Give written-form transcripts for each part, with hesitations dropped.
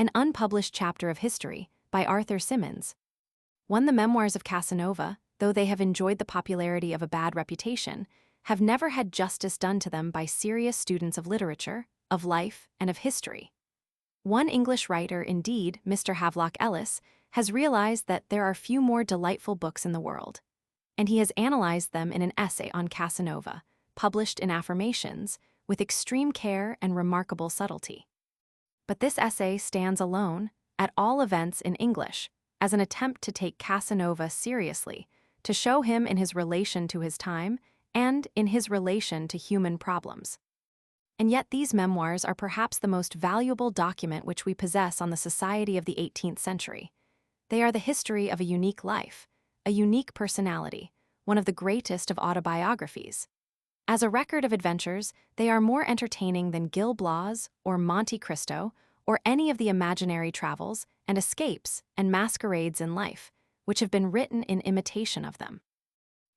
an unpublished chapter of history by Arthur Symons. The Memoirs of Casanova, though they have enjoyed the popularity of a bad reputation, have never had justice done to them by serious students of literature, of life, and of history. One English writer, indeed, Mr. Havelock Ellis, has realized that there are few more delightful books in the world, and he has analyzed them in an essay on Casanova, published in Affirmations, with extreme care and remarkable subtlety. But this essay stands alone, at all events in English, as an attempt to take Casanova seriously, to show him in his relation to his time and in his relation to human problems. And yet these memoirs are perhaps the most valuable document which we possess on the society of the 18th century. They are the history of a unique life, a unique personality, one of the greatest of autobiographies. As a record of adventures, they are more entertaining than Gil Blas or Monte Cristo or any of the imaginary travels and escapes and masquerades in life, which have been written in imitation of them.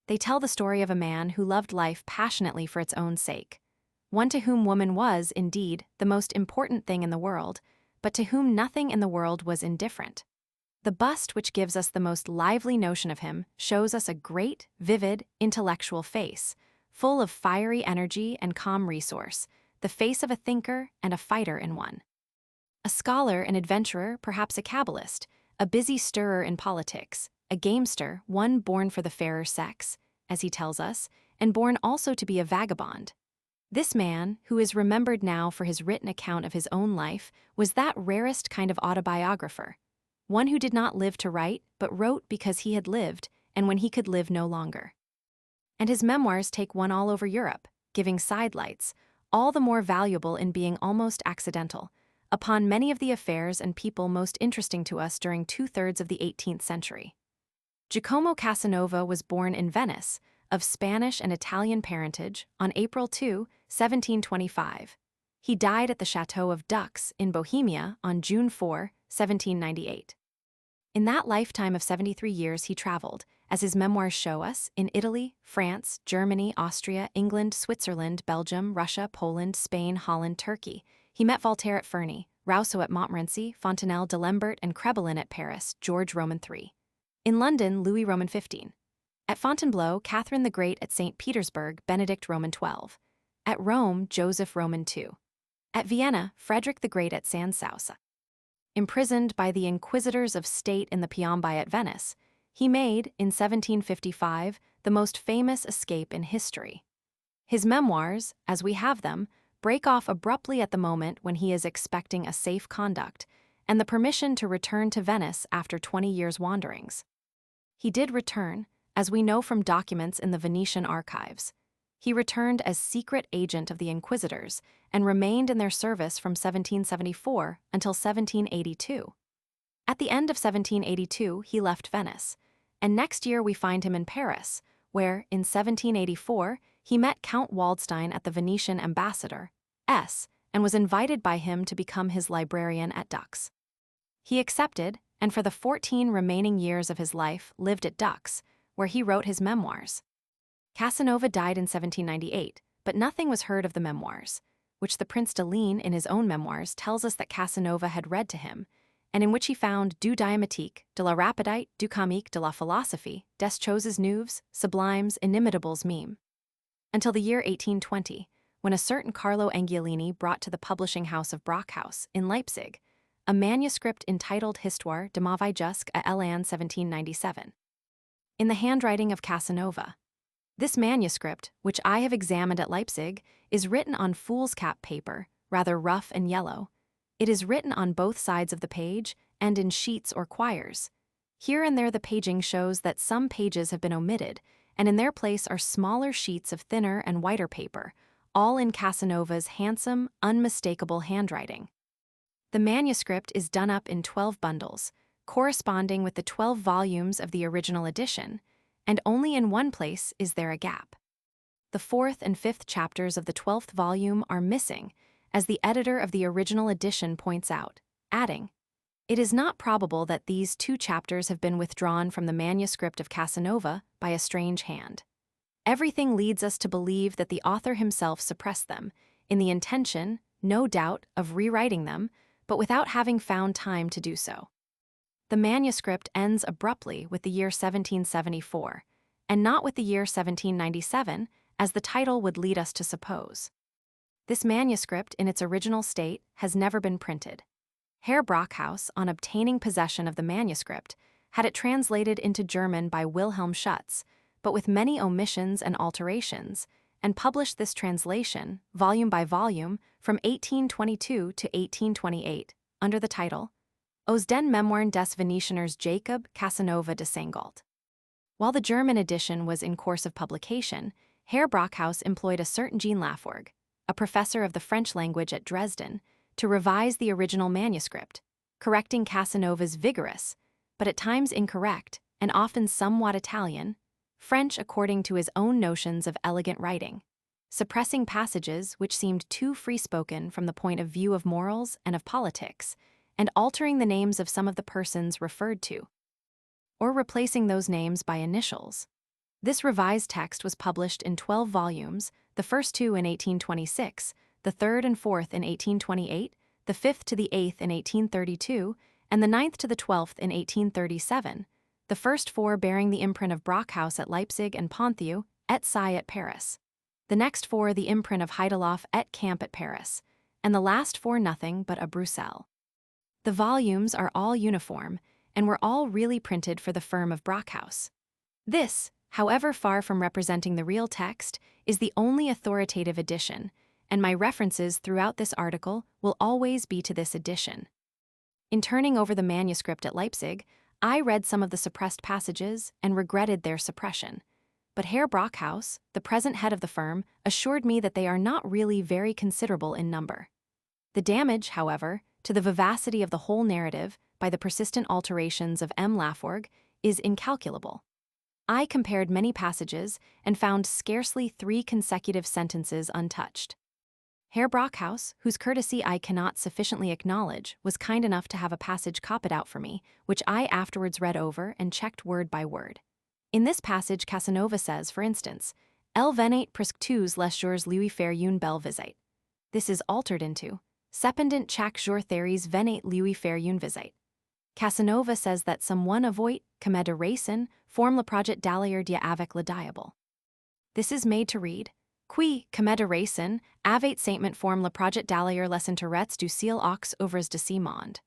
They tell the story of a man who loved life passionately for its own sake, one to whom woman was, indeed, the most important thing in the world, but to whom nothing in the world was indifferent. The bust which gives us the most lively notion of him shows us a great, vivid, intellectual face, full of fiery energy and calm resource, the face of a thinker and a fighter in one. A scholar, an adventurer, perhaps a cabalist, a busy stirrer in politics, a gamester, one born for the fairer sex, as he tells us, and born also to be a vagabond. This man, who is remembered now for his written account of his own life, was that rarest kind of autobiographer, one who did not live to write, but wrote because he had lived, and when he could live no longer. And his memoirs take one all over Europe, giving sidelights, all the more valuable in being almost accidental, upon many of the affairs and people most interesting to us during 2/3 of the 18th century. Giacomo Casanova was born in Venice, of Spanish and Italian parentage, on April 2, 1725. He died at the Chateau of Dux in Bohemia on June 4, 1798. In that lifetime of 73 years he traveled, as his memoirs show us, in Italy, France, Germany, Austria, England, Switzerland, Belgium, Russia, Poland, Spain, Holland, Turkey. He met Voltaire at Ferney, Rousseau at Montmorency, Fontenelle, d'Alembert, and Crebillon at Paris, George Roman III. In London, Louis Roman XV. At Fontainebleau, Catherine the Great. At St. Petersburg, Benedict Roman XII. At Rome, Joseph Roman II. At Vienna, Frederick the Great. At Sanssouci. Imprisoned by the Inquisitors of State in the Piombi at Venice, he made, in 1755, the most famous escape in history. His memoirs, as we have them, break off abruptly at the moment when he is expecting a safe conduct and the permission to return to Venice after 20 years' wanderings. He did return, as we know from documents in the Venetian archives. He returned as secret agent of the Inquisitors and remained in their service from 1774 until 1782. At the end of 1782, he left Venice, and next year we find him in Paris, where, in 1784, he met Count Waldstein at the Venetian ambassador, and was invited by him to become his librarian at Dux. He accepted, and for the 14 remaining years of his life lived at Dux, where he wrote his memoirs. Casanova died in 1798, but nothing was heard of the memoirs, which the Prince de Ligne in his own memoirs tells us that Casanova had read to him, and in which he found du diamétique, de la rapidite, du comique, de la philosophie, des choses neuves, sublimes, inimitables meme. Until the year 1820, when a certain Carlo Angiolini brought to the publishing house of Brockhaus, in Leipzig, a manuscript entitled Histoire de ma vie jusqu'à l'an 1797. In the handwriting of Casanova. This manuscript, which I have examined at Leipzig, is written on foolscap paper, rather rough and yellow. It is written on both sides of the page and in sheets or quires. Here and there the paging shows that some pages have been omitted, and in their place are smaller sheets of thinner and whiter paper, all in Casanova's handsome, unmistakable handwriting. The manuscript is done up in 12 bundles, corresponding with the 12 volumes of the original edition, and only in one place is there a gap. The 4th and 5th chapters of the 12th volume are missing, as the editor of the original edition points out, adding, "It is not probable that these 2 chapters have been withdrawn from the manuscript of Casanova by a strange hand. Everything leads us to believe that the author himself suppressed them, in the intention, no doubt, of rewriting them, but without having found time to do so. The manuscript ends abruptly with the year 1774, and not with the year 1797, as the title would lead us to suppose. This manuscript, in its original state, has never been printed. Herr Brockhaus, on obtaining possession of the manuscript, had it translated into German by Wilhelm Schutz, but with many omissions and alterations, and published this translation, volume by volume, from 1822 to 1828, under the title Aus den Memoiren des Venetianers Jacob Casanova de Seingalt. While the German edition was in course of publication, Herr Brockhaus employed a certain Jean Laforgue, a professor of the French language at Dresden, to revise the original manuscript, correcting Casanova's vigorous, but at times incorrect, and often somewhat Italian, French according to his own notions of elegant writing, suppressing passages which seemed too free-spoken from the point of view of morals and of politics, and altering the names of some of the persons referred to, or replacing those names by initials. This revised text was published in 12 volumes, the first two in 1826, the third and fourth in 1828, the fifth to the eighth in 1832, and the ninth to the 12th in 1837, the first four bearing the imprint of Brockhaus at Leipzig and Ponthieu et Cie at Paris, the next four the imprint of Heideloff et Camp at Paris, and the last four nothing but a Bruxelles. The volumes are all uniform, and were all really printed for the firm of Brockhaus. This, however far from representing the real text, is the only authoritative edition, and my references throughout this article will always be to this edition. In turning over the manuscript at Leipzig, I read some of the suppressed passages and regretted their suppression. But Herr Brockhaus, the present head of the firm, assured me that they are not really very considerable in number. The damage, however, to the vivacity of the whole narrative by the persistent alterations of M. Laforgue is incalculable. I compared many passages and found scarcely 3 consecutive sentences untouched. Herr Brockhaus, whose courtesy I cannot sufficiently acknowledge, was kind enough to have a passage copied out for me, which I afterwards read over and checked word by word. In this passage, Casanova says, for instance, "Elle venait presque tous les jours lui faire une belle visite." This is altered into, "Cependant chaque jour Therese venait lui faire une visite." Casanova says that someone avoit, comme de racine, forme le projet d'aller dia avec le diable. This is made to read, Qui, comme de racine, avait saintment forme le projet d'aller les intérêts du ciel aux ouvres de ce monde.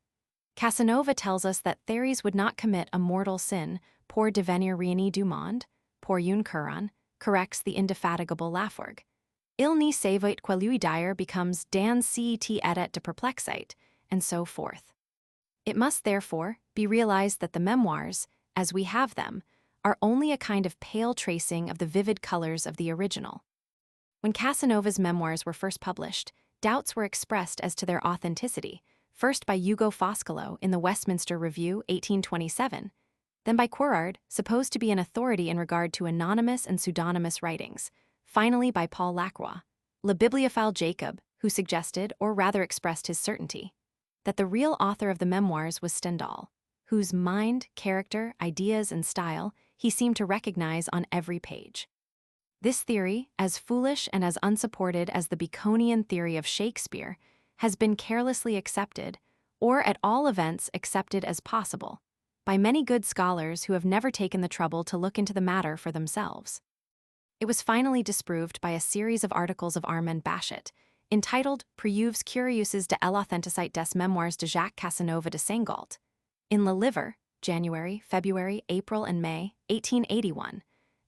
Casanova tells us that Therese would not commit a mortal sin pour devenir reine du monde, pour une couronne, corrects the indefatigable Laforgue. Il n'y savait que lui dire becomes dans cet état de perplexite, and so forth. It must, therefore, be realized that the memoirs, as we have them, are only a kind of pale tracing of the vivid colors of the original. When Casanova's memoirs were first published, doubts were expressed as to their authenticity, first by Hugo Foscolo in the Westminster Review, 1827, then by Quarard, supposed to be an authority in regard to anonymous and pseudonymous writings, finally by Paul Lacroix, Le Bibliophile Jacob, who suggested, or rather expressed his certainty, that the real author of the memoirs was Stendhal, whose mind, character, ideas, and style he seemed to recognize on every page. This theory, as foolish and as unsupported as the Baconian theory of Shakespeare, has been carelessly accepted, or at all events accepted as possible, by many good scholars who have never taken the trouble to look into the matter for themselves. It was finally disproved by a series of articles of Armand Baschet, entitled Preuves curieuses de l'authenticité des Memoirs de Jacques Casanova de Seingalt, in Le Livre, January, February, April, and May, 1881,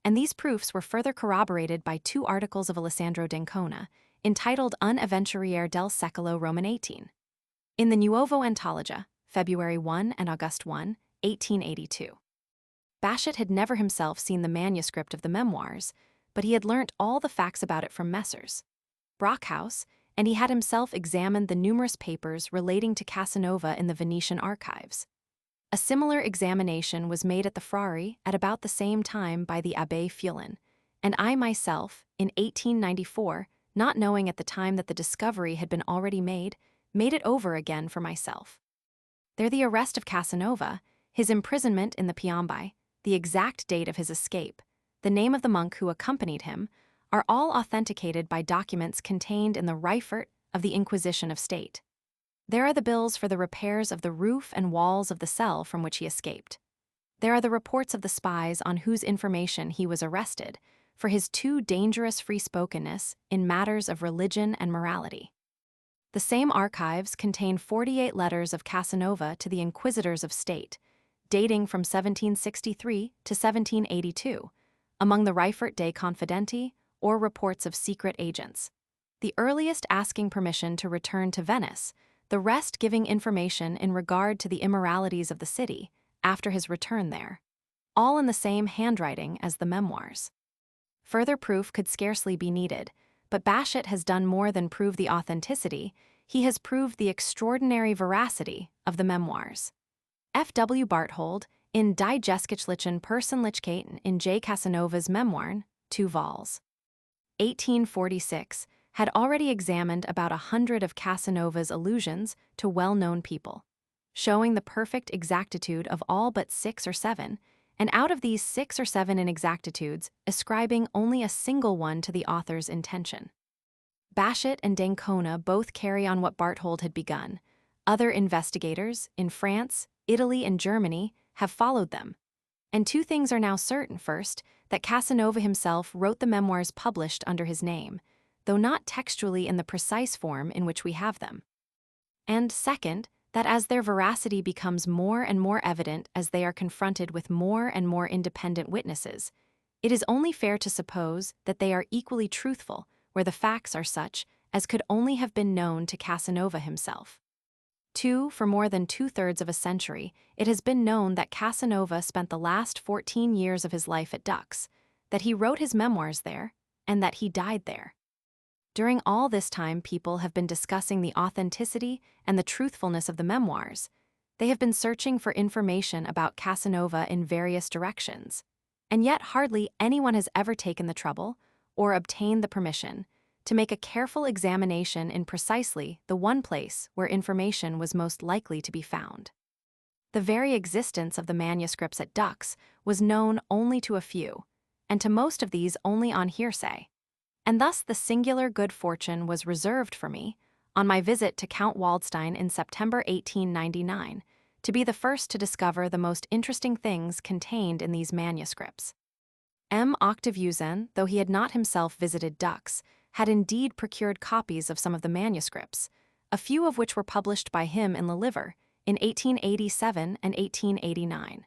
and these proofs were further corroborated by 2 articles of Alessandro d'Ancona, entitled Un Avventuriere del Secolo Romanatine, in the Nuovo Antologia, February 1 and August 1, 1882. Baschet had never himself seen the manuscript of the memoirs, but he had learnt all the facts about it from Messrs. Brockhaus, and he had himself examined the numerous papers relating to Casanova in the Venetian archives. A similar examination was made at the Frari at about the same time by the Abbé Fulin, and I myself, in 1894, not knowing at the time that the discovery had been already made it over again for myself. There the arrest of Casanova, his imprisonment in the Piombi, the exact date of his escape, the name of the monk who accompanied him, are all authenticated by documents contained in the Reifert of the Inquisition of State. There are the bills for the repairs of the roof and walls of the cell from which he escaped. There are the reports of the spies on whose information he was arrested for his too dangerous free-spokenness in matters of religion and morality. The same archives contain 48 letters of Casanova to the inquisitors of state, dating from 1763 to 1782, among the Reifert de Confidenti or reports of secret agents. The earliest asking permission to return to Venice, the rest giving information in regard to the immoralities of the city after his return there, all in the same handwriting as the Memoirs. Further proof could scarcely be needed, but Baschet has done more than prove the authenticity, he has proved the extraordinary veracity of the Memoirs. F. W. Barthold, in Die Geschichtlichen Persönlichkeiten in J. Casanova's Memoiren, 2 vols. 1846, had already examined about 100 of Casanova's allusions to well-known people, showing the perfect exactitude of all but 6 or 7, and out of these 6 or 7 inexactitudes, ascribing only a single one to the author's intention. Baschet and d'Ancona both carry on what Barthold had begun. Other investigators, in France, Italy, and Germany, have followed them. And 2 things are now certain. First, that Casanova himself wrote the memoirs published under his name, though not textually in the precise form in which we have them. And second, that as their veracity becomes more and more evident as they are confronted with more and more independent witnesses, it is only fair to suppose that they are equally truthful where the facts are such as could only have been known to Casanova himself. 2, for more than 2/3 of a century, it has been known that Casanova spent the last 14 years of his life at Dux, that he wrote his memoirs there, and that he died there. During all this time, people have been discussing the authenticity and the truthfulness of the memoirs. They have been searching for information about Casanova in various directions, and yet hardly anyone has ever taken the trouble, or obtained the permission, to make a careful examination in precisely the one place where information was most likely to be found. The very existence of the manuscripts at Dux was known only to a few, and to most of these only on hearsay. And thus the singular good fortune was reserved for me, on my visit to Count Waldstein in September 1899, to be the first to discover the most interesting things contained in these manuscripts. M. Octaviusen, though he had not himself visited Dux, had indeed procured copies of some of the manuscripts, a few of which were published by him in Le Livre in 1887 and 1889.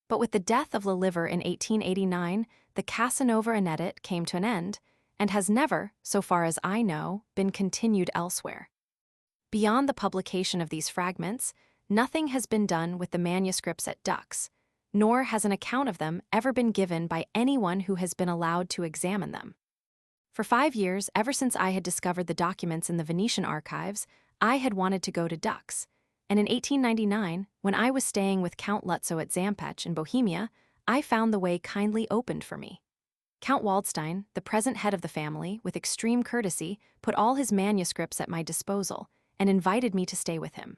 But with the death of Le Livre in 1889, the Casanova Inedit came to an end, and has never, so far as I know, been continued elsewhere. Beyond the publication of these fragments, nothing has been done with the manuscripts at Dux, nor has an account of them ever been given by anyone who has been allowed to examine them. For 5 years, ever since I had discovered the documents in the Venetian archives, I had wanted to go to Dux, and in 1899, when I was staying with Count Lutzow at Zampech in Bohemia, I found the way kindly opened for me. Count Waldstein, the present head of the family, with extreme courtesy, put all his manuscripts at my disposal and invited me to stay with him.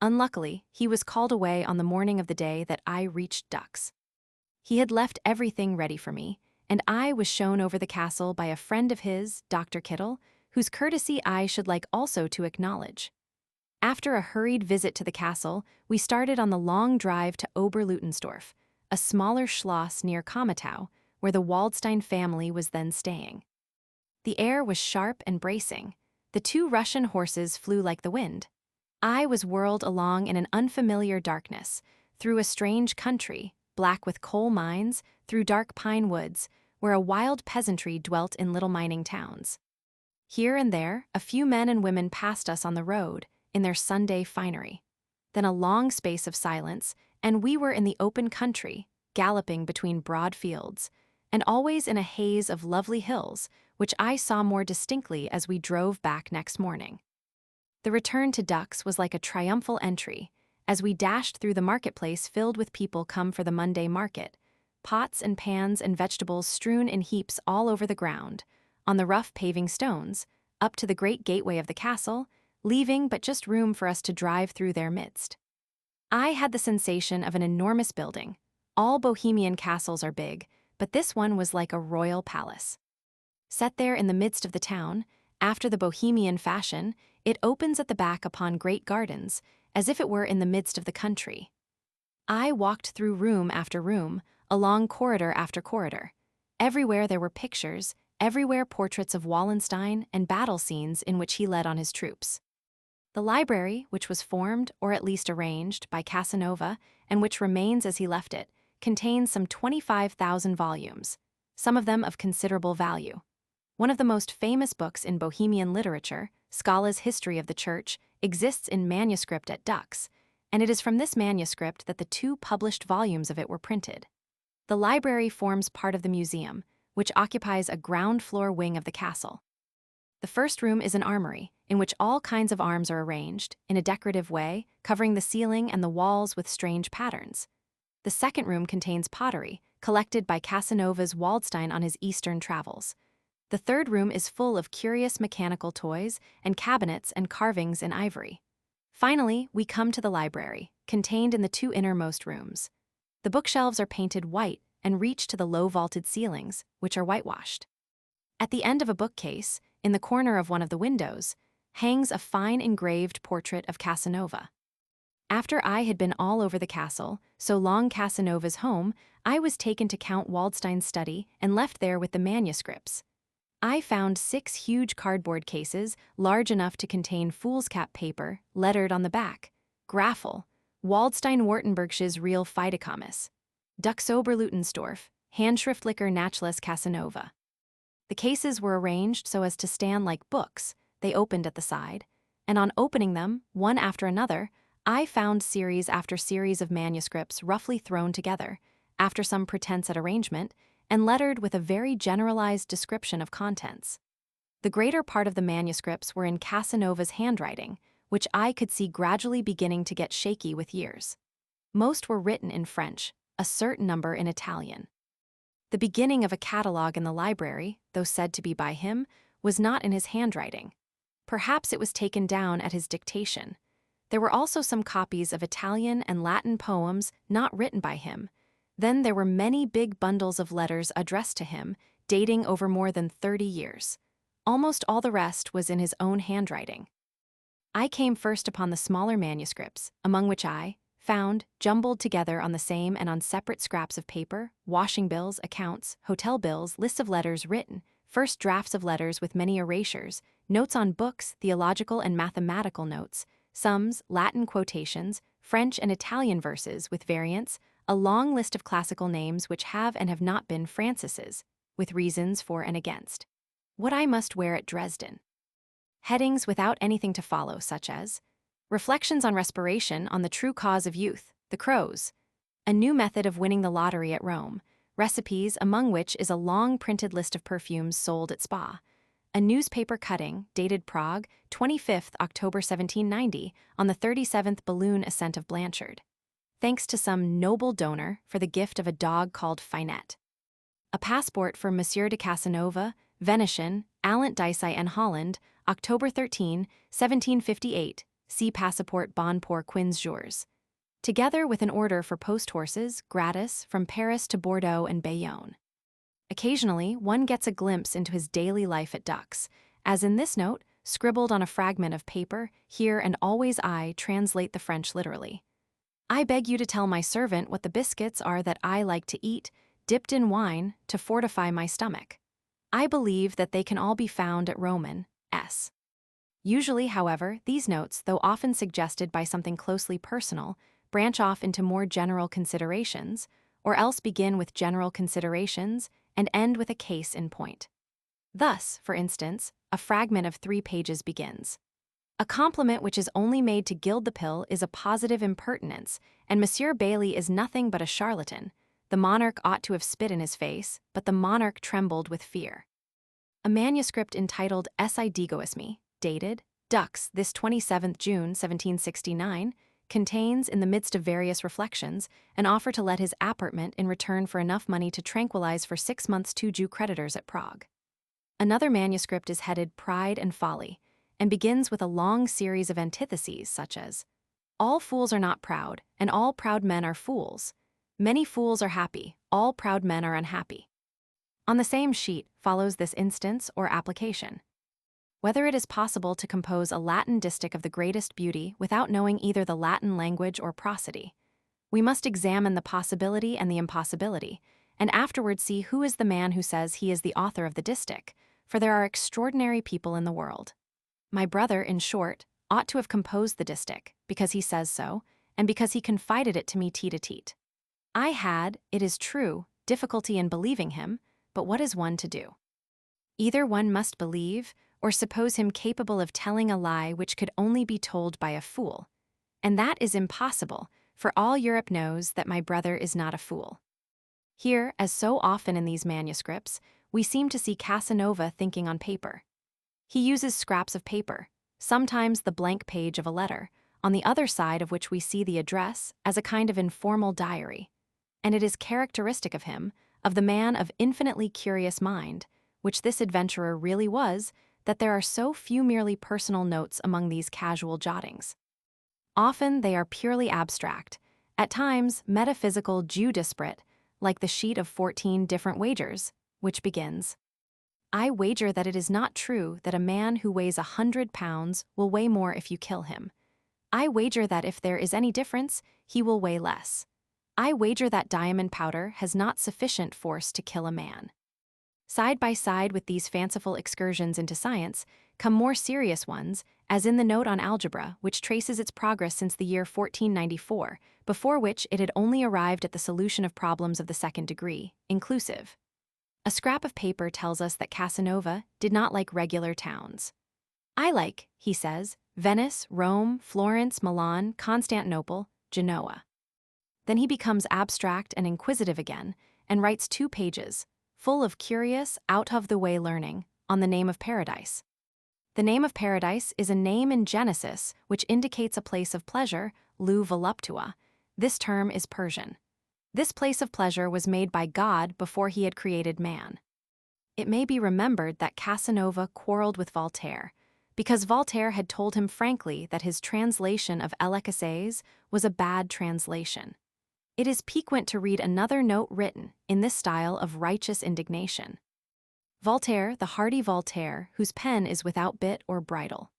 Unluckily, he was called away on the morning of the day that I reached Dux. He had left everything ready for me, and I was shown over the castle by a friend of his, Dr. Kittel, whose courtesy I should like also to acknowledge. After a hurried visit to the castle, we started on the long drive to Oberleutensdorf, a smaller schloss near Kamatau, where the Waldstein family was then staying. The air was sharp and bracing. The 2 Russian horses flew like the wind. I was whirled along in an unfamiliar darkness, through a strange country, black with coal mines, through dark pine woods, where a wild peasantry dwelt in little mining towns. Here and there, a few men and women passed us on the road, in their Sunday finery. Then a long space of silence, and we were in the open country, galloping between broad fields, and always in a haze of lovely hills, which I saw more distinctly as we drove back next morning. The return to Dux was like a triumphal entry, as we dashed through the marketplace filled with people come for the Monday market, pots and pans and vegetables strewn in heaps all over the ground, on the rough paving stones, up to the great gateway of the castle, leaving but just room for us to drive through their midst. I had the sensation of an enormous building. All Bohemian castles are big, but this one was like a royal palace. Set there in the midst of the town, After the Bohemian fashion, it opens at the back upon great gardens, as if it were in the midst of the country. I walked through room after room, along corridor after corridor. Everywhere there were pictures, everywhere portraits of Wallenstein and battle scenes in which he led on his troops. The library, which was formed, or at least arranged, by Casanova, and which remains as he left it, contains some 25,000 volumes, some of them of considerable value. One of the most famous books in Bohemian literature, Skala's History of the Church, exists in manuscript at Dux, and it is from this manuscript that the 2 published volumes of it were printed. The library forms part of the museum, which occupies a ground-floor wing of the castle. The first room is an armory, in which all kinds of arms are arranged, in a decorative way, covering the ceiling and the walls with strange patterns. The second room contains pottery, collected by Casanova's Waldstein on his eastern travels. The third room is full of curious mechanical toys and cabinets and carvings in ivory. Finally, we come to the library, contained in the 2 innermost rooms. The bookshelves are painted white and reach to the low vaulted ceilings, which are whitewashed. At the end of a bookcase, in the corner of one of the windows, hangs a fine engraved portrait of Casanova. After I had been all over the castle, so long Casanova's home, I was taken to Count Waldstein's study and left there with the manuscripts. I found 6 huge cardboard cases, large enough to contain foolscap paper, lettered on the back, Graffel, Waldstein-Württembergisches Real Fideikommnis, Dux-Oberleutensdorf, Handschriftlicher Nachlass Casanova. The cases were arranged so as to stand like books, they opened at the side, and on opening them, one after another, I found series after series of manuscripts roughly thrown together, after some pretense at arrangement, and lettered with a very generalized description of contents. The greater part of the manuscripts were in Casanova's handwriting, which I could see gradually beginning to get shaky with years. Most were written in French, a certain number in Italian. The beginning of a catalogue in the library, though said to be by him, was not in his handwriting. Perhaps it was taken down at his dictation. There were also some copies of Italian and Latin poems not written by him. Then there were many big bundles of letters addressed to him, dating over more than 30 years. Almost all the rest was in his own handwriting. I came first upon the smaller manuscripts, among which I found, jumbled together on the same and on separate scraps of paper, washing bills, accounts, hotel bills, lists of letters written, first drafts of letters with many erasures, notes on books, theological and mathematical notes, sums, Latin quotations, French and Italian verses with variants, a long list of classical names which have and have not been Francis's, with reasons for and against. What I must wear at Dresden. Headings without anything to follow, such as Reflections on Respiration on the True Cause of Youth, the Crows, a new method of winning the lottery at Rome, recipes among which is a long printed list of perfumes sold at Spa, a newspaper cutting, dated Prague, 25th October 1790, on the 37th balloon ascent of Blanchard. Thanks to some noble donor for the gift of a dog called Finette. A passport for Monsieur de Casanova, Venetian, Allant Dicey and Holland, October 13, 1758, see Passeport Bon pour 15 jours. Together with an order for post horses, gratis, from Paris to Bordeaux and Bayonne. Occasionally, one gets a glimpse into his daily life at Dux, as in this note, scribbled on a fragment of paper, here and always I translate the French literally. I beg you to tell my servant what the biscuits are that I like to eat, dipped in wine, to fortify my stomach. I believe that they can all be found at Roman S. Usually, however, these notes, though often suggested by something closely personal, branch off into more general considerations, or else begin with general considerations and end with a case in point. Thus, for instance, a fragment of 3 pages begins. A compliment which is only made to gild the pill is a positive impertinence, and Monsieur Bailey is nothing but a charlatan. The monarch ought to have spit in his face, but the monarch trembled with fear. A manuscript entitled Esse Digoismi, dated Dux, this 27th June 1769, contains, in the midst of various reflections, an offer to let his appartement in return for enough money to tranquilize for 6 months 2 Jew creditors at Prague. Another manuscript is headed Pride and Folly, and begins with a long series of antitheses such as, All fools are not proud, and all proud men are fools. Many fools are happy, all proud men are unhappy. On the same sheet follows this instance or application. whether it is possible to compose a Latin distich of the greatest beauty without knowing either the Latin language or prosody. We must examine the possibility and the impossibility, and afterward see who is the man who says he is the author of the distich, for there are extraordinary people in the world. My brother, in short, ought to have composed the distich, because he says so, and because he confided it to me tete a tete. I had, it is true, difficulty in believing him, but what is one to do? Either one must believe, or suppose him capable of telling a lie which could only be told by a fool. And that is impossible, for all Europe knows that my brother is not a fool. Here, as so often in these manuscripts, we seem to see Casanova thinking on paper. He uses scraps of paper, sometimes the blank page of a letter, on the other side of which we see the address, as a kind of informal diary. And it is characteristic of him, of the man of infinitely curious mind, which this adventurer really was, that there are so few merely personal notes among these casual jottings. Often they are purely abstract, at times metaphysical Jew disparate, like the sheet of 14 different wagers, which begins, "I wager that it is not true that a man who weighs 100 pounds will weigh more if you kill him. I wager that if there is any difference, he will weigh less. I wager that diamond powder has not sufficient force to kill a man." Side by side with these fanciful excursions into science come more serious ones, as in the note on algebra, which traces its progress since the year 1494, before which it had only arrived at the solution of problems of the second degree, inclusive. A scrap of paper tells us that Casanova did not like regular towns. "I like," he says, "Venice, Rome, Florence, Milan, Constantinople, Genoa." Then he becomes abstract and inquisitive again, and writes 2 pages, full of curious, out-of-the-way learning, on the name of paradise. The name of paradise is a name in Genesis which indicates a place of pleasure, lu voluptua. This term is Persian. This place of pleasure was made by God before he had created man. It may be remembered that Casanova quarreled with Voltaire, because Voltaire had told him frankly that his translation of Essays was a bad translation. It is piquant to read another note written in this style of righteous indignation. Voltaire, the hardy Voltaire, whose pen is without bit or bridle.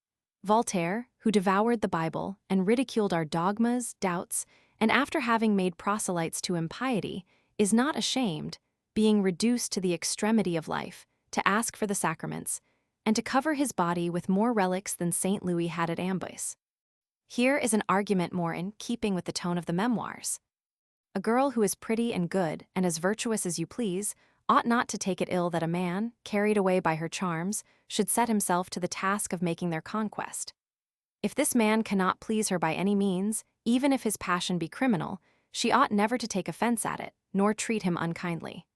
Voltaire, who devoured the Bible and ridiculed our dogmas, doubts, and after having made proselytes to impiety, is not ashamed, being reduced to the extremity of life, to ask for the sacraments, and to cover his body with more relics than St. Louis had at Amboise. Here is an argument more in keeping with the tone of the Memoirs. A girl who is pretty and good and as virtuous as you please ought not to take it ill that a man, carried away by her charms, should set himself to the task of making their conquest. If this man cannot please her by any means, even if his passion be criminal, she ought never to take offense at it, nor treat him unkindly.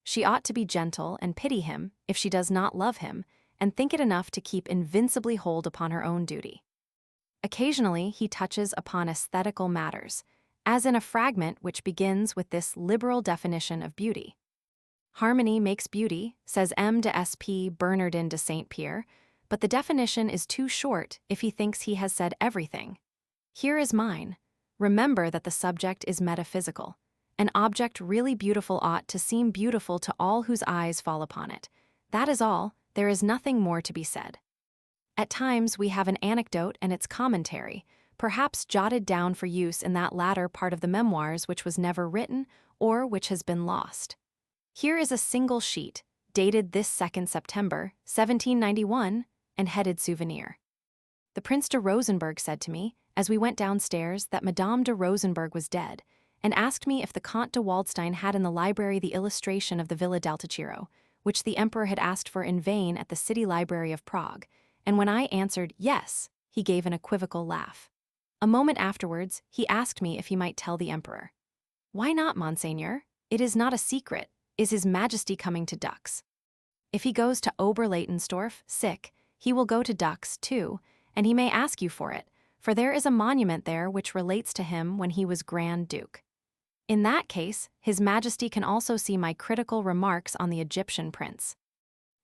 She ought to be gentle and pity him if she does not love him, and think it enough to keep invincibly hold upon her own duty. Occasionally he touches upon aesthetical matters, as in a fragment which begins with this liberal definition of beauty. "Harmony makes beauty," says M. de Sp. Bernardin de Saint Pierre, but the definition is too short if he thinks he has said everything. Here is mine. Remember that the subject is metaphysical. An object really beautiful ought to seem beautiful to all whose eyes fall upon it. That is all, there is nothing more to be said. At times we have an anecdote and its commentary, perhaps jotted down for use in that latter part of the Memoirs which was never written or which has been lost. Here is a single sheet, dated this 2nd September, 1791, and headed Souvenir. "The Prince de Rosenberg said to me, as we went downstairs, that Madame de Rosenberg was dead, and asked me if the Comte de Waldstein had in the library the illustration of the Villa d'Altachiro, which the Emperor had asked for in vain at the City Library of Prague, and when I answered yes, he gave an equivocal laugh. A moment afterwards, he asked me if he might tell the Emperor. 'Why not, Monseigneur? It is not a secret. Is His Majesty coming to Dux? If he goes to Oberleitenstorf, sick, he will go to Dux, too, and he may ask you for it, for there is a monument there which relates to him when he was Grand Duke. In that case, His Majesty can also see my critical remarks on the Egyptian prince.'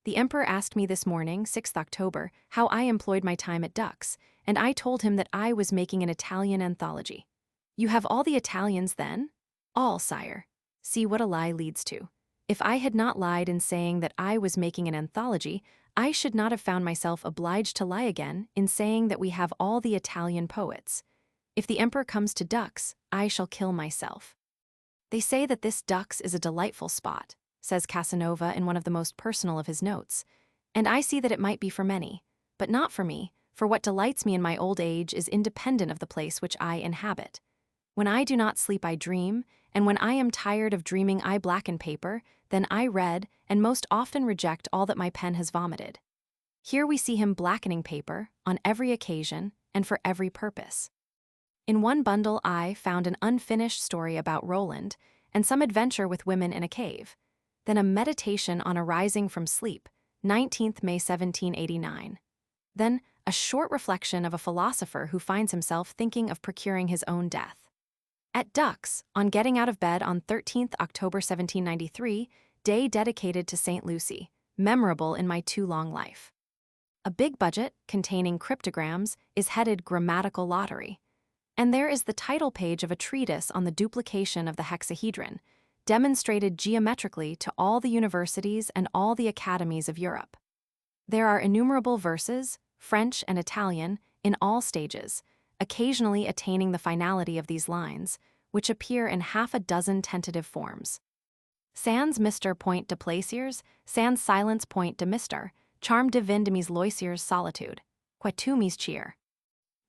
The Emperor asked me this morning, 6th October, how I employed my time at Dux, and I told him that I was making an Italian anthology. 'You have all the Italians, then?' 'All, sire.' See what a lie leads to. If I had not lied in saying that I was making an anthology, I should not have found myself obliged to lie again in saying that we have all the Italian poets. If the emperor comes to Dux, I shall kill myself. They say that this Dux is a delightful spot, says Casanova in one of the most personal of his notes, and I see that it might be for many, but not for me, for what delights me in my old age is independent of the place which I inhabit. When I do not sleep I dream, and when I am tired of dreaming I blacken paper, then I read, and most often reject all that my pen has vomited. Here we see him blackening paper, on every occasion, and for every purpose. In one bundle I found an unfinished story about Roland, and some adventure with women in a cave, then a meditation on arising from sleep, 19th May 1789. Then a short reflection of a philosopher who finds himself thinking of procuring his own death. At Dux, on getting out of bed on 13th October 1793, day dedicated to St. Lucy, memorable in my too long life. A big budget, containing cryptograms, is headed Grammatical Lottery. And there is the title page of a treatise on the duplication of the hexahedron, demonstrated geometrically to all the universities and all the academies of Europe. There are innumerable verses, French and Italian, in all stages, occasionally attaining the finality of these lines, which appear in half a dozen tentative forms. Sans Mr. Point de Plaisirs, sans silence point de Mr., charm divin de mes loisirs solitude, quetu mes cheer.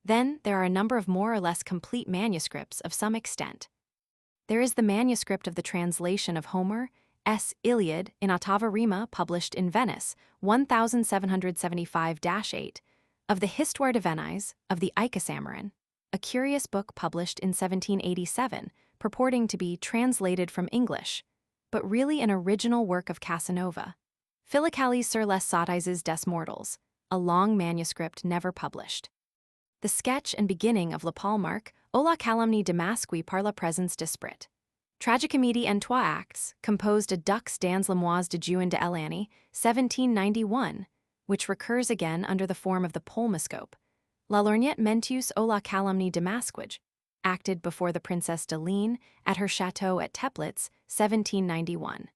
Then there are a number of more or less complete manuscripts of some extent. There is the manuscript of the translation of Homer's Iliad in ottava rima published in Venice, 1775-8, of the Histoire de Venise, of the Ikesamorin, a curious book published in 1787, purporting to be translated from English, but really an original work of Casanova. Philocalie sur les sottises des mortels, a long manuscript never published. The sketch and beginning of La Palmarque, ou la calomnie de Masque par la présence d'esprit. Tragicomédie en trois acts, composed à Dux dans le mois de juin de l'année 1791, which recurs again under the form of the Polmascope. La lorgnette mentus ou la calomnie de Masquage, acted before the Princess de Ligne at her chateau at Teplitz, 1791.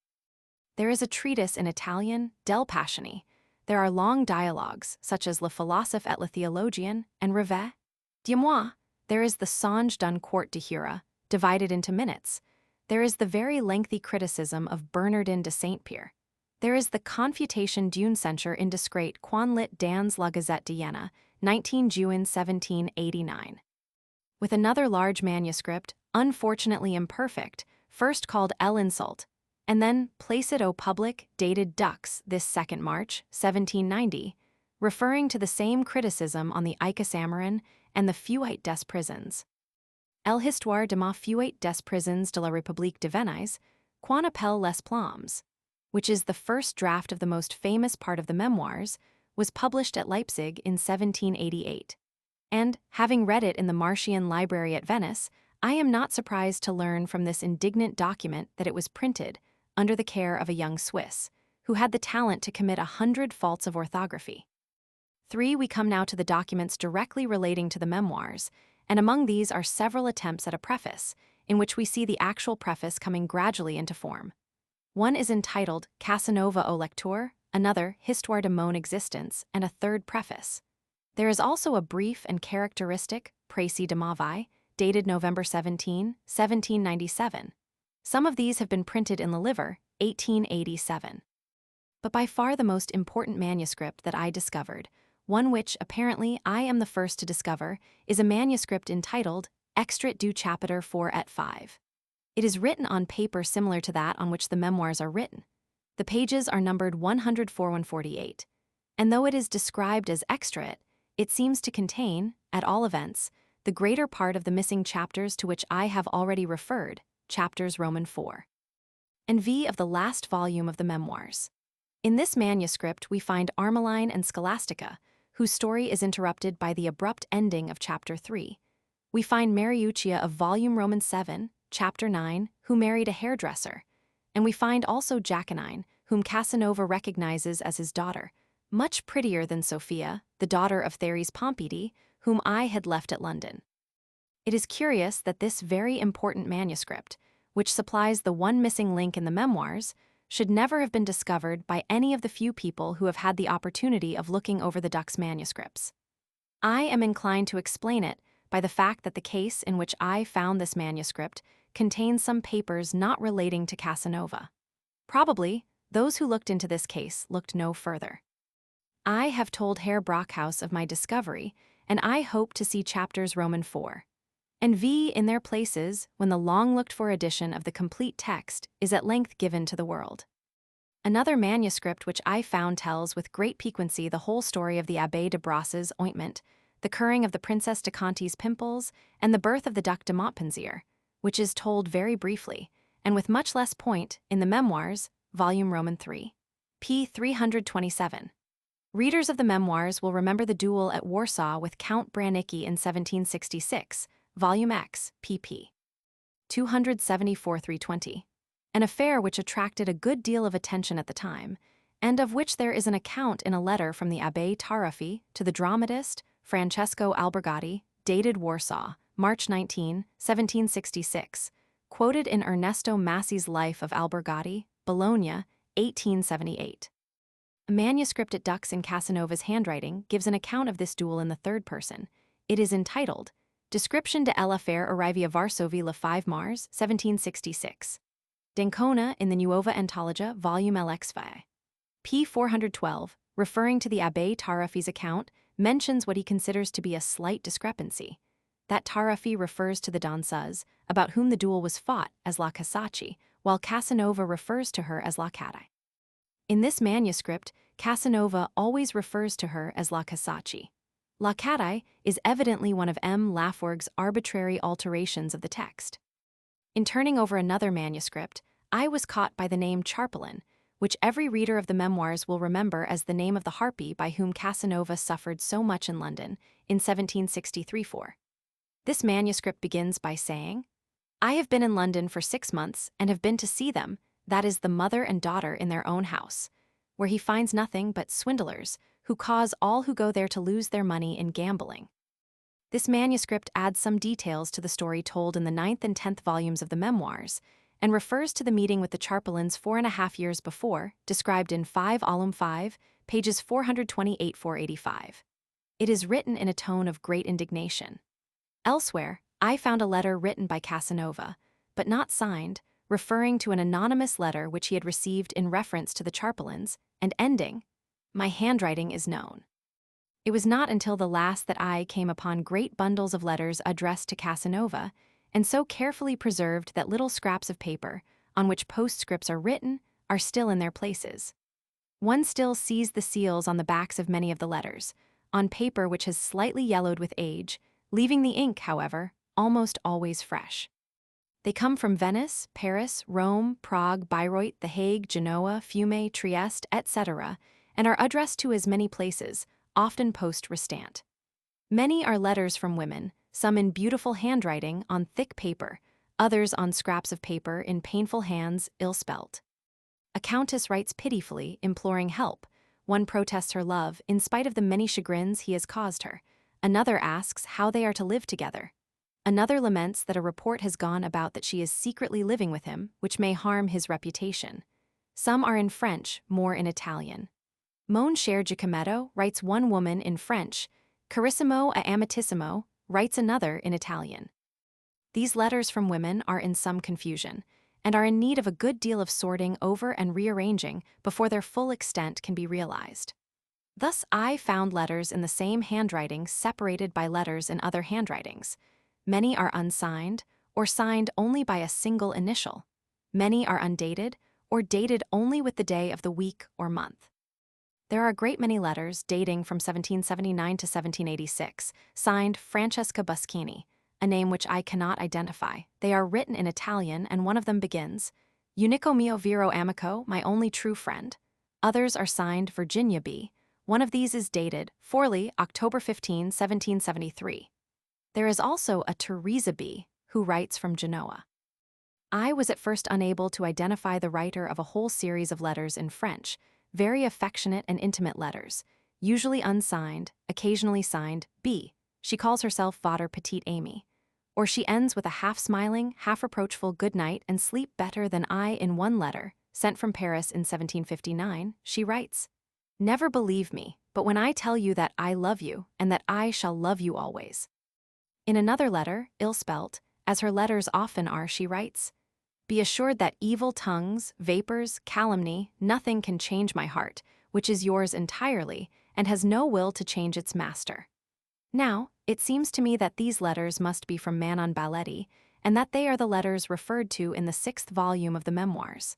There is a treatise in Italian, Del Passioni. There are long dialogues, such as Le Philosophe et le Théologien and Revet. Dis-moi. There is the Songe d'un Court de Jura, divided into minutes. There is the very lengthy criticism of Bernardin de Saint-Pierre. There is the Confutation d'une censure indiscrète quan lit dans la Gazette de Jena, 19 June 1789. With another large manuscript, unfortunately imperfect, first called L'Insult, and then Placed au Public, dated Dux, this 2nd March, 1790, referring to the same criticism on the Ikesamorin and the Fuite des Prisons. L'Histoire de ma Fuite des Prisons de la République de Venise, qu'on appelle les Plombs, which is the first draft of the most famous part of the Memoirs, was published at Leipzig in 1788. And, having read it in the Martian Library at Venice, I am not surprised to learn from this indignant document that it was printed under the care of a young Swiss, who had the talent to commit 100 faults of orthography. 3. We come now to the documents directly relating to the Memoirs, and among these are several attempts at a preface, in which we see the actual preface coming gradually into form. One is entitled Casanova au Lecteur, another Histoire de mon existence, and a third preface. There is also a brief and characteristic Précis de ma vie, dated November 17, 1797. Some of these have been printed in the Liver, 1887. But by far the most important manuscript that I discovered, one which, apparently, I am the first to discover, is a manuscript entitled Extrait du Chapitre 4 et 5. It is written on paper similar to that on which the Memoirs are written. The pages are numbered 104-148, and though it is described as extrait, it seems to contain, at all events, the greater part of the missing chapters to which I have already referred, chapters Roman 4 and V of the last volume of the Memoirs. In this manuscript we find Armeline and Scholastica, whose story is interrupted by the abrupt ending of chapter 3. We find Mariuccia of volume Roman 7, chapter 9, who married a hairdresser, and we find also Jacqueline, whom Casanova recognizes as his daughter, much prettier than Sophia, the daughter of Therese Pompidi, whom I had left at London. It is curious that this very important manuscript, which supplies the one missing link in the Memoirs, should never have been discovered by any of the few people who have had the opportunity of looking over the Duc's manuscripts. I am inclined to explain it by the fact that the case in which I found this manuscript contains some papers not relating to Casanova. Probably, those who looked into this case looked no further. I have told Herr Brockhaus of my discovery, and I hope to see chapters Roman 4 and V in their places when the long-looked-for edition of the complete text is at length given to the world. Another manuscript which I found tells with great piquancy the whole story of the Abbé de Brosse's ointment, the curing of the Princess de Conti's pimples, and the birth of the Duc de Montpensier, which is told very briefly, and with much less point, in the Memoirs, volume Roman 3, p. 327. Readers of the Memoirs will remember the duel at Warsaw with Count Branicki in 1766, volume X, pp. 274-320, an affair which attracted a good deal of attention at the time, and of which there is an account in a letter from the Abbé Taruffi to the dramatist Francesco Albergati, dated Warsaw, March 19, 1766, quoted in Ernesto Massi's Life of Albergati, Bologna, 1878. A manuscript at Duc's in Casanova's handwriting gives an account of this duel in the third person. It is entitled Description de l'affaire arrivée à Varsovie le 5 Mars, 1766. D'Ancona in the Nuova Antologia, volume LXV. p. 412, referring to the Abbé Taruffi's account, mentions what he considers to be a slight discrepancy. That Taruffi refers to the danseuse, about whom the duel was fought, as La Casacci, while Casanova refers to her as La Cata. In this manuscript, Casanova always refers to her as La Casacci. La Cata is evidently one of M. Laforgue's arbitrary alterations of the text. In turning over another manuscript, I was caught by the name Charpelin, which every reader of the Memoirs will remember as the name of the harpy by whom Casanova suffered so much in London in 1763-4. This manuscript begins by saying, I have been in London for 6 months and have been to see them, that is the mother and daughter in their own house, where he finds nothing but swindlers who cause all who go there to lose their money in gambling. This manuscript adds some details to the story told in the 9th and 10th volumes of the Memoirs, and refers to the meeting with the Charpelins 4.5 years before, described in 5 Volume 5, pages 428-485. It is written in a tone of great indignation. Elsewhere, I found a letter written by Casanova, but not signed, referring to an anonymous letter which he had received in reference to the Charpelins, and ending, My handwriting is known. It was not until the last that I came upon great bundles of letters addressed to Casanova, and so carefully preserved that little scraps of paper, on which postscripts are written, are still in their places. One still sees the seals on the backs of many of the letters, on paper which has slightly yellowed with age, leaving the ink, however, almost always fresh. They come from Venice, Paris, Rome, Prague, Bayreuth, The Hague, Genoa, Fiume, Trieste, etc., and are addressed to as many places, often post restant. Many are letters from women, some in beautiful handwriting on thick paper, others on scraps of paper in painful hands, ill-spelt. A countess writes pitifully, imploring help. One protests her love, in spite of the many chagrins he has caused her. Another asks how they are to live together. Another laments that a report has gone about that she is secretly living with him, which may harm his reputation. Some are in French, more in Italian. Mon cher Giacometto writes one woman in French, Carissimo a Amatissimo writes another in Italian. These letters from women are in some confusion, and are in need of a good deal of sorting over and rearranging before their full extent can be realized. Thus I found letters in the same handwriting separated by letters in other handwritings. Many are unsigned, or signed only by a single initial. Many are undated, or dated only with the day of the week or month. There are a great many letters dating from 1779 to 1786, signed Francesca Buschini, a name which I cannot identify. They are written in Italian, and one of them begins, Unico mio vero amico, my only true friend. Others are signed Virginia B. One of these is dated, Forlì, October 15, 1773. There is also a Teresa B., who writes from Genoa. I was at first unable to identify the writer of a whole series of letters in French, very affectionate and intimate letters, usually unsigned, occasionally signed B. She calls herself Vater Petite Amy. Or she ends with a half-smiling, half-reproachful good night and sleep better than I in one letter, sent from Paris in 1759, she writes, "Never believe me, but when I tell you that I love you and that I shall love you always." In another letter, ill-spelt, as her letters often are, she writes, "Be assured that evil tongues, vapors, calumny, nothing can change my heart, which is yours entirely, and has no will to change its master." Now, it seems to me that these letters must be from Manon Balletti, and that they are the letters referred to in the 6th volume of the Memoirs.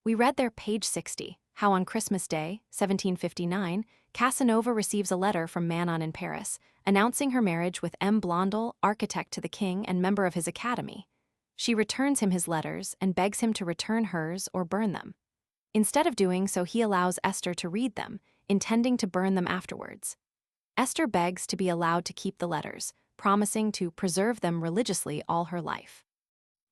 We read there, page 60, how on Christmas Day, 1759, Casanova receives a letter from Manon in Paris, announcing her marriage with M. Blondel, architect to the king and member of his academy. She returns him his letters and begs him to return hers or burn them. Instead of doing so, he allows Esther to read them, intending to burn them afterwards. Esther begs to be allowed to keep the letters, promising to preserve them religiously all her life.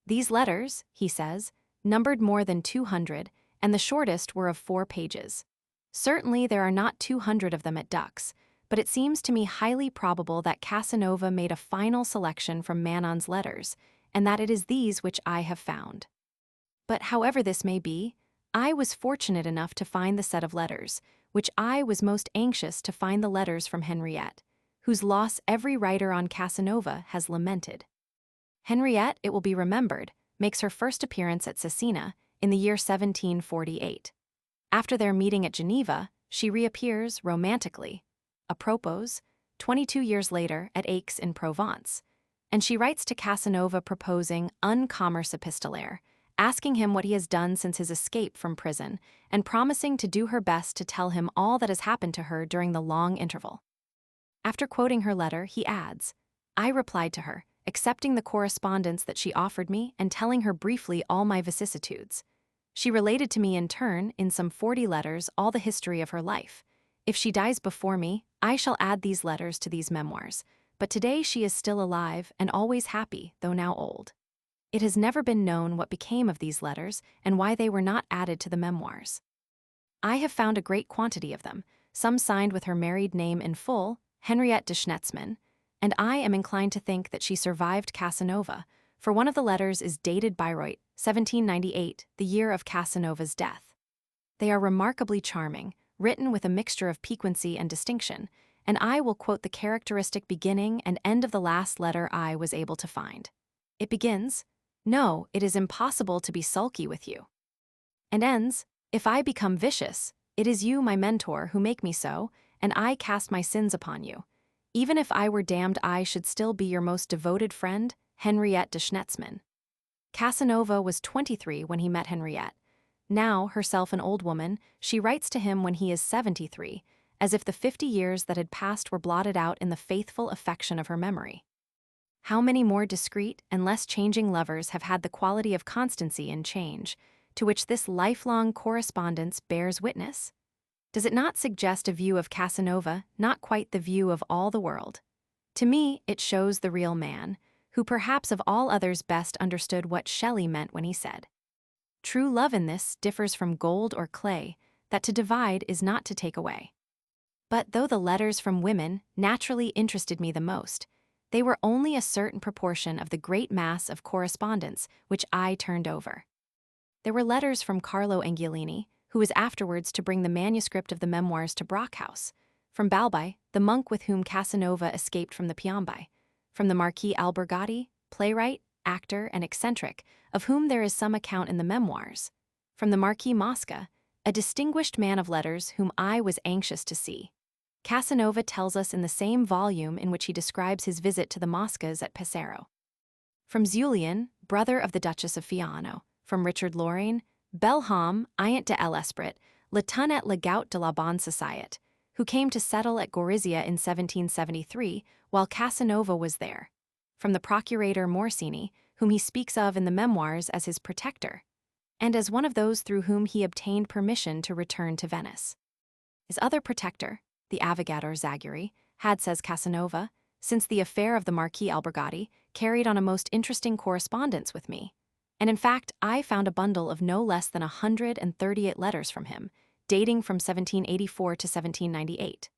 These letters, he says, numbered more than 200, and the shortest were of 4 pages. Certainly there are not 200 of them at Dux, but it seems to me highly probable that Casanova made a final selection from Manon's letters, and that it is these which I have found. But however this may be, I was fortunate enough to find the set of letters, which I was most anxious to find the letters from Henriette, whose loss every writer on Casanova has lamented. Henriette, it will be remembered, makes her first appearance at Cesena in the year 1748. After their meeting at Geneva, she reappears romantically, apropos, 22 years later at Aix in Provence, and she writes to Casanova proposing un commerce epistolaire, asking him what he has done since his escape from prison, and promising to do her best to tell him all that has happened to her during the long interval. After quoting her letter, he adds, "I replied to her, accepting the correspondence that she offered me and telling her briefly all my vicissitudes. She related to me in turn, in some 40 letters, all the history of her life. If she dies before me, I shall add these letters to these memoirs, but today she is still alive and always happy, though now old. It has never been known what became of these letters and why they were not added to the memoirs. I have found a great quantity of them, some signed with her married name in full, Henriette de Schnetzmann, and I am inclined to think that she survived Casanova, for one of the letters is dated Bayreuth, 1798, the year of Casanova's death. They are remarkably charming, written with a mixture of piquancy and distinction, and I will quote the characteristic beginning and end of the last letter I was able to find. It begins, "No, it is impossible to be sulky with you," and ends, "If I become vicious, it is you, my mentor, who make me so, and I cast my sins upon you. Even if I were damned, I should still be your most devoted friend, Henriette de Schnetzmann." Casanova was 23 when he met Henriette. Now, herself an old woman, she writes to him when he is 73, as if the 50 years that had passed were blotted out in the faithful affection of her memory. How many more discreet and less changing lovers have had the quality of constancy in change, to which this lifelong correspondence bears witness? Does it not suggest a view of Casanova, not quite the view of all the world? To me, it shows the real man, who perhaps of all others best understood what Shelley meant when he said, "True love in this differs from gold or clay, that to divide is not to take away." But though the letters from women naturally interested me the most, they were only a certain proportion of the great mass of correspondence which I turned over. There were letters from Carlo Angiolini, who was afterwards to bring the manuscript of the memoirs to Brockhaus, from Balbi, the monk with whom Casanova escaped from the Piombi, from the Marquis Albergati, playwright, actor, and eccentric, of whom there is some account in the memoirs, from the Marquis Mosca, a distinguished man of letters whom I was anxious to see. Casanova tells us in the same volume in which he describes his visit to the Moscas at Pesaro. From Zulian, brother of the Duchess of Fiano, from Richard Lorraine, Belham, Ayant de l'Esprit, Le Tun et le Gout de la Bonne Société, who came to settle at Gorizia in 1773 while Casanova was there, from the procurator Morsini, whom he speaks of in the memoirs as his protector, and as one of those through whom he obtained permission to return to Venice. His other protector, the avogador Zaguri, had, says Casanova, since the affair of the Marquis Albergati, carried on a most interesting correspondence with me, and in fact I found a bundle of no less than 138 letters from him, dating from 1784 to 1798.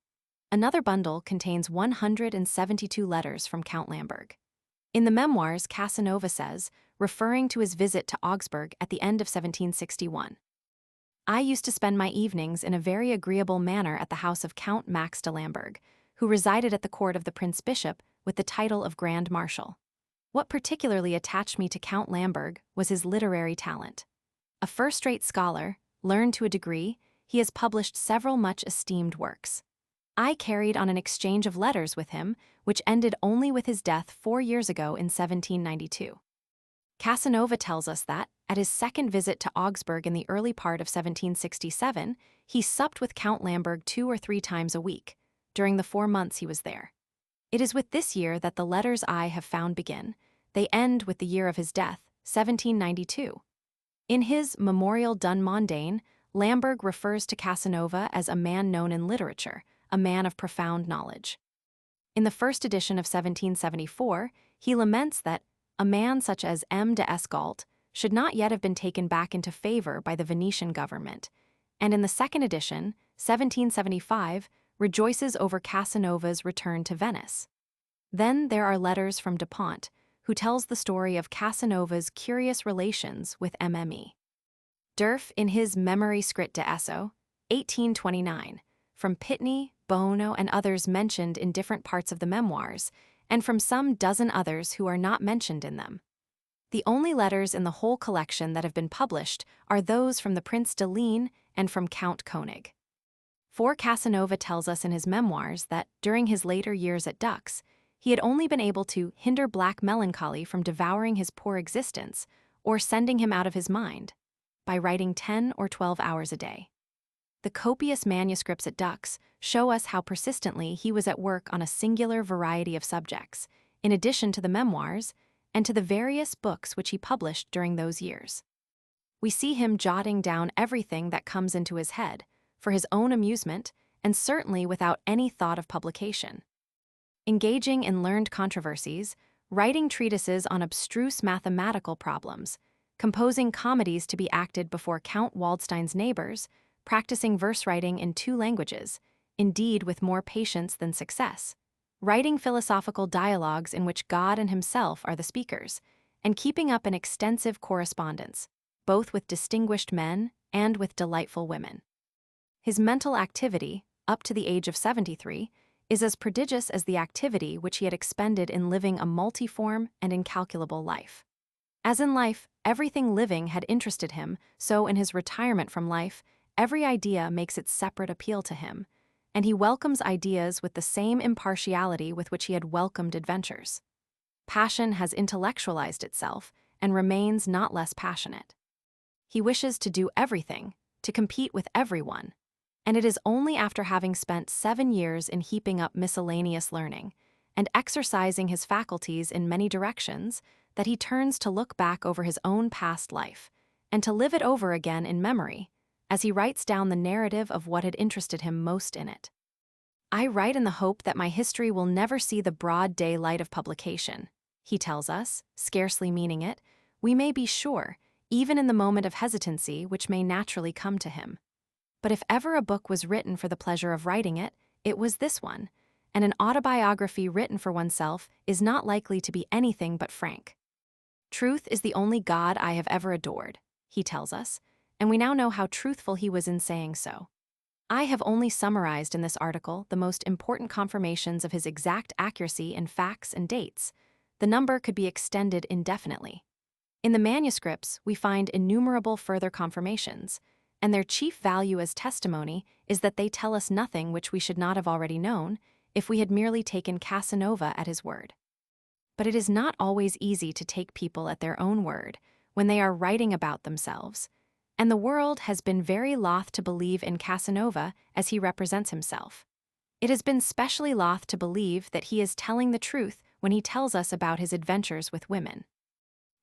Another bundle contains 172 letters from Count Lamberg. In the memoirs, Casanova says, referring to his visit to Augsburg at the end of 1761. I used to spend my evenings in a very agreeable manner at the house of Count Max de Lamberg, who resided at the court of the Prince Bishop with the title of Grand Marshal. What particularly attached me to Count Lamberg was his literary talent. A first-rate scholar, learned to a degree, he has published several much esteemed works. I carried on an exchange of letters with him, which ended only with his death 4 years ago in 1792. Casanova tells us that, at his second visit to Augsburg in the early part of 1767, he supped with Count Lamberg 2 or 3 times a week, during the 4 months he was there. It is with this year that the letters I have found begin. They end with the year of his death, 1792. In his Memorial d'un Mondain, Lamberg refers to Casanova as a man known in literature, a man of profound knowledge. In the first edition of 1774, he laments that a man such as M. de Seingalt should not yet have been taken back into favor by the Venetian government, and in the second edition, 1775, rejoices over Casanova's return to Venice. Then there are letters from Dupont, who tells the story of Casanova's curious relations with Mme. Durf in his Memoirs de Esso, 1829, from Pitney, Bono, and others mentioned in different parts of the memoirs, and from some dozen others who are not mentioned in them. The only letters in the whole collection that have been published are those from the Prince de Ligne and from Count Koenig. For Casanova tells us in his memoirs that, during his later years at Dux, he had only been able to hinder black melancholy from devouring his poor existence or sending him out of his mind by writing 10 or 12 hours a day. The copious manuscripts at Dux show us how persistently he was at work on a singular variety of subjects, in addition to the memoirs and to the various books which he published during those years. We see him jotting down everything that comes into his head, for his own amusement, and certainly without any thought of publication. Engaging in learned controversies, writing treatises on abstruse mathematical problems, composing comedies to be acted before Count Waldstein's neighbors, practicing verse writing in 2 languages, indeed with more patience than success, writing philosophical dialogues in which God and himself are the speakers, and keeping up an extensive correspondence, both with distinguished men and with delightful women. His mental activity, up to the age of 73, is as prodigious as the activity which he had expended in living a multiform and incalculable life. As in life, everything living had interested him, so in his retirement from life, every idea makes its separate appeal to him, and he welcomes ideas with the same impartiality with which he had welcomed adventures. Passion has intellectualized itself and remains not less passionate. He wishes to do everything, to compete with everyone, and it is only after having spent 7 years in heaping up miscellaneous learning and exercising his faculties in many directions that he turns to look back over his own past life and to live it over again in memory, as he writes down the narrative of what had interested him most in it. I write in the hope that my history will never see the broad daylight of publication, he tells us, scarcely meaning it, we may be sure, even in the moment of hesitancy which may naturally come to him. But if ever a book was written for the pleasure of writing it, it was this one, and an autobiography written for oneself is not likely to be anything but frank. Truth is the only God I have ever adored, he tells us, and we now know how truthful he was in saying so. I have only summarized in this article the most important confirmations of his exact accuracy in facts and dates. The number could be extended indefinitely. In the manuscripts, we find innumerable further confirmations, and their chief value as testimony is that they tell us nothing which we should not have already known if we had merely taken Casanova at his word. But it is not always easy to take people at their own word when they are writing about themselves, and the world has been very loth to believe in Casanova as he represents himself. It has been specially loth to believe that he is telling the truth when he tells us about his adventures with women.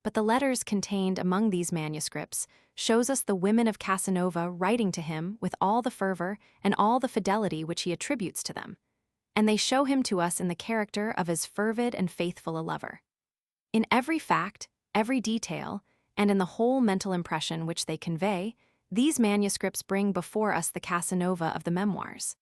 But the letters contained among these manuscripts shows us the women of Casanova writing to him with all the fervor and all the fidelity which he attributes to them, and they show him to us in the character of as fervid and faithful a lover. In every fact, every detail, and in the whole mental impression which they convey, these manuscripts bring before us the Casanova of the memoirs.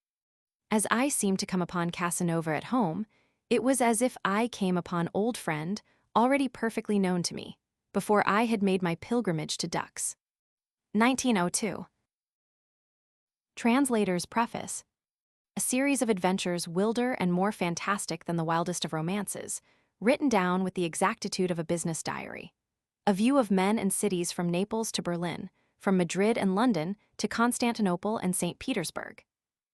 As I seemed to come upon Casanova at home, it was as if I came upon old friend, already perfectly known to me, before I had made my pilgrimage to ducks. 1902. Translator's Preface. A series of adventures wilder and more fantastic than the wildest of romances, written down with the exactitude of a business diary. A view of men and cities from Naples to Berlin, from Madrid and London to Constantinople and St. Petersburg.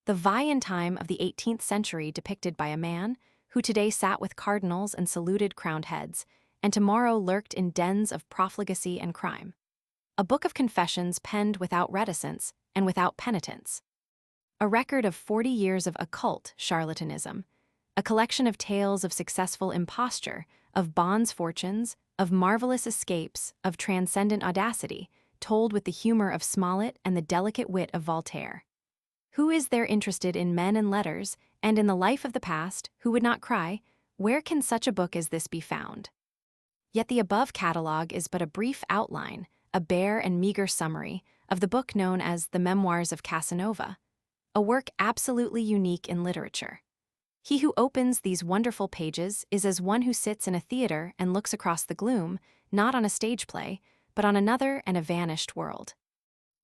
The vie time of the 18th century depicted by a man who today sat with cardinals and saluted crowned heads, and tomorrow lurked in dens of profligacy and crime. A book of confessions penned without reticence and without penitence. A record of 40 years of occult charlatanism, a collection of tales of successful imposture, of bonds fortunes, of marvelous escapes, of transcendent audacity, told with the humor of Smollett and the delicate wit of Voltaire. Who is there interested in men and letters, and in the life of the past, who would not cry, "Where can such a book as this be found?" Yet the above catalogue is but a brief outline, a bare and meager summary, of the book known as the Memoirs of Casanova, a work absolutely unique in literature. He who opens these wonderful pages is as one who sits in a theater and looks across the gloom, not on a stage play, but on another and a vanished world.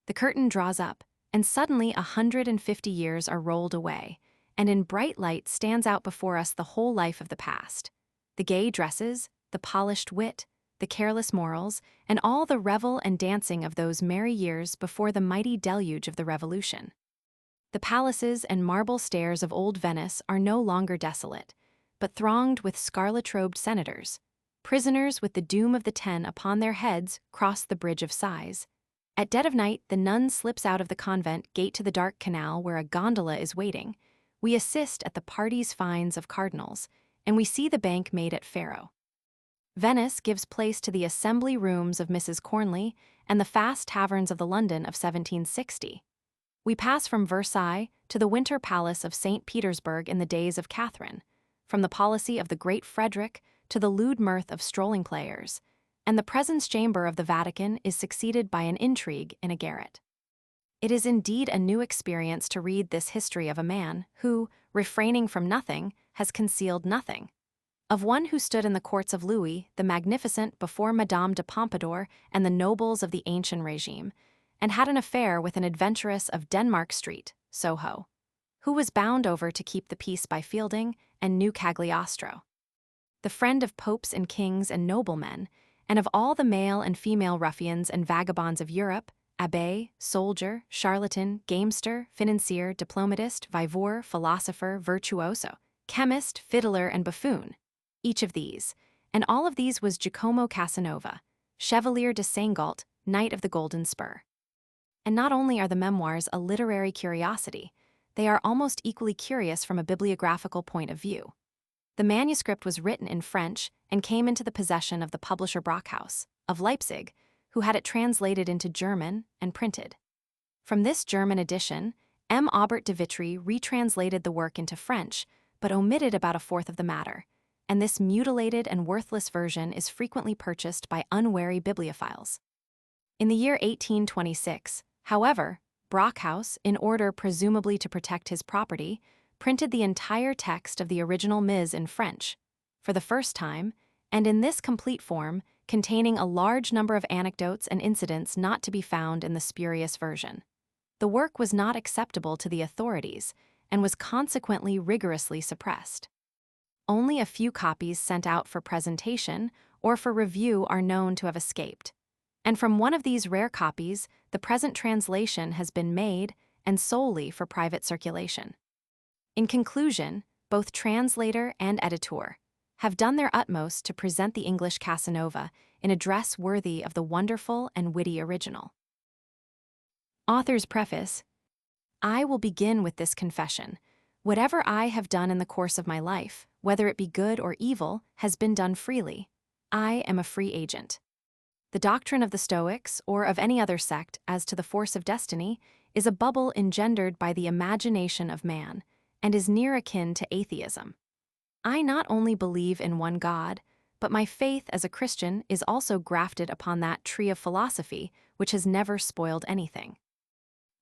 The curtain draws up, and suddenly 150 years are rolled away, and in bright light stands out before us the whole life of the past. The gay dresses, the polished wit, the careless morals, and all the revel and dancing of those merry years before the mighty deluge of the Revolution. The palaces and marble stairs of old Venice are no longer desolate, but thronged with scarlet-robed senators. Prisoners with the doom of the 10 upon their heads cross the Bridge of Sighs. At dead of night, the nun slips out of the convent gate to the dark canal where a gondola is waiting. We assist at the parties fines of cardinals, and we see the bank made at faro. Venice gives place to the assembly rooms of Mrs. Cornley and the fast taverns of the London of 1760. We pass from Versailles to the winter palace of St. Petersburg in the days of Catherine, from the policy of the great Frederick to the lewd mirth of strolling players, and the presence chamber of the Vatican is succeeded by an intrigue in a garret. It is indeed a new experience to read this history of a man who, refraining from nothing, has concealed nothing. Of one who stood in the courts of Louis the Magnificent before Madame de Pompadour and the nobles of the ancient regime, and had an affair with an adventuress of Denmark Street, Soho, who was bound over to keep the peace by Fielding and New Cagliostro. The friend of popes and kings and noblemen, and of all the male and female ruffians and vagabonds of Europe, abbé, soldier, charlatan, gamester, financier, diplomatist, viveur, philosopher, virtuoso, chemist, fiddler, and buffoon. Each of these, and all of these was Giacomo Casanova, Chevalier de Seingalt, Knight of the Golden Spur. And not only are the memoirs a literary curiosity, they are almost equally curious from a bibliographical point of view. The manuscript was written in French and came into the possession of the publisher Brockhaus, of Leipzig, who had it translated into German and printed. From this German edition, M. Aubert de Vitry retranslated the work into French, but omitted about a fourth of the matter, and this mutilated and worthless version is frequently purchased by unwary bibliophiles. In the year 1826, however, Brockhaus, in order presumably to protect his property, printed the entire text of the original Ms. in French, for the first time, and in this complete form, containing a large number of anecdotes and incidents not to be found in the spurious version. The work was not acceptable to the authorities, and was consequently rigorously suppressed. Only a few copies sent out for presentation or for review are known to have escaped. And from one of these rare copies, the present translation has been made, and solely for private circulation. In conclusion, both translator and editor have done their utmost to present the English Casanova in a dress worthy of the wonderful and witty original. Author's Preface. I will begin with this confession. Whatever I have done in the course of my life, whether it be good or evil, has been done freely. I am a free agent. The doctrine of the Stoics, or of any other sect as to the force of destiny, is a bubble engendered by the imagination of man, and is near akin to atheism. I not only believe in one God, but my faith as a Christian is also grafted upon that tree of philosophy which has never spoiled anything.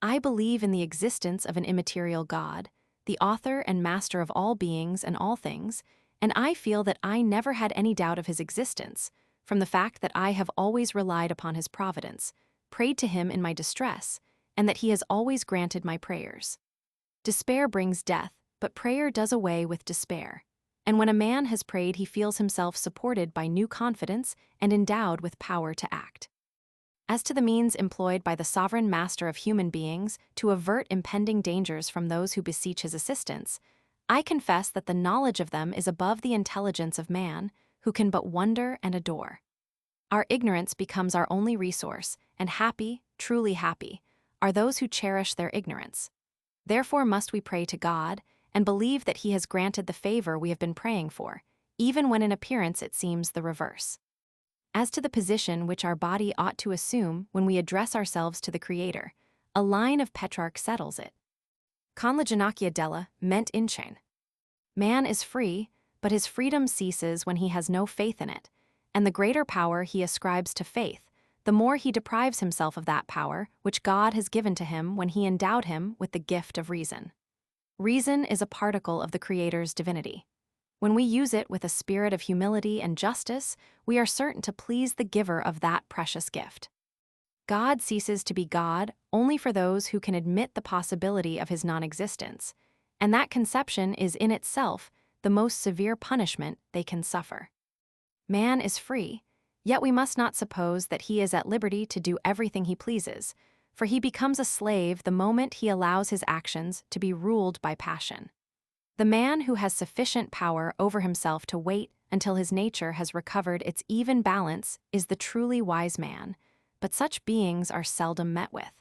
I believe in the existence of an immaterial God, the author and master of all beings and all things, and I feel that I never had any doubt of his existence, from the fact that I have always relied upon his providence, prayed to him in my distress, and that he has always granted my prayers. Despair brings death, but prayer does away with despair. And when a man has prayed, he feels himself supported by new confidence and endowed with power to act. As to the means employed by the sovereign master of human beings to avert impending dangers from those who beseech his assistance, I confess that the knowledge of them is above the intelligence of man, who can but wonder and adore. Our ignorance becomes our only resource, and happy, truly happy, are those who cherish their ignorance. Therefore must we pray to God, and believe that he has granted the favor we have been praying for, even when in appearance it seems the reverse. As to the position which our body ought to assume when we address ourselves to the Creator, a line of Petrarch settles it. Con la ginocchia della ment incen. Man is free, but his freedom ceases when he has no faith in it, and the greater power he ascribes to faith, the more he deprives himself of that power which God has given to him when he endowed him with the gift of reason. Reason is a particle of the Creator's divinity. When we use it with a spirit of humility and justice, we are certain to please the giver of that precious gift. God ceases to be God only for those who can admit the possibility of his non-existence, and that conception is in itself the most severe punishment they can suffer. Man is free, yet we must not suppose that he is at liberty to do everything he pleases, for he becomes a slave the moment he allows his actions to be ruled by passion. The man who has sufficient power over himself to wait until his nature has recovered its even balance is the truly wise man, but such beings are seldom met with.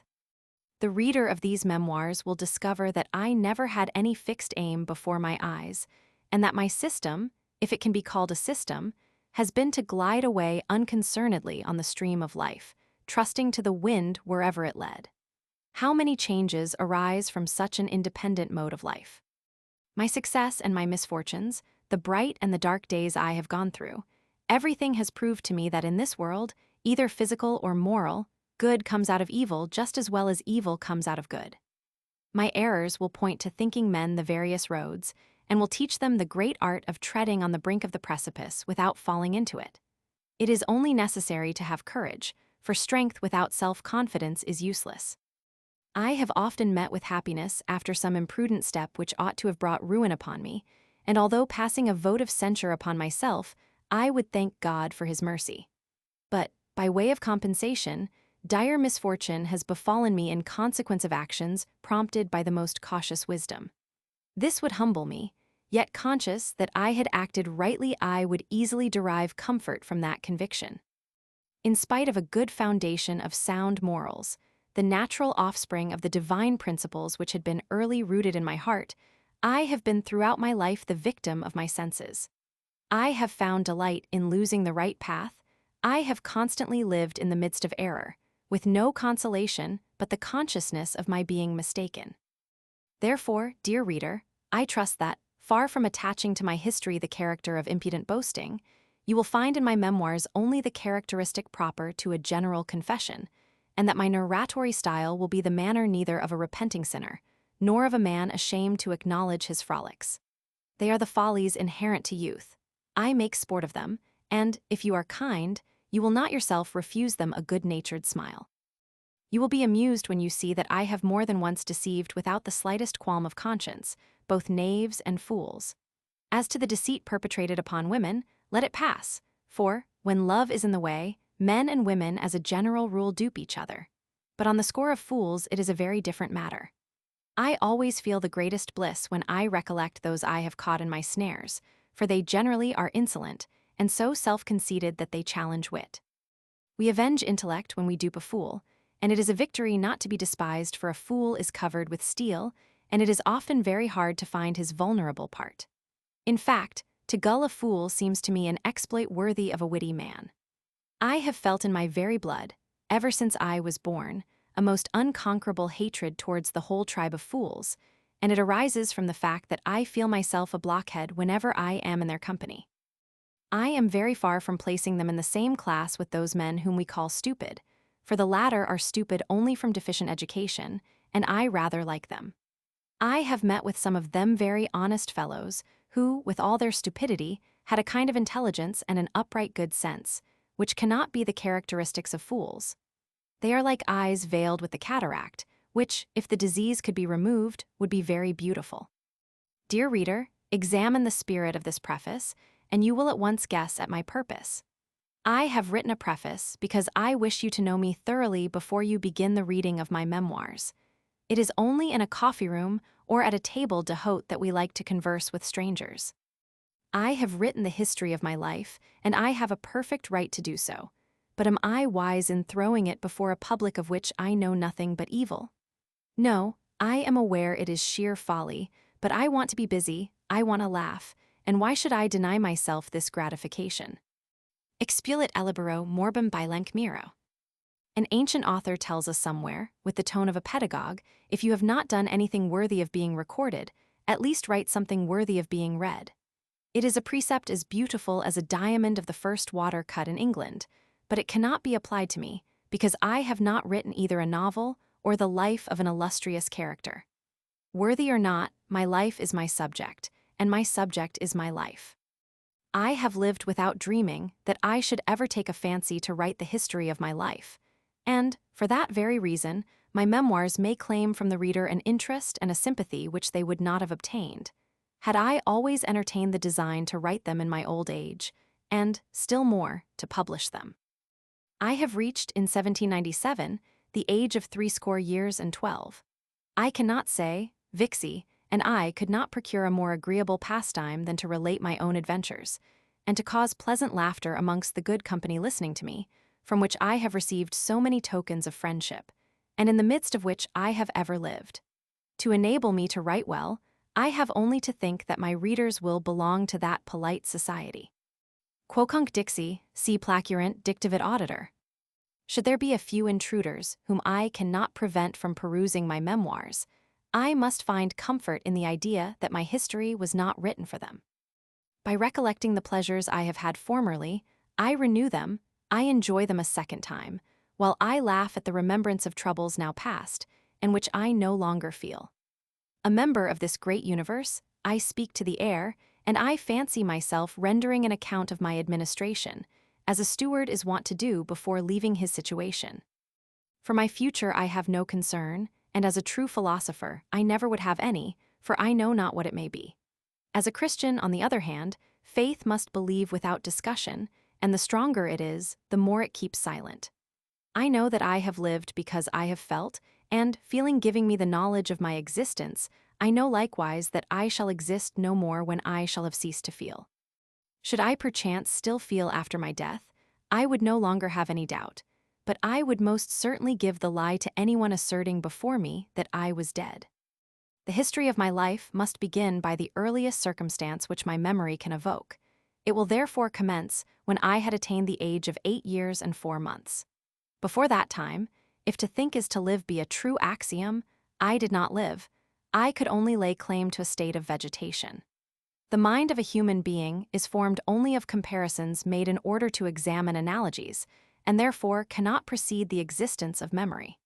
The reader of these memoirs will discover that I never had any fixed aim before my eyes, and that my system, if it can be called a system, has been to glide away unconcernedly on the stream of life, trusting to the wind wherever it led. How many changes arise from such an independent mode of life? My success and my misfortunes, the bright and the dark days I have gone through, everything has proved to me that in this world, either physical or moral, good comes out of evil just as well as evil comes out of good. My errors will point to thinking men the various roads, and will teach them the great art of treading on the brink of the precipice without falling into it. It is only necessary to have courage, for strength without self-confidence is useless. I have often met with happiness after some imprudent step which ought to have brought ruin upon me, and although passing a vote of censure upon myself, I would thank God for his mercy. But, by way of compensation, dire misfortune has befallen me in consequence of actions prompted by the most cautious wisdom. This would humble me, yet conscious that I had acted rightly, I would easily derive comfort from that conviction. In spite of a good foundation of sound morals, the natural offspring of the divine principles which had been early rooted in my heart, I have been throughout my life the victim of my senses. I have found delight in losing the right path. I have constantly lived in the midst of error, with no consolation but the consciousness of my being mistaken. Therefore, dear reader, I trust that, far from attaching to my history the character of impudent boasting, you will find in my memoirs only the characteristic proper to a general confession, and that my narratory style will be the manner neither of a repenting sinner, nor of a man ashamed to acknowledge his frolics. They are the follies inherent to youth. I make sport of them, and, if you are kind, you will not yourself refuse them a good-natured smile. You will be amused when you see that I have more than once deceived without the slightest qualm of conscience, both knaves and fools. As to the deceit perpetrated upon women, let it pass, for, when love is in the way, men and women as a general rule dupe each other. But on the score of fools it is a very different matter. I always feel the greatest bliss when I recollect those I have caught in my snares, for they generally are insolent, and so self-conceited that they challenge wit. We avenge intellect when we dupe a fool, and it is a victory not to be despised, for a fool is covered with steel, and it is often very hard to find his vulnerable part. In fact, to gull a fool seems to me an exploit worthy of a witty man. I have felt in my very blood, ever since I was born, a most unconquerable hatred towards the whole tribe of fools, and it arises from the fact that I feel myself a blockhead whenever I am in their company. I am very far from placing them in the same class with those men whom we call stupid, for the latter are stupid only from deficient education, and I rather like them. I have met with some of them very honest fellows, who, with all their stupidity, had a kind of intelligence and an upright good sense, which cannot be the characteristics of fools. They are like eyes veiled with the cataract, which, if the disease could be removed, would be very beautiful. Dear reader, examine the spirit of this preface, and you will at once guess at my purpose. I have written a preface because I wish you to know me thoroughly before you begin the reading of my memoirs. It is only in a coffee room or at a table d'hôte that we like to converse with strangers. I have written the history of my life, and I have a perfect right to do so. But am I wise in throwing it before a public of which I know nothing but evil? No, I am aware it is sheer folly, but I want to be busy, I want to laugh, and why should I deny myself this gratification? Expulit ellibero morbum bilenc miro. An ancient author tells us somewhere, with the tone of a pedagogue, if you have not done anything worthy of being recorded, at least write something worthy of being read. It is a precept as beautiful as a diamond of the first water cut in England, but it cannot be applied to me, because I have not written either a novel or the life of an illustrious character. Worthy or not, my life is my subject, and my subject is my life. I have lived without dreaming that I should ever take a fancy to write the history of my life, and, for that very reason, my memoirs may claim from the reader an interest and a sympathy which they would not have obtained, had I always entertained the design to write them in my old age, and, still more, to publish them. I have reached, in 1797, the age of 70 years and 12. I cannot say, Vixie, and I could not procure a more agreeable pastime than to relate my own adventures, and to cause pleasant laughter amongst the good company listening to me, from which I have received so many tokens of friendship, and in the midst of which I have ever lived. To enable me to write well, I have only to think that my readers will belong to that polite society. Quocunc dixi, si placurent dictavit auditor. Should there be a few intruders whom I cannot prevent from perusing my memoirs, I must find comfort in the idea that my history was not written for them. By recollecting the pleasures I have had formerly, I renew them, I enjoy them a second time, while I laugh at the remembrance of troubles now past, and which I no longer feel. A member of this great universe, I speak to the air, and I fancy myself rendering an account of my administration, as a steward is wont to do before leaving his situation. For my future I have no concern, and as a true philosopher I never would have any, for I know not what it may be. As a Christian, on the other hand, faith must believe without discussion, and the stronger it is, the more it keeps silent. I know that I have lived because I have felt, and, feeling giving me the knowledge of my existence, I know likewise that I shall exist no more when I shall have ceased to feel. Should I perchance still feel after my death, I would no longer have any doubt, but I would most certainly give the lie to anyone asserting before me that I was dead. The history of my life must begin by the earliest circumstance which my memory can evoke. It will therefore commence when I had attained the age of 8 years and 4 months. Before that time, if to think is to live be a true axiom, I did not live. I could only lay claim to a state of vegetation. The mind of a human being is formed only of comparisons made in order to examine analogies, and therefore cannot precede the existence of memory.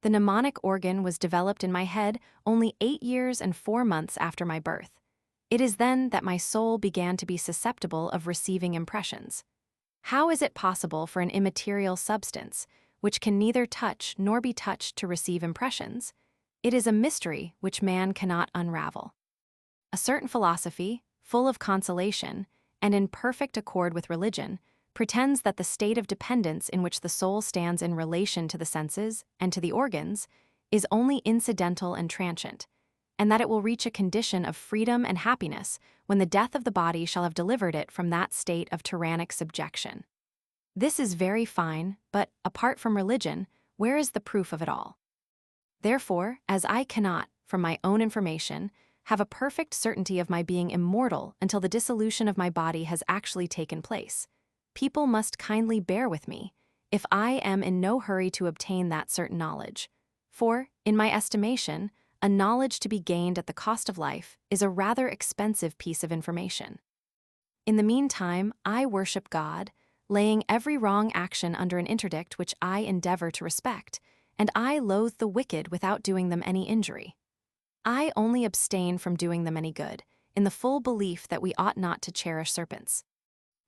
The mnemonic organ was developed in my head only 8 years and 4 months after my birth. It is then that my soul began to be susceptible of receiving impressions. How is it possible for an immaterial substance, which can neither touch nor be touched, to receive impressions? It is a mystery which man cannot unravel. A certain philosophy, full of consolation, and in perfect accord with religion, pretends that the state of dependence in which the soul stands in relation to the senses and to the organs is only incidental and transient, and that it will reach a condition of freedom and happiness when the death of the body shall have delivered it from that state of tyrannic subjection. This is very fine, but, apart from religion, where is the proof of it all? Therefore, as I cannot, from my own information, have a perfect certainty of my being immortal until the dissolution of my body has actually taken place, people must kindly bear with me, if I am in no hurry to obtain that certain knowledge. For, in my estimation, a knowledge to be gained at the cost of life is a rather expensive piece of information. In the meantime, I worship God, laying every wrong action under an interdict which I endeavor to respect, and I loathe the wicked without doing them any injury. I only abstain from doing them any good, in the full belief that we ought not to cherish serpents.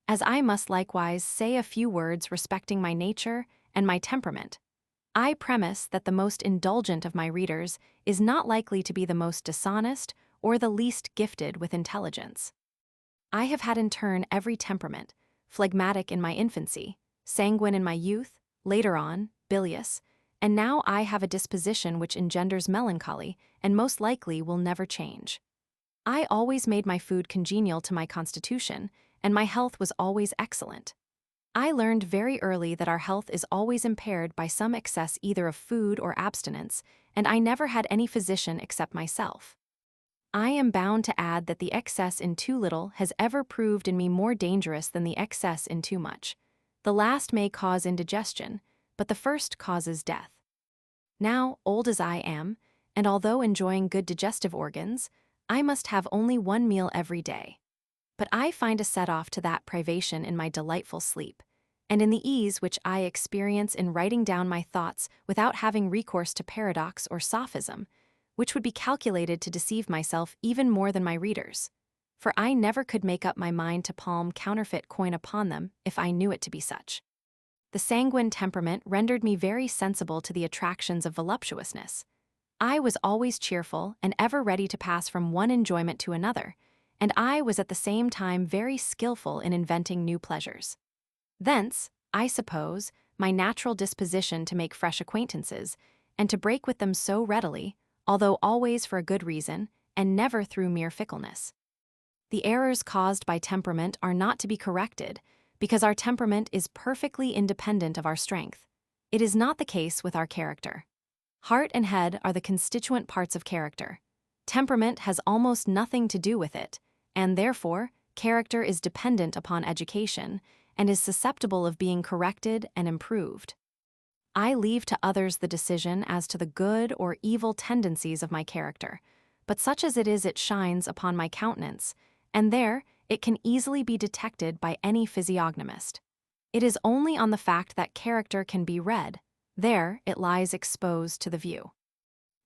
as I must likewise say a few words respecting my nature and my temperament. I premise that the most indulgent of my readers is not likely to be the most dishonest or the least gifted with intelligence. I have had in turn every temperament, phlegmatic in my infancy, sanguine in my youth, later on, bilious, and now I have a disposition which engenders melancholy and most likely will never change. I always made my food congenial to my constitution, and my health was always excellent. I learned very early that our health is always impaired by some excess either of food or abstinence, and I never had any physician except myself. I am bound to add that the excess in too little has ever proved in me more dangerous than the excess in too much. The last may cause indigestion, but the first causes death. Now, old as I am, and although enjoying good digestive organs, I must have only one meal every day. But I find a set-off to that privation in my delightful sleep, and in the ease which I experience in writing down my thoughts without having recourse to paradox or sophism, which would be calculated to deceive myself even more than my readers. For I never could make up my mind to palm counterfeit coin upon them if I knew it to be such. The sanguine temperament rendered me very sensible to the attractions of voluptuousness. I was always cheerful and ever ready to pass from one enjoyment to another, and I was at the same time very skillful in inventing new pleasures. Thence, I suppose, my natural disposition to make fresh acquaintances, and to break with them so readily, although always for a good reason, and never through mere fickleness. The errors caused by temperament are not to be corrected, because our temperament is perfectly independent of our strength. It is not the case with our character. Heart and head are the constituent parts of character. Temperament has almost nothing to do with it, and therefore, character is dependent upon education, and is susceptible of being corrected and improved. I leave to others the decision as to the good or evil tendencies of my character, but such as it is it shines upon my countenance, and there it can easily be detected by any physiognomist. It is only on the fact that character can be read, there it lies exposed to the view.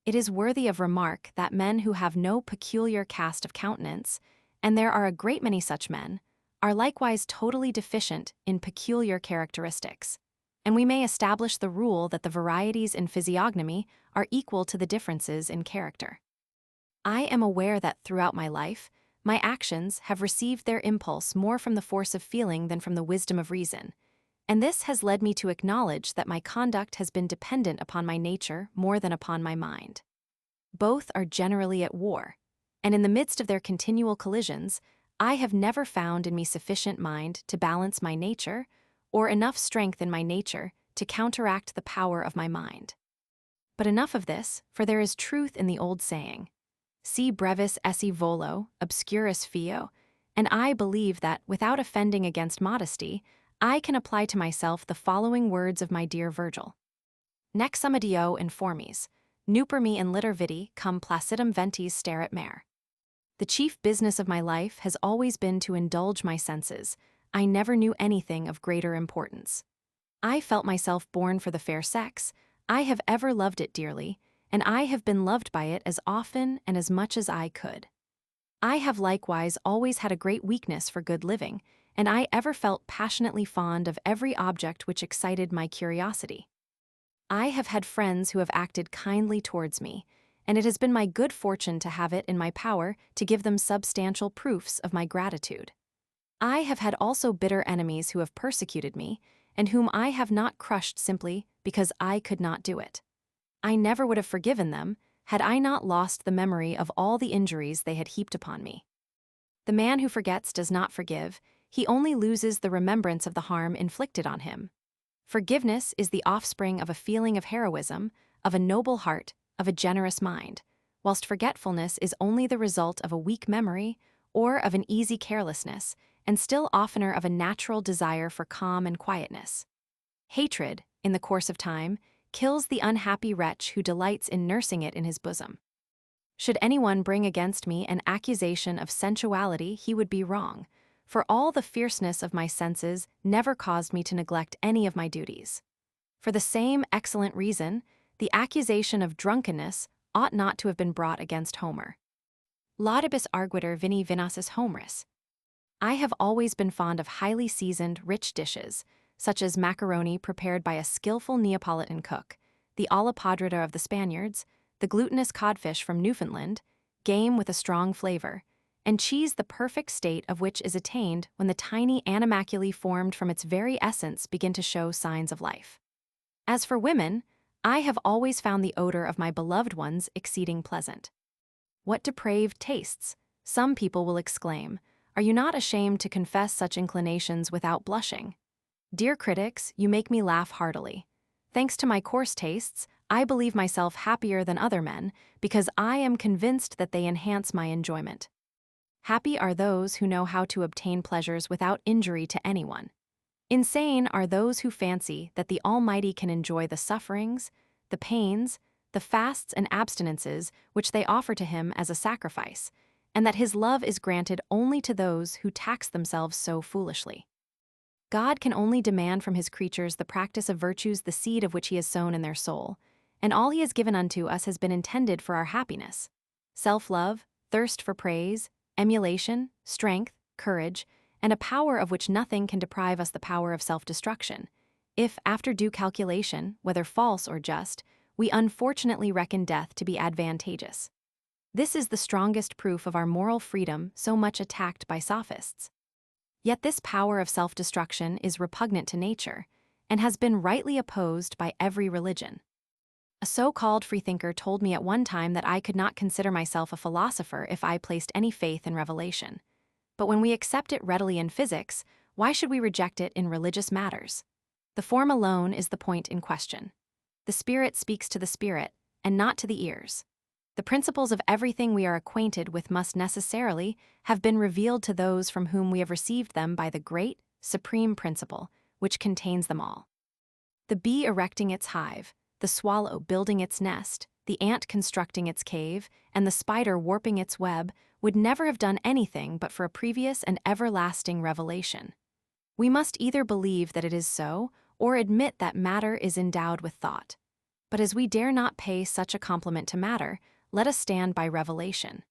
It is worthy of remark that men who have no peculiar cast of countenance, and there are a great many such men, are likewise totally deficient in peculiar characteristics, and we may establish the rule that the varieties in physiognomy are equal to the differences in character. I am aware that throughout my life, my actions have received their impulse more from the force of feeling than from the wisdom of reason, and this has led me to acknowledge that my conduct has been dependent upon my nature more than upon my mind. Both are generally at war, and in the midst of their continual collisions, I have never found in me sufficient mind to balance my nature, or enough strength in my nature to counteract the power of my mind. But enough of this, for there is truth in the old saying, si brevis esse volo, obscurus fio, and I believe that, without offending against modesty, I can apply to myself the following words of my dear Virgil. Nec sum adeo informis, nuper me in liter vidi cum placidum ventis sterit mare. The chief business of my life has always been to indulge my senses. I never knew anything of greater importance. I felt myself born for the fair sex, I have ever loved it dearly, and I have been loved by it as often and as much as I could. I have likewise always had a great weakness for good living, and I ever felt passionately fond of every object which excited my curiosity. I have had friends who have acted kindly towards me, and it has been my good fortune to have it in my power to give them substantial proofs of my gratitude. I have had also bitter enemies who have persecuted me, and whom I have not crushed simply because I could not do it. I never would have forgiven them, had I not lost the memory of all the injuries they had heaped upon me. The man who forgets does not forgive, he only loses the remembrance of the harm inflicted on him. Forgiveness is the offspring of a feeling of heroism, of a noble heart, of a generous mind, whilst forgetfulness is only the result of a weak memory or of an easy carelessness, and still oftener of a natural desire for calm and quietness. Hatred, in the course of time, kills the unhappy wretch who delights in nursing it in his bosom. Should anyone bring against me an accusation of sensuality, he would be wrong, for all the fierceness of my senses never caused me to neglect any of my duties. For the same excellent reason, the accusation of drunkenness ought not to have been brought against Homer. Laudibus arguiter vini vinacis Homeris. I have always been fond of highly seasoned, rich dishes, such as macaroni prepared by a skillful Neapolitan cook, the alla podrida of the Spaniards, the glutinous codfish from Newfoundland, game with a strong flavor, and cheese the perfect state of which is attained when the tiny animalculae formed from its very essence begin to show signs of life. As for women, I have always found the odor of my beloved ones exceeding pleasant. What depraved tastes! Some people will exclaim. Are you not ashamed to confess such inclinations without blushing? Dear critics, you make me laugh heartily. Thanks to my coarse tastes, I believe myself happier than other men because I am convinced that they enhance my enjoyment. Happy are those who know how to obtain pleasures without injury to anyone. Insane are those who fancy that the Almighty can enjoy the sufferings, the pains, the fasts and abstinences which they offer to Him as a sacrifice, and that His love is granted only to those who tax themselves so foolishly. God can only demand from His creatures the practice of virtues the seed of which He has sown in their soul, and all He has given unto us has been intended for our happiness. Self-love, thirst for praise, emulation, strength, courage, and a power of which nothing can deprive us the power of self-destruction, if, after due calculation, whether false or just, we unfortunately reckon death to be advantageous. This is the strongest proof of our moral freedom so much attacked by sophists. Yet this power of self-destruction is repugnant to nature, and has been rightly opposed by every religion. A so-called freethinker told me at one time that I could not consider myself a philosopher if I placed any faith in revelation. But when we accept it readily in physics, why should we reject it in religious matters? The form alone is the point in question. The spirit speaks to the spirit, and not to the ears. The principles of everything we are acquainted with must necessarily have been revealed to those from whom we have received them by the great, supreme principle, which contains them all. The bee erecting its hive, the swallow building its nest, the ant constructing its cave, and the spider warping its web would never have done anything but for a previous and everlasting revelation. We must either believe that it is so, or admit that matter is endowed with thought. But as we dare not pay such a compliment to matter, let us stand by revelation.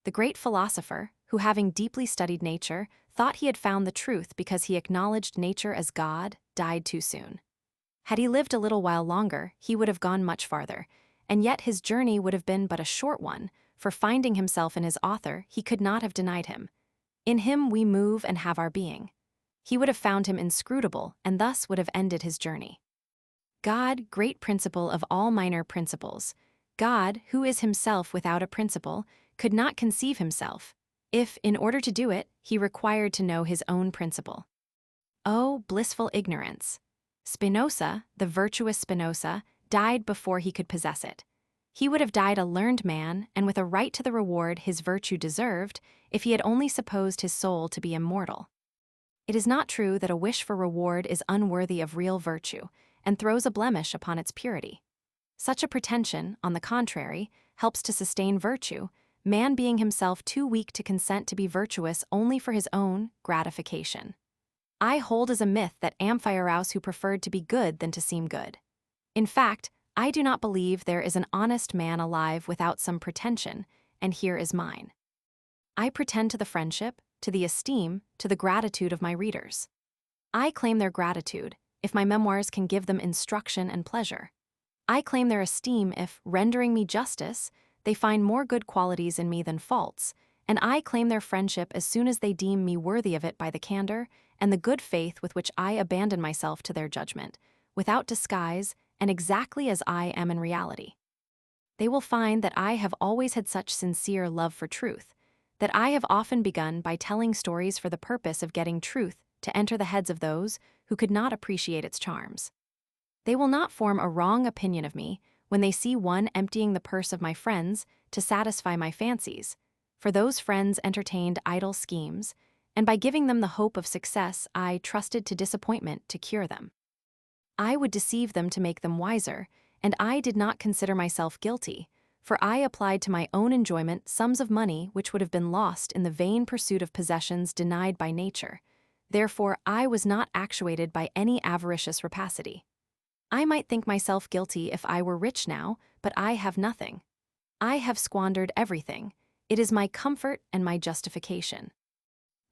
The great philosopher, who having deeply studied nature, thought he had found the truth because he acknowledged nature as God, died too soon. Had he lived a little while longer, he would have gone much farther, and yet his journey would have been but a short one, for finding himself in his author, he could not have denied him. In him we move and have our being. He would have found him inscrutable, and thus would have ended his journey. God, great principle of all minor principles, God, who is himself without a principle, could not conceive himself, if, in order to do it, he required to know his own principle. Oh, blissful ignorance! Spinoza, the virtuous Spinoza, died before he could possess it. He would have died a learned man, and with a right to the reward his virtue deserved, if he had only supposed his soul to be immortal. It is not true that a wish for reward is unworthy of real virtue, and throws a blemish upon its purity. Such a pretension, on the contrary, helps to sustain virtue, man being himself too weak to consent to be virtuous only for his own gratification. I hold as a myth that Amphiaraus who preferred to be good than to seem good. In fact, I do not believe there is an honest man alive without some pretension, and here is mine. I pretend to the friendship, to the esteem, to the gratitude of my readers. I claim their gratitude, if my memoirs can give them instruction and pleasure. I claim their esteem if, rendering me justice, they find more good qualities in me than faults, and I claim their friendship as soon as they deem me worthy of it by the candor and the good faith with which I abandon myself to their judgment, without disguise and exactly as I am in reality. They will find that I have always had such sincere love for truth, that I have often begun by telling stories for the purpose of getting truth to enter the heads of those who could not appreciate its charms. They will not form a wrong opinion of me when they see one emptying the purse of my friends to satisfy my fancies, for those friends entertained idle schemes, and by giving them the hope of success I trusted to disappointment to cure them. I would deceive them to make them wiser, and I did not consider myself guilty, for I applied to my own enjoyment sums of money which would have been lost in the vain pursuit of possessions denied by nature. Therefore I was not actuated by any avaricious rapacity. I might think myself guilty if I were rich now, but I have nothing. I have squandered everything. It is my comfort and my justification.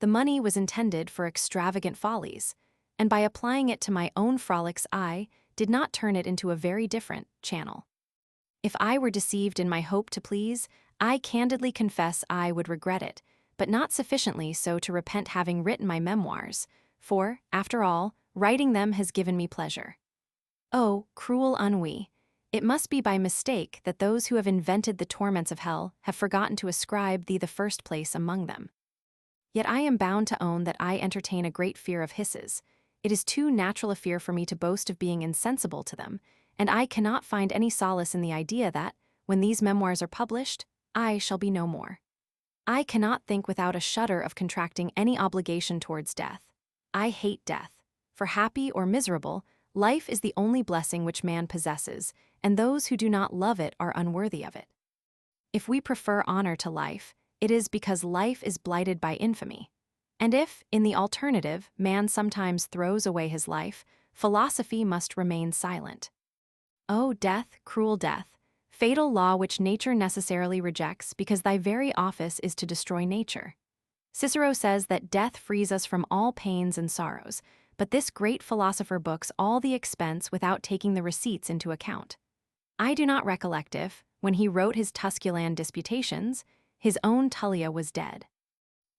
The money was intended for extravagant follies, and by applying it to my own frolics I did not turn it into a very different channel. If I were deceived in my hope to please, I candidly confess I would regret it, but not sufficiently so to repent having written my memoirs, for, after all, writing them has given me pleasure. Oh, cruel ennui! It must be by mistake that those who have invented the torments of hell have forgotten to ascribe thee the first place among them. Yet I am bound to own that I entertain a great fear of hisses. It is too natural a fear for me to boast of being insensible to them, and I cannot find any solace in the idea that, when these memoirs are published, I shall be no more. I cannot think without a shudder of contracting any obligation towards death. I hate death, for happy or miserable, life is the only blessing which man possesses, and those who do not love it are unworthy of it. If we prefer honor to life, it is because life is blighted by infamy. And if, in the alternative, man sometimes throws away his life, philosophy must remain silent. O death, cruel death, fatal law which nature necessarily rejects because thy very office is to destroy nature. Cicero says that death frees us from all pains and sorrows, but this great philosopher books all the expense without taking the receipts into account. I do not recollect if, when he wrote his Tusculan Disputations, his own Tullia was dead.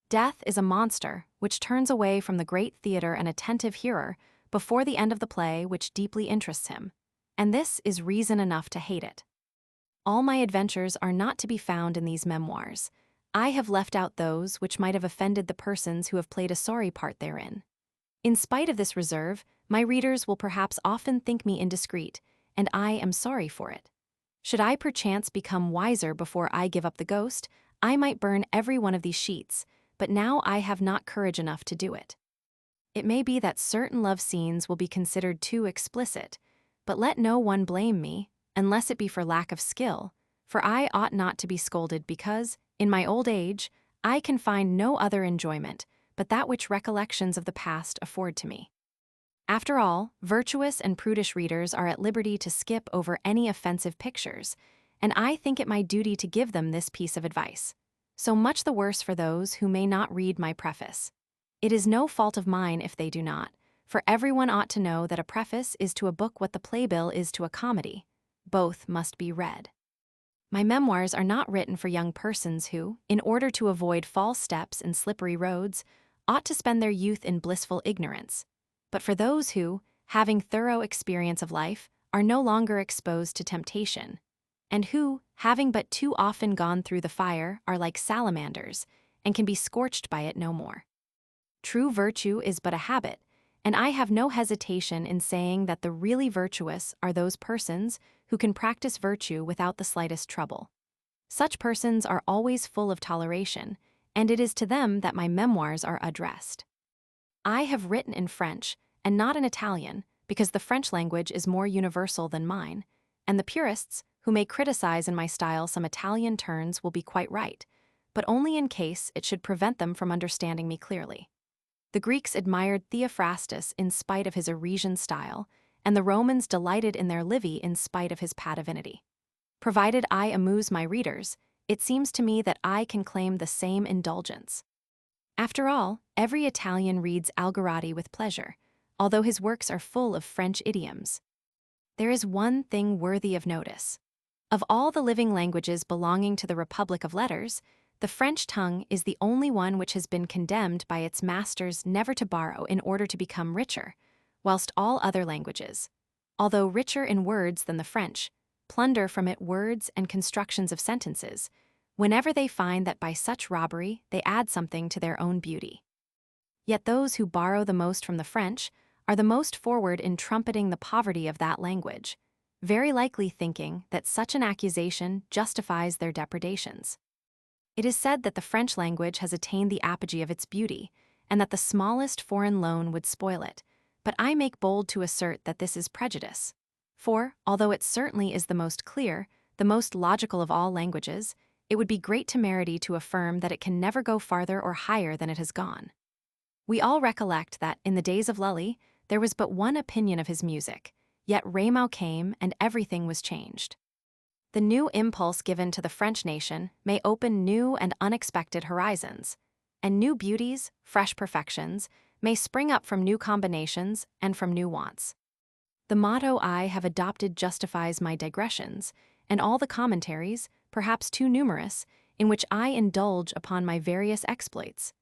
Death is a monster which turns away from the great theater an attentive hearer before the end of the play which deeply interests him, and this is reason enough to hate it. All my adventures are not to be found in these memoirs. I have left out those which might have offended the persons who have played a sorry part therein. In spite of this reserve, my readers will perhaps often think me indiscreet, and I am sorry for it. Should I perchance become wiser before I give up the ghost, I might burn every one of these sheets, but now I have not courage enough to do it. It may be that certain love scenes will be considered too explicit, but let no one blame me, unless it be for lack of skill, for I ought not to be scolded because, in my old age, I can find no other enjoyment but that which recollections of the past afford to me. After all, virtuous and prudish readers are at liberty to skip over any offensive pictures, and I think it my duty to give them this piece of advice. So much the worse for those who may not read my preface. It is no fault of mine if they do not, for everyone ought to know that a preface is to a book what the playbill is to a comedy. Both must be read. My memoirs are not written for young persons who, in order to avoid false steps and slippery roads, ought to spend their youth in blissful ignorance, but for those who, having thorough experience of life, are no longer exposed to temptation, and who, having but too often gone through the fire, are like salamanders, and can be scorched by it no more. True virtue is but a habit, and I have no hesitation in saying that the really virtuous are those persons who can practice virtue without the slightest trouble. Such persons are always full of toleration, and it is to them that my memoirs are addressed. I have written in French, and not in Italian, because the French language is more universal than mine, and the purists, who may criticize in my style some Italian turns, will be quite right, but only in case it should prevent them from understanding me clearly. The Greeks admired Theophrastus in spite of his Aresian style, and the Romans delighted in their Livy in spite of his patavinity. Provided I amuse my readers, it seems to me that I can claim the same indulgence. After all, every Italian reads Algarotti with pleasure, although his works are full of French idioms. There is one thing worthy of notice. Of all the living languages belonging to the Republic of Letters, the French tongue is the only one which has been condemned by its masters never to borrow in order to become richer, whilst all other languages, although richer in words than the French, plunder from it words and constructions of sentences, whenever they find that by such robbery they add something to their own beauty. Yet those who borrow the most from the French are the most forward in trumpeting the poverty of that language, very likely thinking that such an accusation justifies their depredations. It is said that the French language has attained the apogee of its beauty, and that the smallest foreign loan would spoil it, but I make bold to assert that this is prejudice. For, although it certainly is the most clear, the most logical of all languages, it would be great temerity to affirm that it can never go farther or higher than it has gone. We all recollect that, in the days of Lully, there was but one opinion of his music, yet Rameau came and everything was changed. The new impulse given to the French nation may open new and unexpected horizons. and new beauties, fresh perfections, may spring up from new combinations and from new wants. The motto I have adopted justifies my digressions, and all the commentaries, perhaps too numerous, in which I indulge upon my various exploits.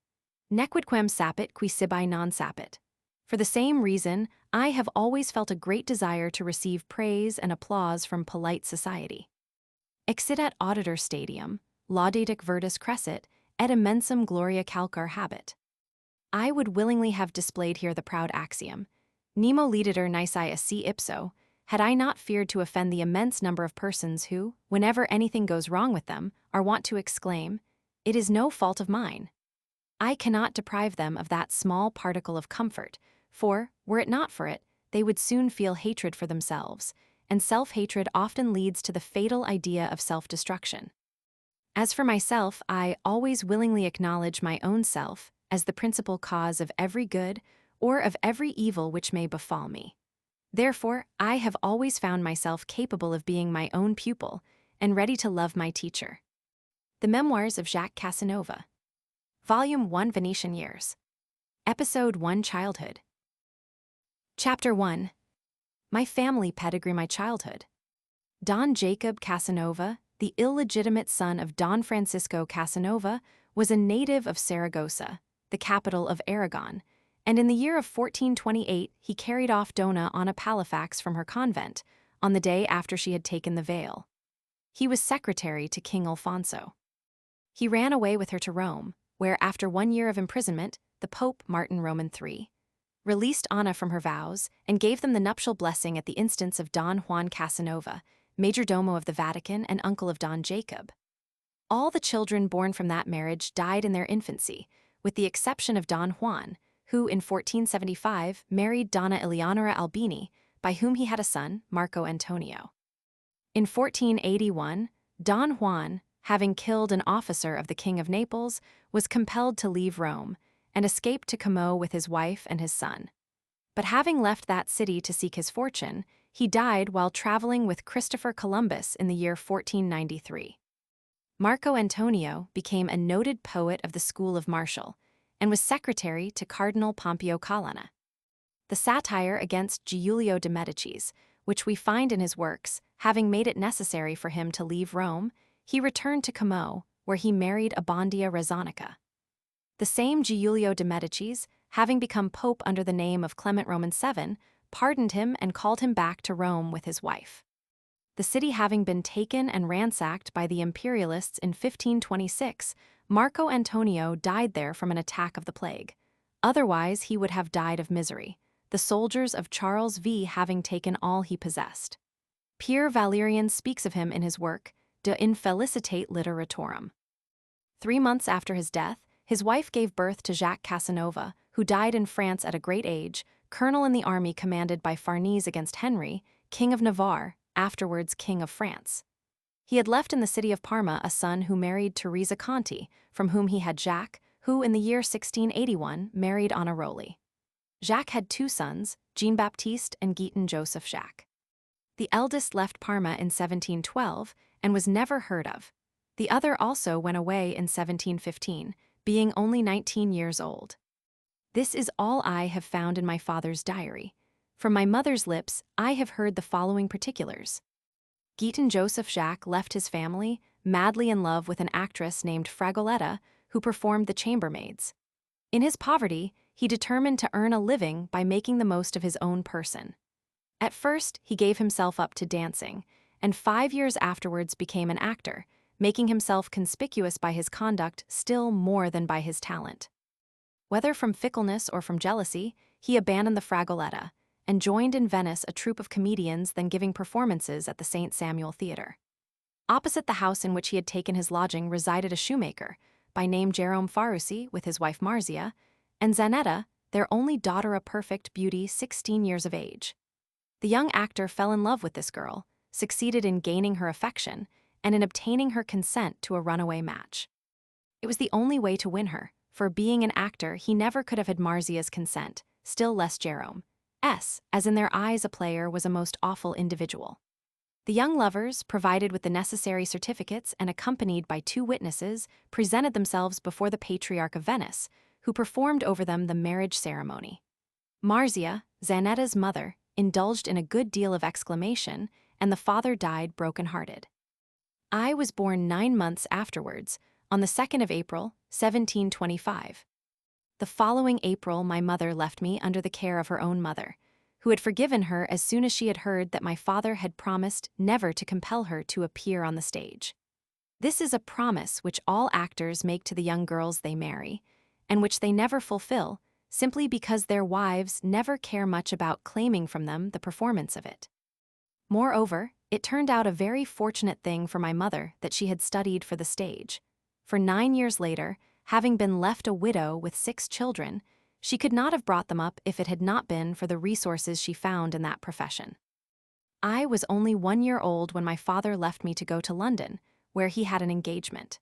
Nequidquam sapit qui sibi non sapit. For the same reason, I have always felt a great desire to receive praise and applause from polite society. Exitat auditor stadium, laudatic virtus crescit, et immensum gloria calcar habet. I would willingly have displayed here the proud axiom, Nemo ledator nisi si ipso, had I not feared to offend the immense number of persons who, whenever anything goes wrong with them, are wont to exclaim, "It is no fault of mine." I cannot deprive them of that small particle of comfort, for, were it not for it, they would soon feel hatred for themselves, and self-hatred often leads to the fatal idea of self-destruction. As for myself, I always willingly acknowledge my own self as the principal cause of every good or of every evil which may befall me. Therefore, I have always found myself capable of being my own pupil and ready to love my teacher. The Memoirs of Jacques Casanova. Volume 1, Venetian Years. Episode 1, Childhood. Chapter 1. My family pedigree, my childhood. Don Jacob Casanova, the illegitimate son of Don Francisco Casanova, was a native of Saragossa, the capital of Aragon, and in the year of 1428 he carried off Dona Ana Palafax from her convent on the day after she had taken the veil. He was secretary to King Alfonso. He ran away with her to Rome, where after 1 year of imprisonment, the Pope Martin Roman III released Ana from her vows and gave them the nuptial blessing at the instance of Don Juan Casanova, majordomo of the Vatican and uncle of Don Jacob. All the children born from that marriage died in their infancy, with the exception of Don Juan, who in 1475 married Donna Eleonora Albini, by whom he had a son, Marco Antonio. In 1481, Don Juan, having killed an officer of the King of Naples, was compelled to leave Rome and escape to Como with his wife and his son. But having left that city to seek his fortune, he died while traveling with Christopher Columbus in the year 1493. Marco Antonio became a noted poet of the school of Martial and was secretary to Cardinal Pompeo Colonna. The satire against Giulio de Medicis, which we find in his works, having made it necessary for him to leave Rome, he returned to Como, where he married Abondia Rezzanica. The same Giulio de Medicis, having become pope under the name of Clement Roman VII, pardoned him and called him back to Rome with his wife. The city having been taken and ransacked by the imperialists in 1526, Marco Antonio died there from an attack of the plague. Otherwise, he would have died of misery, the soldiers of Charles V having taken all he possessed. Pierre Valerian speaks of him in his work, De Infelicitate Literatorum. 3 months after his death, his wife gave birth to Jacques Casanova, who died in France at a great age, colonel in the army commanded by Farnese against Henry, King of Navarre, afterwards King of France. He had left in the city of Parma a son who married Teresa Conti, from whom he had Jacques, who in the year 1681 married Anna Roli. Jacques had 2 sons, Jean-Baptiste and Guiton Joseph Jacques. The eldest left Parma in 1712 and was never heard of. The other also went away in 1715, being only 19 years old. This is all I have found in my father's diary. From my mother's lips, I have heard the following particulars. Guiton Joseph Jacques left his family, madly in love with an actress named Fragoletta, who performed the chambermaids. In his poverty, he determined to earn a living by making the most of his own person. At first, he gave himself up to dancing, and 5 years afterwards became an actor, making himself conspicuous by his conduct still more than by his talent. Whether from fickleness or from jealousy, he abandoned the Fragoletta and joined in Venice a troupe of comedians then giving performances at the St. Samuel Theatre. Opposite the house in which he had taken his lodging resided a shoemaker, by name Jerome Farusi, with his wife Marzia, and Zanetta, their only daughter, a perfect beauty 16 years of age. The young actor fell in love with this girl, succeeded in gaining her affection, and in obtaining her consent to a runaway match. It was the only way to win her, for being an actor he never could have had Marzia's consent, still less Jerome's, as in their eyes a player was a most awful individual. The young lovers, provided with the necessary certificates and accompanied by 2 witnesses, presented themselves before the Patriarch of Venice, who performed over them the marriage ceremony. Marzia, Zanetta's mother, indulged in a good deal of exclamation, and the father died broken-hearted. I was born 9 months afterwards, on the 2nd of April, 1725. The following April my mother left me under the care of her own mother, who had forgiven her as soon as she had heard that my father had promised never to compel her to appear on the stage. This is a promise which all actors make to the young girls they marry, and which they never fulfill, simply because their wives never care much about claiming from them the performance of it. Moreover, it turned out a very fortunate thing for my mother that she had studied for the stage. For 9 years later, having been left a widow with 6 children, she could not have brought them up if it had not been for the resources she found in that profession. I was only 1 year old when my father left me to go to London, where he had an engagement.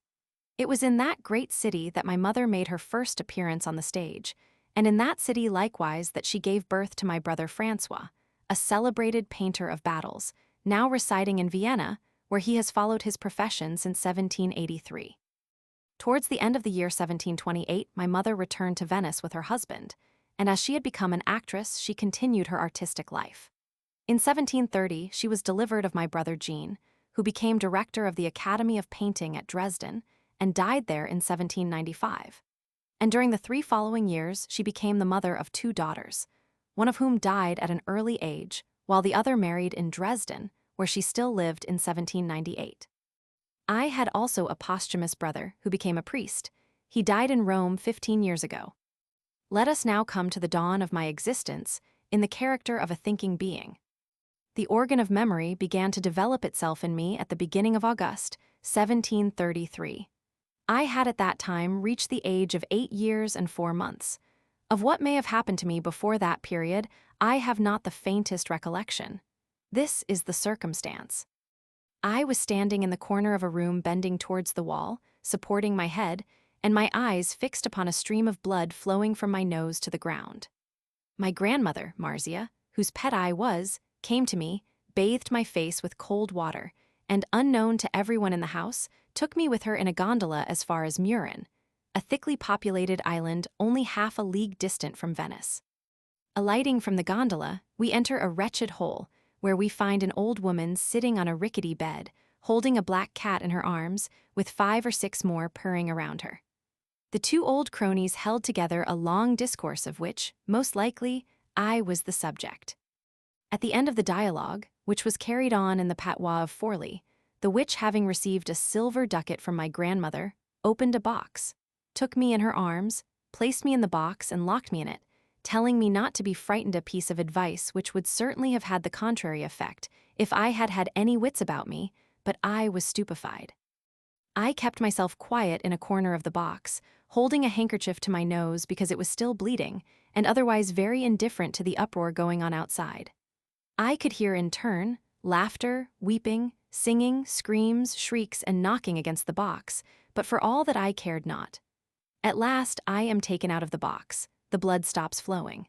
It was in that great city that my mother made her first appearance on the stage, and in that city likewise that she gave birth to my brother Francois, a celebrated painter of battles, now residing in Vienna, where he has followed his profession since 1783. Towards the end of the year 1728, my mother returned to Venice with her husband, and as she had become an actress, she continued her artistic life. In 1730, she was delivered of my brother Jean, who became director of the Academy of Painting at Dresden, and died there in 1795. And during the 3 following years, she became the mother of 2 daughters, one of whom died at an early age, while the other married in Dresden, where she still lived in 1798. I had also a posthumous brother who became a priest. He died in Rome 15 years ago. Let us now come to the dawn of my existence in the character of a thinking being. The organ of memory began to develop itself in me at the beginning of August, 1733. I had at that time reached the age of 8 years and 4 months. Of what may have happened to me before that period, I have not the faintest recollection. This is the circumstance. I was standing in the corner of a room bending towards the wall, supporting my head, and my eyes fixed upon a stream of blood flowing from my nose to the ground. My grandmother, Marzia, whose pet I was, came to me, bathed my face with cold water, and, unknown to everyone in the house, took me with her in a gondola as far as Murin, a thickly populated island only half a league distant from Venice. Alighting from the gondola, we enter a wretched hole, where we find an old woman sitting on a rickety bed, holding a black cat in her arms, with 5 or 6 more purring around her. The 2 old cronies held together a long discourse of which, most likely, I was the subject. At the end of the dialogue, which was carried on in the patois of Forli, the witch, having received a silver ducat from my grandmother, opened a box, took me in her arms, placed me in the box and locked me in it, telling me not to be frightened, a piece of advice which would certainly have had the contrary effect if I had had any wits about me, but I was stupefied. I kept myself quiet in a corner of the box, holding a handkerchief to my nose because it was still bleeding, and otherwise very indifferent to the uproar going on outside. I could hear in turn laughter, weeping, singing, screams, shrieks, and knocking against the box, but for all that I cared not. At last I am taken out of the box. The blood stops flowing.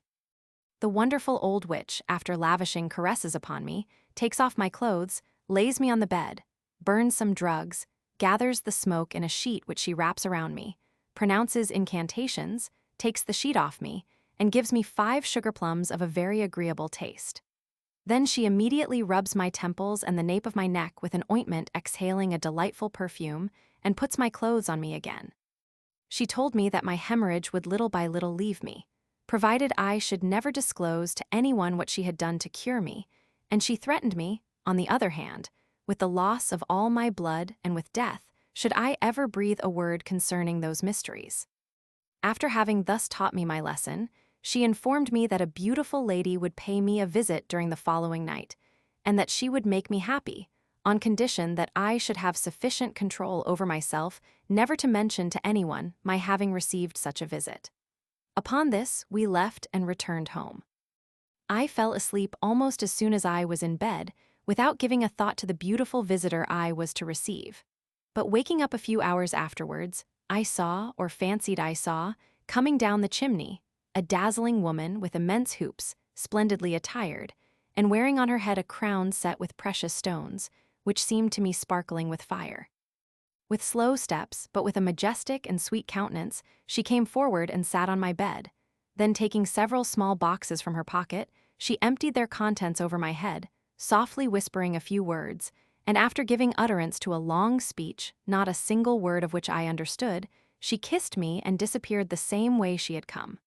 The wonderful old witch, after lavishing caresses upon me, takes off my clothes, lays me on the bed, burns some drugs, gathers the smoke in a sheet which she wraps around me, pronounces incantations, takes the sheet off me, and gives me 5 sugar plums of a very agreeable taste. Then she immediately rubs my temples and the nape of my neck with an ointment exhaling a delightful perfume, and puts my clothes on me again. She told me that my hemorrhage would little by little leave me, provided I should never disclose to anyone what she had done to cure me, and she threatened me, on the other hand, with the loss of all my blood and with death, should I ever breathe a word concerning those mysteries. After having thus taught me my lesson, she informed me that a beautiful lady would pay me a visit during the following night, and that she would make me happy, on condition that I should have sufficient control over myself never to mention to anyone my having received such a visit. Upon this, we left and returned home. I fell asleep almost as soon as I was in bed, without giving a thought to the beautiful visitor I was to receive. But waking up a few hours afterwards, I saw, or fancied I saw, coming down the chimney, a dazzling woman with immense hoops, splendidly attired, and wearing on her head a crown set with precious stones, which seemed to me sparkling with fire. With slow steps, but with a majestic and sweet countenance, she came forward and sat on my bed. Then, taking several small boxes from her pocket, she emptied their contents over my head, softly whispering a few words, and after giving utterance to a long speech, not a single word of which I understood, she kissed me and disappeared the same way she had come.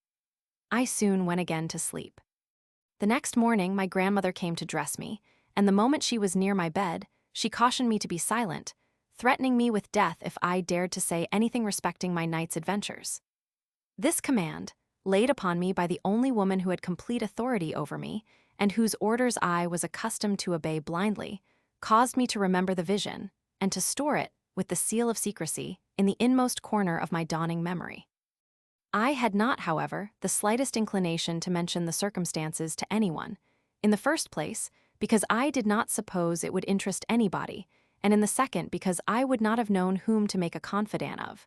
I soon went again to sleep. The next morning, my grandmother came to dress me, and the moment she was near my bed, she cautioned me to be silent, threatening me with death if I dared to say anything respecting my night's adventures. This command, laid upon me by the only woman who had complete authority over me, and whose orders I was accustomed to obey blindly, caused me to remember the vision, and to store it, with the seal of secrecy, in the inmost corner of my dawning memory. I had not, however, the slightest inclination to mention the circumstances to anyone, in the first place, because I did not suppose it would interest anybody, and in the second because I would not have known whom to make a confidant of.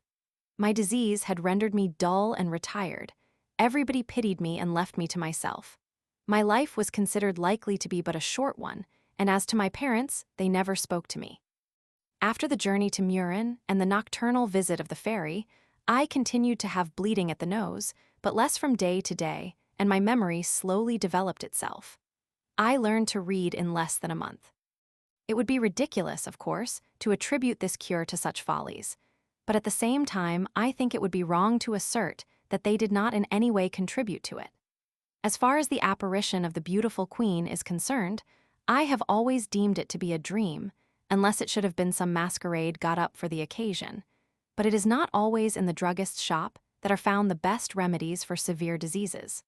My disease had rendered me dull and retired. Everybody pitied me and left me to myself. My life was considered likely to be but a short one, and as to my parents, they never spoke to me. After the journey to Murin and the nocturnal visit of the fairy, I continued to have bleeding at the nose, but less from day to day, and my memory slowly developed itself. I learned to read in less than a month. It would be ridiculous, of course, to attribute this cure to such follies, but at the same time, I think it would be wrong to assert that they did not in any way contribute to it. As far as the apparition of the beautiful queen is concerned, I have always deemed it to be a dream, unless it should have been some masquerade got up for the occasion. But it is not always in the druggist's shop that are found the best remedies for severe diseases.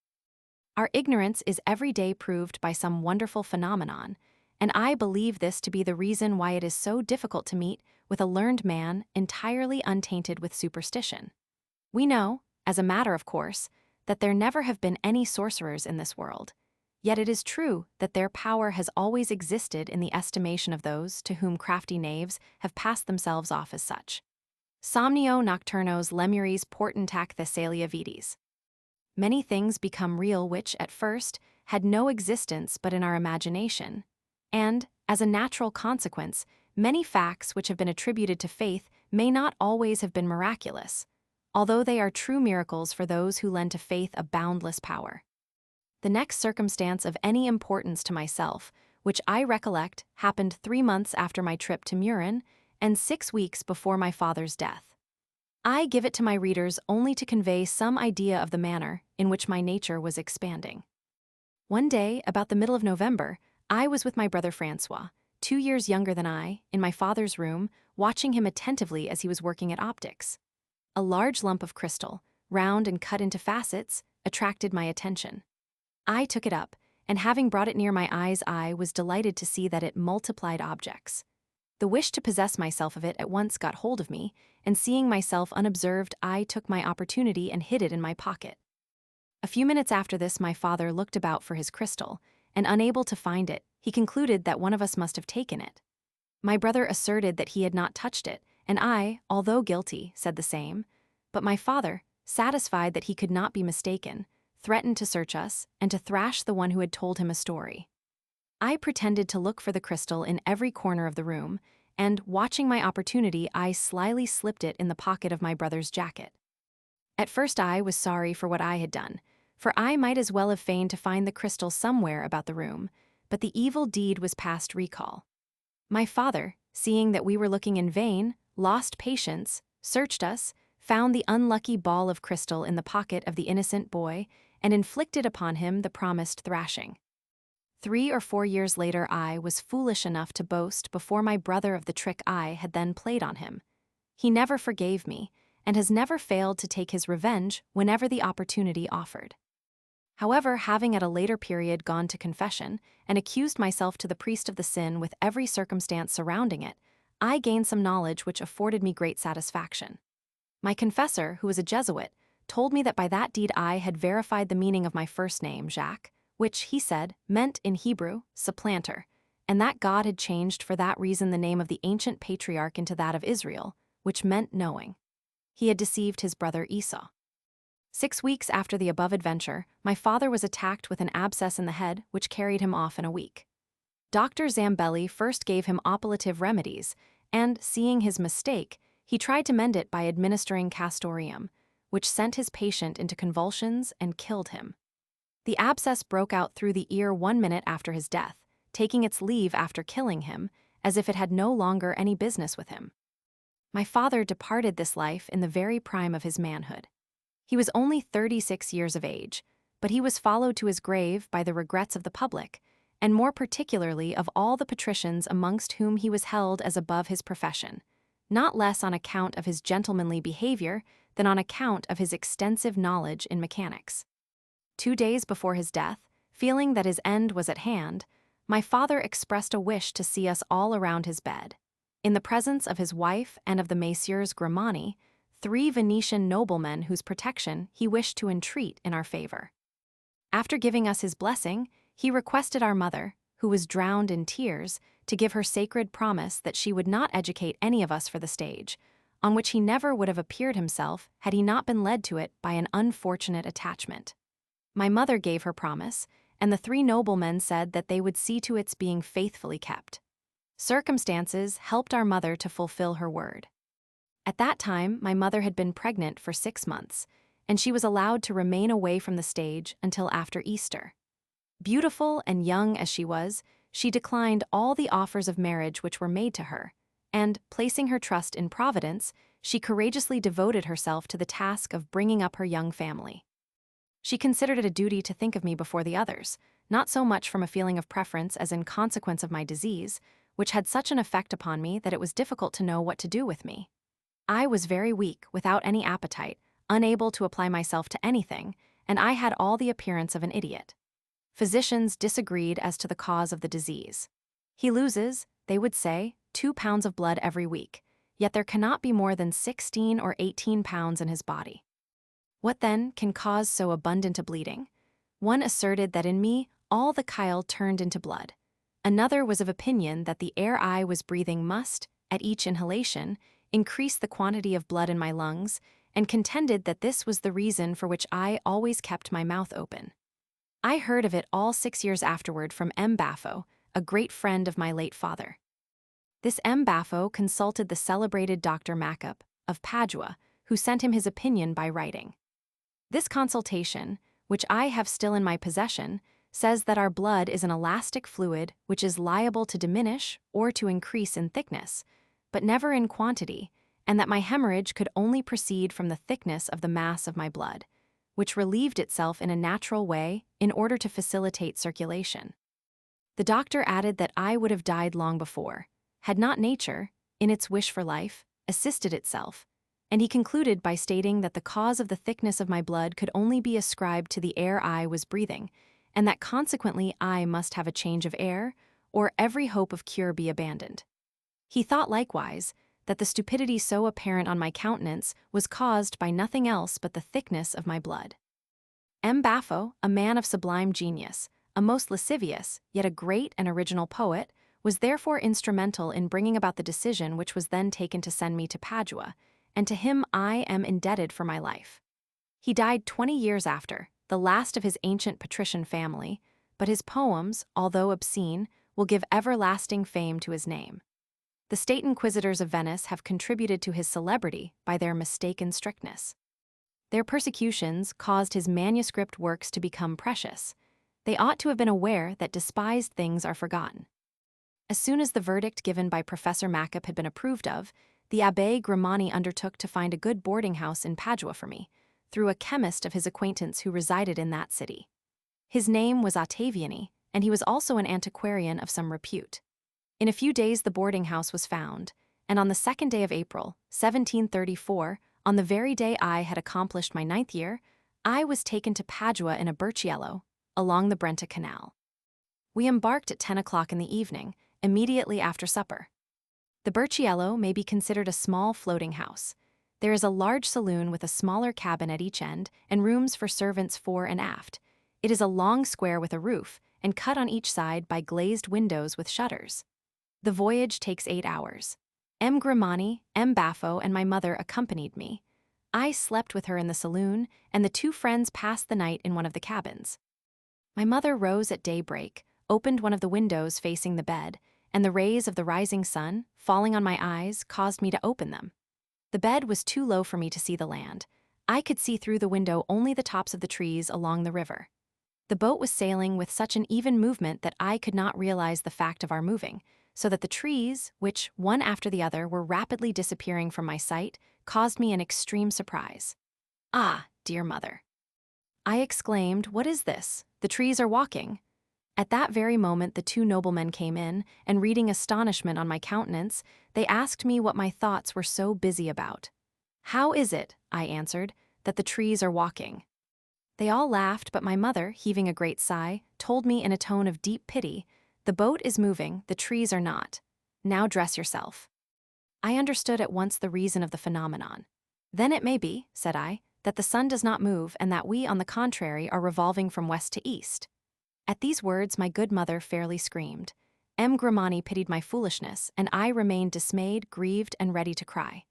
Our ignorance is every day proved by some wonderful phenomenon, and I believe this to be the reason why it is so difficult to meet with a learned man entirely untainted with superstition. We know, as a matter of course, that there never have been any sorcerers in this world, yet it is true that their power has always existed in the estimation of those to whom crafty knaves have passed themselves off as such. Somnio nocturnos lemuris portentac Thessalia vides. Many things become real which, at first, had no existence but in our imagination, and, as a natural consequence, many facts which have been attributed to faith may not always have been miraculous, although they are true miracles for those who lend to faith a boundless power. The next circumstance of any importance to myself, which I recollect, happened 3 months after my trip to Murin and 6 weeks before my father's death. I give it to my readers only to convey some idea of the manner in which my nature was expanding. One day, about the middle of November, I was with my brother Francois, 2 years younger than I, in my father's room, watching him attentively as he was working at optics. A large lump of crystal, round and cut into facets, attracted my attention. I took it up, and having brought it near my eyes, I was delighted to see that it multiplied objects. The wish to possess myself of it at once got hold of me, and seeing myself unobserved, I took my opportunity and hid it in my pocket. A few minutes after this, my father looked about for his crystal, and unable to find it, he concluded that one of us must have taken it. My brother asserted that he had not touched it, and I, although guilty, said the same, but my father, satisfied that he could not be mistaken, threatened to search us and to thrash the one who had told him a story. I pretended to look for the crystal in every corner of the room, and, watching my opportunity, I slyly slipped it in the pocket of my brother's jacket. At first I was sorry for what I had done, for I might as well have feigned to find the crystal somewhere about the room, but the evil deed was past recall. My father, seeing that we were looking in vain, lost patience, searched us, found the unlucky ball of crystal in the pocket of the innocent boy, and inflicted upon him the promised thrashing. 3 or 4 years later, I was foolish enough to boast before my brother of the trick I had then played on him. He never forgave me, and has never failed to take his revenge whenever the opportunity offered. However, having at a later period gone to confession and accused myself to the priest of the sin with every circumstance surrounding it, I gained some knowledge which afforded me great satisfaction. My confessor, who was a Jesuit, told me that by that deed I had verified the meaning of my first name, Jacques, which, he said, meant in Hebrew, supplanter, and that God had changed for that reason the name of the ancient patriarch into that of Israel, which meant knowing. He had deceived his brother Esau. 6 weeks after the above adventure, my father was attacked with an abscess in the head, which carried him off in a week. Dr. Zambelli first gave him operative remedies, and, seeing his mistake, he tried to mend it by administering castoreum, which sent his patient into convulsions and killed him. The abscess broke out through the ear 1 minute after his death, taking its leave after killing him, as if it had no longer any business with him. My father departed this life in the very prime of his manhood. He was only 36 years of age, but he was followed to his grave by the regrets of the public, and more particularly of all the patricians amongst whom he was held as above his profession, not less on account of his gentlemanly behavior than on account of his extensive knowledge in mechanics. 2 days before his death, feeling that his end was at hand, my father expressed a wish to see us all around his bed. In the presence of his wife and of the Messieurs Grimani, 3 Venetian noblemen whose protection he wished to entreat in our favor. After giving us his blessing, he requested our mother, who was drowned in tears, to give her sacred promise that she would not educate any of us for the stage, on which he never would have appeared himself had he not been led to it by an unfortunate attachment. My mother gave her promise, and the 3 noblemen said that they would see to its being faithfully kept. Circumstances helped our mother to fulfill her word. At that time, my mother had been pregnant for 6 months, and she was allowed to remain away from the stage until after Easter. Beautiful and young as she was, she declined all the offers of marriage which were made to her, and, placing her trust in Providence, she courageously devoted herself to the task of bringing up her young family. She considered it a duty to think of me before the others, not so much from a feeling of preference as in consequence of my disease, which had such an effect upon me that it was difficult to know what to do with me. I was very weak, without any appetite, unable to apply myself to anything, and I had all the appearance of an idiot. Physicians disagreed as to the cause of the disease. He loses, they would say, 2 pounds of blood every week, yet there cannot be more than 16 or 18 pounds in his body. What then can cause so abundant a bleeding? One asserted that in me all the chyle turned into blood. Another was of opinion that the air I was breathing must, at each inhalation, increase the quantity of blood in my lungs, and contended that this was the reason for which I always kept my mouth open. I heard of it all 6 years afterward from M. Baffo, a great friend of my late father. This M. Baffo consulted the celebrated Dr. Mackup, of Padua, who sent him his opinion by writing. This consultation, which I have still in my possession, says that our blood is an elastic fluid which is liable to diminish or to increase in thickness, but never in quantity, and that my hemorrhage could only proceed from the thickness of the mass of my blood, which relieved itself in a natural way in order to facilitate circulation. The doctor added that I would have died long before, had not nature, in its wish for life, assisted itself, and he concluded by stating that the cause of the thickness of my blood could only be ascribed to the air I was breathing, and that consequently I must have a change of air, or every hope of cure be abandoned. He thought likewise that the stupidity so apparent on my countenance was caused by nothing else but the thickness of my blood. M. Baffo, a man of sublime genius, a most lascivious, yet a great and original poet, was therefore instrumental in bringing about the decision which was then taken to send me to Padua, and to him I am indebted for my life. He died 20 years after, the last of his ancient patrician family, but his poems, although obscene, will give everlasting fame to his name. The state inquisitors of Venice have contributed to his celebrity by their mistaken strictness. Their persecutions caused his manuscript works to become precious. They ought to have been aware that despised things are forgotten. As soon as the verdict given by Professor Mackup had been approved of, the Abbé Grimani undertook to find a good boarding house in Padua for me, through a chemist of his acquaintance who resided in that city. His name was Ottaviani, and he was also an antiquarian of some repute. In a few days the boarding house was found, and on the 2nd day of April, 1734, on the very day I had accomplished my 9th year, I was taken to Padua in a burchiello, along the Brenta Canal. We embarked at 10 o'clock in the evening, immediately after supper. The burchiello may be considered a small floating house. There is a large saloon with a smaller cabin at each end and rooms for servants fore and aft. It is a long square with a roof, and cut on each side by glazed windows with shutters. The voyage takes 8 hours. M. Grimani, M. Baffo, and my mother accompanied me. I slept with her in the saloon, and the two friends passed the night in one of the cabins. My mother rose at daybreak, opened one of the windows facing the bed, and the rays of the rising sun, falling on my eyes, caused me to open them. The bed was too low for me to see the land. I could see through the window only the tops of the trees along the river. The boat was sailing with such an even movement that I could not realize the fact of our moving, so that the trees, which, one after the other, were rapidly disappearing from my sight, caused me an extreme surprise. "Ah, dear mother," I exclaimed, "what is this? The trees are walking." At that very moment the two noblemen came in, and reading astonishment on my countenance, they asked me what my thoughts were so busy about. "How is it," I answered, "that the trees are walking?" They all laughed, but my mother, heaving a great sigh, told me in a tone of deep pity, "The boat is moving, the trees are not. Now dress yourself." I understood at once the reason of the phenomenon. "Then it may be," said I, "that the sun does not move and that we, on the contrary, are revolving from west to east." At these words my good mother fairly screamed. M. Grimani pitied my foolishness, and I remained dismayed, grieved, and ready to cry.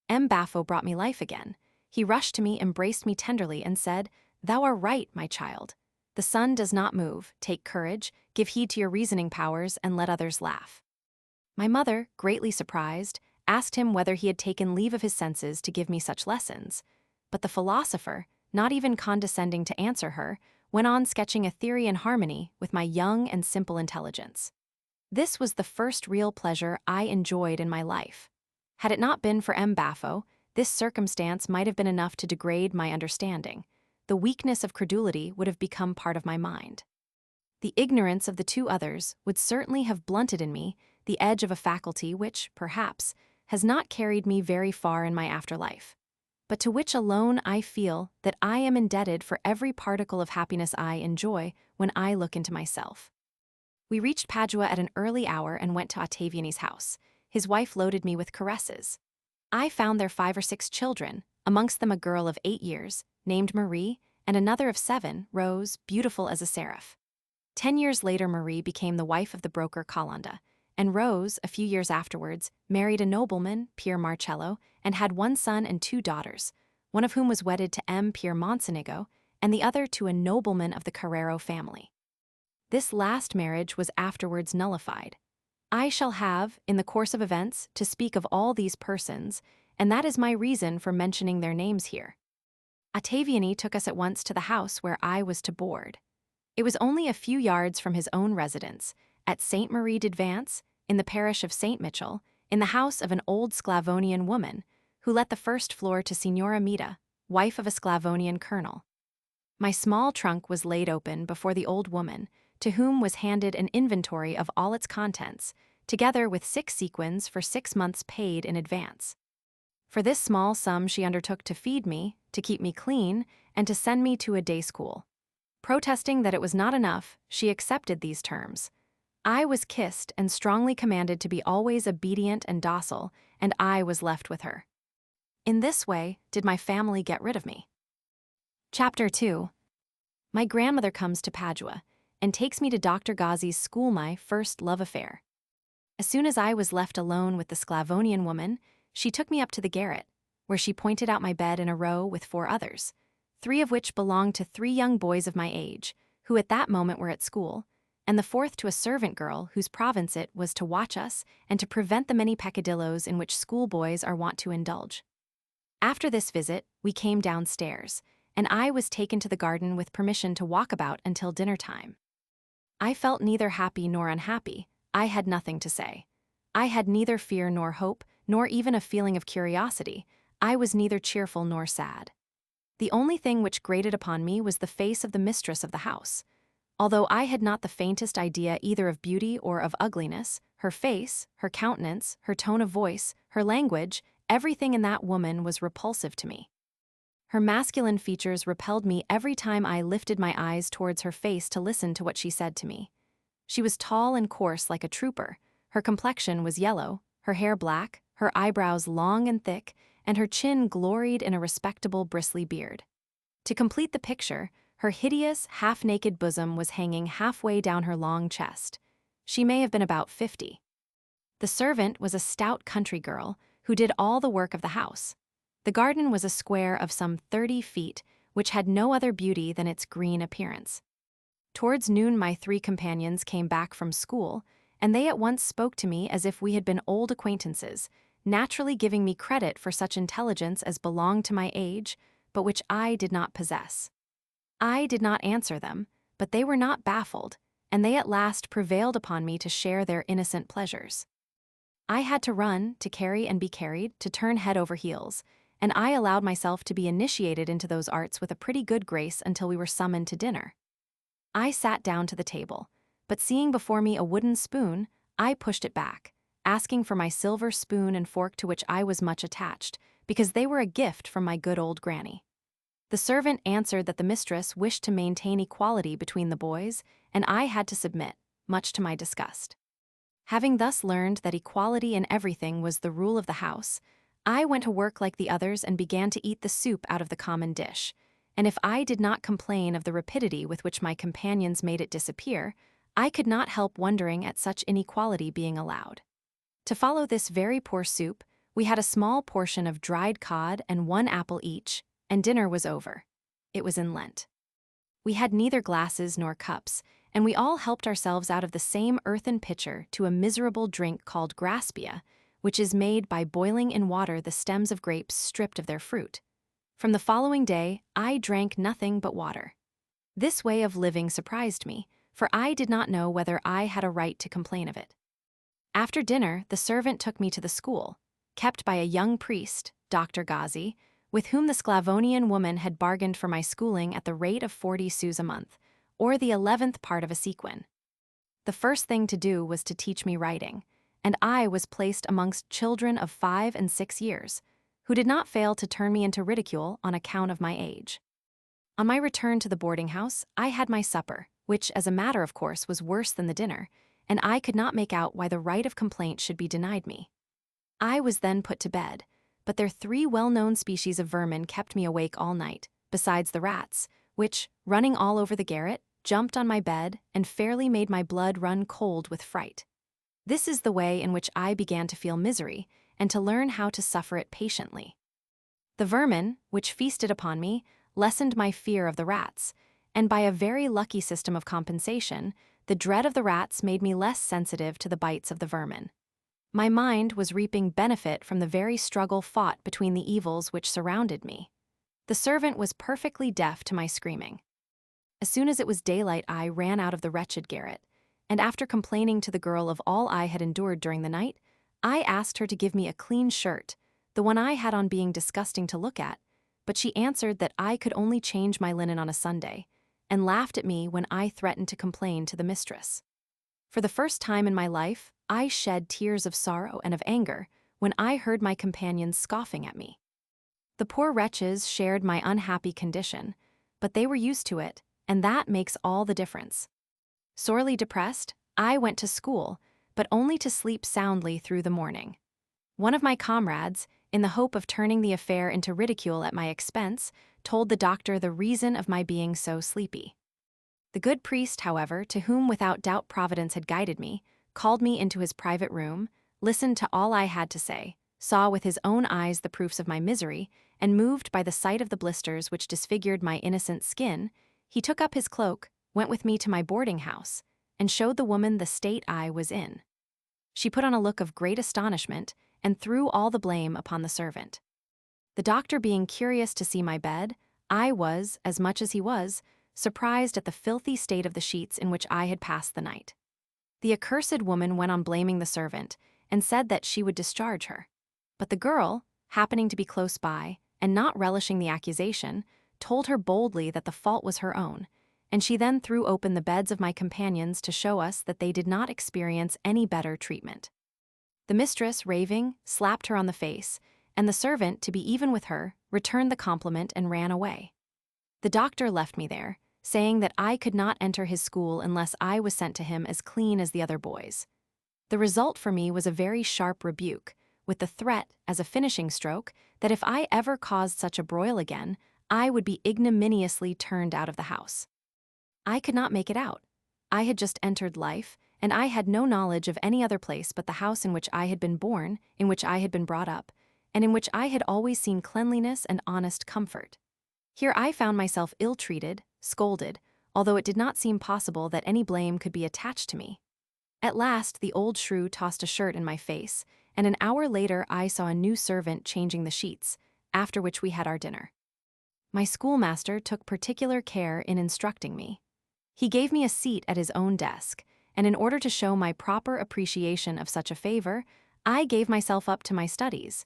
M. Baffo brought me life again. He rushed to me, embraced me tenderly, and said, "Thou art right, my child. The sun does not move. Take courage, give heed to your reasoning powers, and let others laugh." My mother, greatly surprised, asked him whether he had taken leave of his senses to give me such lessons. But the philosopher, not even condescending to answer her, went on sketching a theory in harmony with my young and simple intelligence. This was the first real pleasure I enjoyed in my life. Had it not been for M. Baffo, this circumstance might have been enough to degrade my understanding. The weakness of credulity would have become part of my mind. The ignorance of the two others would certainly have blunted in me the edge of a faculty which, perhaps, has not carried me very far in my afterlife, but to which alone I feel that I am indebted for every particle of happiness I enjoy when I look into myself. We reached Padua at an early hour and went to Ottaviani's house. His wife loaded me with caresses. I found there 5 or 6 children, amongst them a girl of 8 years, named Marie, and another of 7, Rose, beautiful as a seraph. 10 years later Marie became the wife of the broker Calanda, and Rose, a few years afterwards, married a nobleman, Pier Marcello, and had 1 son and 2 daughters, one of whom was wedded to M. Pier Mocenigo, and the other to a nobleman of the Carrero family. This last marriage was afterwards nullified. I shall have, in the course of events, to speak of all these persons, and that is my reason for mentioning their names here. Ottaviani took us at once to the house where I was to board. It was only a few yards from his own residence, at Sainte Marie d'Advance, in the parish of St. Michel, in the house of an old Sclavonian woman, who let the first floor to Signora Mita, wife of a Sclavonian colonel. My small trunk was laid open before the old woman, to whom was handed an inventory of all its contents, together with 6 sequins for 6 months paid in advance. For this small sum she undertook to feed me, to keep me clean, and to send me to a day school. Protesting that it was not enough, she accepted these terms. I was kissed and strongly commanded to be always obedient and docile, and I was left with her. In this way did my family get rid of me. Chapter 2. My grandmother comes to Padua, and takes me to Dr. Gozzi's school, my first love affair. As soon as I was left alone with the Sclavonian woman, she took me up to the garret, where she pointed out my bed in a row with 4 others, 3 of which belonged to 3 young boys of my age, who at that moment were at school, and the 4th to a servant girl whose province it was to watch us and to prevent the many peccadilloes in which schoolboys are wont to indulge. After this visit, we came downstairs, and I was taken to the garden with permission to walk about until dinner time. I felt neither happy nor unhappy. I had nothing to say. I had neither fear nor hope, nor even a feeling of curiosity. I was neither cheerful nor sad. The only thing which grated upon me was the face of the mistress of the house. Although I had not the faintest idea either of beauty or of ugliness, her face, her countenance, her tone of voice, her language, everything in that woman was repulsive to me. Her masculine features repelled me every time I lifted my eyes towards her face to listen to what she said to me. She was tall and coarse like a trooper, her complexion was yellow, her hair black, her eyebrows long and thick, and her chin gloried in a respectable bristly beard. To complete the picture, her hideous, half-naked bosom was hanging halfway down her long chest. She may have been about 50. The servant was a stout country girl, who did all the work of the house. The garden was a square of some 30 feet, which had no other beauty than its green appearance. Towards noon, my 3 companions came back from school, and they at once spoke to me as if we had been old acquaintances, naturally giving me credit for such intelligence as belonged to my age, but which I did not possess. I did not answer them, but they were not baffled, and they at last prevailed upon me to share their innocent pleasures. I had to run, to carry and be carried, to turn head over heels, and I allowed myself to be initiated into those arts with a pretty good grace until we were summoned to dinner. I sat down to the table, but seeing before me a wooden spoon, I pushed it back, asking for my silver spoon and fork to which I was much attached, because they were a gift from my good old granny. The servant answered that the mistress wished to maintain equality between the boys, and I had to submit, much to my disgust. Having thus learned that equality in everything was the rule of the house, I went to work like the others and began to eat the soup out of the common dish, and if I did not complain of the rapidity with which my companions made it disappear, I could not help wondering at such inequality being allowed. To follow this very poor soup, we had a small portion of dried cod and 1 apple each, and dinner was over. It was in Lent. We had neither glasses nor cups, and we all helped ourselves out of the same earthen pitcher to a miserable drink called graspia, which is made by boiling in water the stems of grapes stripped of their fruit. From the following day, I drank nothing but water. This way of living surprised me, for I did not know whether I had a right to complain of it. After dinner, the servant took me to the school, kept by a young priest, Dr. Ghazi, with whom the Sclavonian woman had bargained for my schooling at the rate of 40 sous a month, or the 11th part of a sequin. The first thing to do was to teach me writing, and I was placed amongst children of 5 and 6 years, who did not fail to turn me into ridicule on account of my age. On my return to the boarding house, I had my supper, which, as a matter of course, was worse than the dinner, and I could not make out why the right of complaint should be denied me. I was then put to bed, but their 3 well-known species of vermin kept me awake all night, besides the rats, which, running all over the garret, jumped on my bed and fairly made my blood run cold with fright. This is the way in which I began to feel misery, and to learn how to suffer it patiently. The vermin, which feasted upon me, lessened my fear of the rats, and by a very lucky system of compensation, the dread of the rats made me less sensitive to the bites of the vermin. My mind was reaping benefit from the very struggle fought between the evils which surrounded me. The servant was perfectly deaf to my screaming. As soon as it was daylight, I ran out of the wretched garret, and after complaining to the girl of all I had endured during the night, I asked her to give me a clean shirt, the one I had on being disgusting to look at, but she answered that I could only change my linen on a Sunday, and laughed at me when I threatened to complain to the mistress. For the first time in my life, I shed tears of sorrow and of anger when I heard my companions scoffing at me. The poor wretches shared my unhappy condition, but they were used to it, and that makes all the difference. Sorely depressed, I went to school, but only to sleep soundly through the morning. One of my comrades, in the hope of turning the affair into ridicule at my expense, told the doctor the reason of my being so sleepy. The good priest, however, to whom without doubt Providence had guided me, called me into his private room, listened to all I had to say, saw with his own eyes the proofs of my misery, and moved by the sight of the blisters which disfigured my innocent skin, he took up his cloak, went with me to my boarding house, and showed the woman the state I was in. She put on a look of great astonishment, and threw all the blame upon the servant. The doctor being curious to see my bed, I was, as much as he was, surprised at the filthy state of the sheets in which I had passed the night. The accursed woman went on blaming the servant, and said that she would discharge her. But the girl, happening to be close by, and not relishing the accusation, told her boldly that the fault was her own, and she then threw open the beds of my companions to show us that they did not experience any better treatment. The mistress, raving, slapped her on the face, and the servant, to be even with her, returned the compliment and ran away. The doctor left me there, saying that I could not enter his school unless I was sent to him as clean as the other boys. The result for me was a very sharp rebuke, with the threat, as a finishing stroke, that if I ever caused such a broil again, I would be ignominiously turned out of the house. I could not make it out. I had just entered life, and I had no knowledge of any other place but the house in which I had been born, in which I had been brought up, and in which I had always seen cleanliness and honest comfort. Here I found myself ill-treated, scolded, although it did not seem possible that any blame could be attached to me. At last, the old shrew tossed a shirt in my face, and an hour later I saw a new servant changing the sheets, after which we had our dinner. My schoolmaster took particular care in instructing me. He gave me a seat at his own desk, and in order to show my proper appreciation of such a favor, I gave myself up to my studies.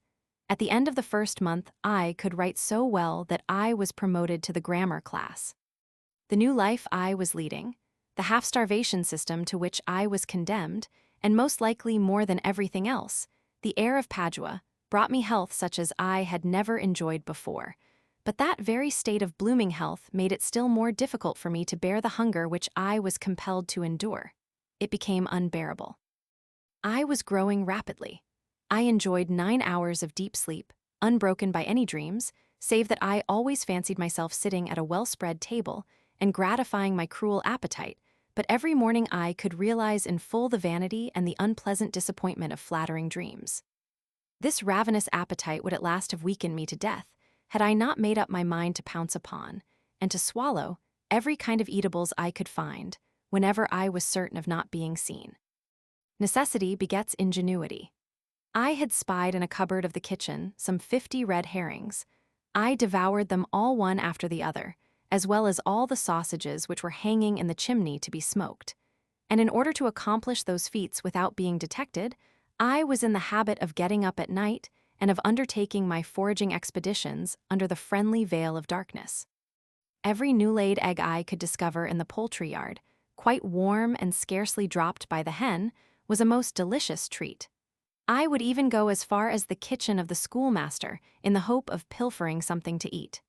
At the end of the first month, I could write so well that I was promoted to the grammar class. The new life I was leading, the half-starvation system to which I was condemned, and most likely more than everything else, the air of Padua, brought me health such as I had never enjoyed before. But that very state of blooming health made it still more difficult for me to bear the hunger which I was compelled to endure. It became unbearable. I was growing rapidly. I enjoyed 9 hours of deep sleep, unbroken by any dreams, save that I always fancied myself sitting at a well-spread table and gratifying my cruel appetite, but every morning I could realize in full the vanity and the unpleasant disappointment of flattering dreams. This ravenous appetite would at last have weakened me to death, had I not made up my mind to pounce upon, and to swallow, every kind of eatables I could find, whenever I was certain of not being seen. Necessity begets ingenuity. I had spied in a cupboard of the kitchen some 50 red herrings. I devoured them all one after the other, as well as all the sausages which were hanging in the chimney to be smoked. And in order to accomplish those feats without being detected, I was in the habit of getting up at night and of undertaking my foraging expeditions under the friendly veil of darkness. Every new-laid egg I could discover in the poultry yard, quite warm and scarcely dropped by the hen, was a most delicious treat. I would even go as far as the kitchen of the schoolmaster in the hope of pilfering something to eat.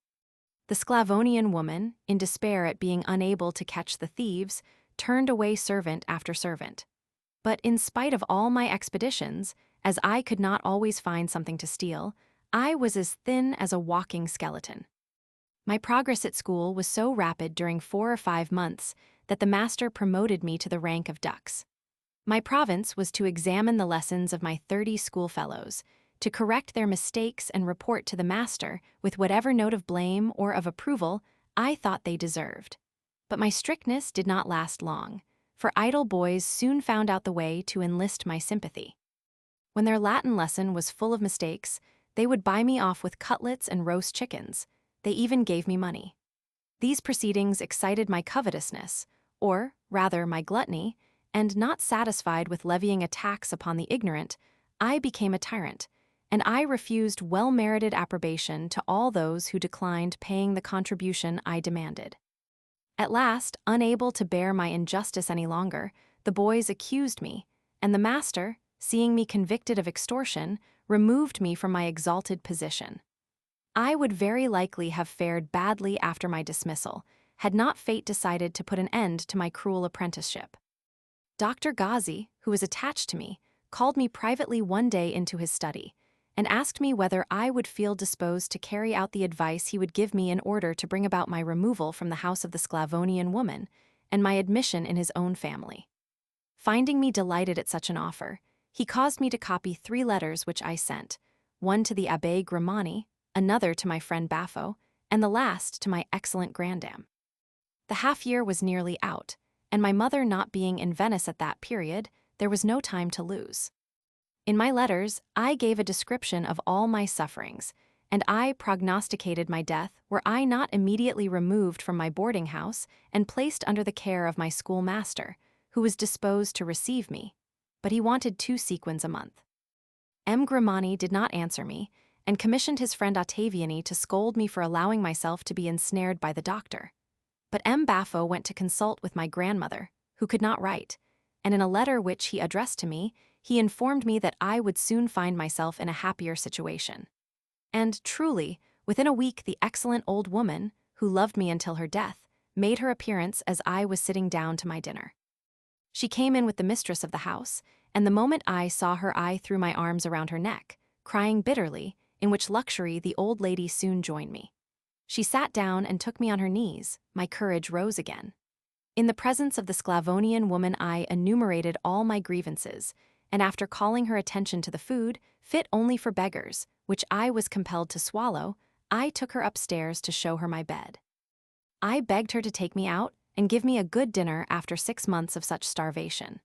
The Sclavonian woman, in despair at being unable to catch the thieves, turned away servant after servant. But in spite of all my expeditions, as I could not always find something to steal, I was as thin as a walking skeleton. My progress at school was so rapid during 4 or 5 months that the master promoted me to the rank of dux. My province was to examine the lessons of my 30 schoolfellows, to correct their mistakes and report to the master with whatever note of blame or of approval I thought they deserved. But my strictness did not last long, for idle boys soon found out the way to enlist my sympathy. When their Latin lesson was full of mistakes, they would buy me off with cutlets and roast chickens. They even gave me money. These proceedings excited my covetousness, or, rather, my gluttony, and not satisfied with levying a tax upon the ignorant, I became a tyrant, and I refused well-merited approbation to all those who declined paying the contribution I demanded. At last, unable to bear my injustice any longer, the boys accused me, and the master, seeing me convicted of extortion, removed me from my exalted position. I would very likely have fared badly after my dismissal, had not fate decided to put an end to my cruel apprenticeship. Dr. Ghazi, who was attached to me, called me privately one day into his study, and asked me whether I would feel disposed to carry out the advice he would give me in order to bring about my removal from the house of the Sclavonian woman, and my admission in his own family. Finding me delighted at such an offer, he caused me to copy 3 letters which I sent, one to the Abbé Grimani, another to my friend Baffo, and the last to my excellent grandam. The half-year was nearly out, and my mother not being in Venice at that period, there was no time to lose. In my letters, I gave a description of all my sufferings, and I prognosticated my death were I not immediately removed from my boarding house and placed under the care of my schoolmaster, who was disposed to receive me, but he wanted 2 sequins a month. M. Grimani did not answer me, and commissioned his friend Ottaviani to scold me for allowing myself to be ensnared by the doctor. But M. Baffo went to consult with my grandmother, who could not write, and in a letter which he addressed to me, he informed me that I would soon find myself in a happier situation. And truly, within a week the excellent old woman, who loved me until her death, made her appearance as I was sitting down to my dinner. She came in with the mistress of the house, and the moment I saw her I threw my arms around her neck, crying bitterly, in which luxury the old lady soon joined me. She sat down and took me on her knees. My courage rose again. In the presence of the Sclavonian woman I enumerated all my grievances, and after calling her attention to the food, fit only for beggars, which I was compelled to swallow, I took her upstairs to show her my bed. I begged her to take me out and give me a good dinner after 6 months of such starvation.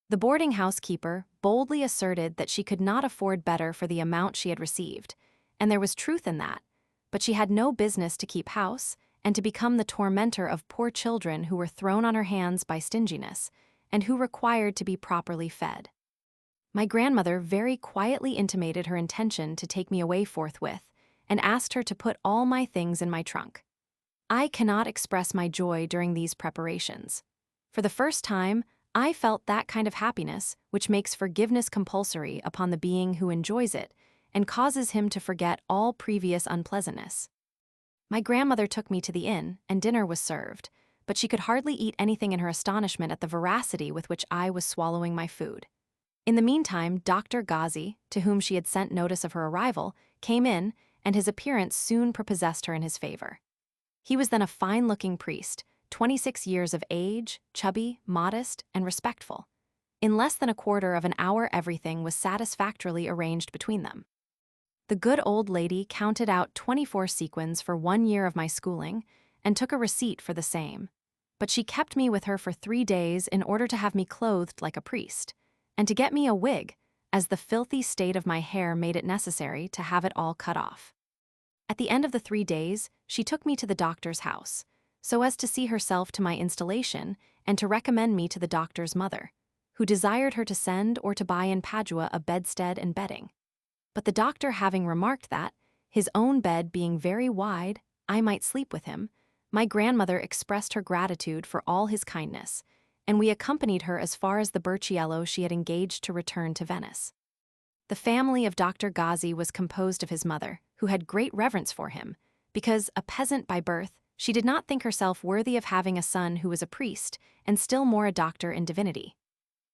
The boarding house keeper boldly asserted that she could not afford better for the amount she had received, and there was truth in that, but she had no business to keep house and to become the tormentor of poor children who were thrown on her hands by stinginess and who required to be properly fed. My grandmother very quietly intimated her intention to take me away forthwith and asked her to put all my things in my trunk. I cannot express my joy during these preparations. For the first time, I felt that kind of happiness which makes forgiveness compulsory upon the being who enjoys it and causes him to forget all previous unpleasantness. My grandmother took me to the inn, and dinner was served, but she could hardly eat anything in her astonishment at the voracity with which I was swallowing my food. In the meantime, Dr. Ghazi, to whom she had sent notice of her arrival, came in, and his appearance soon prepossessed her in his favor. He was then a fine-looking priest, 26 years of age, chubby, modest, and respectful. In less than a quarter of an hour everything was satisfactorily arranged between them. The good old lady counted out 24 sequins for 1 year of my schooling and took a receipt for the same. But she kept me with her for 3 days in order to have me clothed like a priest, and to get me a wig, as the filthy state of my hair made it necessary to have it all cut off. At the end of the 3 days, she took me to the doctor's house, so as to see herself to my installation and to recommend me to the doctor's mother, who desired her to send or to buy in Padua a bedstead and bedding. But the doctor having remarked that, his own bed being very wide, I might sleep with him, my grandmother expressed her gratitude for all his kindness, and we accompanied her as far as the Burchiello she had engaged to return to Venice. The family of Dr. Ghazi was composed of his mother, who had great reverence for him, because, a peasant by birth, she did not think herself worthy of having a son who was a priest, and still more a doctor in divinity.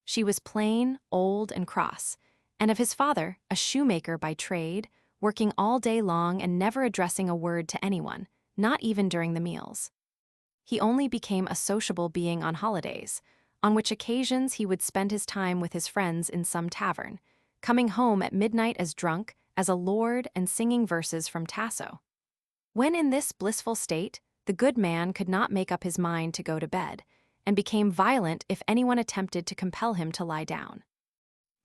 She was plain, old, and cross, and of his father, a shoemaker by trade, working all day long and never addressing a word to anyone, not even during the meals. He only became a sociable being on holidays, on which occasions he would spend his time with his friends in some tavern, coming home at midnight as drunk as a lord and singing verses from Tasso. When in this blissful state, the good man could not make up his mind to go to bed, and became violent if anyone attempted to compel him to lie down.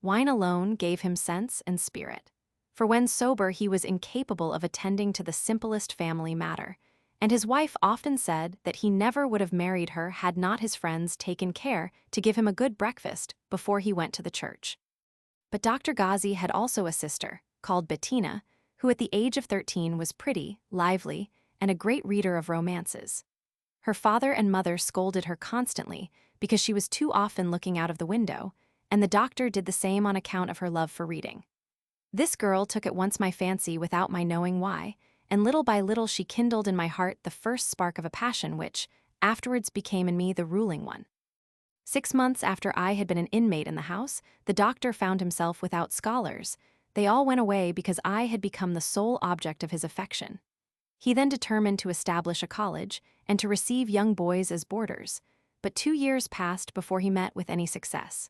Wine alone gave him sense and spirit, for when sober he was incapable of attending to the simplest family matter, and his wife often said that he never would have married her had not his friends taken care to give him a good breakfast before he went to the church. But Dr. Ghazi had also a sister, called Bettina, who at the age of 13 was pretty, lively, and a great reader of romances. Her father and mother scolded her constantly because she was too often looking out of the window, and the doctor did the same on account of her love for reading. This girl took at once my fancy without my knowing why, and little by little she kindled in my heart the first spark of a passion which, afterwards became in me the ruling one. 6 months after I had been an inmate in the house, the doctor found himself without scholars. They all went away because I had become the sole object of his affection. He then determined to establish a college and to receive young boys as boarders, but 2 years passed before he met with any success.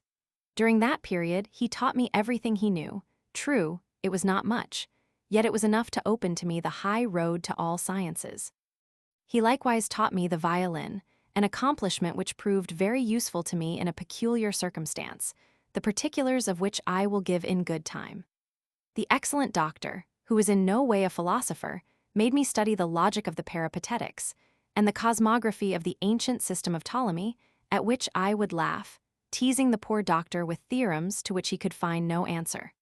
During that period, he taught me everything he knew. True, it was not much, yet it was enough to open to me the high road to all sciences. He likewise taught me the violin, an accomplishment which proved very useful to me in a peculiar circumstance, the particulars of which I will give in good time. The excellent doctor, who was in no way a philosopher, made me study the logic of the Peripatetics and the cosmography of the ancient system of Ptolemy, at which I would laugh, teasing the poor doctor with theorems to which he could find no answer.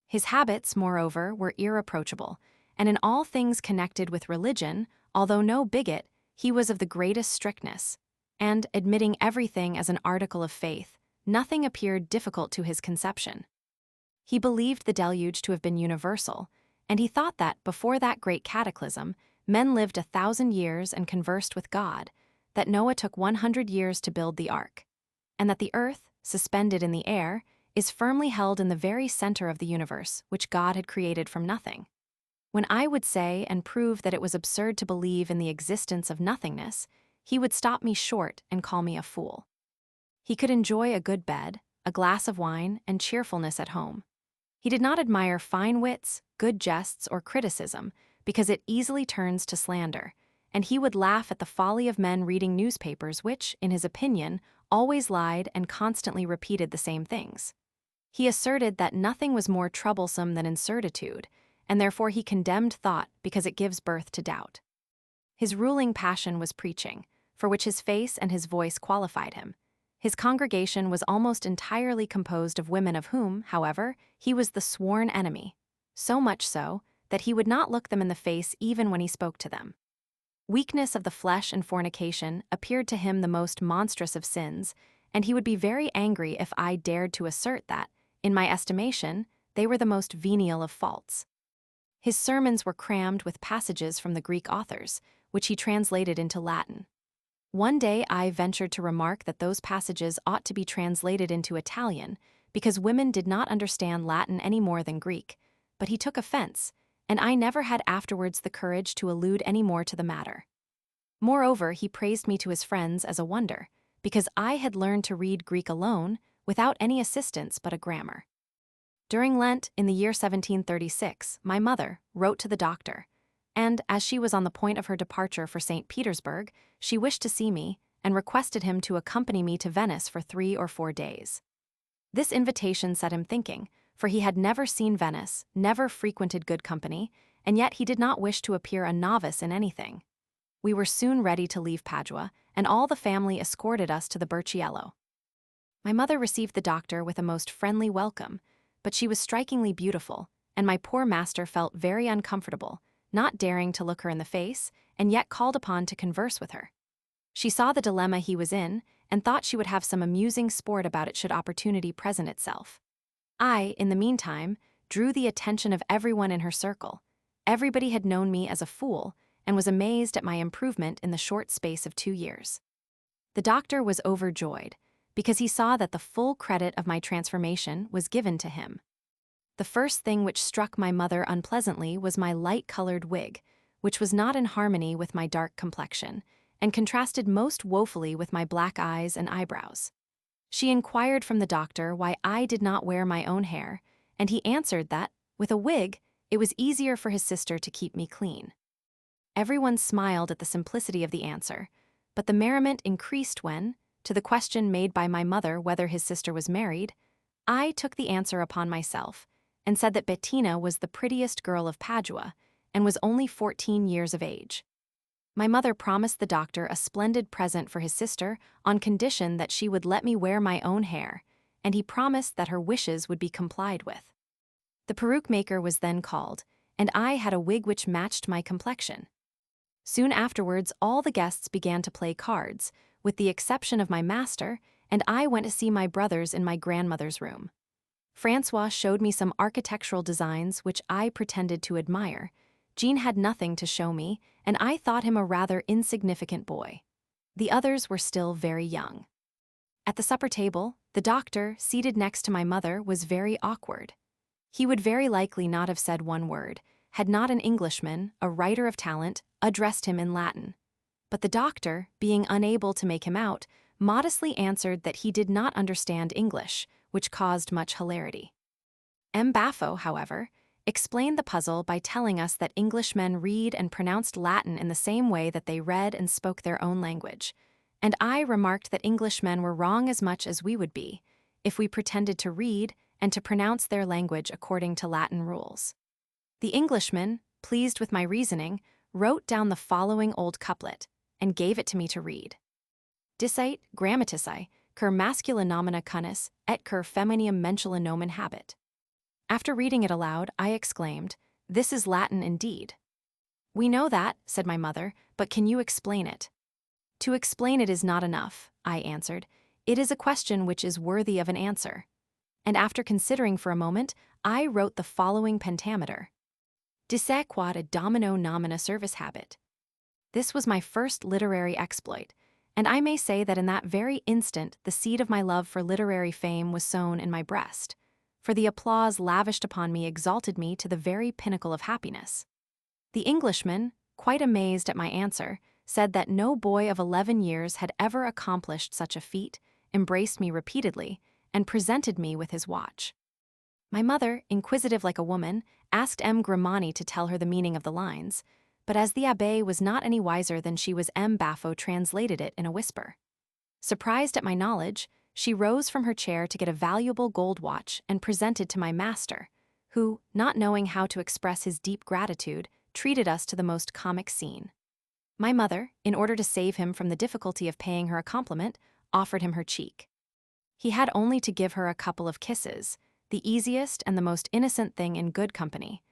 His habits, moreover, were irreproachable, and in all things connected with religion, although no bigot, he was of the greatest strictness, and, admitting everything as an article of faith, nothing appeared difficult to his conception. He believed the deluge to have been universal, and he thought that, before that great cataclysm, men lived 1,000 years and conversed with God, that Noah took 100 years to build the ark, and that the earth, suspended in the air, is firmly held in the very center of the universe, which God had created from nothing. When I would say and prove that it was absurd to believe in the existence of nothingness, he would stop me short and call me a fool. He could enjoy a good bed, a glass of wine, and cheerfulness at home. He did not admire fine wits, good jests, or criticism, because it easily turns to slander, and he would laugh at the folly of men reading newspapers which, in his opinion, always lied and constantly repeated the same things. He asserted that nothing was more troublesome than incertitude, and therefore he condemned thought because it gives birth to doubt. His ruling passion was preaching, for which his face and his voice qualified him. His congregation was almost entirely composed of women of whom, however, he was the sworn enemy, so much so that he would not look them in the face even when he spoke to them. Weakness of the flesh and fornication appeared to him the most monstrous of sins, and he would be very angry if I dared to assert that, in my estimation, they were the most venial of faults. His sermons were crammed with passages from the Greek authors, which he translated into Latin. One day I ventured to remark that those passages ought to be translated into Italian, because women did not understand Latin any more than Greek, but he took offense, and I never had afterwards the courage to allude any more to the matter. Moreover, he praised me to his friends as a wonder, because I had learned to read Greek alone, without any assistance but a grammar. During Lent, in the year 1736, my mother wrote to the doctor, and, as she was on the point of her departure for St. Petersburg, she wished to see me, and requested him to accompany me to Venice for 3 or 4 days. This invitation set him thinking, for he had never seen Venice, never frequented good company, and yet he did not wish to appear a novice in anything. We were soon ready to leave Padua, and all the family escorted us to the Burchiello. My mother received the doctor with a most friendly welcome, but she was strikingly beautiful, and my poor master felt very uncomfortable, not daring to look her in the face, and yet called upon to converse with her. She saw the dilemma he was in, and thought she would have some amusing sport about it should opportunity present itself. I, in the meantime, drew the attention of everyone in her circle. Everybody had known me as a fool, and was amazed at my improvement in the short space of 2 years. The doctor was overjoyed, because he saw that the full credit of my transformation was given to him. The first thing which struck my mother unpleasantly was my light-colored wig, which was not in harmony with my dark complexion, and contrasted most woefully with my black eyes and eyebrows. She inquired from the doctor why I did not wear my own hair, and he answered that, with a wig, it was easier for his sister to keep me clean. Everyone smiled at the simplicity of the answer, but the merriment increased when, to the question made by my mother whether his sister was married, I took the answer upon myself, and said that Bettina was the prettiest girl of Padua, and was only 14 years of age. My mother promised the doctor a splendid present for his sister on condition that she would let me wear my own hair, and he promised that her wishes would be complied with. The peruke maker was then called, and I had a wig which matched my complexion. Soon afterwards all the guests began to play cards, with the exception of my master, and I went to see my brothers in my grandmother's room. Francois showed me some architectural designs which I pretended to admire. Jean had nothing to show me, and I thought him a rather insignificant boy. The others were still very young. At the supper table, the doctor, seated next to my mother, was very awkward. He would very likely not have said one word, had not an Englishman, a writer of talent, addressed him in Latin. But the doctor, being unable to make him out, modestly answered that he did not understand English, which caused much hilarity. M. Baffo, however, explained the puzzle by telling us that Englishmen read and pronounced Latin in the same way that they read and spoke their own language, and I remarked that Englishmen were wrong as much as we would be, if we pretended to read and to pronounce their language according to Latin rules. The Englishman, pleased with my reasoning, wrote down the following old couplet, and gave it to me to read. Dicite grammatici, cur mascula nomina cunnis, et cur femininem mensula nomen habit. After reading it aloud, I exclaimed, "This is Latin indeed." "We know that," said my mother, "but can you explain it?" "To explain it is not enough," I answered. "It is a question which is worthy of an answer." And after considering for a moment, I wrote the following pentameter. Disse quod a domino nomina servis habet. This was my first literary exploit, and I may say that in that very instant the seed of my love for literary fame was sown in my breast, for the applause lavished upon me exalted me to the very pinnacle of happiness. The Englishman, quite amazed at my answer, said that no boy of 11 years had ever accomplished such a feat, embraced me repeatedly, and presented me with his watch. My mother, inquisitive like a woman, asked M. Grimani to tell her the meaning of the lines, but as the abbé was not any wiser than she was, M. Baffo translated it in a whisper. Surprised at my knowledge, she rose from her chair to get a valuable gold watch and presented to my master, who, not knowing how to express his deep gratitude, treated us to the most comic scene. My mother, in order to save him from the difficulty of paying her a compliment, offered him her cheek. He had only to give her a couple of kisses, the easiest and the most innocent thing in good company.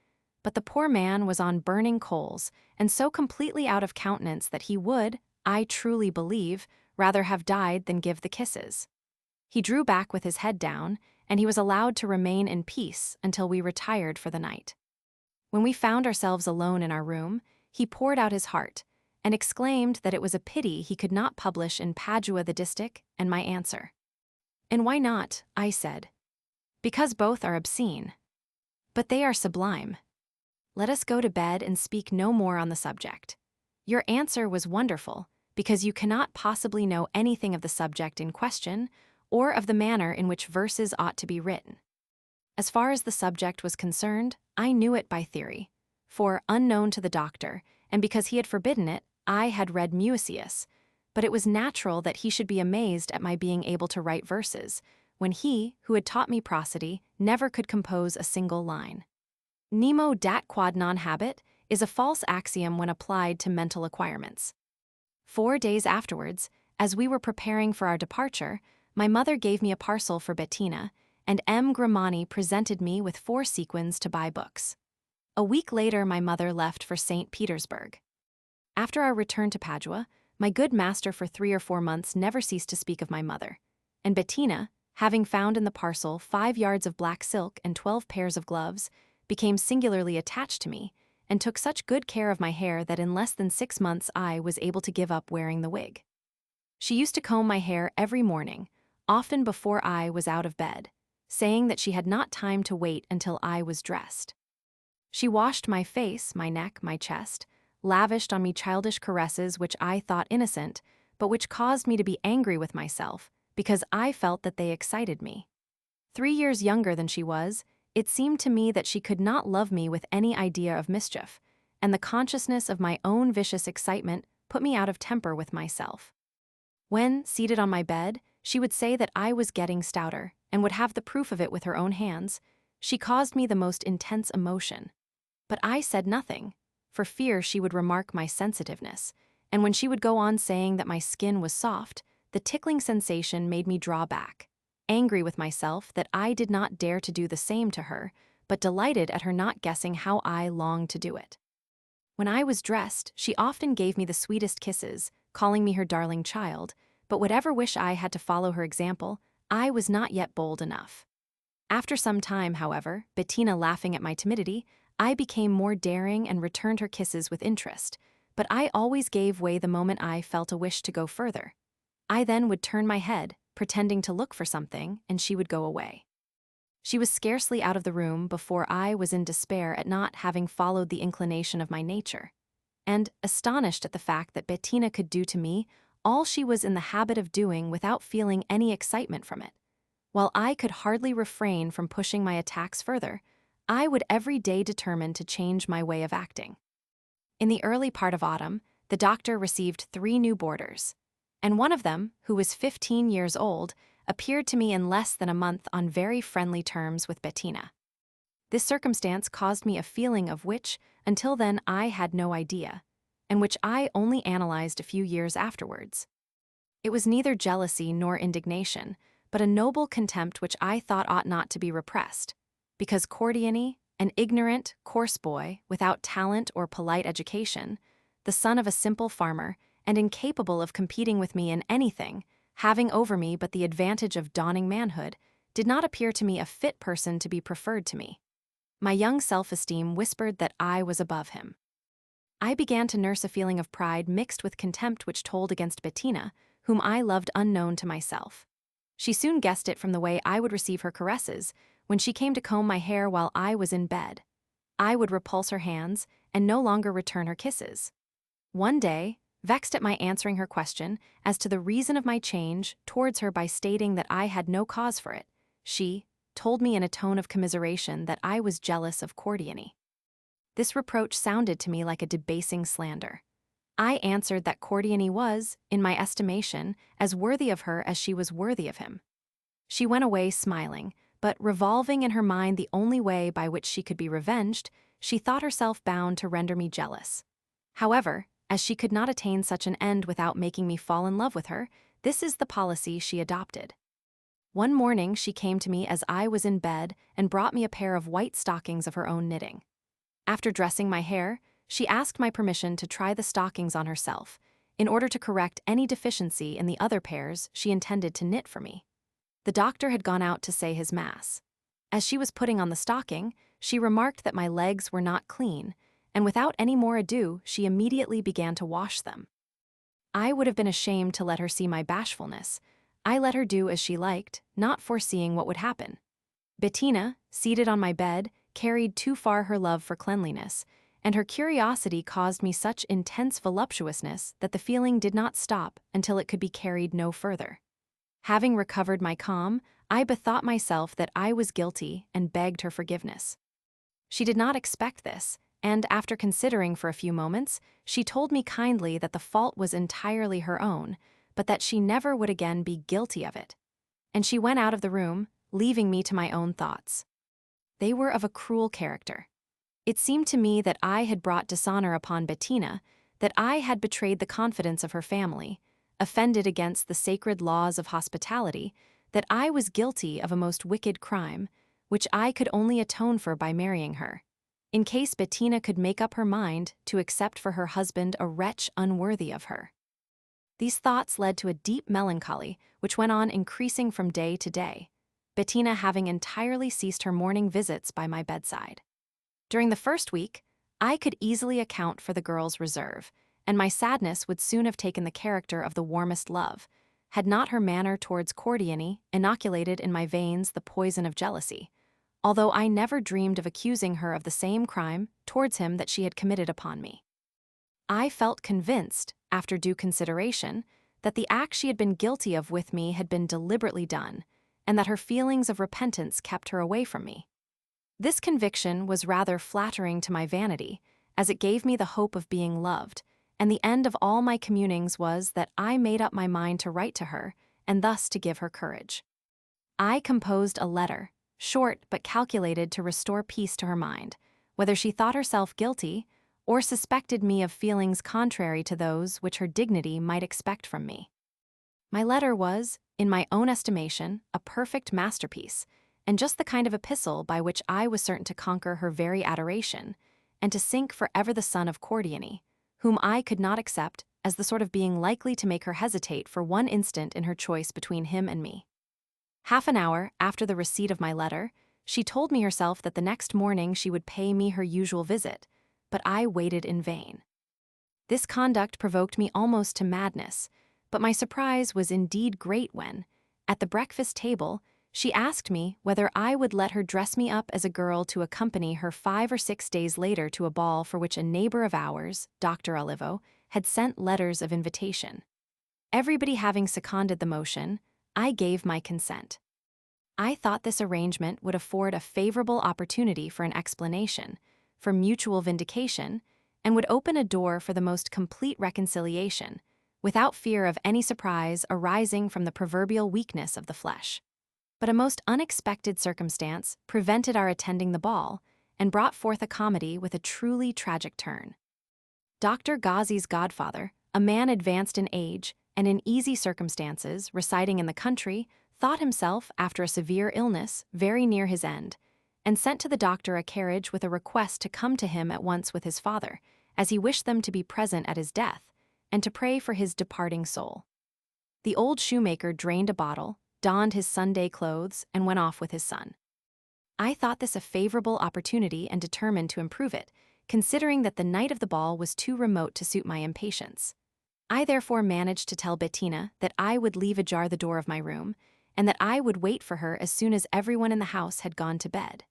But the poor man was on burning coals, and so completely out of countenance that he would, I truly believe, rather have died than give the kisses. He drew back with his head down, and he was allowed to remain in peace until we retired for the night. When we found ourselves alone in our room, he poured out his heart, and exclaimed that it was a pity he could not publish in Padua the distich, and my answer. "And why not?" I said. "Because both are obscene. But they are sublime. Let us go to bed and speak no more on the subject. Your answer was wonderful, because you cannot possibly know anything of the subject in question, or of the manner in which verses ought to be written." As far as the subject was concerned, I knew it by theory, for, unknown to the doctor, and because he had forbidden it, I had read Musaeus, but it was natural that he should be amazed at my being able to write verses, when he, who had taught me prosody, never could compose a single line. Nemo dat quod non habet is a false axiom when applied to mental acquirements. 4 days afterwards, as we were preparing for our departure, my mother gave me a parcel for Bettina, and M. Grimani presented me with 4 sequins to buy books. A week later my mother left for St. Petersburg. After our return to Padua, my good master for 3 or 4 months never ceased to speak of my mother, and Bettina, having found in the parcel 5 yards of black silk and 12 pairs of gloves, became singularly attached to me, and took such good care of my hair that in less than 6 months I was able to give up wearing the wig. She used to comb my hair every morning, often before I was out of bed, saying that she had not time to wait until I was dressed. She washed my face, my neck, my chest, lavished on me childish caresses which I thought innocent, but which caused me to be angry with myself, because I felt that they excited me. 3 years younger than she was, it seemed to me that she could not love me with any idea of mischief, and the consciousness of my own vicious excitement put me out of temper with myself. When, seated on my bed, she would say that I was getting stouter, and would have the proof of it with her own hands, she caused me the most intense emotion. But I said nothing, for fear she would remark my sensitiveness, and when she would go on saying that my skin was soft, the tickling sensation made me draw back, angry with myself that I did not dare to do the same to her, but delighted at her not guessing how I longed to do it. When I was dressed, she often gave me the sweetest kisses, calling me her darling child, but whatever wish I had to follow her example, I was not yet bold enough. After some time, however, Bettina laughing at my timidity, I became more daring and returned her kisses with interest, but I always gave way the moment I felt a wish to go further. I then would turn my head, pretending to look for something, and she would go away. She was scarcely out of the room before I was in despair at not having followed the inclination of my nature, and astonished at the fact that Bettina could do to me all she was in the habit of doing without feeling any excitement from it. While I could hardly refrain from pushing my attacks further, I would every day determine to change my way of acting. In the early part of autumn, the doctor received 3 new boarders, and one of them, who was 15 years old, appeared to me in less than a month on very friendly terms with Bettina. This circumstance caused me a feeling of which, until then, I had no idea, and which I only analyzed a few years afterwards. It was neither jealousy nor indignation, but a noble contempt which I thought ought not to be repressed, because Cordiani, an ignorant, coarse boy, without talent or polite education, the son of a simple farmer, and incapable of competing with me in anything, having over me but the advantage of dawning manhood, did not appear to me a fit person to be preferred to me. My young self-esteem whispered that I was above him. I began to nurse a feeling of pride mixed with contempt which told against Bettina, whom I loved unknown to myself. She soon guessed it from the way I would receive her caresses when she came to comb my hair while I was in bed. I would repulse her hands and no longer return her kisses. One day, vexed at my answering her question as to the reason of my change towards her by stating that I had no cause for it. She told me in a tone of commiseration that I was jealous of Cordiani. This reproach sounded to me like a debasing slander. I answered that Cordiani was, in my estimation, as worthy of her as she was worthy of him. She went away smiling, but revolving in her mind the only way by which she could be revenged, she thought herself bound to render me jealous. However, as she could not attain such an end without making me fall in love with her, this is the policy she adopted. One morning she came to me as I was in bed and brought me a pair of white stockings of her own knitting. After dressing my hair, she asked my permission to try the stockings on herself, in order to correct any deficiency in the other pairs she intended to knit for me. The doctor had gone out to say his mass. As she was putting on the stocking, she remarked that my legs were not clean, and without any more ado, she immediately began to wash them. I would have been ashamed to let her see my bashfulness. I let her do as she liked, not foreseeing what would happen. Bettina, seated on my bed, carried too far her love for cleanliness, and her curiosity caused me such intense voluptuousness that the feeling did not stop until it could be carried no further. Having recovered my calm, I bethought myself that I was guilty and begged her forgiveness. She did not expect this, and after considering for a few moments, she told me kindly that the fault was entirely her own, but that she never would again be guilty of it. And she went out of the room, leaving me to my own thoughts. They were of a cruel character. It seemed to me that I had brought dishonor upon Bettina, that I had betrayed the confidence of her family, offended against the sacred laws of hospitality, that I was guilty of a most wicked crime, which I could only atone for by marrying her, in case Bettina could make up her mind to accept for her husband a wretch unworthy of her. These thoughts led to a deep melancholy, which went on increasing from day to day, Bettina having entirely ceased her morning visits by my bedside. During the first week, I could easily account for the girl's reserve, and my sadness would soon have taken the character of the warmest love, had not her manner towards Cordiani inoculated in my veins the poison of jealousy, although I never dreamed of accusing her of the same crime towards him that she had committed upon me. I felt convinced, after due consideration, that the act she had been guilty of with me had been deliberately done, and that her feelings of repentance kept her away from me. This conviction was rather flattering to my vanity, as it gave me the hope of being loved, and the end of all my communings was that I made up my mind to write to her, and thus to give her courage. I composed a letter, short but calculated to restore peace to her mind, whether she thought herself guilty or suspected me of feelings contrary to those which her dignity might expect from me. My letter was, in my own estimation, a perfect masterpiece, and just the kind of epistle by which I was certain to conquer her very adoration, and to sink forever the son of Cordiani, whom I could not accept as the sort of being likely to make her hesitate for one instant in her choice between him and me. Half an hour after the receipt of my letter, she told me herself that the next morning she would pay me her usual visit, but I waited in vain. This conduct provoked me almost to madness, but my surprise was indeed great when, at the breakfast table, she asked me whether I would let her dress me up as a girl to accompany her 5 or 6 days later to a ball for which a neighbor of ours, Dr. Olivo, had sent letters of invitation. Everybody having seconded the motion, I gave my consent. I thought this arrangement would afford a favorable opportunity for an explanation, for mutual vindication, and would open a door for the most complete reconciliation, without fear of any surprise arising from the proverbial weakness of the flesh. But a most unexpected circumstance prevented our attending the ball, and brought forth a comedy with a truly tragic turn. Dr. Ghazi's godfather, a man advanced in age and in easy circumstances, residing in the country, thought himself, after a severe illness, very near his end, and sent to the doctor a carriage with a request to come to him at once with his father, as he wished them to be present at his death, and to pray for his departing soul. The old shoemaker drained a bottle, donned his Sunday clothes, and went off with his son. I thought this a favorable opportunity and determined to improve it, considering that the night of the ball was too remote to suit my impatience. I therefore managed to tell Bettina that I would leave ajar the door of my room, and that I would wait for her as soon as everyone in the house had gone to bed.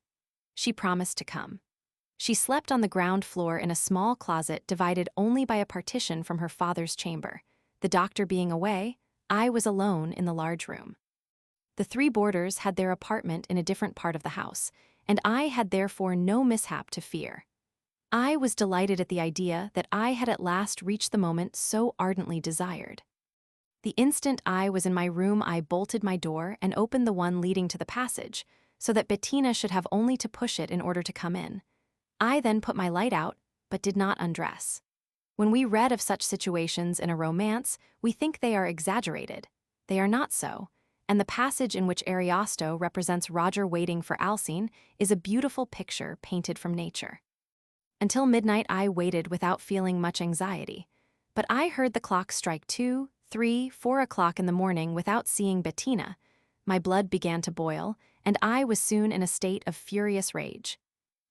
She promised to come. She slept on the ground floor in a small closet divided only by a partition from her father's chamber. The doctor being away, I was alone in the large room. The three boarders had their apartment in a different part of the house, and I had therefore no mishap to fear. I was delighted at the idea that I had at last reached the moment so ardently desired. The instant I was in my room, I bolted my door and opened the one leading to the passage, so that Bettina should have only to push it in order to come in. I then put my light out, but did not undress. When we read of such situations in a romance, we think they are exaggerated. They are not so, and the passage in which Ariosto represents Roger waiting for Alcine is a beautiful picture painted from nature. Until midnight I waited without feeling much anxiety, but I heard the clock strike 2, 3, 4 o'clock in the morning without seeing Bettina. My blood began to boil, and I was soon in a state of furious rage.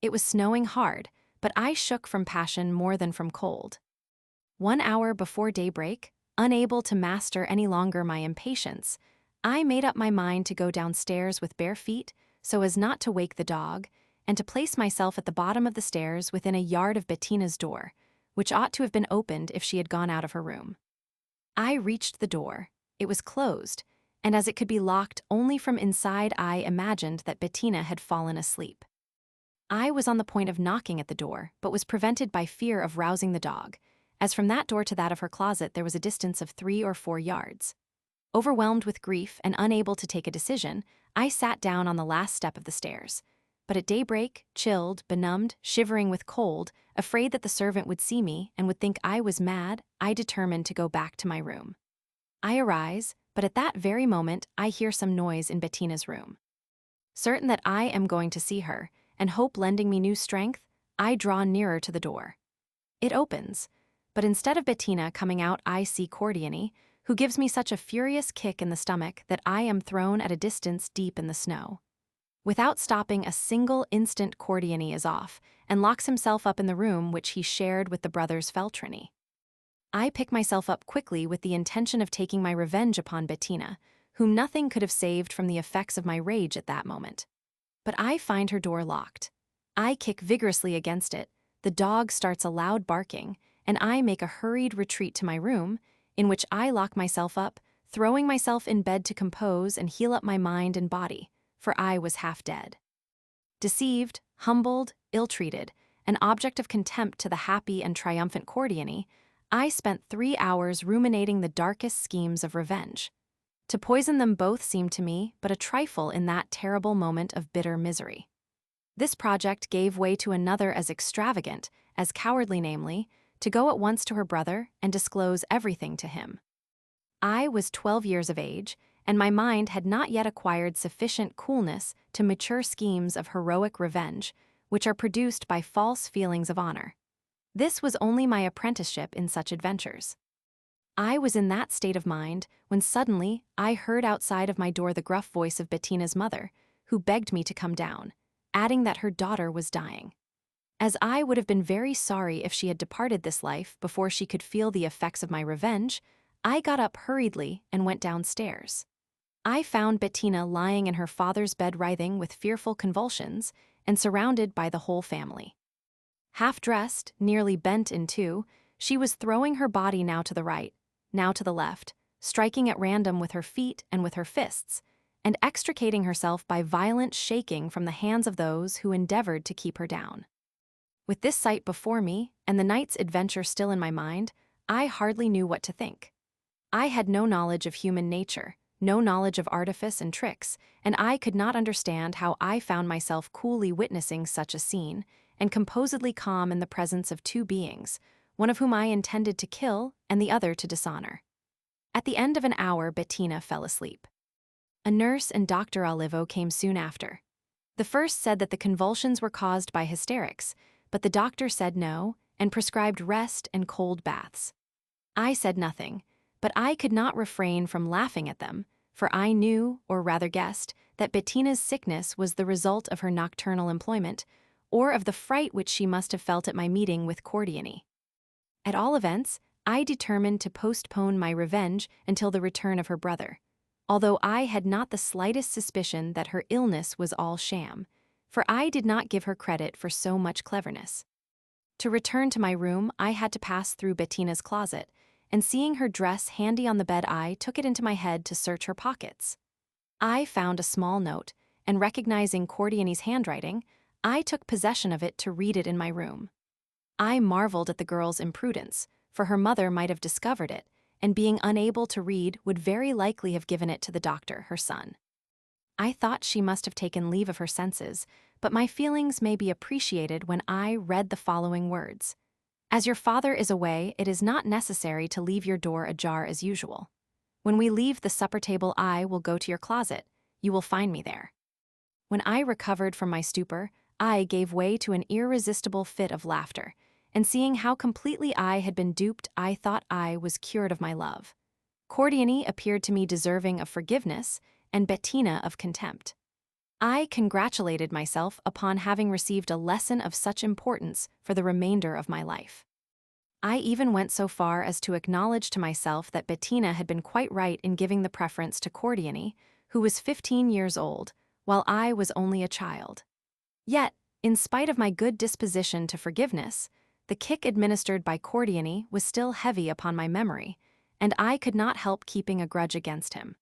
It was snowing hard, but I shook from passion more than from cold. 1 hour before daybreak, unable to master any longer my impatience, I made up my mind to go downstairs with bare feet so as not to wake the dog, and to place myself at the bottom of the stairs within a yard of Bettina's door, which ought to have been opened if she had gone out of her room. I reached the door. It was closed, and as it could be locked only from inside, I imagined that Bettina had fallen asleep. I was on the point of knocking at the door, but was prevented by fear of rousing the dog, as from that door to that of her closet there was a distance of 3 or 4 yards. Overwhelmed with grief and unable to take a decision, I sat down on the last step of the stairs. But at daybreak, chilled, benumbed, shivering with cold, afraid that the servant would see me and would think I was mad, I determined to go back to my room. I arise, but at that very moment I hear some noise in Bettina's room. Certain that I am going to see her, and hope lending me new strength, I draw nearer to the door. It opens, but instead of Bettina coming out, I see Cordiani, who gives me such a furious kick in the stomach that I am thrown at a distance deep in the snow. Without stopping a single instant, Cordiani is off and locks himself up in the room which he shared with the brothers Feltrini. I pick myself up quickly with the intention of taking my revenge upon Bettina, whom nothing could have saved from the effects of my rage at that moment. But I find her door locked. I kick vigorously against it, the dog starts a loud barking, and I make a hurried retreat to my room, in which I lock myself up, throwing myself in bed to compose and heal up my mind and body, for I was half dead. Deceived, humbled, ill-treated, an object of contempt to the happy and triumphant Cordiani, I spent 3 hours ruminating the darkest schemes of revenge. To poison them both seemed to me but a trifle in that terrible moment of bitter misery. This project gave way to another as extravagant, as cowardly, namely, to go at once to her brother and disclose everything to him. I was 12 years of age, and my mind had not yet acquired sufficient coolness to mature schemes of heroic revenge, which are produced by false feelings of honor. This was only my apprenticeship in such adventures. I was in that state of mind when suddenly I heard outside of my door the gruff voice of Bettina's mother, who begged me to come down, adding that her daughter was dying. As I would have been very sorry if she had departed this life before she could feel the effects of my revenge, I got up hurriedly and went downstairs. I found Bettina lying in her father's bed writhing with fearful convulsions and surrounded by the whole family. Half-dressed, nearly bent in two, she was throwing her body now to the right, now to the left, striking at random with her feet and with her fists, and extricating herself by violent shaking from the hands of those who endeavored to keep her down. With this sight before me, and the night's adventure still in my mind, I hardly knew what to think. I had no knowledge of human nature, no knowledge of artifice and tricks, and I could not understand how I found myself coolly witnessing such a scene, and composedly calm in the presence of two beings, one of whom I intended to kill and the other to dishonor. At the end of an hour, Bettina fell asleep. A nurse and Dr. Olivo came soon after. The first said that the convulsions were caused by hysterics, but the doctor said no, and prescribed rest and cold baths. I said nothing, but I could not refrain from laughing at them, for I knew, or rather guessed, that Bettina's sickness was the result of her nocturnal employment, or of the fright which she must have felt at my meeting with Cordiani. At all events, I determined to postpone my revenge until the return of her brother. Although I had not the slightest suspicion that her illness was all sham, for I did not give her credit for so much cleverness. To return to my room, I had to pass through Bettina's closet, and seeing her dress handy on the bed, I took it into my head to search her pockets. I found a small note, and recognizing Cordiani's handwriting, I took possession of it to read it in my room. I marveled at the girl's imprudence, for her mother might have discovered it, and being unable to read would very likely have given it to the doctor, her son. I thought she must have taken leave of her senses, but my feelings may be appreciated when I read the following words. As your father is away, it is not necessary to leave your door ajar as usual. When we leave the supper table, I will go to your closet. You will find me there. When I recovered from my stupor, I gave way to an irresistible fit of laughter, and seeing how completely I had been duped, I thought I was cured of my love. Cordiani appeared to me deserving of forgiveness, and Bettina of contempt. I congratulated myself upon having received a lesson of such importance for the remainder of my life. I even went so far as to acknowledge to myself that Bettina had been quite right in giving the preference to Cordiani, who was 15 years old, while I was only a child. Yet, in spite of my good disposition to forgiveness, the kick administered by Cordiani was still heavy upon my memory, and I could not help keeping a grudge against him.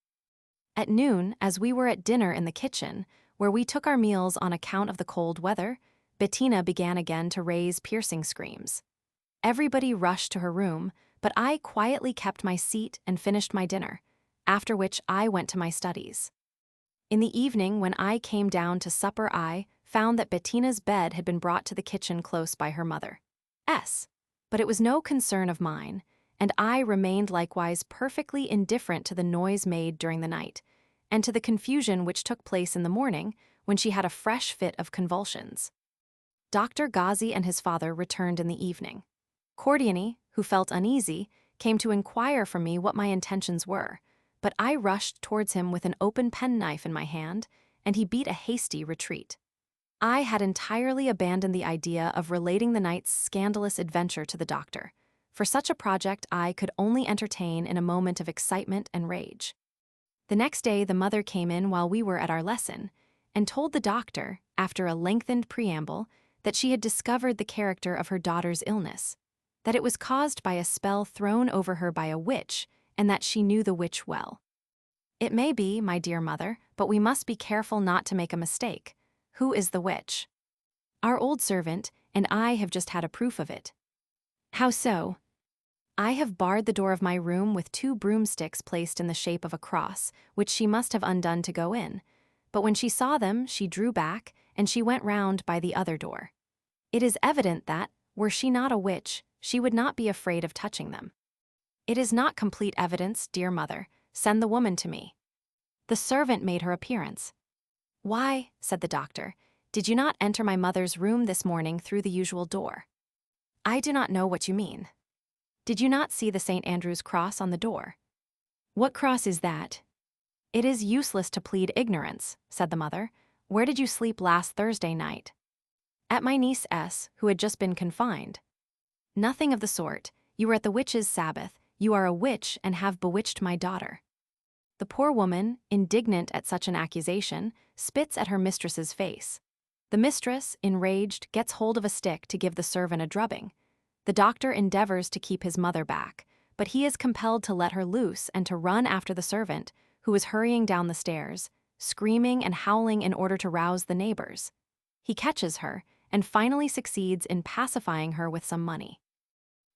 At noon, as we were at dinner in the kitchen, where we took our meals on account of the cold weather, Bettina began again to raise piercing screams. Everybody rushed to her room, but I quietly kept my seat and finished my dinner, after which I went to my studies. In the evening, when I came down to supper, I found that Bettina's bed had been brought to the kitchen close by her mother's. But it was no concern of mine, and I remained likewise perfectly indifferent to the noise made during the night, and to the confusion which took place in the morning when she had a fresh fit of convulsions. Dr. Gozzi and his father returned in the evening. Cordiani, who felt uneasy, came to inquire from me what my intentions were, but I rushed towards him with an open penknife in my hand, and he beat a hasty retreat. I had entirely abandoned the idea of relating the night's scandalous adventure to the doctor, for such a project I could only entertain in a moment of excitement and rage. The next day the mother came in while we were at our lesson, and told the doctor, after a lengthened preamble, that she had discovered the character of her daughter's illness, that it was caused by a spell thrown over her by a witch, and that she knew the witch well. It may be, my dear mother, but we must be careful not to make a mistake. Who is the witch? Our old servant, and I have just had a proof of it. How so? I have barred the door of my room with 2 broomsticks placed in the shape of a cross, which she must have undone to go in, but when she saw them, she drew back, and she went round by the other door. It is evident that, were she not a witch, she would not be afraid of touching them. It is not complete evidence, dear mother. Send the woman to me. The servant made her appearance. Why, said the doctor, did you not enter my mother's room this morning through the usual door? I do not know what you mean. Did you not see the St. Andrew's cross on the door? What cross is that? It is useless to plead ignorance, said the mother. Where did you sleep last Thursday night? At my niece S., who had just been confined. Nothing of the sort. You were at the witch's Sabbath. You are a witch and have bewitched my daughter. The poor woman, indignant at such an accusation, spits at her mistress's face. The mistress, enraged, gets hold of a stick to give the servant a drubbing. The doctor endeavors to keep his mother back, but he is compelled to let her loose and to run after the servant, who is hurrying down the stairs, screaming and howling in order to rouse the neighbors. He catches her, and finally succeeds in pacifying her with some money.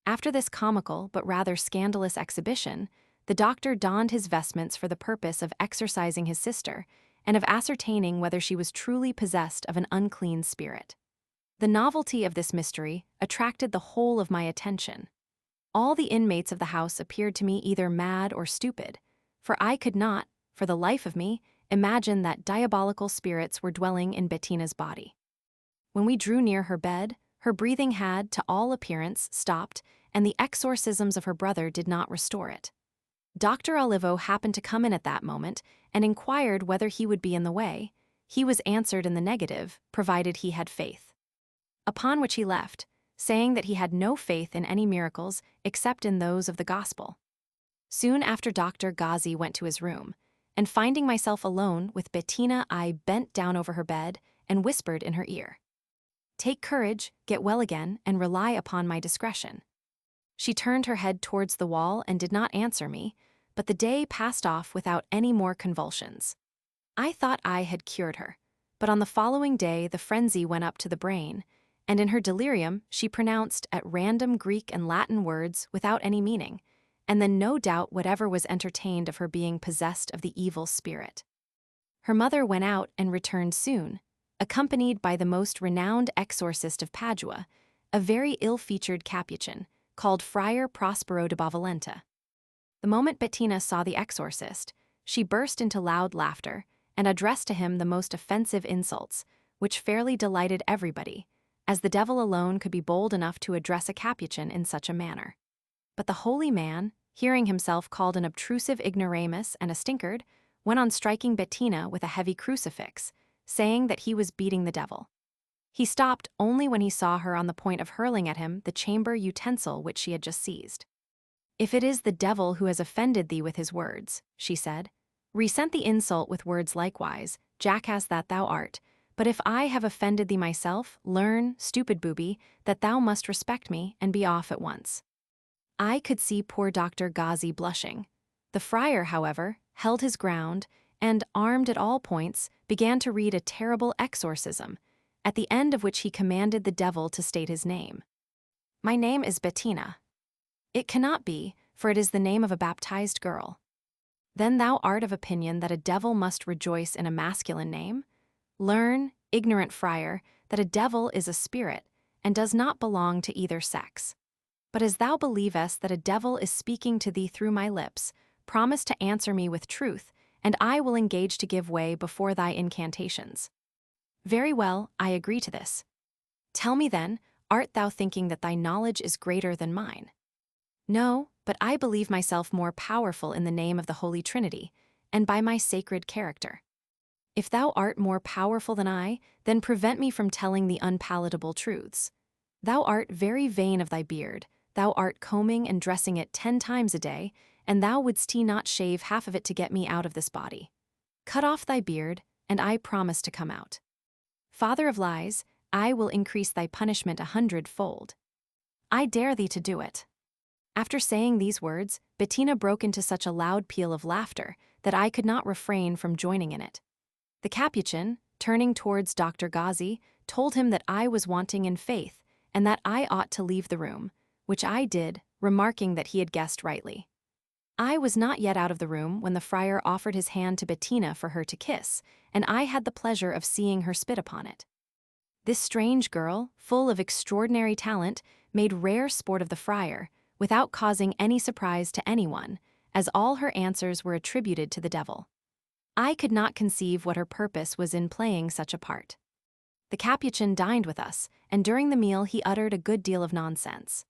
After this comical but rather scandalous exhibition, the doctor donned his vestments for the purpose of exorcising his sister and of ascertaining whether she was truly possessed of an unclean spirit. The novelty of this mystery attracted the whole of my attention. All the inmates of the house appeared to me either mad or stupid, for I could not, for the life of me, imagine that diabolical spirits were dwelling in Bettina's body. When we drew near her bed, her breathing had, to all appearance, stopped, and the exorcisms of her brother did not restore it. Dr. Olivo happened to come in at that moment and inquired whether he would be in the way. He was answered in the negative, provided he had faith. Upon which he left, saying that he had no faith in any miracles except in those of the gospel. Soon after Dr. Gozzi went to his room, and finding myself alone with Bettina, I bent down over her bed and whispered in her ear, "Take courage, get well again, and rely upon my discretion." She turned her head towards the wall and did not answer me, but the day passed off without any more convulsions. I thought I had cured her, but on the following day the frenzy went up to the brain, and in her delirium she pronounced at random Greek and Latin words without any meaning, and then no doubt whatever was entertained of her being possessed of the evil spirit. Her mother went out and returned soon, accompanied by the most renowned exorcist of Padua, a very ill-featured Capuchin, called Friar Prospero de Bovalenta. The moment Bettina saw the exorcist, she burst into loud laughter and addressed to him the most offensive insults, which fairly delighted everybody, as the devil alone could be bold enough to address a Capuchin in such a manner. But the holy man, hearing himself called an obtrusive ignoramus and a stinkard, went on striking Bettina with a heavy crucifix, saying that he was beating the devil. He stopped only when he saw her on the point of hurling at him the chamber utensil which she had just seized. "If it is the devil who has offended thee with his words," she said, "resent the insult with words likewise, jackass that thou art. But if I have offended thee myself, learn, stupid booby, that thou must respect me and be off at once." I could see poor Dr. Ghazi blushing. The friar, however, held his ground and, armed at all points, began to read a terrible exorcism, at the end of which he commanded the devil to state his name. "My name is Bettina." "It cannot be, for it is the name of a baptized girl." "Then thou art of opinion that a devil must rejoice in a masculine name? Learn, ignorant friar, that a devil is a spirit, and does not belong to either sex. But as thou believest that a devil is speaking to thee through my lips, promise to answer me with truth, and I will engage to give way before thy incantations." "Very well, I agree to this." "Tell me then, art thou thinking that thy knowledge is greater than mine?" "No, but I believe myself more powerful in the name of the Holy Trinity, and by my sacred character." "If thou art more powerful than I, then prevent me from telling the unpalatable truths. Thou art very vain of thy beard, thou art combing and dressing it 10 times a day, and thou wouldst not shave half of it to get me out of this body. Cut off thy beard, and I promise to come out. Father of lies, I will increase thy punishment 100-fold. I dare thee to do it." After saying these words, Bettina broke into such a loud peal of laughter that I could not refrain from joining in it. The Capuchin, turning towards Dr. Ghazi, told him that I was wanting in faith and that I ought to leave the room, which I did, remarking that he had guessed rightly. I was not yet out of the room when the friar offered his hand to Bettina for her to kiss, and I had the pleasure of seeing her spit upon it. This strange girl, full of extraordinary talent, made rare sport of the friar, without causing any surprise to anyone, as all her answers were attributed to the devil. I could not conceive what her purpose was in playing such a part. The Capuchin dined with us, and during the meal he uttered a good deal of nonsense.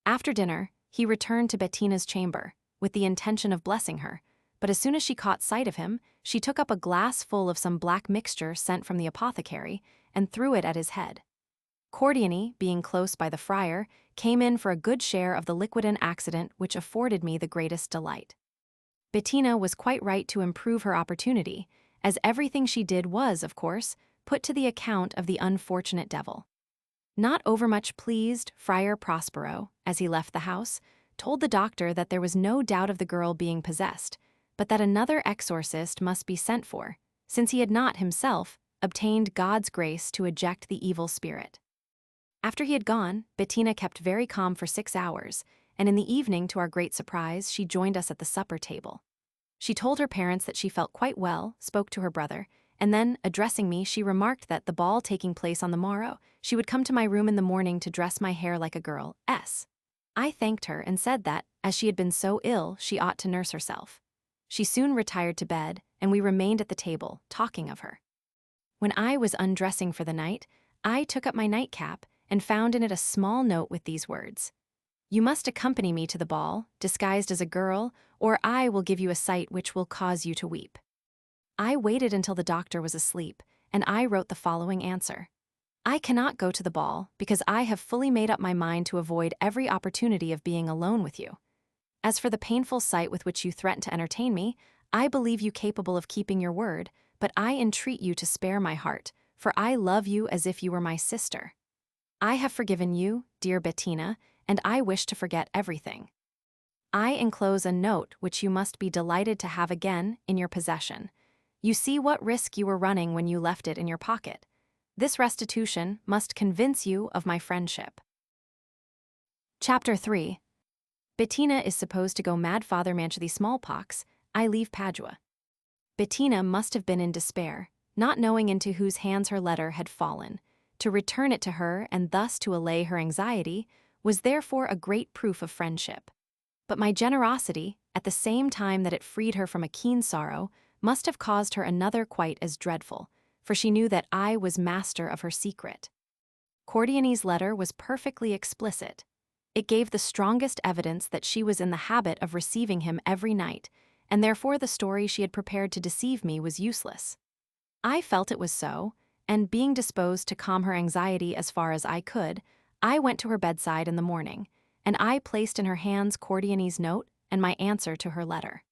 After dinner, he returned to Bettina's chamber, with the intention of blessing her, but as soon as she caught sight of him, she took up a glass full of some black mixture sent from the apothecary, and threw it at his head. Cordiani, being close by the friar, came in for a good share of the liquid and accident which afforded me the greatest delight. Bettina was quite right to improve her opportunity, as everything she did was, of course, put to the account of the unfortunate devil. Not overmuch pleased, Friar Prospero, as he left the house, told the doctor that there was no doubt of the girl being possessed, but that another exorcist must be sent for, since he had not, himself, obtained God's grace to eject the evil spirit. After he had gone, Bettina kept very calm for 6 hours, and in the evening, to our great surprise, she joined us at the supper table. She told her parents that she felt quite well, spoke to her brother, and then, addressing me, she remarked that, the ball taking place on the morrow, she would come to my room in the morning to dress my hair like a girl. I thanked her and said that, as she had been so ill, she ought to nurse herself. She soon retired to bed, and we remained at the table, talking of her. When I was undressing for the night, I took up my nightcap and found in it a small note with these words: "You must accompany me to the ball, disguised as a girl, or I will give you a sight which will cause you to weep." I waited until the doctor was asleep, and I wrote the following answer: "I cannot go to the ball, because I have fully made up my mind to avoid every opportunity of being alone with you. As for the painful sight with which you threaten to entertain me, I believe you capable of keeping your word, but I entreat you to spare my heart, for I love you as if you were my sister. I have forgiven you, dear Bettina, and I wish to forget everything. I enclose a note which you must be delighted to have again in your possession. You see what risk you were running when you left it in your pocket. This restitution must convince you of my friendship. Chapter 3. Bettina is supposed to go mad. Father Mancha the smallpox. I leave Padua. Bettina must have been in despair, not knowing into whose hands her letter had fallen. To return it to her and thus to allay her anxiety was therefore a great proof of friendship. But my generosity, at the same time that it freed her from a keen sorrow, must have caused her another quite as dreadful, for she knew that I was master of her secret. Cordiani's letter was perfectly explicit. It gave the strongest evidence that she was in the habit of receiving him every night, and therefore the story she had prepared to deceive me was useless. I felt it was so, and being disposed to calm her anxiety as far as I could, I went to her bedside in the morning, and I placed in her hands Cordiani's note and my answer to her letter.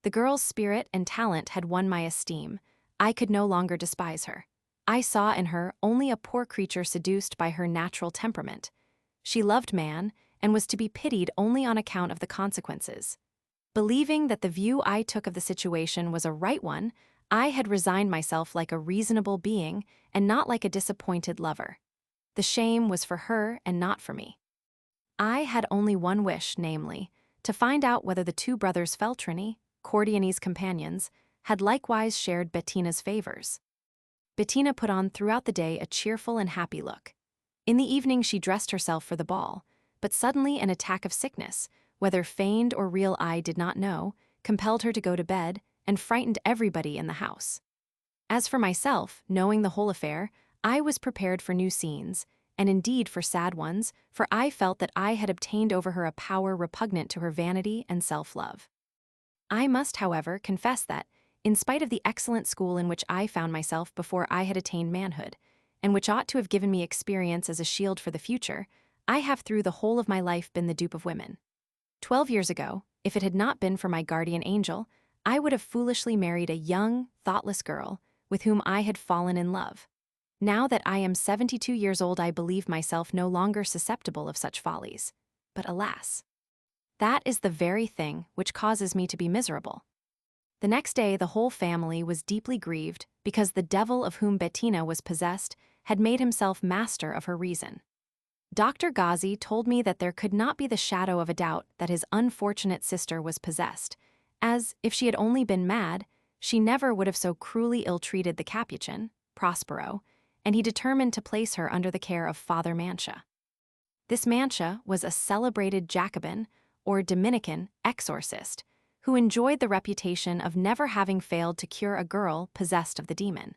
The girl's spirit and talent had won my esteem. I could no longer despise her. I saw in her only a poor creature seduced by her natural temperament. She loved man, and was to be pitied only on account of the consequences. Believing that the view I took of the situation was a right one, I had resigned myself like a reasonable being, and not like a disappointed lover. The shame was for her and not for me. I had only one wish, namely, to find out whether the two brothers Feltrini, Cordiani's companions, had likewise shared Bettina's favors. Bettina put on throughout the day a cheerful and happy look. In the evening she dressed herself for the ball, but suddenly an attack of sickness, whether feigned or real I did not know, compelled her to go to bed and frightened everybody in the house. As for myself, knowing the whole affair, I was prepared for new scenes, and indeed for sad ones, for I felt that I had obtained over her a power repugnant to her vanity and self-love. I must, however, confess that, in spite of the excellent school in which I found myself before I had attained manhood, and which ought to have given me experience as a shield for the future, I have through the whole of my life been the dupe of women. 12 years ago, if it had not been for my guardian angel, I would have foolishly married a young, thoughtless girl with whom I had fallen in love. Now that I am 72 years old, I believe myself no longer susceptible of such follies. But alas, that is the very thing which causes me to be miserable. The next day the whole family was deeply grieved because the devil of whom Bettina was possessed had made himself master of her reason. Dr. Gozzi told me that there could not be the shadow of a doubt that his unfortunate sister was possessed, as, if she had only been mad, she never would have so cruelly ill-treated the Capuchin, Prospero, and he determined to place her under the care of Father Mancha. This Mancha was a celebrated Jacobin, or Dominican, exorcist, who enjoyed the reputation of never having failed to cure a girl possessed of the demon.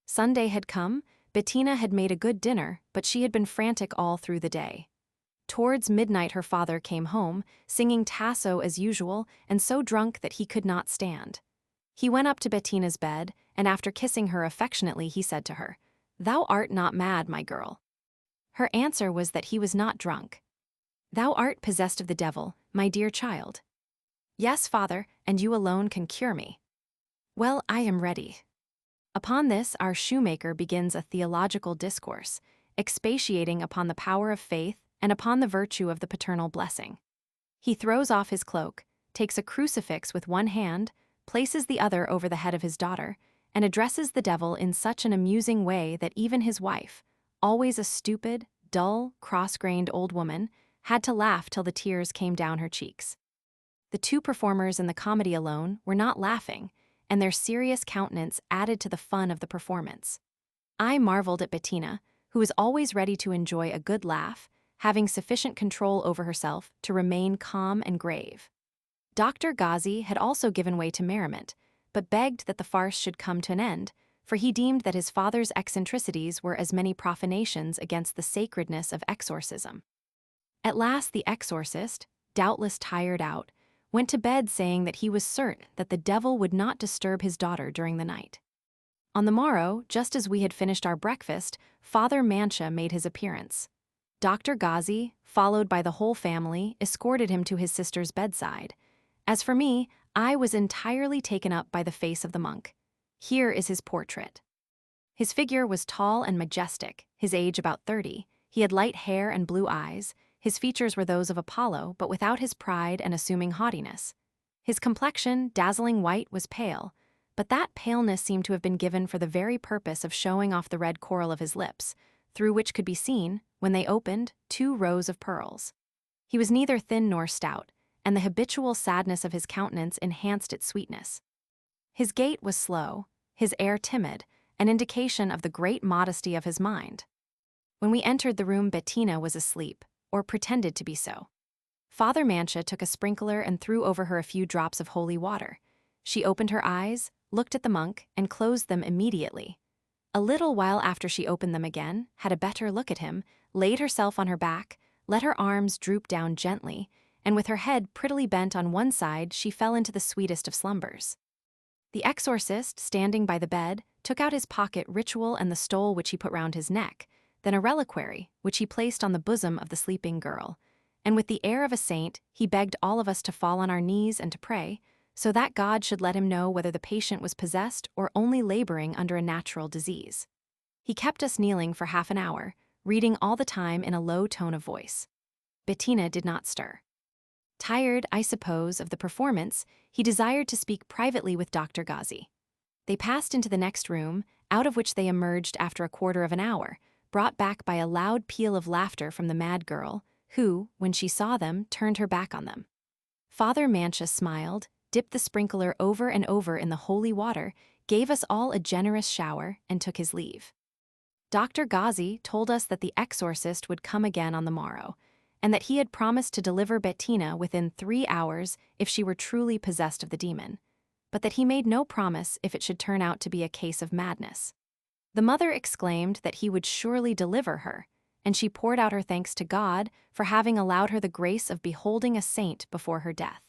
Sunday had come. Bettina had made a good dinner, but she had been frantic all through the day. Towards midnight her father came home, singing Tasso as usual, and so drunk that he could not stand. He went up to Bettina's bed, and after kissing her affectionately he said to her, "Thou art not mad, my girl." Her answer was that he was not drunk. "Thou art possessed of the devil, my dear child." "Yes, father, and you alone can cure me." "Well, I am ready." Upon this our shoemaker begins a theological discourse, expatiating upon the power of faith and upon the virtue of the paternal blessing. He throws off his cloak, takes a crucifix with one hand, places the other over the head of his daughter, and addresses the devil in such an amusing way that even his wife, always a stupid, dull, cross-grained old woman, had to laugh till the tears came down her cheeks. The two performers in the comedy alone were not laughing, and their serious countenance added to the fun of the performance. I marveled at Bettina, who was always ready to enjoy a good laugh, having sufficient control over herself to remain calm and grave. Dr. Gozzi had also given way to merriment, but begged that the farce should come to an end, for he deemed that his father's eccentricities were as many profanations against the sacredness of exorcism. At last the exorcist, doubtless tired out, went to bed saying that he was certain that the devil would not disturb his daughter during the night. On the morrow, just as we had finished our breakfast, Father Mancha made his appearance. Dr. Gozzi, followed by the whole family, escorted him to his sister's bedside. As for me, I was entirely taken up by the face of the monk. Here is his portrait. His figure was tall and majestic, his age about 30. He had light hair and blue eyes. His features were those of Apollo, but without his pride and assuming haughtiness. His complexion, dazzling white, was pale, but that paleness seemed to have been given for the very purpose of showing off the red coral of his lips, through which could be seen, when they opened, 2 rows of pearls. He was neither thin nor stout, and the habitual sadness of his countenance enhanced its sweetness. His gait was slow, his air timid, an indication of the great modesty of his mind. When we entered the room, Bettina was asleep, or pretended to be so. Father Mancha took a sprinkler and threw over her a few drops of holy water. She opened her eyes, looked at the monk, and closed them immediately. A little while after she opened them again, had a better look at him, laid herself on her back, let her arms droop down gently, and with her head prettily bent on one side, she fell into the sweetest of slumbers. The exorcist, standing by the bed, took out his pocket ritual and the stole which he put round his neck, then a reliquary, which he placed on the bosom of the sleeping girl, and with the air of a saint, he begged all of us to fall on our knees and to pray, so that God should let him know whether the patient was possessed or only laboring under a natural disease. He kept us kneeling for half an hour, reading all the time in a low tone of voice. Bettina did not stir. Tired, I suppose, of the performance, he desired to speak privately with Dr. Ghazi. They passed into the next room, out of which they emerged after a quarter of an hour, brought back by a loud peal of laughter from the mad girl, who, when she saw them, turned her back on them. Father Mancha smiled, dipped the sprinkler over and over in the holy water, gave us all a generous shower, and took his leave. Dr. Ghazi told us that the exorcist would come again on the morrow, and that he had promised to deliver Bettina within 3 hours if she were truly possessed of the demon, but that he made no promise if it should turn out to be a case of madness. The mother exclaimed that he would surely deliver her, and she poured out her thanks to God for having allowed her the grace of beholding a saint before her death.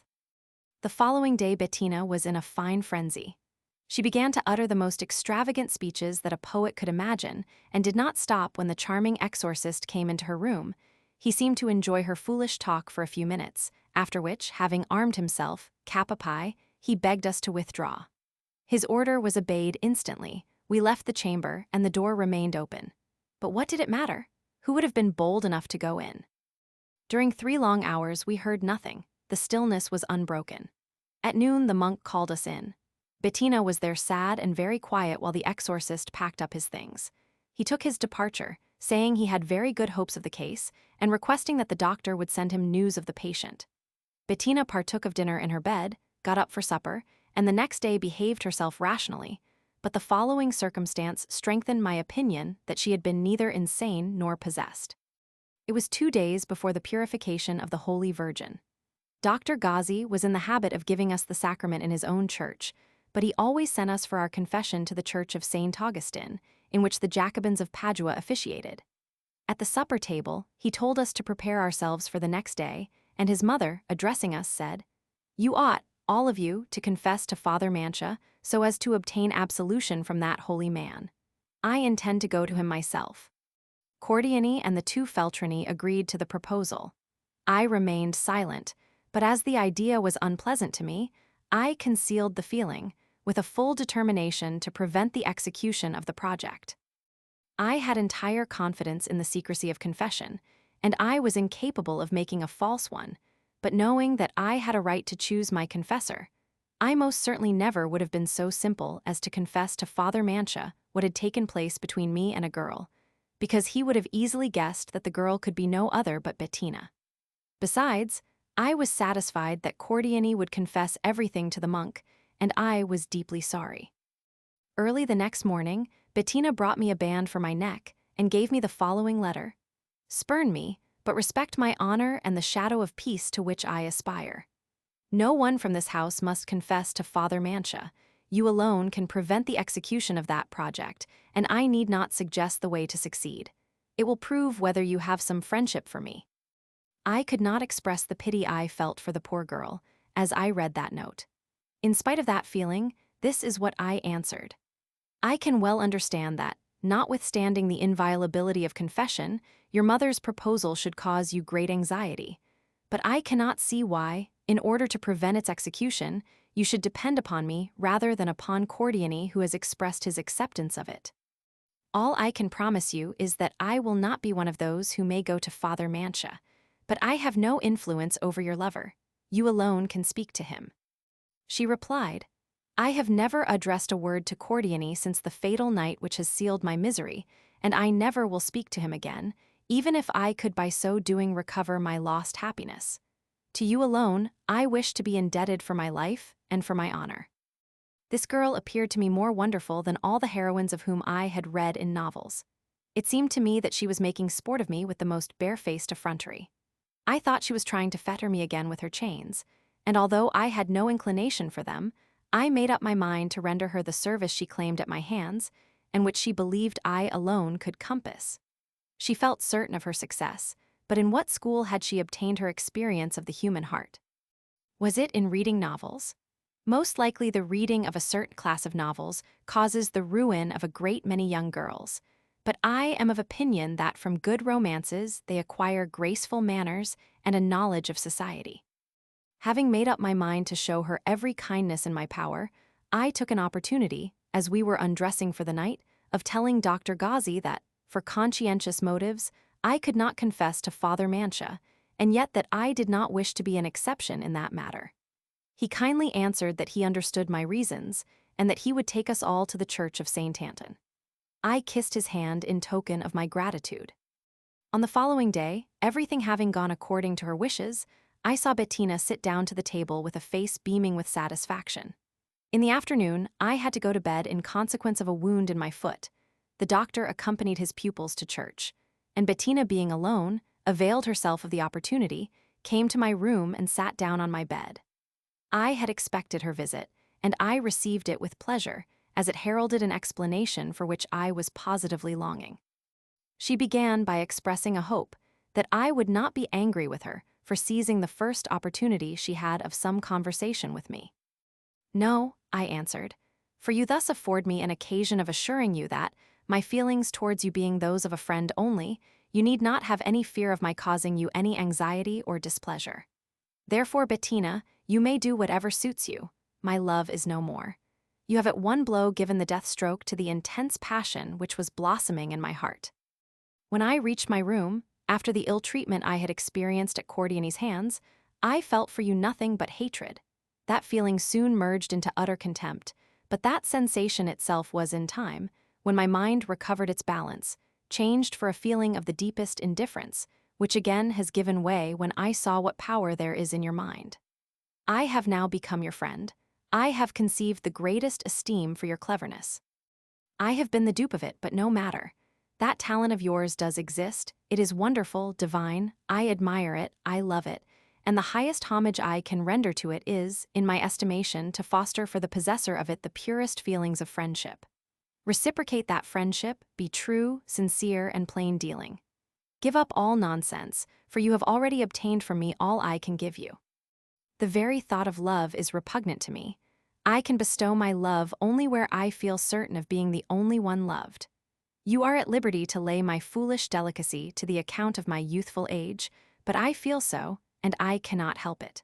The following day Bettina was in a fine frenzy. She began to utter the most extravagant speeches that a poet could imagine, and did not stop when the charming exorcist came into her room. He seemed to enjoy her foolish talk for a few minutes, after which, having armed himself, cap a pie, he begged us to withdraw. His order was obeyed instantly. We left the chamber, and the door remained open. But what did it matter? Who would have been bold enough to go in? During 3 long hours we heard nothing. The stillness was unbroken. At noon the monk called us in. Bettina was there sad and very quiet while the exorcist packed up his things. He took his departure, saying he had very good hopes of the case, and requesting that the doctor would send him news of the patient. Bettina partook of dinner in her bed, got up for supper, and the next day behaved herself rationally, but the following circumstance strengthened my opinion that she had been neither insane nor possessed. It was 2 days before the purification of the Holy Virgin. Dr. Ghazi was in the habit of giving us the sacrament in his own church, but he always sent us for our confession to the church of St. Augustine, in which the Jacobins of Padua officiated. At the supper table, he told us to prepare ourselves for the next day, and his mother, addressing us, said, "You ought, all of you, to confess to Father Mancha, so as to obtain absolution from that holy man. I intend to go to him myself." Cordiani and the 2 Feltrini agreed to the proposal. I remained silent, but as the idea was unpleasant to me, I concealed the feeling, with a full determination to prevent the execution of the project. I had entire confidence in the secrecy of confession, and I was incapable of making a false one, but knowing that I had a right to choose my confessor, I most certainly never would have been so simple as to confess to Father Mancha what had taken place between me and a girl, because he would have easily guessed that the girl could be no other but Bettina. Besides, I was satisfied that Cordiani would confess everything to the monk, and I was deeply sorry. Early the next morning, Bettina brought me a band for my neck and gave me the following letter: "Spurn me, but respect my honor and the shadow of peace to which I aspire. No one from this house must confess to Father Mancha. You alone can prevent the execution of that project, and I need not suggest the way to succeed. It will prove whether you have some friendship for me." I could not express the pity I felt for the poor girl, as I read that note. In spite of that feeling, this is what I answered: "I can well understand that, notwithstanding the inviolability of confession, your mother's proposal should cause you great anxiety. But I cannot see why, in order to prevent its execution, you should depend upon me rather than upon Cordiani, who has expressed his acceptance of it. All I can promise you is that I will not be one of those who may go to Father Mancha, but I have no influence over your lover. You alone can speak to him." She replied, "I have never addressed a word to Cordiani since the fatal night which has sealed my misery, and I never will speak to him again, even if I could by so doing recover my lost happiness. To you alone, I wish to be indebted for my life and for my honor." This girl appeared to me more wonderful than all the heroines of whom I had read in novels. It seemed to me that she was making sport of me with the most barefaced effrontery. I thought she was trying to fetter me again with her chains, and although I had no inclination for them, I made up my mind to render her the service she claimed at my hands, and which she believed I alone could compass. She felt certain of her success, but in what school had she obtained her experience of the human heart? Was it in reading novels? Most likely the reading of a certain class of novels causes the ruin of a great many young girls, but I am of opinion that from good romances they acquire graceful manners and a knowledge of society. Having made up my mind to show her every kindness in my power, I took an opportunity, as we were undressing for the night, of telling Dr. Ghazi that, for conscientious motives, I could not confess to Father Mancha, and yet that I did not wish to be an exception in that matter. He kindly answered that he understood my reasons, and that he would take us all to the church of Saint Anton. I kissed his hand in token of my gratitude. On the following day, everything having gone according to her wishes, I saw Bettina sit down to the table with a face beaming with satisfaction. In the afternoon, I had to go to bed in consequence of a wound in my foot. The doctor accompanied his pupils to church, and Bettina, being alone, availed herself of the opportunity, came to my room and sat down on my bed. I had expected her visit, and I received it with pleasure, as it heralded an explanation for which I was positively longing. She began by expressing a hope that I would not be angry with her for seizing the first opportunity she had of some conversation with me. "No," I answered, "for you thus afford me an occasion of assuring you that, my feelings towards you being those of a friend only, you need not have any fear of my causing you any anxiety or displeasure. Therefore, Bettina, you may do whatever suits you. My love is no more. You have at one blow given the death stroke to the intense passion which was blossoming in my heart." When I reached my room, after the ill treatment I had experienced at Cordiani's hands, I felt for you nothing but hatred. That feeling soon merged into utter contempt, but that sensation itself was in time, when my mind recovered its balance, changed for a feeling of the deepest indifference, which again has given way when I saw what power there is in your mind. I have now become your friend. I have conceived the greatest esteem for your cleverness. I have been the dupe of it, but no matter. That talent of yours does exist. It is wonderful, divine. I admire it, I love it, and the highest homage I can render to it is, in my estimation, to foster for the possessor of it the purest feelings of friendship. Reciprocate that friendship, be true, sincere, and plain dealing. Give up all nonsense, for you have already obtained from me all I can give you. The very thought of love is repugnant to me. I can bestow my love only where I feel certain of being the only one loved. You are at liberty to lay my foolish delicacy to the account of my youthful age, but I feel so, and I cannot help it.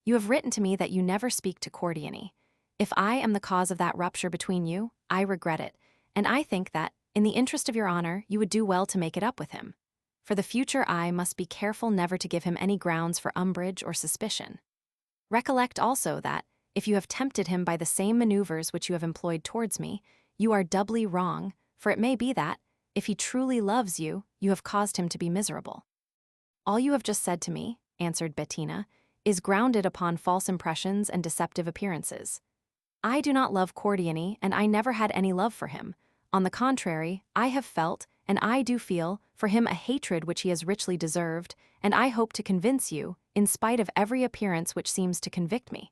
You have written to me that you never speak to Cordiani. If I am the cause of that rupture between you, I regret it, and I think that, in the interest of your honor, you would do well to make it up with him. For the future I must be careful never to give him any grounds for umbrage or suspicion. Recollect also that, if you have tempted him by the same maneuvers which you have employed towards me, you are doubly wrong, for it may be that, if he truly loves you, you have caused him to be miserable. All you have just said to me, answered Bettina, is grounded upon false impressions and deceptive appearances. I do not love Cordiani, and I never had any love for him. On the contrary, I have felt, and I do feel, for him a hatred which he has richly deserved, and I hope to convince you, in spite of every appearance which seems to convict me.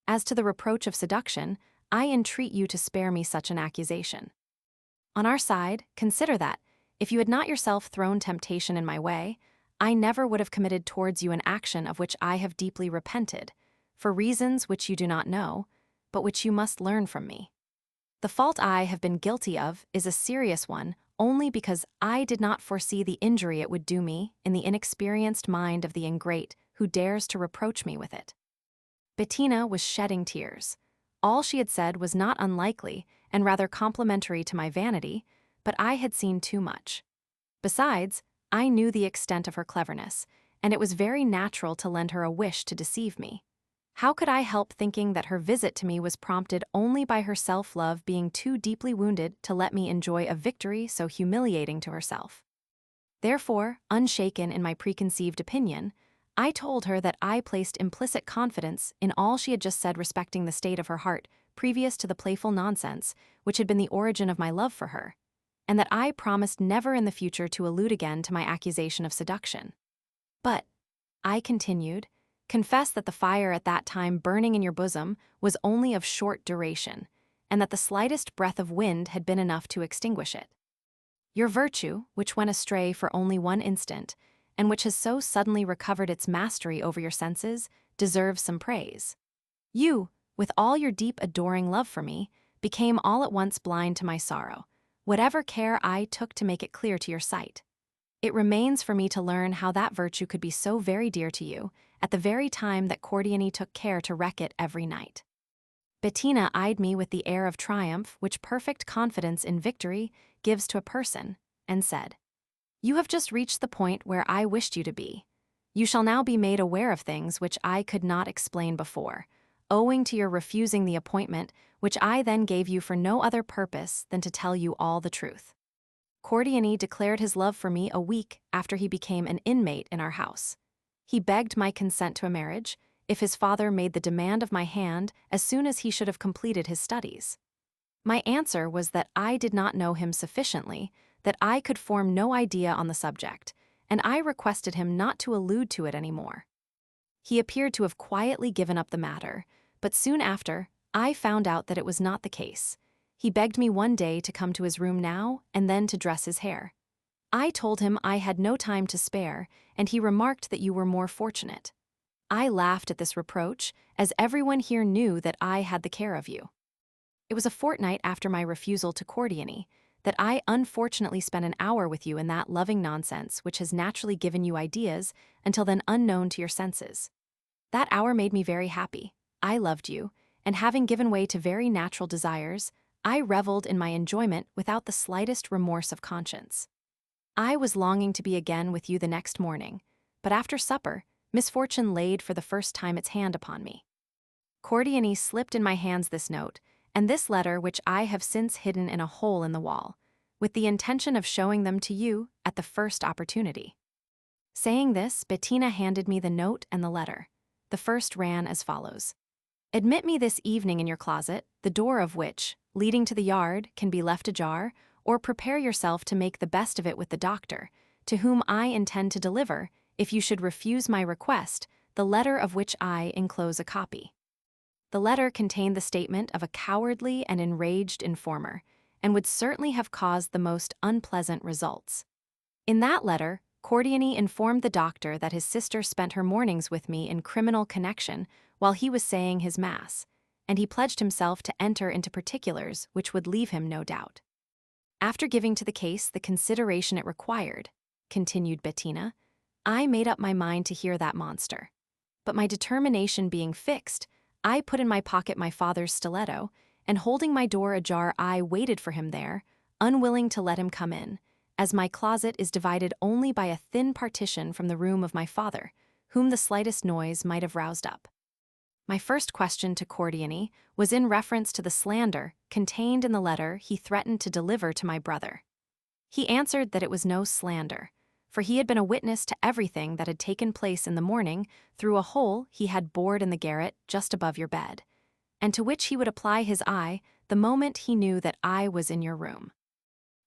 As to the reproach of seduction, I entreat you to spare me such an accusation. On our side, consider that, if you had not yourself thrown temptation in my way, I never would have committed towards you an action of which I have deeply repented, for reasons which you do not know, but which you must learn from me. The fault I have been guilty of is a serious one only because I did not foresee the injury it would do me in the inexperienced mind of the ingrate who dares to reproach me with it. Bettina was shedding tears. All she had said was not unlikely and rather complimentary to my vanity, but I had seen too much. Besides, I knew the extent of her cleverness, and it was very natural to lend her a wish to deceive me. How could I help thinking that her visit to me was prompted only by her self-love being too deeply wounded to let me enjoy a victory so humiliating to herself? Therefore, unshaken in my preconceived opinion, I told her that I placed implicit confidence in all she had just said respecting the state of her heart previous to the playful nonsense which had been the origin of my love for her, and that I promised never in the future to allude again to my accusation of seduction. But, I continued, confess that the fire at that time burning in your bosom was only of short duration, and that the slightest breath of wind had been enough to extinguish it. Your virtue, which went astray for only one instant, and which has so suddenly recovered its mastery over your senses, deserves some praise. You, with all your deep adoring love for me, became all at once blind to my sorrow, whatever care I took to make it clear to your sight. It remains for me to learn how that virtue could be so very dear to you, at the very time that Cordiani took care to wreck it every night. Bettina eyed me with the air of triumph which perfect confidence in victory gives to a person, and said, "You have just reached the point where I wished you to be. You shall now be made aware of things which I could not explain before, owing to your refusing the appointment which I then gave you for no other purpose than to tell you all the truth." Cordiani declared his love for me a week after he became an inmate in our house. He begged my consent to a marriage, if his father made the demand of my hand as soon as he should have completed his studies. My answer was that I did not know him sufficiently, that I could form no idea on the subject, and I requested him not to allude to it any more. He appeared to have quietly given up the matter, but soon after, I found out that it was not the case. He begged me one day to come to his room now and then to dress his hair. I told him I had no time to spare, and he remarked that you were more fortunate. I laughed at this reproach, as everyone here knew that I had the care of you. It was a fortnight after my refusal to Cordiani that I unfortunately spent an hour with you in that loving nonsense which has naturally given you ideas until then unknown to your senses. That hour made me very happy. I loved you, and having given way to very natural desires, I reveled in my enjoyment without the slightest remorse of conscience. I was longing to be again with you the next morning, but after supper, misfortune laid for the first time its hand upon me. Cordiani slipped in my hands this note, and this letter which I have since hidden in a hole in the wall, with the intention of showing them to you at the first opportunity. Saying this, Bettina handed me the note and the letter. The first ran as follows. Admit me this evening in your closet, the door of which, leading to the yard, can be left ajar, or prepare yourself to make the best of it with the doctor, to whom I intend to deliver, if you should refuse my request, the letter of which I enclose a copy. The letter contained the statement of a cowardly and enraged informer, and would certainly have caused the most unpleasant results. In that letter, Cordiani informed the doctor that his sister spent her mornings with me in criminal connection while he was saying his mass, and he pledged himself to enter into particulars which would leave him no doubt. After giving to the case the consideration it required, continued Bettina, I made up my mind to hear that monster. But my determination being fixed, I put in my pocket my father's stiletto, and holding my door ajar I waited for him there, unwilling to let him come in, as my closet is divided only by a thin partition from the room of my father, whom the slightest noise might have roused up. My first question to Cordiani was in reference to the slander contained in the letter he threatened to deliver to my brother. He answered that it was no slander, for he had been a witness to everything that had taken place in the morning through a hole he had bored in the garret just above your bed, and to which he would apply his eye the moment he knew that I was in your room.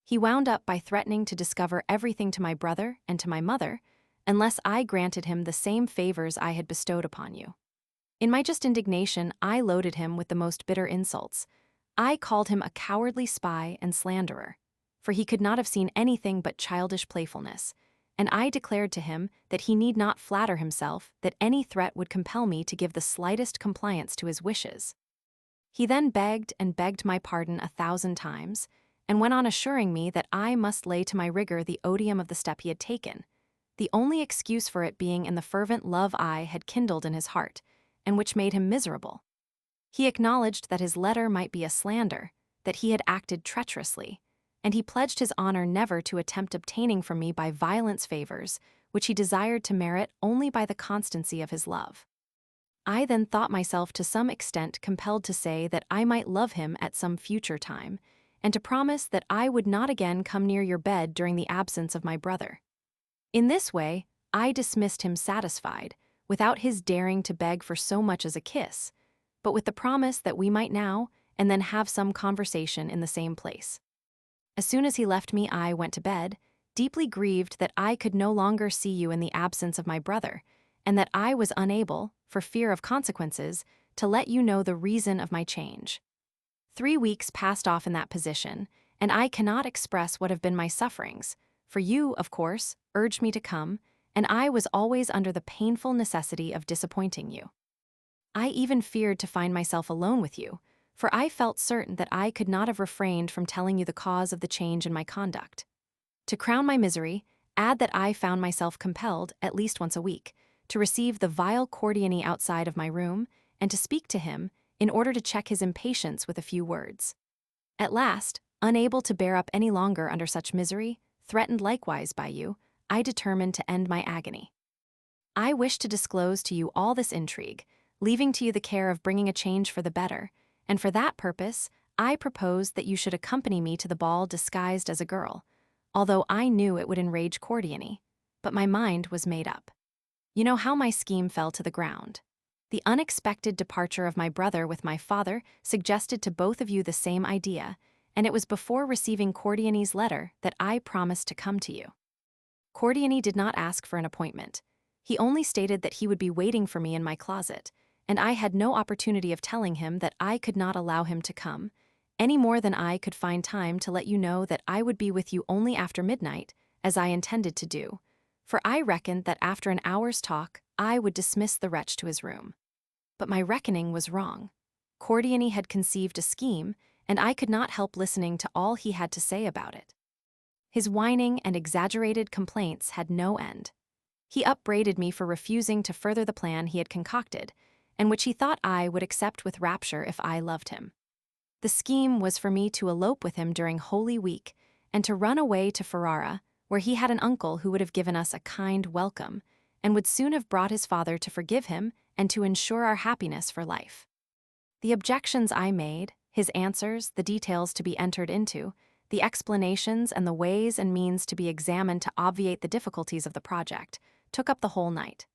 He wound up by threatening to discover everything to my brother and to my mother, unless I granted him the same favors I had bestowed upon you. In my just indignation, I loaded him with the most bitter insults. I called him a cowardly spy and slanderer, for he could not have seen anything but childish playfulness, and I declared to him that he need not flatter himself that any threat would compel me to give the slightest compliance to his wishes. He then begged and begged my pardon 1,000 times, and went on assuring me that I must lay to my rigor the odium of the step he had taken, the only excuse for it being in the fervent love I had kindled in his heart, and which made him miserable. He acknowledged that his letter might be a slander, that he had acted treacherously, and he pledged his honor never to attempt obtaining from me by violence favors, which he desired to merit only by the constancy of his love. I then thought myself to some extent compelled to say that I might love him at some future time, and to promise that I would not again come near your bed during the absence of my brother. In this way, I dismissed him satisfied, without his daring to beg for so much as a kiss, but with the promise that we might now and then have some conversation in the same place. As soon as he left me, I went to bed, deeply grieved that I could no longer see you in the absence of my brother, and that I was unable, for fear of consequences, to let you know the reason of my change. 3 weeks passed off in that position, and I cannot express what have been my sufferings, for you, of course, urged me to come, and I was always under the painful necessity of disappointing you. I even feared to find myself alone with you, for I felt certain that I could not have refrained from telling you the cause of the change in my conduct. To crown my misery, add that I found myself compelled, at least once a week, to receive the vile Cordiani outside of my room, and to speak to him, in order to check his impatience with a few words. At last, unable to bear up any longer under such misery, threatened likewise by you, I determined to end my agony. I wish to disclose to you all this intrigue, leaving to you the care of bringing a change for the better, and for that purpose, I proposed that you should accompany me to the ball disguised as a girl, although I knew it would enrage Cordiani, but my mind was made up. You know how my scheme fell to the ground. The unexpected departure of my brother with my father suggested to both of you the same idea, and it was before receiving Cordiani's letter that I promised to come to you. Cordiani did not ask for an appointment. He only stated that he would be waiting for me in my closet, and I had no opportunity of telling him that I could not allow him to come, any more than I could find time to let you know that I would be with you only after midnight, as I intended to do, for I reckoned that after an hour's talk I would dismiss the wretch to his room. But my reckoning was wrong. Cordiani had conceived a scheme, and I could not help listening to all he had to say about it. His whining and exaggerated complaints had no end. He upbraided me for refusing to further the plan he had concocted, and which he thought I would accept with rapture if I loved him. The scheme was for me to elope with him during Holy Week, and to run away to Ferrara, where he had an uncle who would have given us a kind welcome, and would soon have brought his father to forgive him and to ensure our happiness for life. The objections I made, his answers, the details to be entered into, the explanations and the ways and means to be examined to obviate the difficulties of the project, took up the whole night.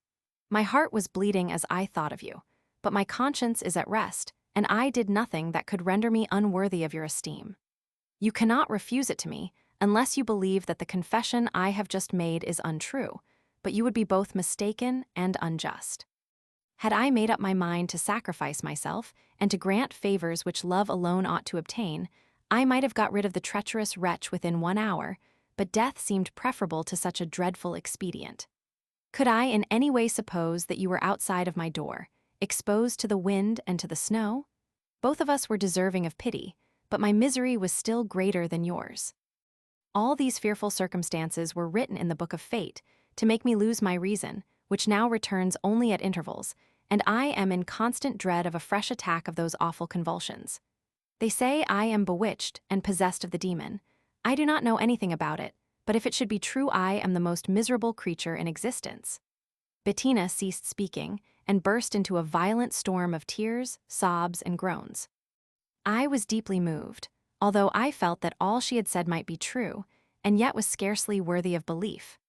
My heart was bleeding as I thought of you, but my conscience is at rest, and I did nothing that could render me unworthy of your esteem. You cannot refuse it to me, unless you believe that the confession I have just made is untrue, but you would be both mistaken and unjust. Had I made up my mind to sacrifice myself, and to grant favors which love alone ought to obtain, I might have got rid of the treacherous wretch within 1 hour, but death seemed preferable to such a dreadful expedient. Could I in any way suppose that you were outside of my door, exposed to the wind and to the snow? Both of us were deserving of pity, but my misery was still greater than yours. All these fearful circumstances were written in the book of fate, to make me lose my reason, which now returns only at intervals, and I am in constant dread of a fresh attack of those awful convulsions. They say I am bewitched and possessed of the demon. I do not know anything about it, but if it should be true, I am the most miserable creature in existence. Bettina ceased speaking and burst into a violent storm of tears, sobs, and groans. I was deeply moved, although I felt that all she had said might be true, and yet was scarcely worthy of belief.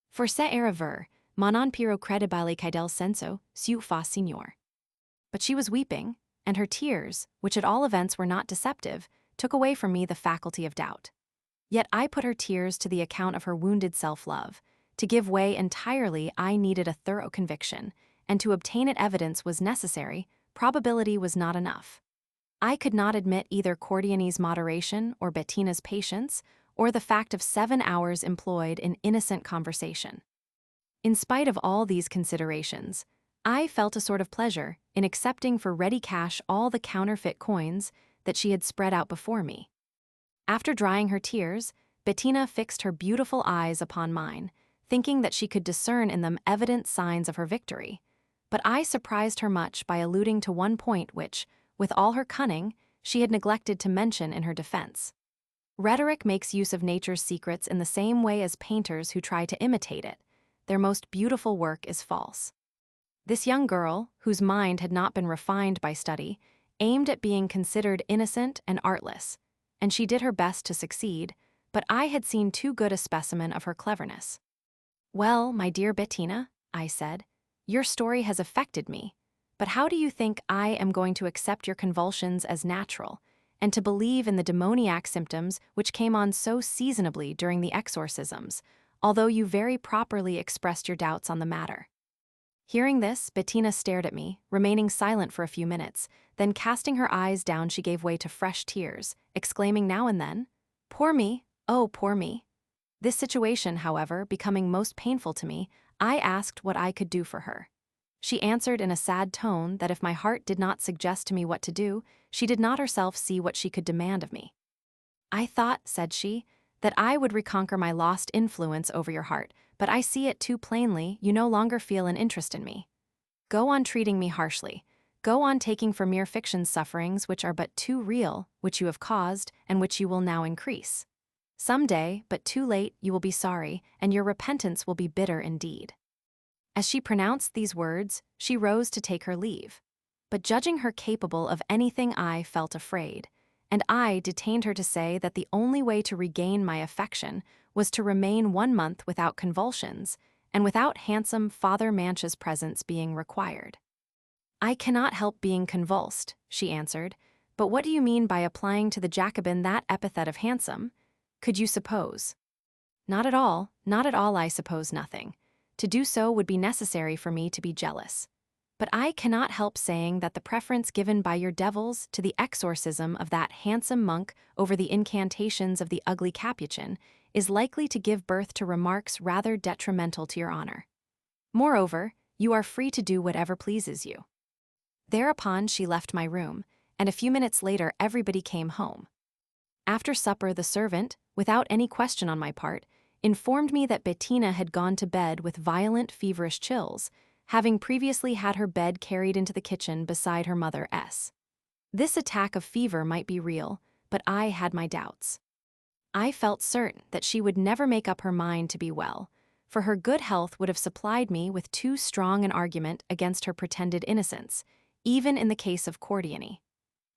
For se era ver, ma non piro credibile che del senso, seu fa signor. But she was weeping, and her tears, which at all events were not deceptive, took away from me the faculty of doubt. Yet I put her tears to the account of her wounded self-love. To give way entirely, I needed a thorough conviction, and to obtain it evidence was necessary, probability was not enough. I could not admit either Cordiani's moderation or Bettina's patience, or the fact of 7 hours employed in innocent conversation. In spite of all these considerations, I felt a sort of pleasure in accepting for ready cash all the counterfeit coins that she had spread out before me. After drying her tears, Bettina fixed her beautiful eyes upon mine, thinking that she could discern in them evident signs of her victory. But I surprised her much by alluding to one point which, with all her cunning, she had neglected to mention in her defense. Rhetoric makes use of nature's secrets in the same way as painters who try to imitate it. Their most beautiful work is false. This young girl, whose mind had not been refined by study, aimed at being considered innocent and artless, and she did her best to succeed, but I had seen too good a specimen of her cleverness. "Well, my dear Bettina," I said, "your story has affected me, but how do you think I am going to accept your convulsions as natural, and to believe in the demoniac symptoms which came on so seasonably during the exorcisms, although you very properly expressed your doubts on the matter?" Hearing this, Bettina stared at me, remaining silent for a few minutes, then casting her eyes down she gave way to fresh tears, exclaiming now and then, "Poor me, oh poor me." This situation, however, becoming most painful to me, I asked what I could do for her. She answered in a sad tone that if my heart did not suggest to me what to do, she did not herself see what she could demand of me. "I thought," said she, "that I would reconquer my lost influence over your heart, but I see it too plainly, you no longer feel an interest in me. Go on treating me harshly. Go on taking for mere fiction sufferings which are but too real, which you have caused, and which you will now increase. Some day, but too late, you will be sorry, and your repentance will be bitter indeed." As she pronounced these words, she rose to take her leave. But judging her capable of anything, I felt afraid, and I detained her to say that the only way to regain my affection was to remain 1 month without convulsions, and without handsome Father Mancha's presence being required. "I cannot help being convulsed," she answered, "but what do you mean by applying to the Jacobin that epithet of handsome? Could you suppose?" Not at all, I suppose nothing. To do so would be necessary for me to be jealous. But I cannot help saying that the preference given by your devils to the exorcism of that handsome monk over the incantations of the ugly Capuchin is likely to give birth to remarks rather detrimental to your honor. Moreover, you are free to do whatever pleases you." Thereupon she left my room, and a few minutes later everybody came home. After supper the servant, without any question on my part, informed me that Bettina had gone to bed with violent feverish chills, having previously had her bed carried into the kitchen beside her mother S. This attack of fever might be real, but I had my doubts. I felt certain that she would never make up her mind to be well, for her good health would have supplied me with too strong an argument against her pretended innocence, even in the case of Cordiani.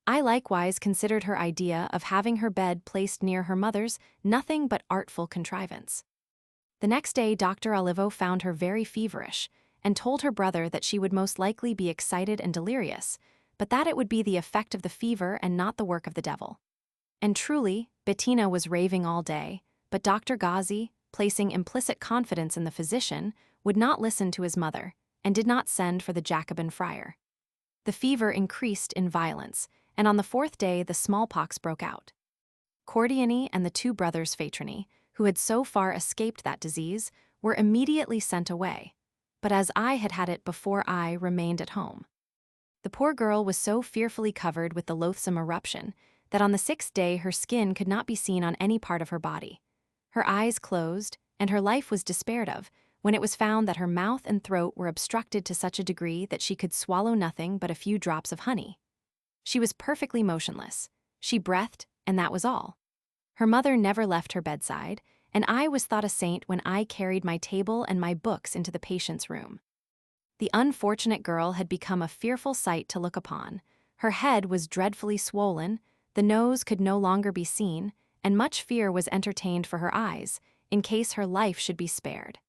I likewise considered her idea of having her bed placed near her mother's nothing but artful contrivance. The next day Dr. Olivo found her very feverish, and told her brother that she would most likely be excited and delirious, but that it would be the effect of the fever and not the work of the devil. And truly, Bettina was raving all day, but Dr. Gozzi, placing implicit confidence in the physician, would not listen to his mother, and did not send for the Jacobin friar. The fever increased in violence, and on the 4th day the smallpox broke out. Cordiani and the 2 brothers Fatroni, who had so far escaped that disease, were immediately sent away, but as I had had it before I remained at home. The poor girl was so fearfully covered with the loathsome eruption that on the 6th day her skin could not be seen on any part of her body. Her eyes closed, and her life was despaired of, when it was found that her mouth and throat were obstructed to such a degree that she could swallow nothing but a few drops of honey. She was perfectly motionless. She breathed, and that was all. Her mother never left her bedside, and I was thought a saint when I carried my table and my books into the patient's room. The unfortunate girl had become a fearful sight to look upon. Her head was dreadfully swollen, the nose could no longer be seen, and much fear was entertained for her eyes, in case her life should be spared.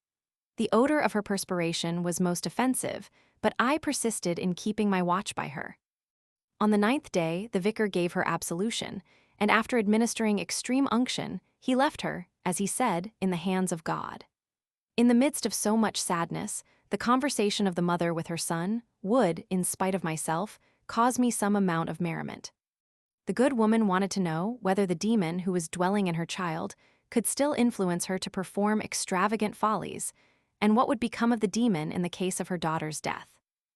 The odor of her perspiration was most offensive, but I persisted in keeping my watch by her. On the 9th day, the vicar gave her absolution, and after administering extreme unction, he left her, as he said, in the hands of God. In the midst of so much sadness, the conversation of the mother with her son would, in spite of myself, cause me some amount of merriment. The good woman wanted to know whether the demon who was dwelling in her child could still influence her to perform extravagant follies, and what would become of the demon in the case of her daughter's death.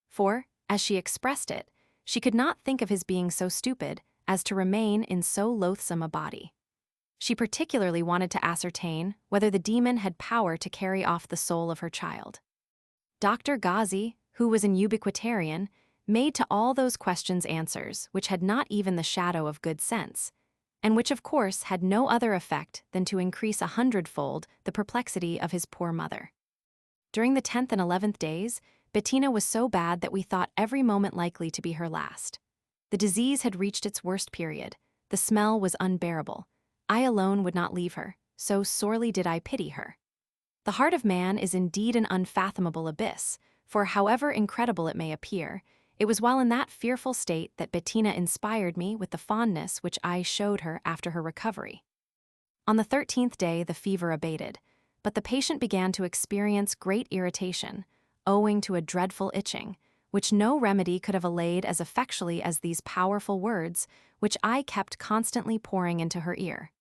For, as she expressed it, she could not think of his being so stupid as to remain in so loathsome a body. She particularly wanted to ascertain whether the demon had power to carry off the soul of her child. Dr. Gozzi, who was an ubiquitarian, made to all those questions answers which had not even the shadow of good sense, and which of course had no other effect than to increase 100-fold the perplexity of his poor mother. During the 10th and 11th days, Bettina was so bad that we thought every moment likely to be her last. The disease had reached its worst period. The smell was unbearable. I alone would not leave her, so sorely did I pity her. The heart of man is indeed an unfathomable abyss, for however incredible it may appear, it was while in that fearful state that Bettina inspired me with the fondness which I showed her after her recovery. On the 13th day the fever abated, but the patient began to experience great irritation, owing to a dreadful itching, which no remedy could have allayed as effectually as these powerful words, which I kept constantly pouring into her ear.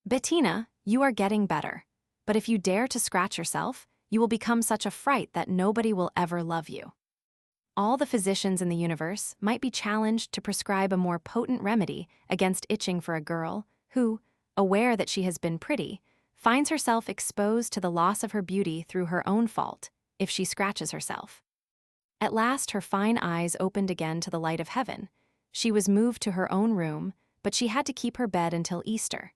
"Bettina, you are getting better, but if you dare to scratch yourself, you will become such a fright that nobody will ever love you." All the physicians in the universe might be challenged to prescribe a more potent remedy against itching for a girl who, aware that she has been pretty, finds herself exposed to the loss of her beauty through her own fault if she scratches herself. At last her fine eyes opened again to the light of heaven. She was moved to her own room, but she had to keep her bed until Easter.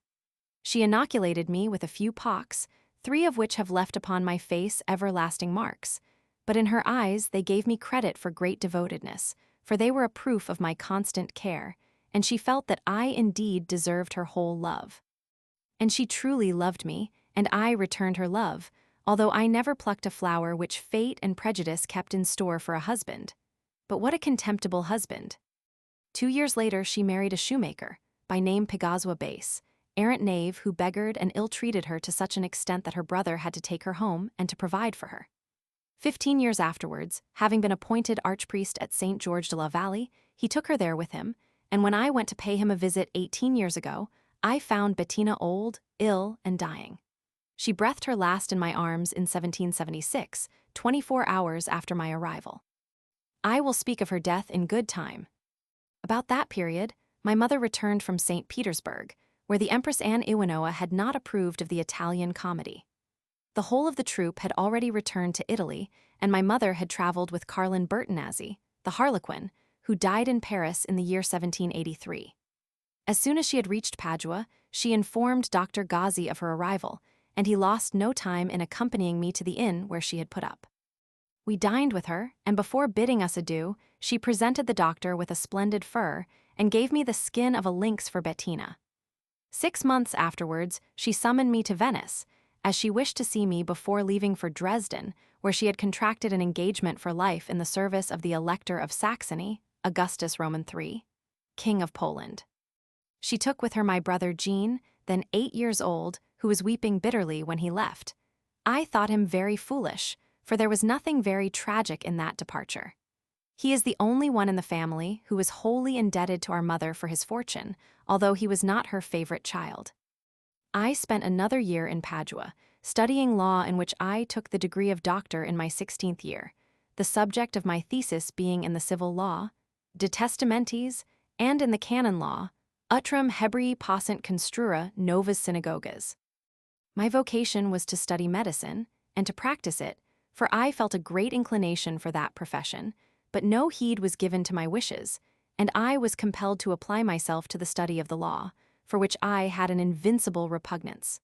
She inoculated me with a few pox, 3 of which have left upon my face everlasting marks, but in her eyes they gave me credit for great devotedness, for they were a proof of my constant care, and she felt that I indeed deserved her whole love. And she truly loved me, and I returned her love, although I never plucked a flower which fate and prejudice kept in store for a husband. But what a contemptible husband! 2 years later she married a shoemaker, by name Pigazwa Base, errant knave who beggared and ill-treated her to such an extent that her brother had to take her home and to provide for her. 15 years afterwards, having been appointed archpriest at St. George de la Vallée, he took her there with him, and when I went to pay him a visit 18 years ago, I found Bettina old, ill, and dying. She breathed her last in my arms in 1776, 24 hours after my arrival. I will speak of her death in good time. About that period, my mother returned from St. Petersburg, where the Empress Anne Iwanoa had not approved of the Italian comedy. The whole of the troupe had already returned to Italy, and my mother had traveled with Carlin Bertonazzi, the Harlequin, who died in Paris in the year 1783. As soon as she had reached Padua, she informed Dr. Gozzi of her arrival, and he lost no time in accompanying me to the inn where she had put up. We dined with her, and before bidding us adieu, she presented the doctor with a splendid fur and gave me the skin of a lynx for Bettina. 6 months afterwards, she summoned me to Venice, as she wished to see me before leaving for Dresden, where she had contracted an engagement for life in the service of the Elector of Saxony, Augustus Roman III, King of Poland. She took with her my brother Jean, then 8 years old, who was weeping bitterly when he left. I thought him very foolish, for there was nothing very tragic in that departure. He is the only one in the family who is wholly indebted to our mother for his fortune, although he was not her favorite child. I spent another year in Padua, studying law in which I took the degree of doctor in my 16th year, the subject of my thesis being in the civil law, de testamentis, and in the canon law, utrum Hebræi possunt construere novas synagogas. My vocation was to study medicine, and to practice it, for I felt a great inclination for that profession, but no heed was given to my wishes, and I was compelled to apply myself to the study of the law, for which I had an invincible repugnance.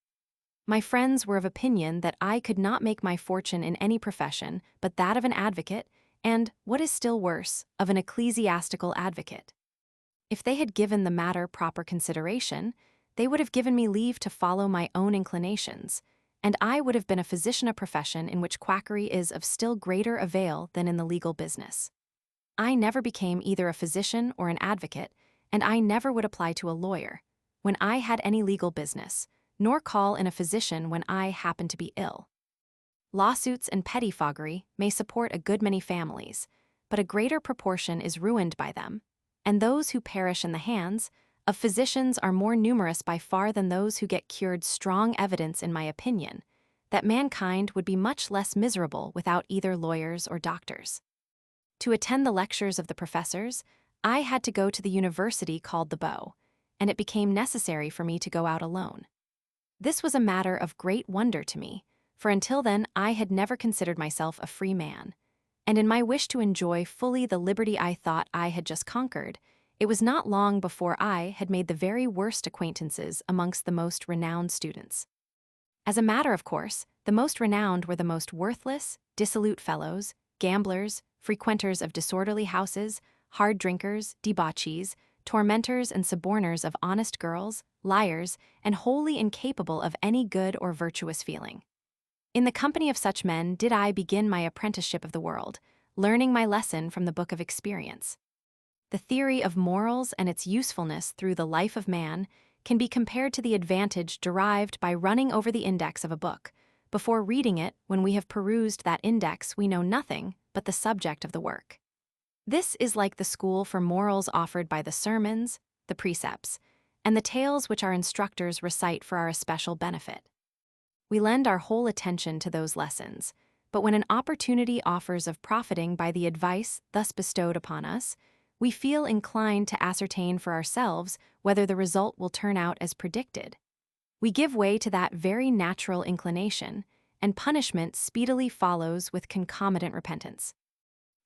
My friends were of opinion that I could not make my fortune in any profession but that of an advocate and, what is still worse, of an ecclesiastical advocate. If they had given the matter proper consideration, they would have given me leave to follow my own inclinations, and I would have been a physician, a profession in which quackery is of still greater avail than in the legal business. I never became either a physician or an advocate, and I never would apply to a lawyer when I had any legal business, nor call in a physician when I happened to be ill. Lawsuits and pettifoggery may support a good many families, but a greater proportion is ruined by them, and those who perish in the hands of physicians are more numerous by far than those who get cured. Strong evidence, in my opinion, that mankind would be much less miserable without either lawyers or doctors. To attend the lectures of the professors, I had to go to the university called the Bow, and it became necessary for me to go out alone. This was a matter of great wonder to me, for until then I had never considered myself a free man, and in my wish to enjoy fully the liberty I thought I had just conquered, it was not long before I had made the very worst acquaintances amongst the most renowned students. As a matter of course, the most renowned were the most worthless, dissolute fellows, gamblers, frequenters of disorderly houses, hard drinkers, debauchees, tormentors and suborners of honest girls, liars, and wholly incapable of any good or virtuous feeling. In the company of such men did I begin my apprenticeship of the world, learning my lesson from the book of experience. The theory of morals and its usefulness through the life of man can be compared to the advantage derived by running over the index of a book. Before reading it, when we have perused that index, we know nothing but the subject of the work. This is like the school for morals offered by the sermons, the precepts, and the tales which our instructors recite for our especial benefit. We lend our whole attention to those lessons, but when an opportunity offers of profiting by the advice thus bestowed upon us, we feel inclined to ascertain for ourselves whether the result will turn out as predicted. We give way to that very natural inclination, and punishment speedily follows with concomitant repentance.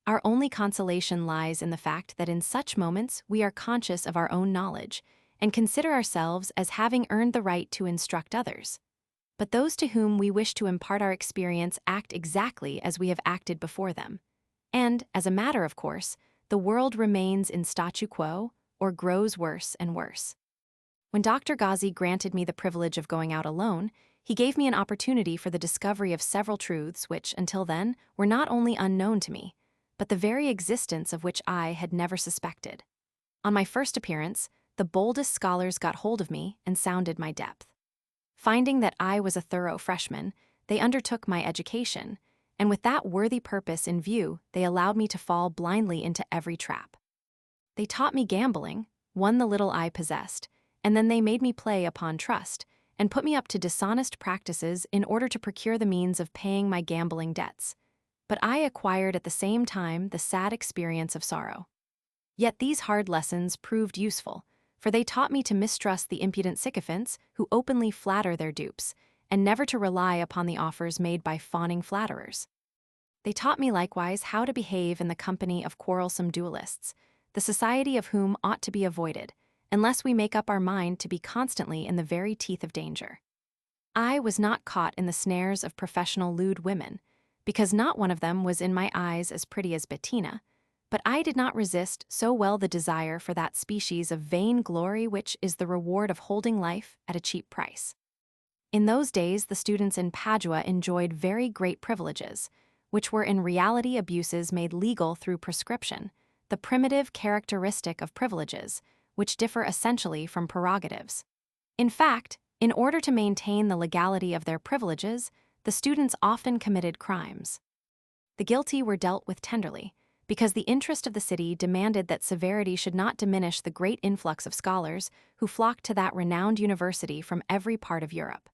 Our only consolation lies in the fact that in such moments we are conscious of our own knowledge and consider ourselves as having earned the right to instruct others. But those to whom we wish to impart our experience act exactly as we have acted before them. And, as a matter of course, the world remains in statu quo or grows worse and worse. When Dr. Ghazi granted me the privilege of going out alone, he gave me an opportunity for the discovery of several truths which, until then, were not only unknown to me, but the very existence of which I had never suspected. On my first appearance, the boldest scholars got hold of me and sounded my depth. Finding that I was a thorough freshman, they undertook my education, and with that worthy purpose in view, they allowed me to fall blindly into every trap. They taught me gambling, won the little I possessed, and then they made me play upon trust, and put me up to dishonest practices in order to procure the means of paying my gambling debts. But I acquired at the same time the sad experience of sorrow. Yet these hard lessons proved useful, for they taught me to mistrust the impudent sycophants who openly flatter their dupes, and never to rely upon the offers made by fawning flatterers. They taught me likewise how to behave in the company of quarrelsome duelists, the society of whom ought to be avoided, unless we make up our mind to be constantly in the very teeth of danger. I was not caught in the snares of professional lewd women, because not one of them was in my eyes as pretty as Bettina, but I did not resist so well the desire for that species of vain glory which is the reward of holding life at a cheap price. In those days the students in Padua enjoyed very great privileges, which were in reality abuses made legal through prescription, the primitive characteristic of privileges, which differ essentially from prerogatives. In fact, in order to maintain the legality of their privileges, the students often committed crimes. The guilty were dealt with tenderly, because the interest of the city demanded that severity should not diminish the great influx of scholars who flocked to that renowned university from every part of Europe.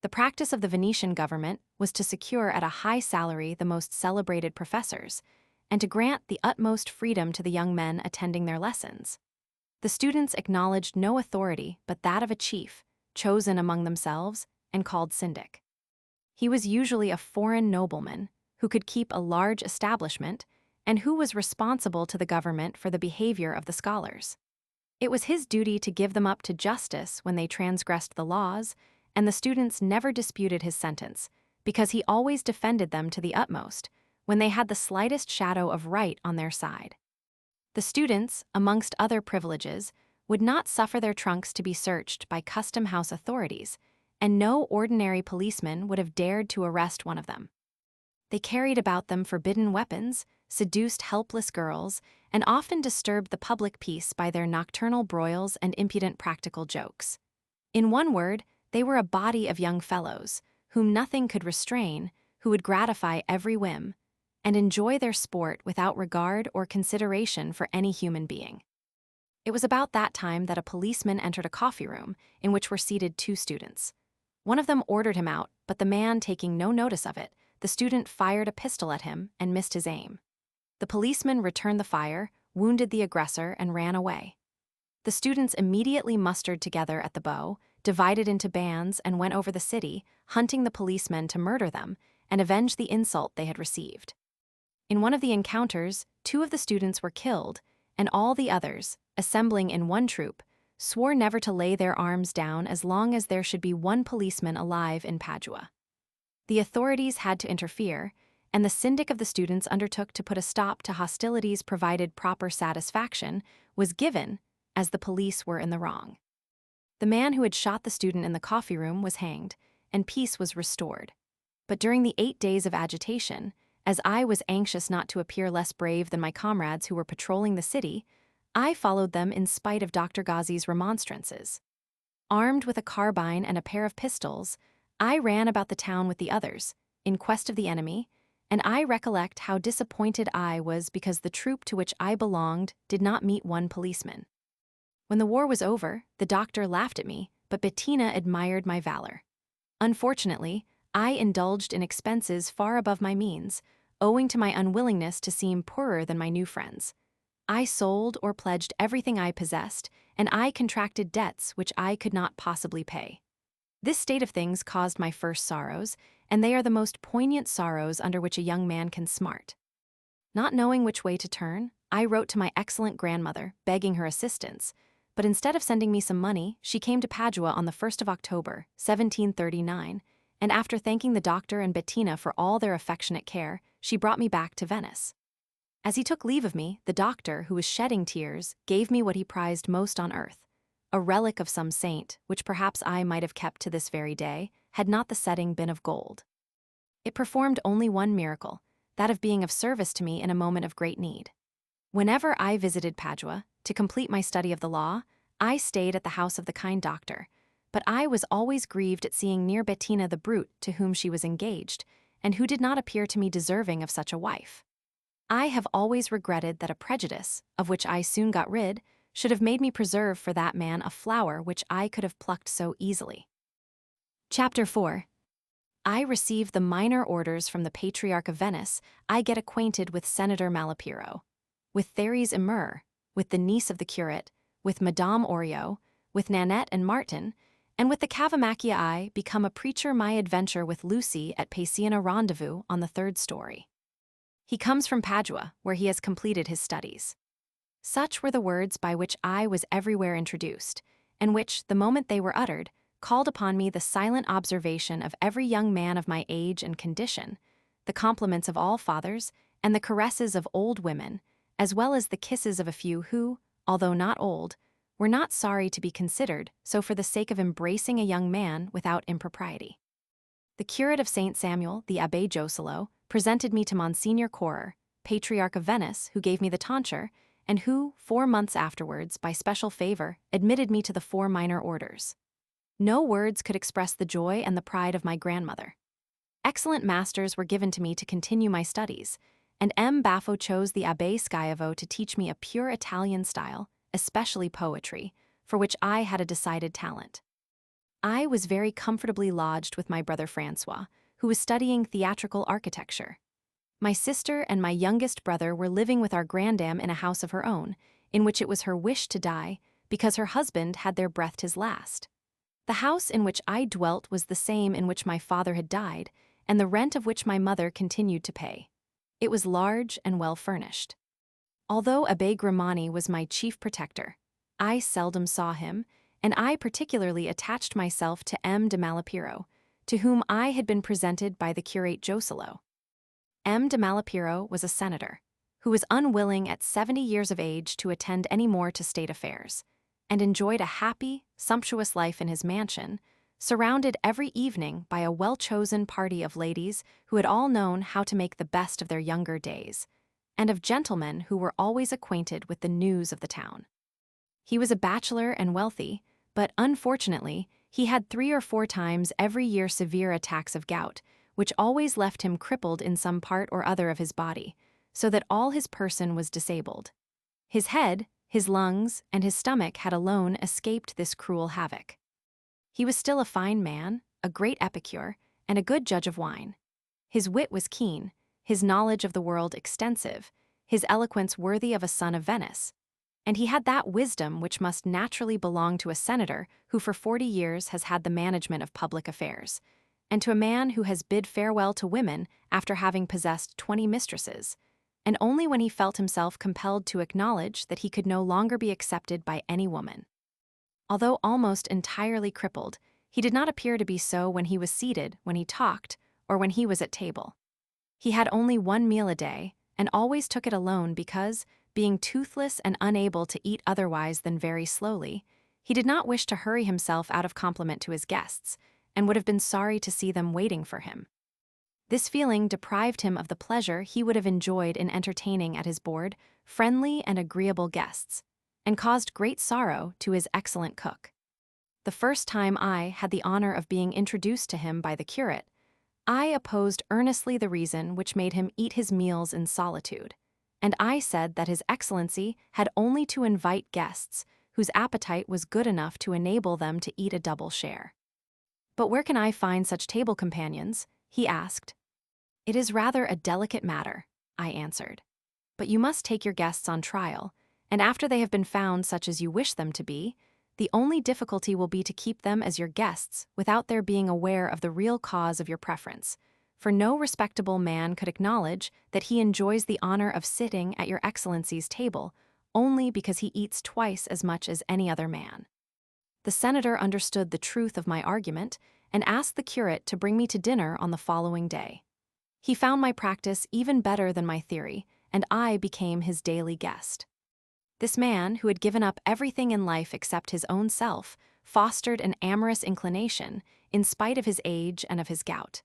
The practice of the Venetian government was to secure at a high salary the most celebrated professors, and to grant the utmost freedom to the young men attending their lessons. The students acknowledged no authority but that of a chief, chosen among themselves and called syndic. He was usually a foreign nobleman who could keep a large establishment and who was responsible to the government for the behavior of the scholars. It was his duty to give them up to justice when they transgressed the laws, and the students never disputed his sentence, because he always defended them to the utmost when they had the slightest shadow of right on their side. The students, amongst other privileges, would not suffer their trunks to be searched by custom house authorities, and no ordinary policeman would have dared to arrest one of them. They carried about them forbidden weapons, seduced helpless girls, and often disturbed the public peace by their nocturnal broils and impudent practical jokes. In one word, they were a body of young fellows, whom nothing could restrain, who would gratify every whim, and enjoy their sport without regard or consideration for any human being. It was about that time that a policeman entered a coffee room in which were seated two students. One of them ordered him out, but the man taking no notice of it, the student fired a pistol at him and missed his aim. The policeman returned the fire, wounded the aggressor, and ran away. The students immediately mustered together at the Bow, divided into bands, and went over the city, hunting the policemen to murder them and avenge the insult they had received. In one of the encounters, 2 of the students were killed, and all the others, assembling in one troop, swore never to lay their arms down as long as there should be one policeman alive in Padua. The authorities had to interfere, and the syndic of the students undertook to put a stop to hostilities provided proper satisfaction was given, as the police were in the wrong. The man who had shot the student in the coffee room was hanged, and peace was restored. But during the 8 days of agitation, as I was anxious not to appear less brave than my comrades who were patrolling the city, I followed them in spite of Dr. Ghazi's remonstrances. Armed with a carbine and a pair of pistols, I ran about the town with the others, in quest of the enemy, and I recollect how disappointed I was because the troop to which I belonged did not meet one policeman. When the war was over, the doctor laughed at me, but Bettina admired my valor. Unfortunately, I indulged in expenses far above my means, owing to my unwillingness to seem poorer than my new friends. I sold or pledged everything I possessed, and I contracted debts which I could not possibly pay. This state of things caused my first sorrows, and they are the most poignant sorrows under which a young man can smart. Not knowing which way to turn, I wrote to my excellent grandmother, begging her assistance, but instead of sending me some money, she came to Padua on the 1st of October, 1739, and after thanking the doctor and Bettina for all their affectionate care, she brought me back to Venice. As he took leave of me, the doctor, who was shedding tears, gave me what he prized most on earth, a relic of some saint, which perhaps I might have kept to this very day, had not the setting been of gold. It performed only one miracle, that of being of service to me in a moment of great need. Whenever I visited Padua, to complete my study of the law, I stayed at the house of the kind doctor, but I was always grieved at seeing near Bettina the brute to whom she was engaged, and who did not appear to me deserving of such a wife. I have always regretted that a prejudice, of which I soon got rid, should have made me preserve for that man a flower which I could have plucked so easily. Chapter 4. I receive the minor orders from the Patriarch of Venice. I get acquainted with Senator Malapiro, with Therese Emer, with the niece of the curate, with Madame Oriot, with Nanette and Martin, and with the Cavamacchia. I become a preacher. My adventure with Lucy at Paciana Rendezvous on the 3rd story. He comes from Padua, where he has completed his studies. Such were the words by which I was everywhere introduced, and which, the moment they were uttered, called upon me the silent observation of every young man of my age and condition, the compliments of all fathers, and the caresses of old women, as well as the kisses of a few who, although not old, were not sorry to be considered so for the sake of embracing a young man without impropriety. The curate of St. Samuel, the Abbé Joselo, presented me to Monsignor Corer, Patriarch of Venice, who gave me the tonsure, and who, 4 months afterwards, by special favor, admitted me to the 4 minor orders. No words could express the joy and the pride of my grandmother. Excellent masters were given to me to continue my studies, and M. Baffo chose the Abbé Schiavo to teach me a pure Italian style, especially poetry, for which I had a decided talent. I was very comfortably lodged with my brother Francois, who was studying theatrical architecture. My sister and my youngest brother were living with our grandam in a house of her own, in which it was her wish to die, because her husband had there breathed his last. The house in which I dwelt was the same in which my father had died, and the rent of which my mother continued to pay. It was large and well furnished. Although Abbé Grimani was my chief protector, I seldom saw him, and I particularly attached myself to M. de Malapiro, to whom I had been presented by the curate Joselo. M. de Malapiro was a senator, who was unwilling at 70 years of age to attend any more to state affairs, and enjoyed a happy, sumptuous life in his mansion, surrounded every evening by a well-chosen party of ladies who had all known how to make the best of their younger days, and of gentlemen who were always acquainted with the news of the town. He was a bachelor and wealthy, but unfortunately, he had 3 or 4 times every year severe attacks of gout, which always left him crippled in some part or other of his body, so that all his person was disabled. His head, his lungs, and his stomach had alone escaped this cruel havoc. He was still a fine man, a great epicure, and a good judge of wine. His wit was keen, his knowledge of the world extensive, his eloquence worthy of a son of Venice, and he had that wisdom which must naturally belong to a senator who for 40 years has had the management of public affairs, and to a man who has bid farewell to women after having possessed 20 mistresses, and only when he felt himself compelled to acknowledge that he could no longer be accepted by any woman. Although almost entirely crippled, he did not appear to be so when he was seated, when he talked, or when he was at table. He had only one meal a day, and always took it alone because, being toothless and unable to eat otherwise than very slowly, he did not wish to hurry himself out of compliment to his guests, and would have been sorry to see them waiting for him. This feeling deprived him of the pleasure he would have enjoyed in entertaining at his board friendly and agreeable guests, and caused great sorrow to his excellent cook. The first time I had the honor of being introduced to him by the curate, I opposed earnestly the reason which made him eat his meals in solitude, and I said that His Excellency had only to invite guests whose appetite was good enough to enable them to eat a double share. "But where can I find such table companions?" he asked. "It is rather a delicate matter," I answered. "But you must take your guests on trial, and after they have been found such as you wish them to be, the only difficulty will be to keep them as your guests without their being aware of the real cause of your preference, for no respectable man could acknowledge that he enjoys the honor of sitting at your Excellency's table only because he eats twice as much as any other man." The senator understood the truth of my argument and asked the curate to bring me to dinner on the following day. He found my practice even better than my theory, and I became his daily guest. This man, who had given up everything in life except his own self, fostered an amorous inclination, in spite of his age and of his gout.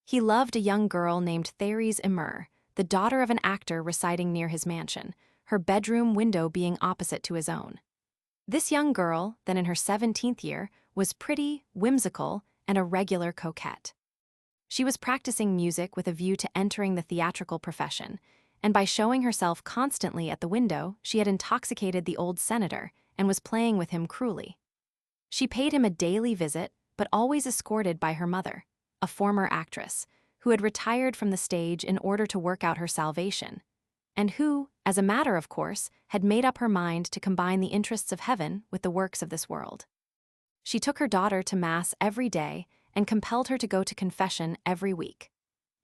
He loved a young girl named Thérèse Emer, the daughter of an actor residing near his mansion, her bedroom window being opposite to his own. This young girl, then in her 17th year, was pretty, whimsical, and a regular coquette. She was practicing music with a view to entering the theatrical profession, and by showing herself constantly at the window, she had intoxicated the old senator and was playing with him cruelly. She paid him a daily visit, but always escorted by her mother, a former actress, who had retired from the stage in order to work out her salvation, and who, as a matter of course, had made up her mind to combine the interests of heaven with the works of this world. She took her daughter to Mass every day and compelled her to go to confession every week.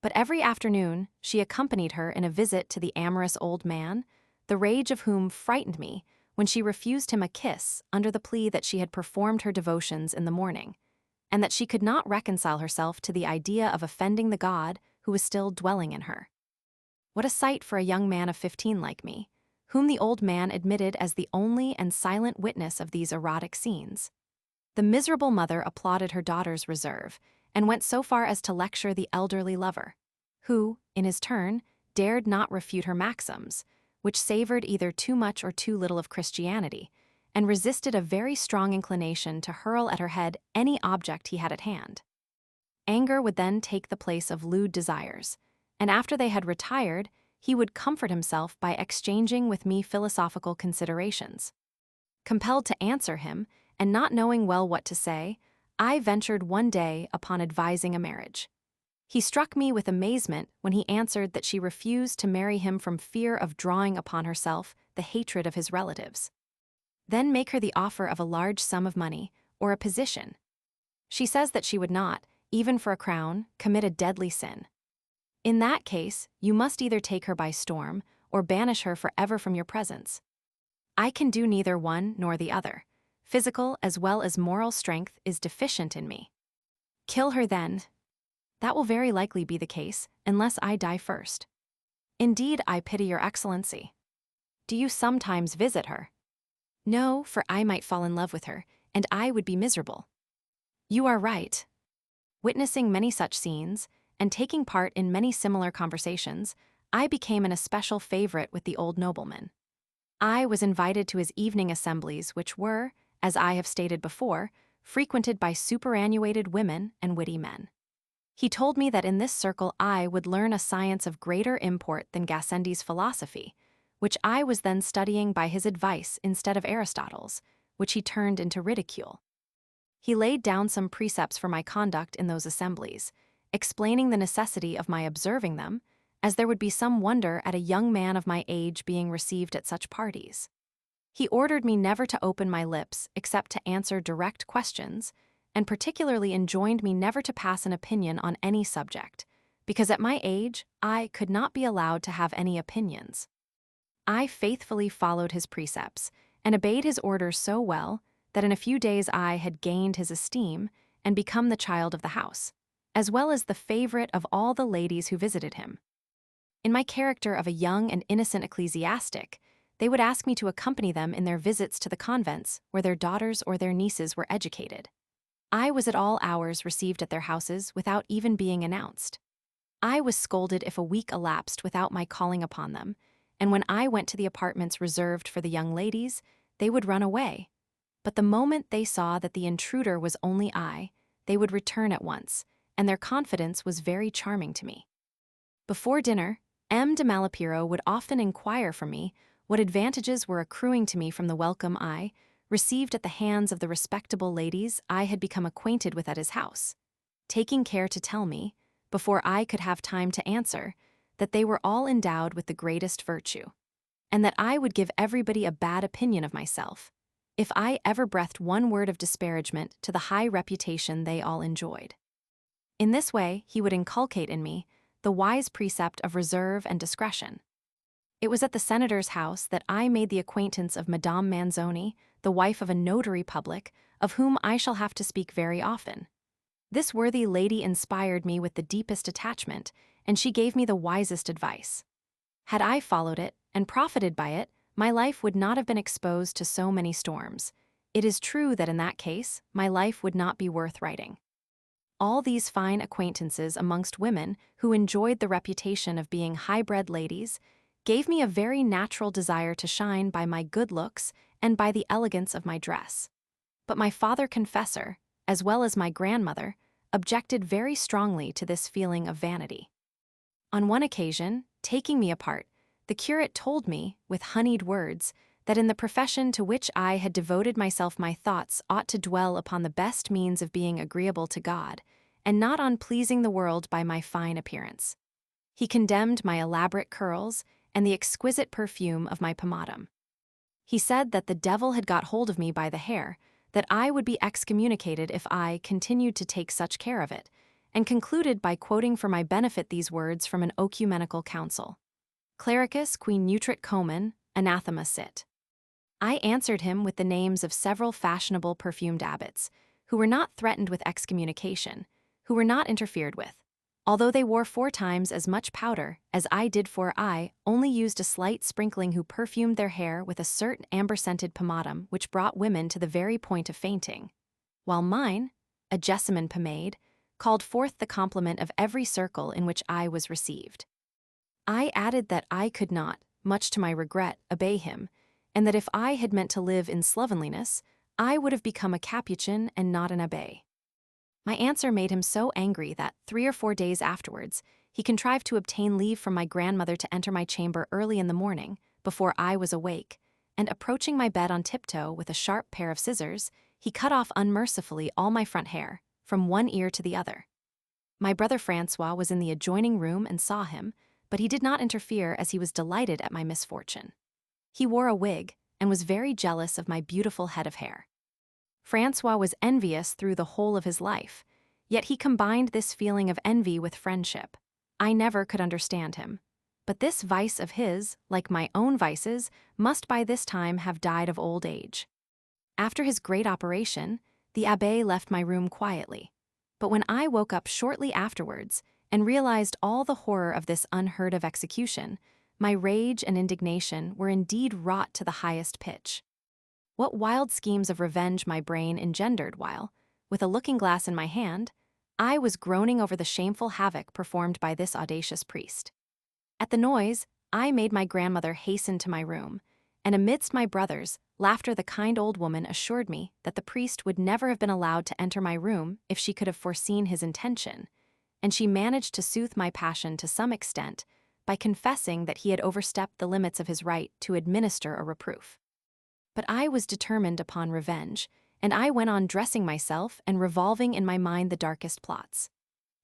But every afternoon she accompanied her in a visit to the amorous old man, the rage of whom frightened me when she refused him a kiss under the plea that she had performed her devotions in the morning, and that she could not reconcile herself to the idea of offending the God who was still dwelling in her. What a sight for a young man of 15 like me, whom the old man admitted as the only and silent witness of these erotic scenes. The miserable mother applauded her daughter's reserve, and went so far as to lecture the elderly lover, who, in his turn, dared not refute her maxims, which savored either too much or too little of Christianity, and resisted a very strong inclination to hurl at her head any object he had at hand. Anger would then take the place of lewd desires, and after they had retired, he would comfort himself by exchanging with me philosophical considerations. Compelled to answer him, and not knowing well what to say, I ventured one day upon advising a marriage. He struck me with amazement when he answered that she refused to marry him from fear of drawing upon herself the hatred of his relatives. Then make her the offer of a large sum of money, or a position. She says that she would not, even for a crown, commit a deadly sin. In that case, you must either take her by storm, or banish her forever from your presence. I can do neither one nor the other. Physical as well as moral strength is deficient in me. Kill her then. That will very likely be the case, unless I die first. Indeed, I pity your Excellency. Do you sometimes visit her? No, for I might fall in love with her, and I would be miserable. You are right. Witnessing many such scenes, and taking part in many similar conversations, I became an especial favorite with the old nobleman. I was invited to his evening assemblies, which were, as I have stated before, frequented by superannuated women and witty men. He told me that in this circle I would learn a science of greater import than Gassendi's philosophy, which I was then studying by his advice instead of Aristotle's, which he turned into ridicule. He laid down some precepts for my conduct in those assemblies, explaining the necessity of my observing them, as there would be some wonder at a young man of my age being received at such parties. He ordered me never to open my lips except to answer direct questions, and particularly enjoined me never to pass an opinion on any subject, because at my age, I could not be allowed to have any opinions. I faithfully followed his precepts and obeyed his orders so well that in a few days I had gained his esteem and become the child of the house, as well as the favorite of all the ladies who visited him. In my character of a young and innocent ecclesiastic, they would ask me to accompany them in their visits to the convents where their daughters or their nieces were educated. I was at all hours received at their houses without even being announced. I was scolded if a week elapsed without my calling upon them, and when I went to the apartments reserved for the young ladies, they would run away. But the moment they saw that the intruder was only I, they would return at once, and their confidence was very charming to me. Before dinner, M. de Malapiro would often inquire from me what advantages were accruing to me from the welcome I received at the hands of the respectable ladies I had become acquainted with at his house, taking care to tell me, before I could have time to answer, that they were all endowed with the greatest virtue, and that I would give everybody a bad opinion of myself if I ever breathed one word of disparagement to the high reputation they all enjoyed. In this way, he would inculcate in me the wise precept of reserve and discretion. It was at the senator's house that I made the acquaintance of Madame Manzoni, the wife of a notary public, of whom I shall have to speak very often. This worthy lady inspired me with the deepest attachment, and she gave me the wisest advice. Had I followed it and profited by it, my life would not have been exposed to so many storms. It is true that in that case, my life would not be worth writing. All these fine acquaintances amongst women who enjoyed the reputation of being high-bred ladies gave me a very natural desire to shine by my good looks and by the elegance of my dress. But my father confessor, as well as my grandmother, objected very strongly to this feeling of vanity. On one occasion, taking me apart, the curate told me, with honeyed words, that in the profession to which I had devoted myself my thoughts ought to dwell upon the best means of being agreeable to God, and not on pleasing the world by my fine appearance. He condemned my elaborate curls and the exquisite perfume of my pomatum. He said that the devil had got hold of me by the hair, that I would be excommunicated if I continued to take such care of it, and concluded by quoting for my benefit these words from an ecumenical council: Clericus qui nutrit comen, anathema sit. I answered him with the names of several fashionable perfumed abbots, who were not threatened with excommunication, who were not interfered with, although they wore 4 times as much powder as I did, for I only used a slight sprinkling, who perfumed their hair with a certain amber-scented pomatum which brought women to the very point of fainting, while mine, a jessamine pomade, called forth the compliment of every circle in which I was received. I added that I could not, much to my regret, obey him, and that if I had meant to live in slovenliness, I would have become a Capuchin and not an abbé. My answer made him so angry that 3 or 4 days afterwards, he contrived to obtain leave from my grandmother to enter my chamber early in the morning, before I was awake, and approaching my bed on tiptoe with a sharp pair of scissors, he cut off unmercifully all my front hair, from one ear to the other. My brother Francois was in the adjoining room and saw him, but he did not interfere, as he was delighted at my misfortune. He wore a wig and was very jealous of my beautiful head of hair. Francois was envious through the whole of his life, yet he combined this feeling of envy with friendship. I never could understand him. But this vice of his, like my own vices, must by this time have died of old age. After his great operation, the abbé left my room quietly. But when I woke up shortly afterwards and realized all the horror of this unheard-of execution, my rage and indignation were indeed wrought to the highest pitch. What wild schemes of revenge my brain engendered while, with a looking-glass in my hand, I was groaning over the shameful havoc performed by this audacious priest. At the noise, I made my grandmother hasten to my room, and amidst my brothers' laughter the kind old woman assured me that the priest would never have been allowed to enter my room if she could have foreseen his intention, and she managed to soothe my passion to some extent by confessing that he had overstepped the limits of his right to administer a reproof. But I was determined upon revenge, and I went on dressing myself and revolving in my mind the darkest plots.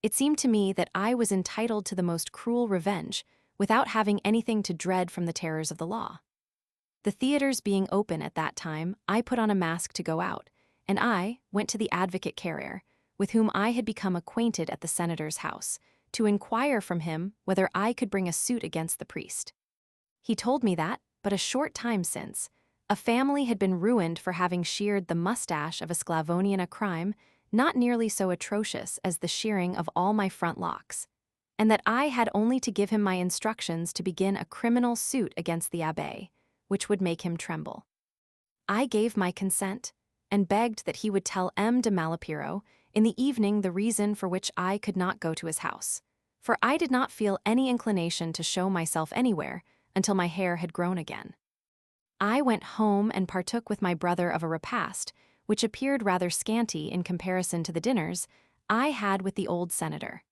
It seemed to me that I was entitled to the most cruel revenge, without having anything to dread from the terrors of the law. The theaters being open at that time, I put on a mask to go out, and I went to the advocate Carrier, with whom I had become acquainted at the senator's house, to inquire from him whether I could bring a suit against the priest. He told me that, but a short time since, a family had been ruined for having sheared the mustache of a Sclavonian, a crime not nearly so atrocious as the shearing of all my front locks, and that I had only to give him my instructions to begin a criminal suit against the abbé, which would make him tremble. I gave my consent, and begged that he would tell M. de Malapiro in the evening the reason for which I could not go to his house, for I did not feel any inclination to show myself anywhere until my hair had grown again. I went home and partook with my brother of a repast, which appeared rather scanty in comparison to the dinners I had with the old senator.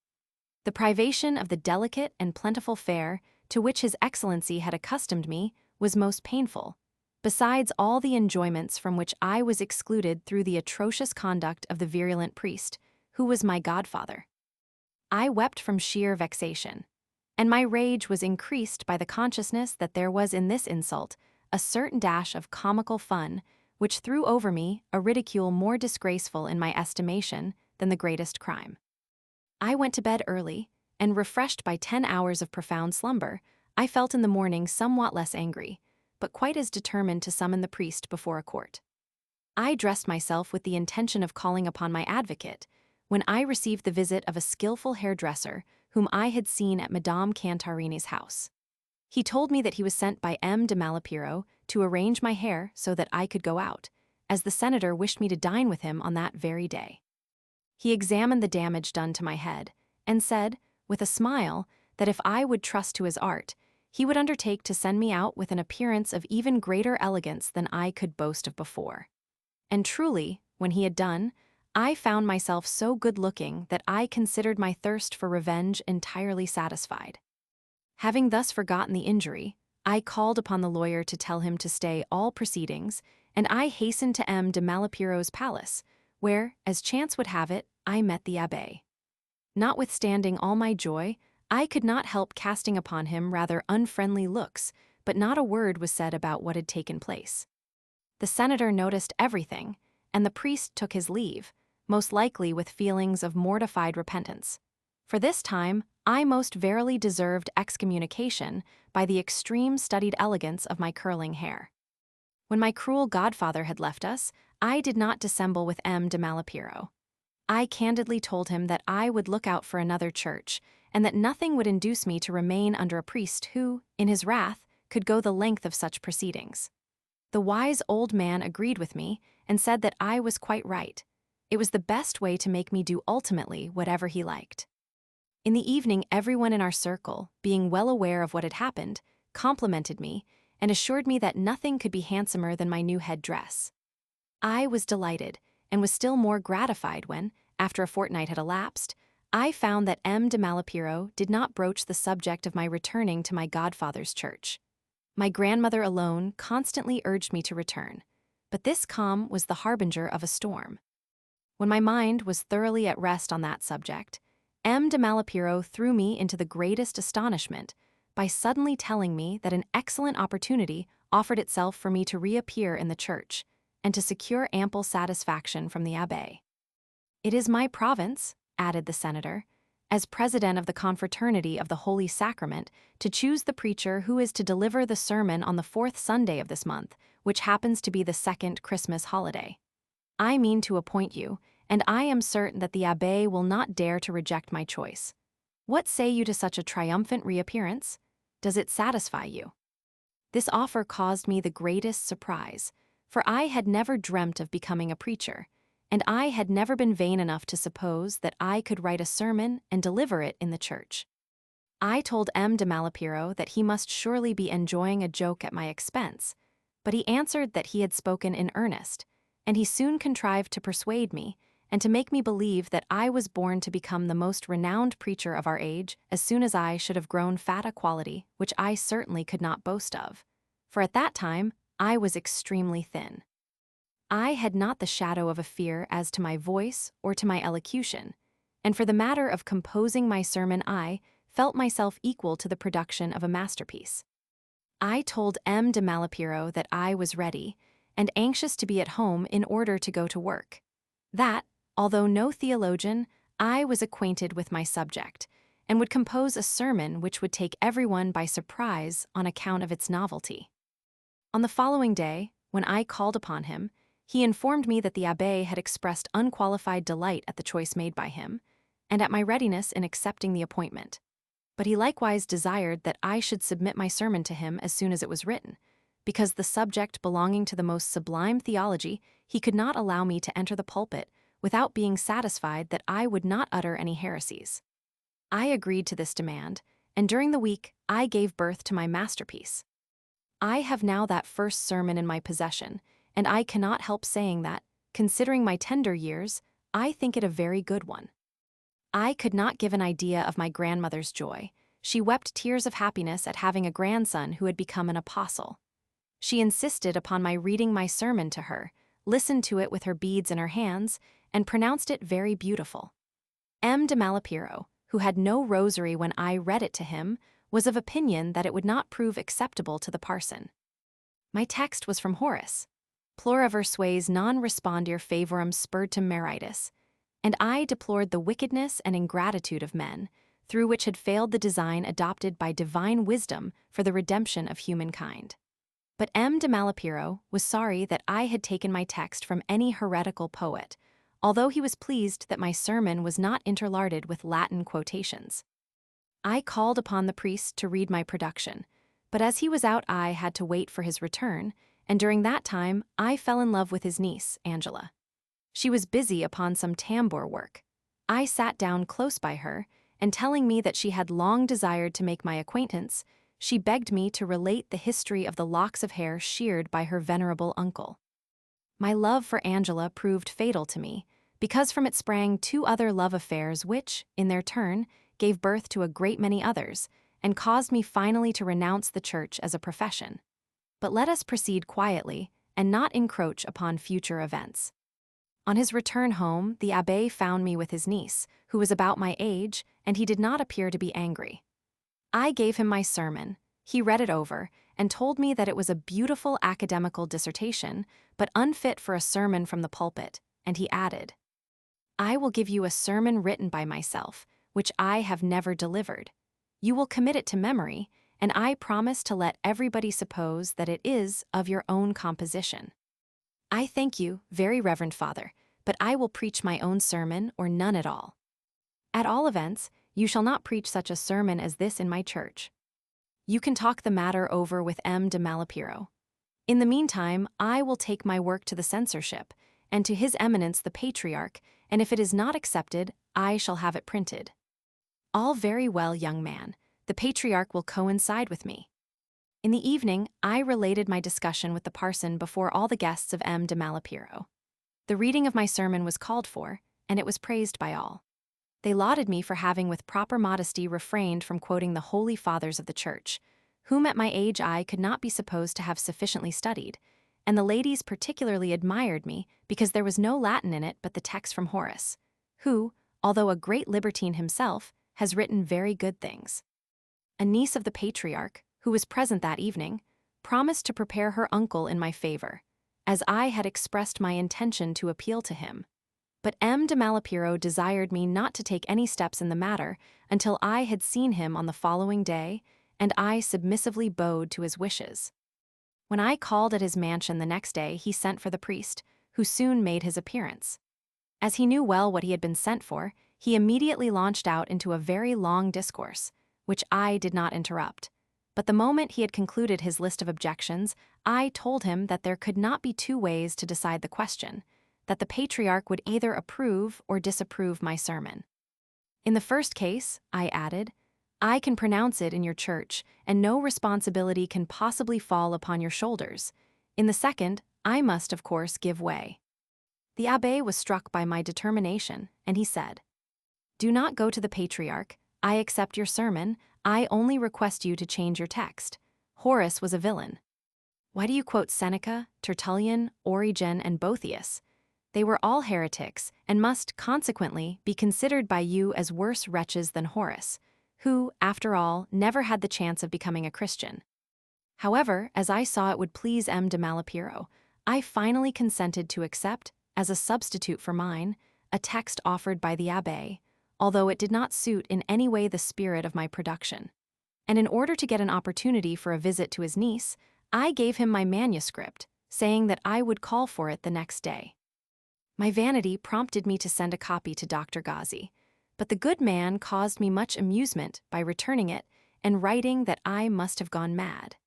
The privation of the delicate and plentiful fare to which His Excellency had accustomed me was most painful, besides all the enjoyments from which I was excluded through the atrocious conduct of the virulent priest, who was my godfather. I wept from sheer vexation, and my rage was increased by the consciousness that there was in this insult a certain dash of comical fun which threw over me a ridicule more disgraceful in my estimation than the greatest crime. I went to bed early, and refreshed by 10 hours of profound slumber, I felt in the morning somewhat less angry, but quite as determined to summon the priest before a court. I dressed myself with the intention of calling upon my advocate, when I received the visit of a skillful hairdresser whom I had seen at Madame Cantarini's house. He told me that he was sent by M. de Malapiro to arrange my hair so that I could go out, as the senator wished me to dine with him on that very day. He examined the damage done to my head, and said, with a smile, that if I would trust to his art, he would undertake to send me out with an appearance of even greater elegance than I could boast of before. And truly, when he had done, I found myself so good-looking that I considered my thirst for revenge entirely satisfied. Having thus forgotten the injury, I called upon the lawyer to tell him to stay all proceedings, and I hastened to M. de Malapiro's palace, where, as chance would have it, I met the abbé. Notwithstanding all my joy, I could not help casting upon him rather unfriendly looks, but not a word was said about what had taken place. The senator noticed everything, and the priest took his leave, most likely with feelings of mortified repentance. For this time, I most verily deserved excommunication by the extreme studied elegance of my curling hair. When my cruel godfather had left us, I did not dissemble with M. de Malapiro. I candidly told him that I would look out for another church, and that nothing would induce me to remain under a priest who, in his wrath, could go the length of such proceedings. The wise old man agreed with me, and said that I was quite right. It was the best way to make me do ultimately whatever he liked. In the evening, everyone in our circle, being well aware of what had happened, complimented me, and assured me that nothing could be handsomer than my new head-dress. I was delighted, and was still more gratified when, after a fortnight had elapsed, I found that M. de Malapiro did not broach the subject of my returning to my godfather's church. My grandmother alone constantly urged me to return, but this calm was the harbinger of a storm. When my mind was thoroughly at rest on that subject, M. de Malapiro threw me into the greatest astonishment by suddenly telling me that an excellent opportunity offered itself for me to reappear in the church, and to secure ample satisfaction from the abbé. It is my province, added the senator, as president of the Confraternity of the Holy Sacrament, to choose the preacher who is to deliver the sermon on the 4th Sunday of this month, which happens to be the second Christmas holiday. I mean to appoint you, and I am certain that the abbé will not dare to reject my choice. What say you to such a triumphant reappearance? Does it satisfy you? This offer caused me the greatest surprise, for I had never dreamt of becoming a preacher, and I had never been vain enough to suppose that I could write a sermon and deliver it in the church. I told M. de Malapiro that he must surely be enjoying a joke at my expense, but he answered that he had spoken in earnest, and he soon contrived to persuade me, and to make me believe that I was born to become the most renowned preacher of our age as soon as I should have grown fat, a quality which I certainly could not boast of, for at that time I was extremely thin. I had not the shadow of a fear as to my voice or to my elocution, and for the matter of composing my sermon I felt myself equal to the production of a masterpiece. I told M. de Malapiro that I was ready, and anxious to be at home in order to go to work. That, although no theologian, I was acquainted with my subject, and would compose a sermon which would take everyone by surprise on account of its novelty. On the following day, when I called upon him, he informed me that the abbé had expressed unqualified delight at the choice made by him, and at my readiness in accepting the appointment. But he likewise desired that I should submit my sermon to him as soon as it was written, because the subject belonging to the most sublime theology, he could not allow me to enter the pulpit without being satisfied that I would not utter any heresies. I agreed to this demand, and during the week I gave birth to my masterpiece. I have now that first sermon in my possession, and I cannot help saying that, considering my tender years, I think it a very good one. I could not give an idea of my grandmother's joy. She wept tears of happiness at having a grandson who had become an apostle. She insisted upon my reading my sermon to her, listened to it with her beads in her hands, and pronounced it very beautiful. M. de Malapiro, who had no rosary when I read it to him, was of opinion that it would not prove acceptable to the parson. My text was from Horace. Pluriversues non respondir favorum spurtum meritus, and I deplored the wickedness and ingratitude of men, through which had failed the design adopted by divine wisdom for the redemption of humankind. But M. de Malapiro was sorry that I had taken my text from any heretical poet, although he was pleased that my sermon was not interlarded with Latin quotations. I called upon the priest to read my production, but as he was out I had to wait for his return, and during that time I fell in love with his niece, Angela. She was busy upon some tambour work. I sat down close by her, and telling me that she had long desired to make my acquaintance, she begged me to relate the history of the locks of hair sheared by her venerable uncle. My love for Angela proved fatal to me, because from it sprang two other love affairs which, in their turn, gave birth to a great many others, and caused me finally to renounce the church as a profession. But let us proceed quietly, and not encroach upon future events. On his return home, the abbé found me with his niece, who was about my age, and he did not appear to be angry. I gave him my sermon. He read it over, and told me that it was a beautiful academical dissertation, but unfit for a sermon from the pulpit, and he added, "I will give you a sermon written by myself, which I have never delivered. You will commit it to memory, and I promise to let everybody suppose that it is of your own composition. I thank you, very reverend Father, but I will preach my own sermon or none at all. At all events, you shall not preach such a sermon as this in my church. You can talk the matter over with M. de Malapiro. In the meantime, I will take my work to the censorship, and to His Eminence the Patriarch, and if it is not accepted, I shall have it printed." "All very well, young man. The Patriarch will coincide with me." In the evening, I related my discussion with the parson before all the guests of M. de Malapiro. The reading of my sermon was called for, and it was praised by all. They lauded me for having with proper modesty refrained from quoting the holy fathers of the church, whom at my age I could not be supposed to have sufficiently studied, and the ladies particularly admired me because there was no Latin in it but the text from Horace, who, although a great libertine himself, has written very good things. A niece of the Patriarch, who was present that evening, promised to prepare her uncle in my favor, as I had expressed my intention to appeal to him. But M. de Malapiro desired me not to take any steps in the matter until I had seen him on the following day, and I submissively bowed to his wishes. When I called at his mansion the next day, he sent for the priest, who soon made his appearance. As he knew well what he had been sent for, he immediately launched out into a very long discourse, which I did not interrupt. But the moment he had concluded his list of objections, I told him that there could not be two ways to decide the question, that the Patriarch would either approve or disapprove my sermon. "In the first case," I added, "I can pronounce it in your church, and no responsibility can possibly fall upon your shoulders. In the second, I must, of course, give way." The abbé was struck by my determination, and he said, "Do not go to the Patriarch. I accept your sermon. I only request you to change your text. Horace was a villain. Why do you quote Seneca, Tertullian, Origen, and Boethius? They were all heretics, and must, consequently, be considered by you as worse wretches than Horace, who, after all, never had the chance of becoming a Christian." However, as I saw it would please M. de Malapiro, I finally consented to accept, as a substitute for mine, a text offered by the abbé, although it did not suit in any way the spirit of my production. And in order to get an opportunity for a visit to his niece, I gave him my manuscript, saying that I would call for it the next day. My vanity prompted me to send a copy to Dr. Ghazi, but the good man caused me much amusement by returning it and writing that I must have gone mad,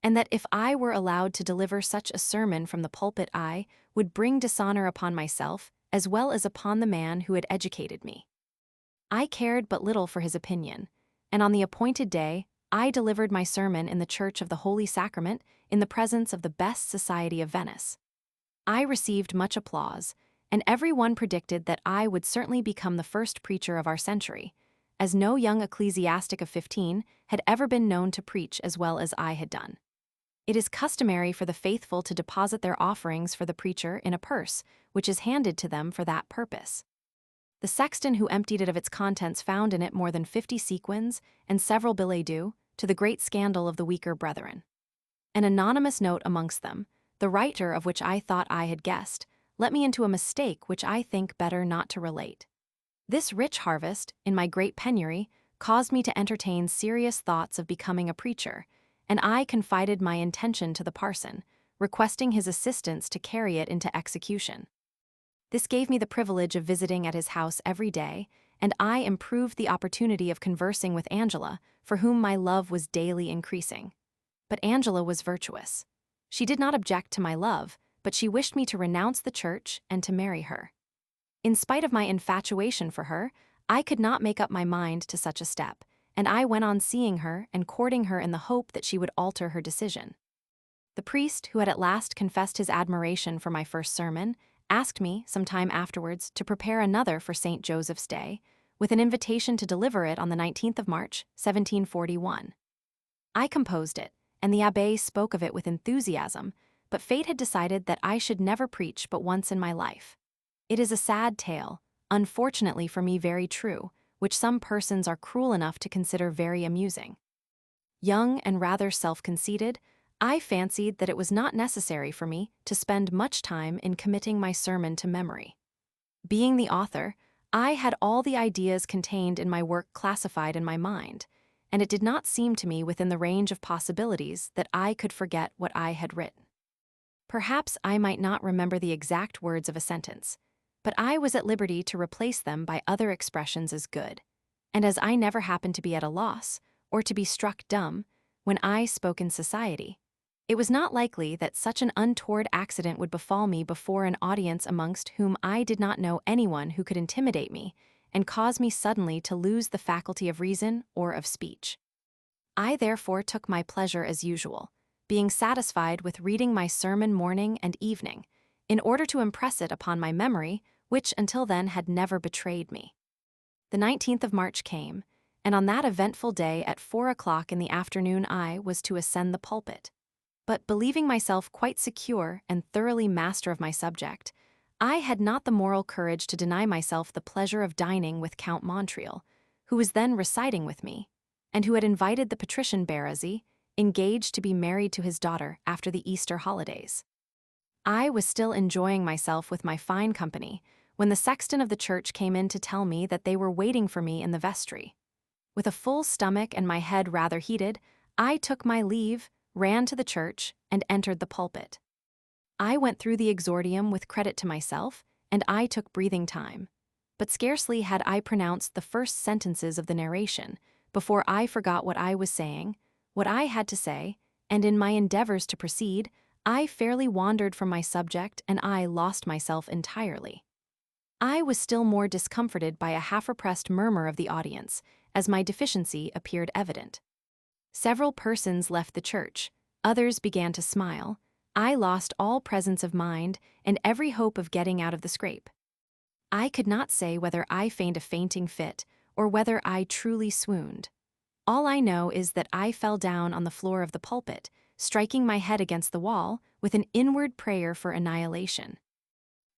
and that if I were allowed to deliver such a sermon from the pulpit I would bring dishonor upon myself as well as upon the man who had educated me. I cared but little for his opinion, and on the appointed day I delivered my sermon in the Church of the Holy Sacrament in the presence of the best society of Venice. I received much applause, and everyone predicted that I would certainly become the first preacher of our century, as no young ecclesiastic of 15 had ever been known to preach as well as I had done. It is customary for the faithful to deposit their offerings for the preacher in a purse, which is handed to them for that purpose. The sexton who emptied it of its contents found in it more than 50 sequins and several billets doux, to the great scandal of the weaker brethren. An anonymous note amongst them, the writer of which I thought I had guessed, let me into a mistake which I think better not to relate. This rich harvest, in my great penury, caused me to entertain serious thoughts of becoming a preacher, and I confided my intention to the parson, requesting his assistance to carry it into execution. This gave me the privilege of visiting at his house every day, and I improved the opportunity of conversing with Angela, for whom my love was daily increasing. But Angela was virtuous. She did not object to my love, but she wished me to renounce the church and to marry her. In spite of my infatuation for her, I could not make up my mind to such a step, and I went on seeing her and courting her in the hope that she would alter her decision. The priest, who had at last confessed his admiration for my first sermon, asked me, some time afterwards, to prepare another for St. Joseph's Day, with an invitation to deliver it on the 19th of March, 1741. I composed it, and the abbé spoke of it with enthusiasm, but fate had decided that I should never preach but once in my life. It is a sad tale, unfortunately for me very true, which some persons are cruel enough to consider very amusing. Young and rather self-conceited, I fancied that it was not necessary for me to spend much time in committing my sermon to memory. Being the author, I had all the ideas contained in my work classified in my mind, and it did not seem to me within the range of possibilities that I could forget what I had written. Perhaps I might not remember the exact words of a sentence, but I was at liberty to replace them by other expressions as good, and as I never happened to be at a loss, or to be struck dumb, when I spoke in society, it was not likely that such an untoward accident would befall me before an audience amongst whom I did not know anyone who could intimidate me and cause me suddenly to lose the faculty of reason or of speech. I therefore took my pleasure as usual, being satisfied with reading my sermon morning and evening, in order to impress it upon my memory, which until then had never betrayed me. The 19th of March came, and on that eventful day at 4 o'clock in the afternoon I was to ascend the pulpit. But believing myself quite secure and thoroughly master of my subject, I had not the moral courage to deny myself the pleasure of dining with Count Montreal, who was then reciting with me, and who had invited the patrician Barezzi, engaged to be married to his daughter after the Easter holidays. I was still enjoying myself with my fine company when the sexton of the church came in to tell me that they were waiting for me in the vestry. With a full stomach and my head rather heated, I took my leave, ran to the church, and entered the pulpit. I went through the exordium with credit to myself, and I took breathing time. But scarcely had I pronounced the first sentences of the narration before I forgot what I was saying, what I had to say, and in my endeavors to proceed, I fairly wandered from my subject and I lost myself entirely. I was still more discomforted by a half-repressed murmur of the audience, as my deficiency appeared evident. Several persons left the church, others began to smile. I lost all presence of mind and every hope of getting out of the scrape. I could not say whether I feigned a fainting fit or whether I truly swooned. All I know is that I fell down on the floor of the pulpit, striking my head against the wall with an inward prayer for annihilation.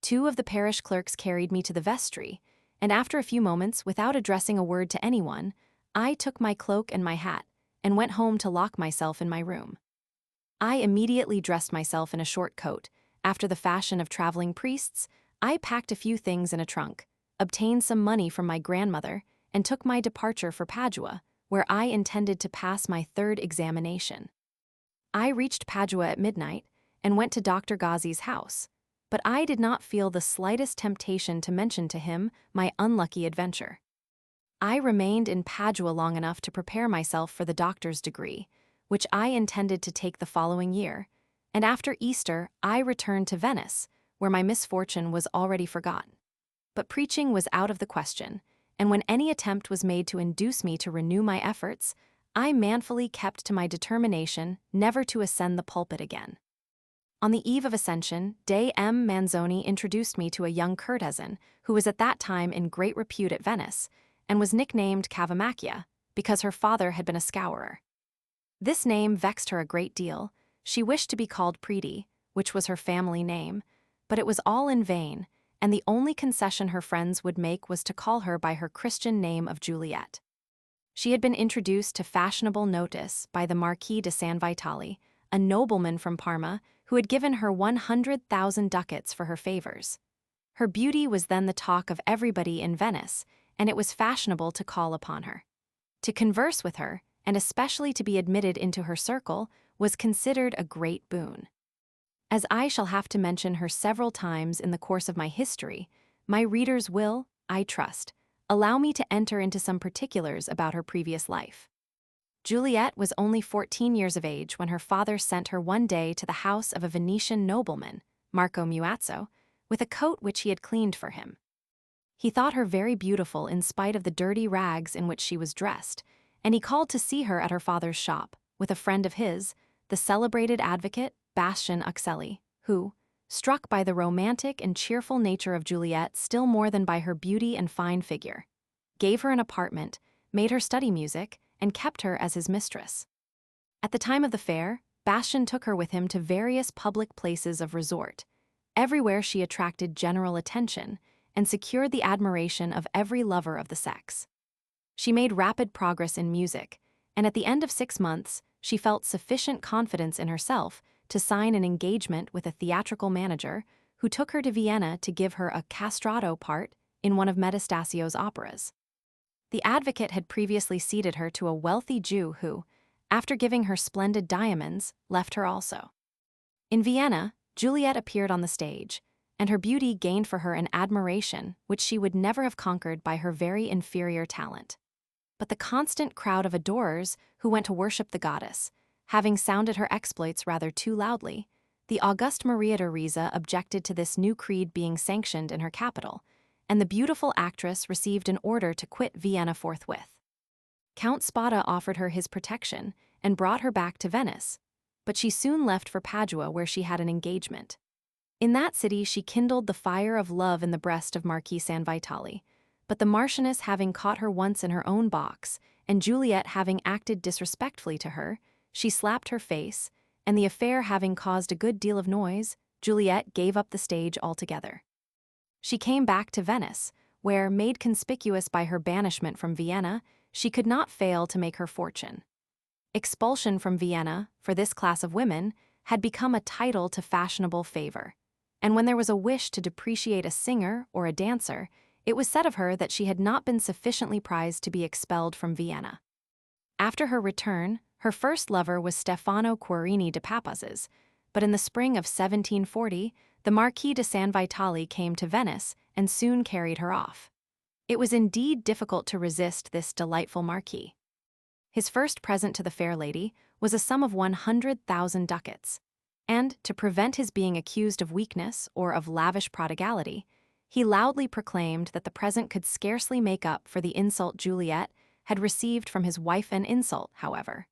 2 of the parish clerks carried me to the vestry, and after a few moments, without addressing a word to anyone, I took my cloak and my hat and went home to lock myself in my room. I immediately dressed myself in a short coat. After the fashion of traveling priests, I packed a few things in a trunk, obtained some money from my grandmother, and took my departure for Padua, where I intended to pass my third examination. I reached Padua at midnight and went to Dr. Gozzi's house, but I did not feel the slightest temptation to mention to him my unlucky adventure. I remained in Padua long enough to prepare myself for the doctor's degree, which I intended to take the following year, and after Easter I returned to Venice, where my misfortune was already forgotten. But preaching was out of the question, and when any attempt was made to induce me to renew my efforts, I manfully kept to my determination never to ascend the pulpit again. On the eve of Ascension, Dei M. Manzoni introduced me to a young courtesan who was at that time in great repute at Venice, and was nicknamed Cavamacchia, because her father had been a scourer. This name vexed her a great deal. She wished to be called Preti, which was her family name, but it was all in vain, and the only concession her friends would make was to call her by her Christian name of Juliet. She had been introduced to fashionable notice by the Marquis de San Vitale, a nobleman from Parma who had given her 100,000 ducats for her favors. Her beauty was then the talk of everybody in Venice, and it was fashionable to call upon her. To converse with her, and especially to be admitted into her circle, was considered a great boon. As I shall have to mention her several times in the course of my history, my readers will, I trust, allow me to enter into some particulars about her previous life. Juliet was only 14 years of age when her father sent her one day to the house of a Venetian nobleman, Marco Muazzo, with a coat which he had cleaned for him. He thought her very beautiful in spite of the dirty rags in which she was dressed, and he called to see her at her father's shop, with a friend of his, the celebrated advocate Bastian Uxelli, who, struck by the romantic and cheerful nature of Juliet still more than by her beauty and fine figure, gave her an apartment, made her study music, and kept her as his mistress. At the time of the fair, Bastian took her with him to various public places of resort. Everywhere she attracted general attention and secured the admiration of every lover of the sex. She made rapid progress in music, and at the end of 6 months, she felt sufficient confidence in herself to sign an engagement with a theatrical manager who took her to Vienna to give her a castrato part in one of Metastasio's operas. The advocate had previously ceded her to a wealthy Jew who, after giving her splendid diamonds, left her also. In Vienna, Juliet appeared on the stage, and her beauty gained for her an admiration which she would never have conquered by her very inferior talent. But the constant crowd of adorers who went to worship the goddess, having sounded her exploits rather too loudly, the august Maria Theresa objected to this new creed being sanctioned in her capital, and the beautiful actress received an order to quit Vienna forthwith. Count Spada offered her his protection and brought her back to Venice, but she soon left for Padua where she had an engagement. In that city she kindled the fire of love in the breast of Marquis San Vitale, but the Marchioness having caught her once in her own box, and Juliet having acted disrespectfully to her, she slapped her face, and the affair having caused a good deal of noise, Juliet gave up the stage altogether. She came back to Venice, where, made conspicuous by her banishment from Vienna, she could not fail to make her fortune. Expulsion from Vienna, for this class of women, had become a title to fashionable favor, and when there was a wish to depreciate a singer or a dancer, it was said of her that she had not been sufficiently prized to be expelled from Vienna. After her return, her first lover was Stefano Querini de Papaz's, but in the spring of 1740, the Marquis de San Vitale came to Venice and soon carried her off. It was indeed difficult to resist this delightful marquis. His first present to the fair lady was a sum of 100,000 ducats, and, to prevent his being accused of weakness or of lavish prodigality, he loudly proclaimed that the present could scarcely make up for the insult Juliet had received from his wife, an insult, however,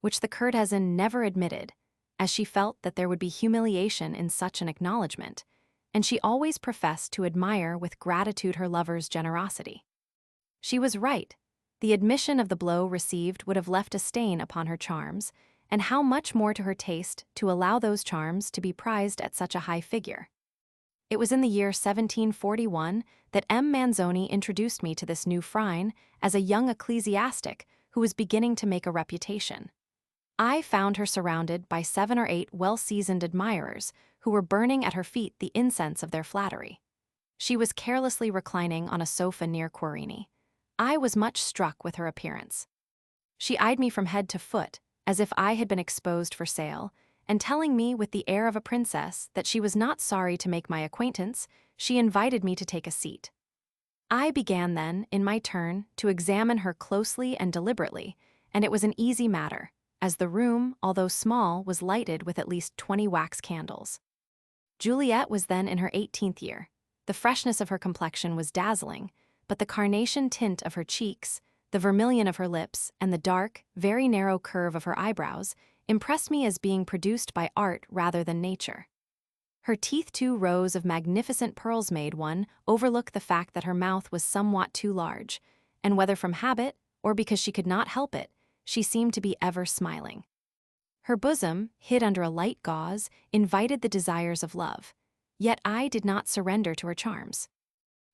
which the courtesan never admitted, as she felt that there would be humiliation in such an acknowledgment, and she always professed to admire with gratitude her lover's generosity. She was right. The admission of the blow received would have left a stain upon her charms, and how much more to her taste to allow those charms to be prized at such a high figure. It was in the year 1741 that M. Manzoni introduced me to this new Phryne as a young ecclesiastic who was beginning to make a reputation. I found her surrounded by 7 or 8 well-seasoned admirers who were burning at her feet the incense of their flattery. She was carelessly reclining on a sofa near Querini. I was much struck with her appearance. She eyed me from head to foot, as if I had been exposed for sale, and telling me with the air of a princess that she was not sorry to make my acquaintance, she invited me to take a seat. I began then, in my turn, to examine her closely and deliberately, and it was an easy matter, as the room, although small, was lighted with at least 20 wax candles. Juliet was then in her 18th year. The freshness of her complexion was dazzling, but the carnation tint of her cheeks, the vermilion of her lips, and the dark, very narrow curve of her eyebrows impressed me as being produced by art rather than nature. Her teeth, 2 rows of magnificent pearls, made one overlook the fact that her mouth was somewhat too large, and whether from habit or because she could not help it, she seemed to be ever smiling. Her bosom, hid under a light gauze, invited the desires of love, yet I did not surrender to her charms.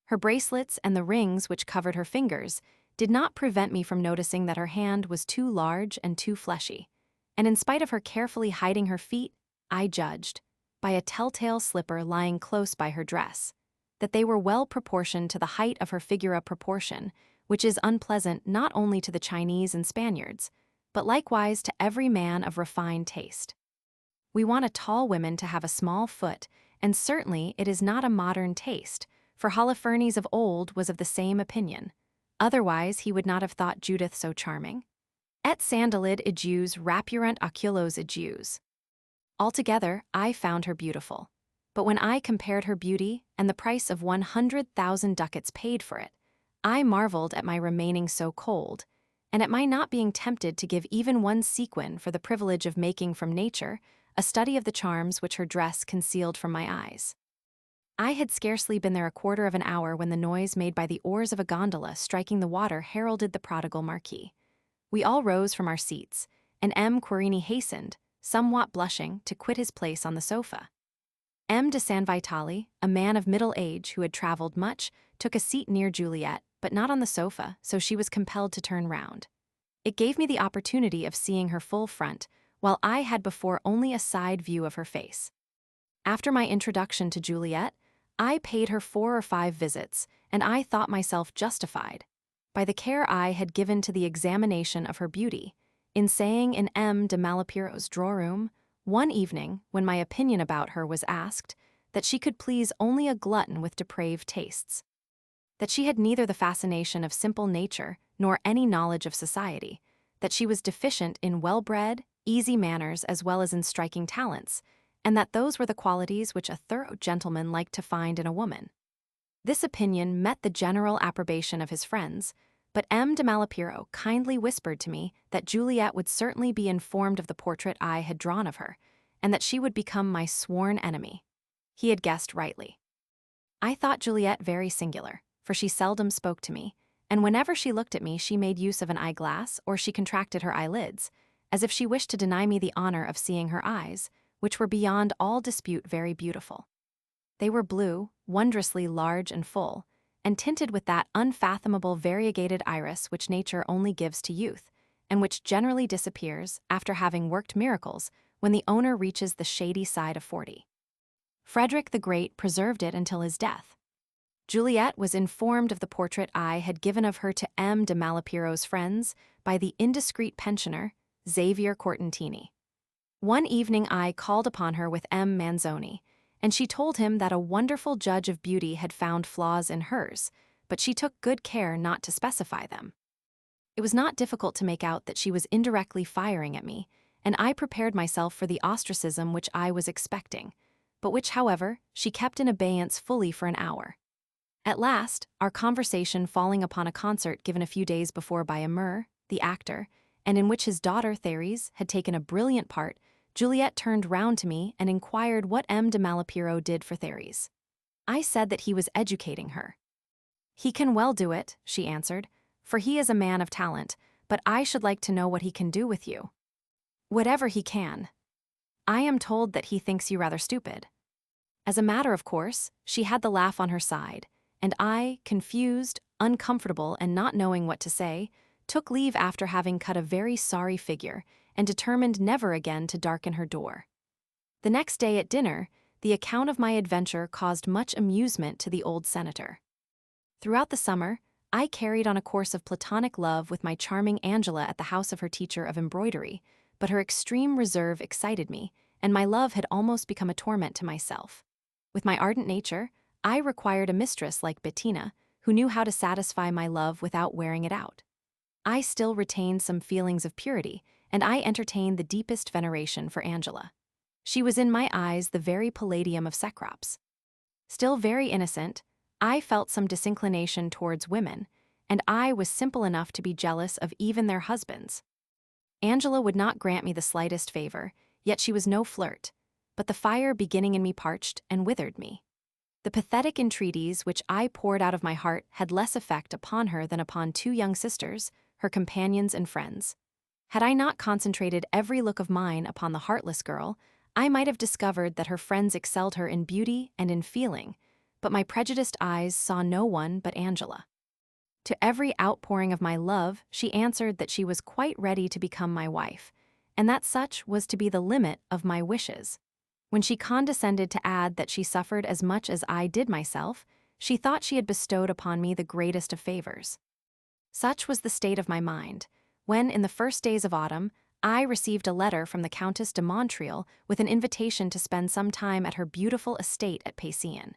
Her bracelets and the rings which covered her fingers did not prevent me from noticing that her hand was too large and too fleshy, and in spite of her carefully hiding her feet, I judged, by a telltale slipper lying close by her dress, that they were well proportioned to the height of her figure, a proportion which is unpleasant not only to the Chinese and Spaniards, but likewise to every man of refined taste. We want a tall woman to have a small foot, and certainly it is not a modern taste, for Holofernes of old was of the same opinion. Otherwise he would not have thought Judith so charming. Et sandalid ejus rapurunt oculos ejus. Altogether, I found her beautiful. But when I compared her beauty and the price of 100,000 ducats paid for it, I marveled at my remaining so cold, and at my not being tempted to give even one sequin for the privilege of making from nature a study of the charms which her dress concealed from my eyes. I had scarcely been there a quarter of an hour when the noise made by the oars of a gondola striking the water heralded the prodigal marquis. We all rose from our seats, and M. Querini hastened, somewhat blushing, to quit his place on the sofa. M. de San Vitale, a man of middle age who had traveled much, took a seat near Juliet, but not on the sofa, so she was compelled to turn round. It gave me the opportunity of seeing her full front, while I had before only a side view of her face. After my introduction to Juliet, I paid her 4 or 5 visits, and I thought myself justified, by the care I had given to the examination of her beauty, in saying in M. de Malipiro's drawing-room, one evening, when my opinion about her was asked, that she could please only a glutton with depraved tastes, that she had neither the fascination of simple nature nor any knowledge of society, that she was deficient in well-bred, easy manners as well as in striking talents, and that those were the qualities which a thorough gentleman liked to find in a woman. This opinion met the general approbation of his friends, but M. de Malipiro kindly whispered to me that Juliet would certainly be informed of the portrait I had drawn of her, and that she would become my sworn enemy. He had guessed rightly. I thought Juliet very singular, for she seldom spoke to me, and whenever she looked at me she made use of an eyeglass or she contracted her eyelids, as if she wished to deny me the honor of seeing her eyes, which were beyond all dispute very beautiful. They were blue, wondrously large and full, and tinted with that unfathomable variegated iris which nature only gives to youth, and which generally disappears, after having worked miracles, when the owner reaches the shady side of 40. Frederick the Great preserved it until his death. Juliet was informed of the portrait I had given of her to M. de Malipiro's friends by the indiscreet pensioner, Xavier Cortantini. One evening I called upon her with M. Manzoni, and she told him that a wonderful judge of beauty had found flaws in hers, but she took good care not to specify them. It was not difficult to make out that she was indirectly firing at me, and I prepared myself for the ostracism which I was expecting, but which, however, she kept in abeyance fully for an hour. At last, our conversation falling upon a concert given a few days before by Amour, the actor, and in which his daughter Therese had taken a brilliant part, Juliet turned round to me and inquired what M. de Malipiro did for Therese. I said that he was educating her. "He can well do it," she answered, "for he is a man of talent, but I should like to know what he can do with you." "Whatever he can. I am told that he thinks you rather stupid." As a matter of course, she had the laugh on her side, and I, confused, uncomfortable, and not knowing what to say, took leave after having cut a very sorry figure, and determined never again to darken her door. The next day at dinner, the account of my adventure caused much amusement to the old senator. Throughout the summer, I carried on a course of platonic love with my charming Angela at the house of her teacher of embroidery, but her extreme reserve excited me, and my love had almost become a torment to myself. With my ardent nature, I required a mistress like Bettina, who knew how to satisfy my love without wearing it out. I still retained some feelings of purity, and I entertained the deepest veneration for Angela. She was in my eyes the very palladium of Cecrops. Still very innocent, I felt some disinclination towards women, and I was simple enough to be jealous of even their husbands. Angela would not grant me the slightest favor, yet she was no flirt, but the fire beginning in me parched and withered me. The pathetic entreaties which I poured out of my heart had less effect upon her than upon two young sisters, her companions and friends. Had I not concentrated every look of mine upon the heartless girl, I might have discovered that her friends excelled her in beauty and in feeling, but my prejudiced eyes saw no one but Angela. To every outpouring of my love, she answered that she was quite ready to become my wife, and that such was to be the limit of my wishes. When she condescended to add that she suffered as much as I did myself, she thought she had bestowed upon me the greatest of favors. Such was the state of my mind, when, in the first days of autumn, I received a letter from the Countess de Montreal with an invitation to spend some time at her beautiful estate at Pasean.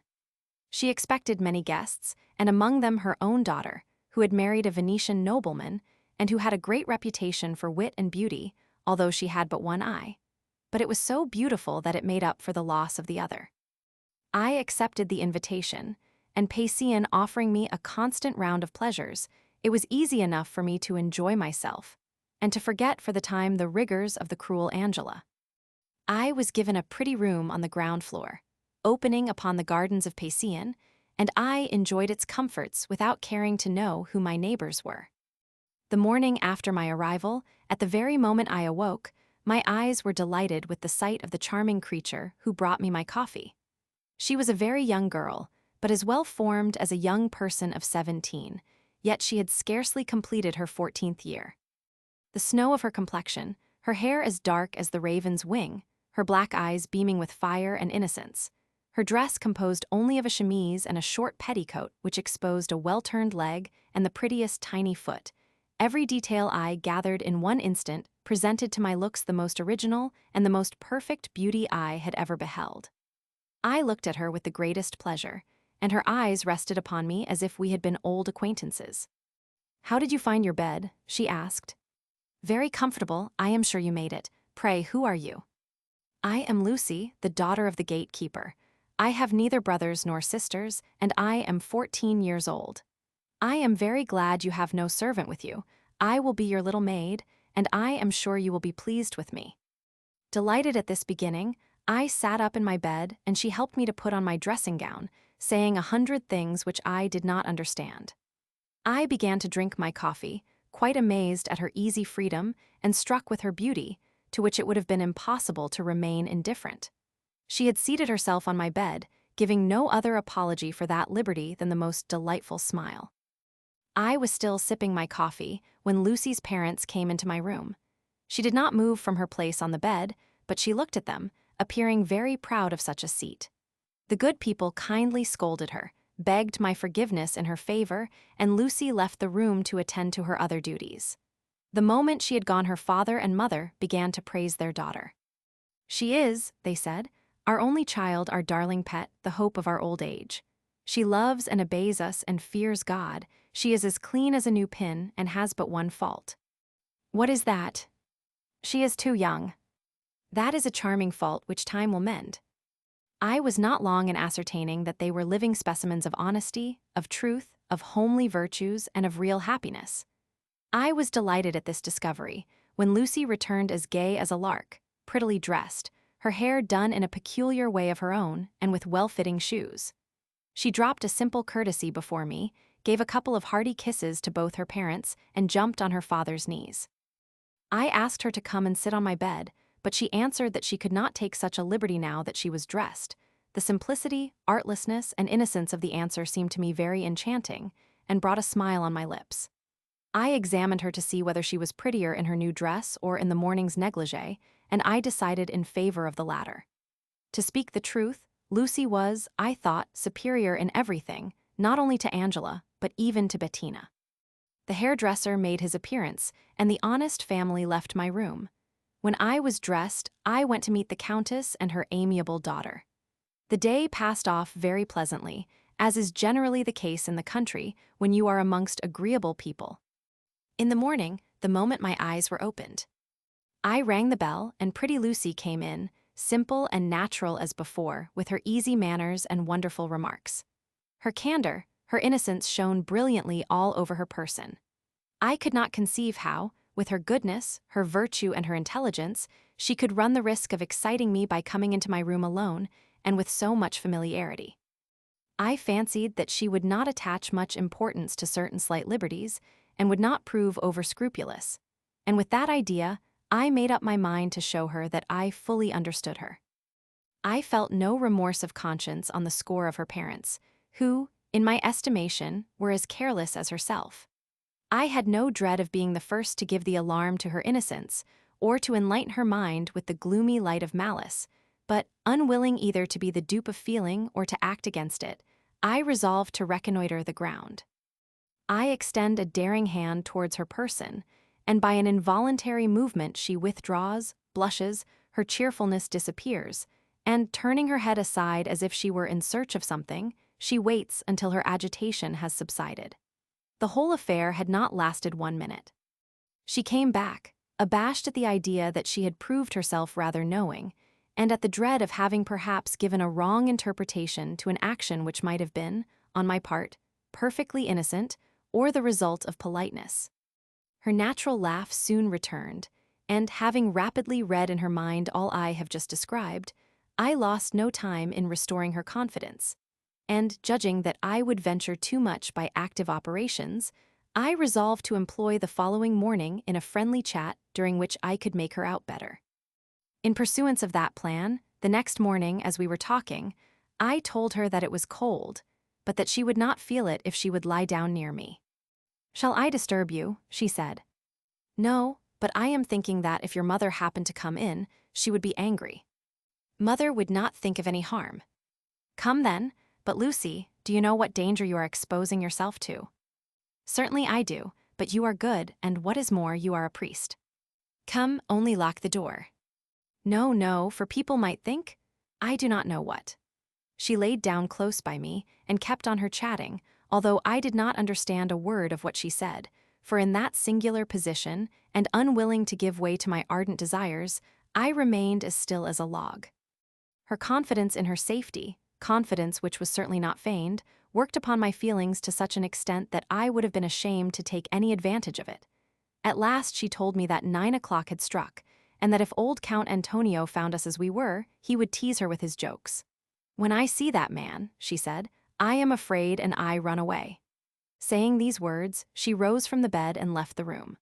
She expected many guests, and among them her own daughter, who had married a Venetian nobleman, and who had a great reputation for wit and beauty, although she had but one eye. But it was so beautiful that it made up for the loss of the other. I accepted the invitation, and Pasean offering me a constant round of pleasures, it was easy enough for me to enjoy myself, and to forget for the time the rigors of the cruel Angela. I was given a pretty room on the ground floor, opening upon the gardens of Pasean, and I enjoyed its comforts without caring to know who my neighbors were. The morning after my arrival, at the very moment I awoke, my eyes were delighted with the sight of the charming creature who brought me my coffee. She was a very young girl, but as well formed as a young person of 17, yet she had scarcely completed her 14th year. The snow of her complexion, her hair as dark as the raven's wing, her black eyes beaming with fire and innocence, her dress composed only of a chemise and a short petticoat which exposed a well-turned leg and the prettiest tiny foot, every detail I gathered in one instant presented to my looks the most original and the most perfect beauty I had ever beheld. I looked at her with the greatest pleasure, and her eyes rested upon me as if we had been old acquaintances. "How did you find your bed?" she asked. "Very comfortable, I am sure you made it. Pray, who are you?" "I am Lucy, the daughter of the gatekeeper. I have neither brothers nor sisters, and I am 14 years old. I am very glad you have no servant with you. I will be your little maid, and I am sure you will be pleased with me." Delighted at this beginning, I sat up in my bed, and she helped me to put on my dressing gown, saying 100 things which I did not understand. I began to drink my coffee, quite amazed at her easy freedom and struck with her beauty, to which it would have been impossible to remain indifferent. She had seated herself on my bed, giving no other apology for that liberty than the most delightful smile. I was still sipping my coffee when Lucy's parents came into my room. She did not move from her place on the bed, but she looked at them, appearing very proud of such a seat. The good people kindly scolded her, begged my forgiveness in her favor, and Lucy left the room to attend to her other duties. The moment she had gone, her father and mother began to praise their daughter. "She is," they said, "our only child, our darling pet, the hope of our old age. She loves and obeys us and fears God. She is as clean as a new pin and has but one fault." "What is that?" "She is too young." "That is a charming fault which time will mend." I was not long in ascertaining that they were living specimens of honesty, of truth, of homely virtues, and of real happiness. I was delighted at this discovery, when Lucy returned as gay as a lark, prettily dressed, her hair done in a peculiar way of her own, and with well-fitting shoes. She dropped a simple courtesy before me, gave a couple of hearty kisses to both her parents, and jumped on her father's knees. I asked her to come and sit on my bed, but she answered that she could not take such a liberty now that she was dressed. The simplicity, artlessness, and innocence of the answer seemed to me very enchanting, and brought a smile on my lips. I examined her to see whether she was prettier in her new dress or in the morning's negligee, and I decided in favor of the latter. To speak the truth, Lucy was, I thought, superior in everything, not only to Angela, but even to Bettina. The hairdresser made his appearance, and the honest family left my room. When I was dressed, I went to meet the Countess and her amiable daughter. The day passed off very pleasantly, as is generally the case in the country when you are amongst agreeable people. In the morning, the moment my eyes were opened, I rang the bell, and pretty Lucy came in, simple and natural as before, with her easy manners and wonderful remarks. Her candor, her innocence shone brilliantly all over her person. I could not conceive how, with her goodness, her virtue, and her intelligence, she could run the risk of exciting me by coming into my room alone and with so much familiarity. I fancied that she would not attach much importance to certain slight liberties and would not prove over-scrupulous, and with that idea, I made up my mind to show her that I fully understood her. I felt no remorse of conscience on the score of her parents, who, in my estimation, were as careless as herself. I had no dread of being the first to give the alarm to her innocence, or to enlighten her mind with the gloomy light of malice, but, unwilling either to be the dupe of feeling or to act against it, I resolved to reconnoiter the ground. I extend a daring hand towards her person, and by an involuntary movement she withdraws, blushes, her cheerfulness disappears, and, turning her head aside as if she were in search of something, she waits until her agitation has subsided. The whole affair had not lasted 1 minute. She came back, abashed at the idea that she had proved herself rather knowing, and at the dread of having perhaps given a wrong interpretation to an action which might have been, on my part, perfectly innocent, or the result of politeness. Her natural laugh soon returned, and having rapidly read in her mind all I have just described, I lost no time in restoring her confidence, and judging that I would venture too much by active operations, I resolved to employ the following morning in a friendly chat during which I could make her out better. In pursuance of that plan, the next morning, as we were talking, I told her that it was cold, but that she would not feel it if she would lie down near me. "Shall I disturb you?" she said. "No, but I am thinking that if your mother happened to come in, she would be angry." "Mother would not think of any harm." "Come then, but Lucy, do you know what danger you are exposing yourself to?" "Certainly I do, but you are good, and what is more, you are a priest." "Come, only lock the door." "No, no, for people might think, I do not know what." She laid down close by me and kept on her chatting, although I did not understand a word of what she said, for in that singular position, and unwilling to give way to my ardent desires, I remained as still as a log. Her confidence in her safety, confidence which was certainly not feigned, worked upon my feelings to such an extent that I would have been ashamed to take any advantage of it. At last she told me that 9 o'clock had struck, and that if old Count Antonio found us as we were, he would tease her with his jokes. "When I see that man," she said, "I am afraid and I run away." Saying these words, she rose from the bed and left the room.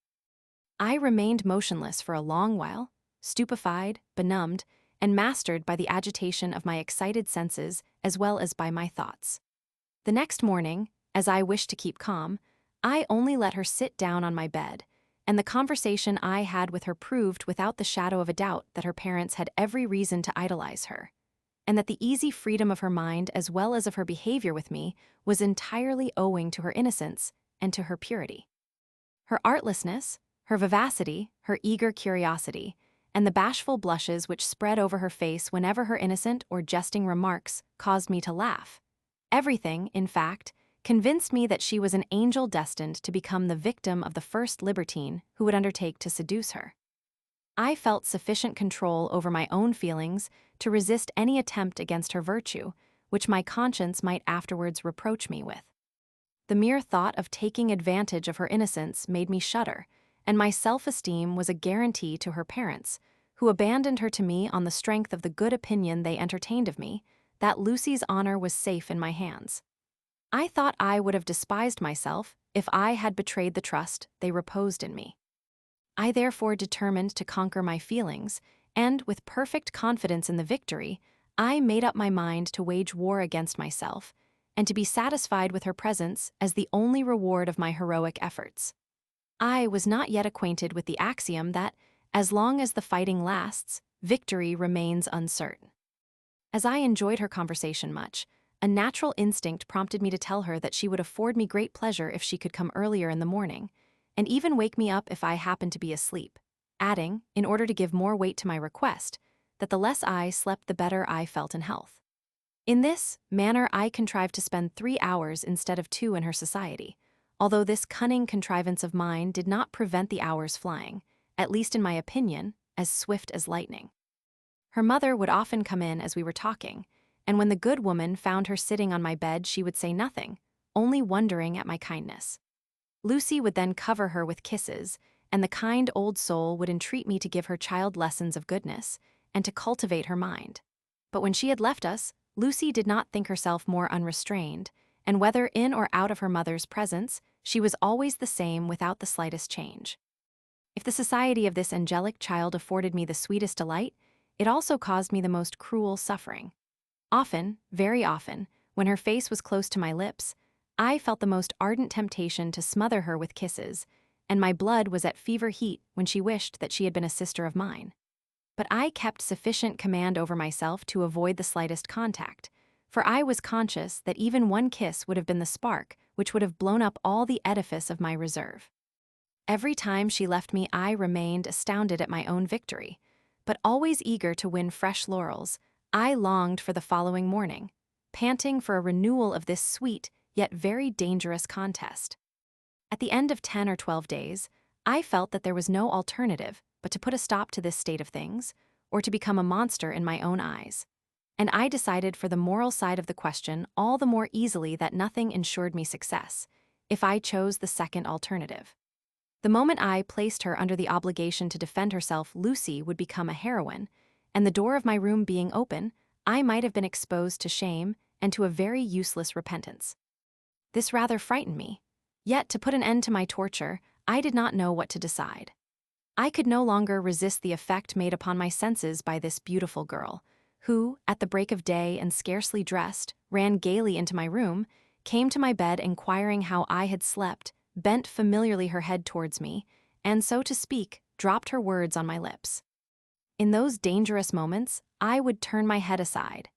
I remained motionless for a long while, stupefied, benumbed, and mastered by the agitation of my excited senses as well as by my thoughts. The next morning, as I wished to keep calm, I only let her sit down on my bed, and the conversation I had with her proved without the shadow of a doubt that her parents had every reason to idolize her, and that the easy freedom of her mind as well as of her behavior with me was entirely owing to her innocence and to her purity. Her artlessness, her vivacity, her eager curiosity, and the bashful blushes which spread over her face whenever her innocent or jesting remarks caused me to laugh. Everything, in fact, convinced me that she was an angel destined to become the victim of the first libertine who would undertake to seduce her. I felt sufficient control over my own feelings to resist any attempt against her virtue, which my conscience might afterwards reproach me with. The mere thought of taking advantage of her innocence made me shudder, and my self-esteem was a guarantee to her parents, who abandoned her to me on the strength of the good opinion they entertained of me, that Lucy's honor was safe in my hands. I thought I would have despised myself if I had betrayed the trust they reposed in me. I therefore determined to conquer my feelings, and, with perfect confidence in the victory, I made up my mind to wage war against myself, and to be satisfied with her presence as the only reward of my heroic efforts. I was not yet acquainted with the axiom that, as long as the fighting lasts, victory remains uncertain. As I enjoyed her conversation much, a natural instinct prompted me to tell her that she would afford me great pleasure if she could come earlier in the morning, and even wake me up if I happened to be asleep, adding, in order to give more weight to my request, that the less I slept the better I felt in health. In this manner I contrived to spend 3 hours instead of 2 in her society, although this cunning contrivance of mine did not prevent the hours flying, at least in my opinion, as swift as lightning. Her mother would often come in as we were talking, and when the good woman found her sitting on my bed she would say nothing, only wondering at my kindness. Lucy would then cover her with kisses, and the kind old soul would entreat me to give her child lessons of goodness, and to cultivate her mind. But when she had left us, Lucy did not think herself more unrestrained, and whether in or out of her mother's presence, she was always the same without the slightest change. If the society of this angelic child afforded me the sweetest delight, it also caused me the most cruel suffering. Often, very often, when her face was close to my lips, I felt the most ardent temptation to smother her with kisses, and my blood was at fever heat when she wished that she had been a sister of mine. But I kept sufficient command over myself to avoid the slightest contact, for I was conscious that even one kiss would have been the spark which would have blown up all the edifice of my reserve. Every time she left me I remained astounded at my own victory, but always eager to win fresh laurels, I longed for the following morning, panting for a renewal of this sweet yet very dangerous contest. At the end of 10 or 12 days, I felt that there was no alternative but to put a stop to this state of things, or to become a monster in my own eyes. And I decided for the moral side of the question all the more easily that nothing ensured me success, if I chose the second alternative. The moment I placed her under the obligation to defend herself, Lucy would become a heroine, and the door of my room being open, I might have been exposed to shame and to a very useless repentance. This rather frightened me, yet to put an end to my torture, I did not know what to decide. I could no longer resist the effect made upon my senses by this beautiful girl, who, at the break of day and scarcely dressed, ran gaily into my room, came to my bed inquiring how I had slept, bent familiarly her head towards me, and, so to speak, dropped her words on my lips. In those dangerous moments, I would turn my head aside,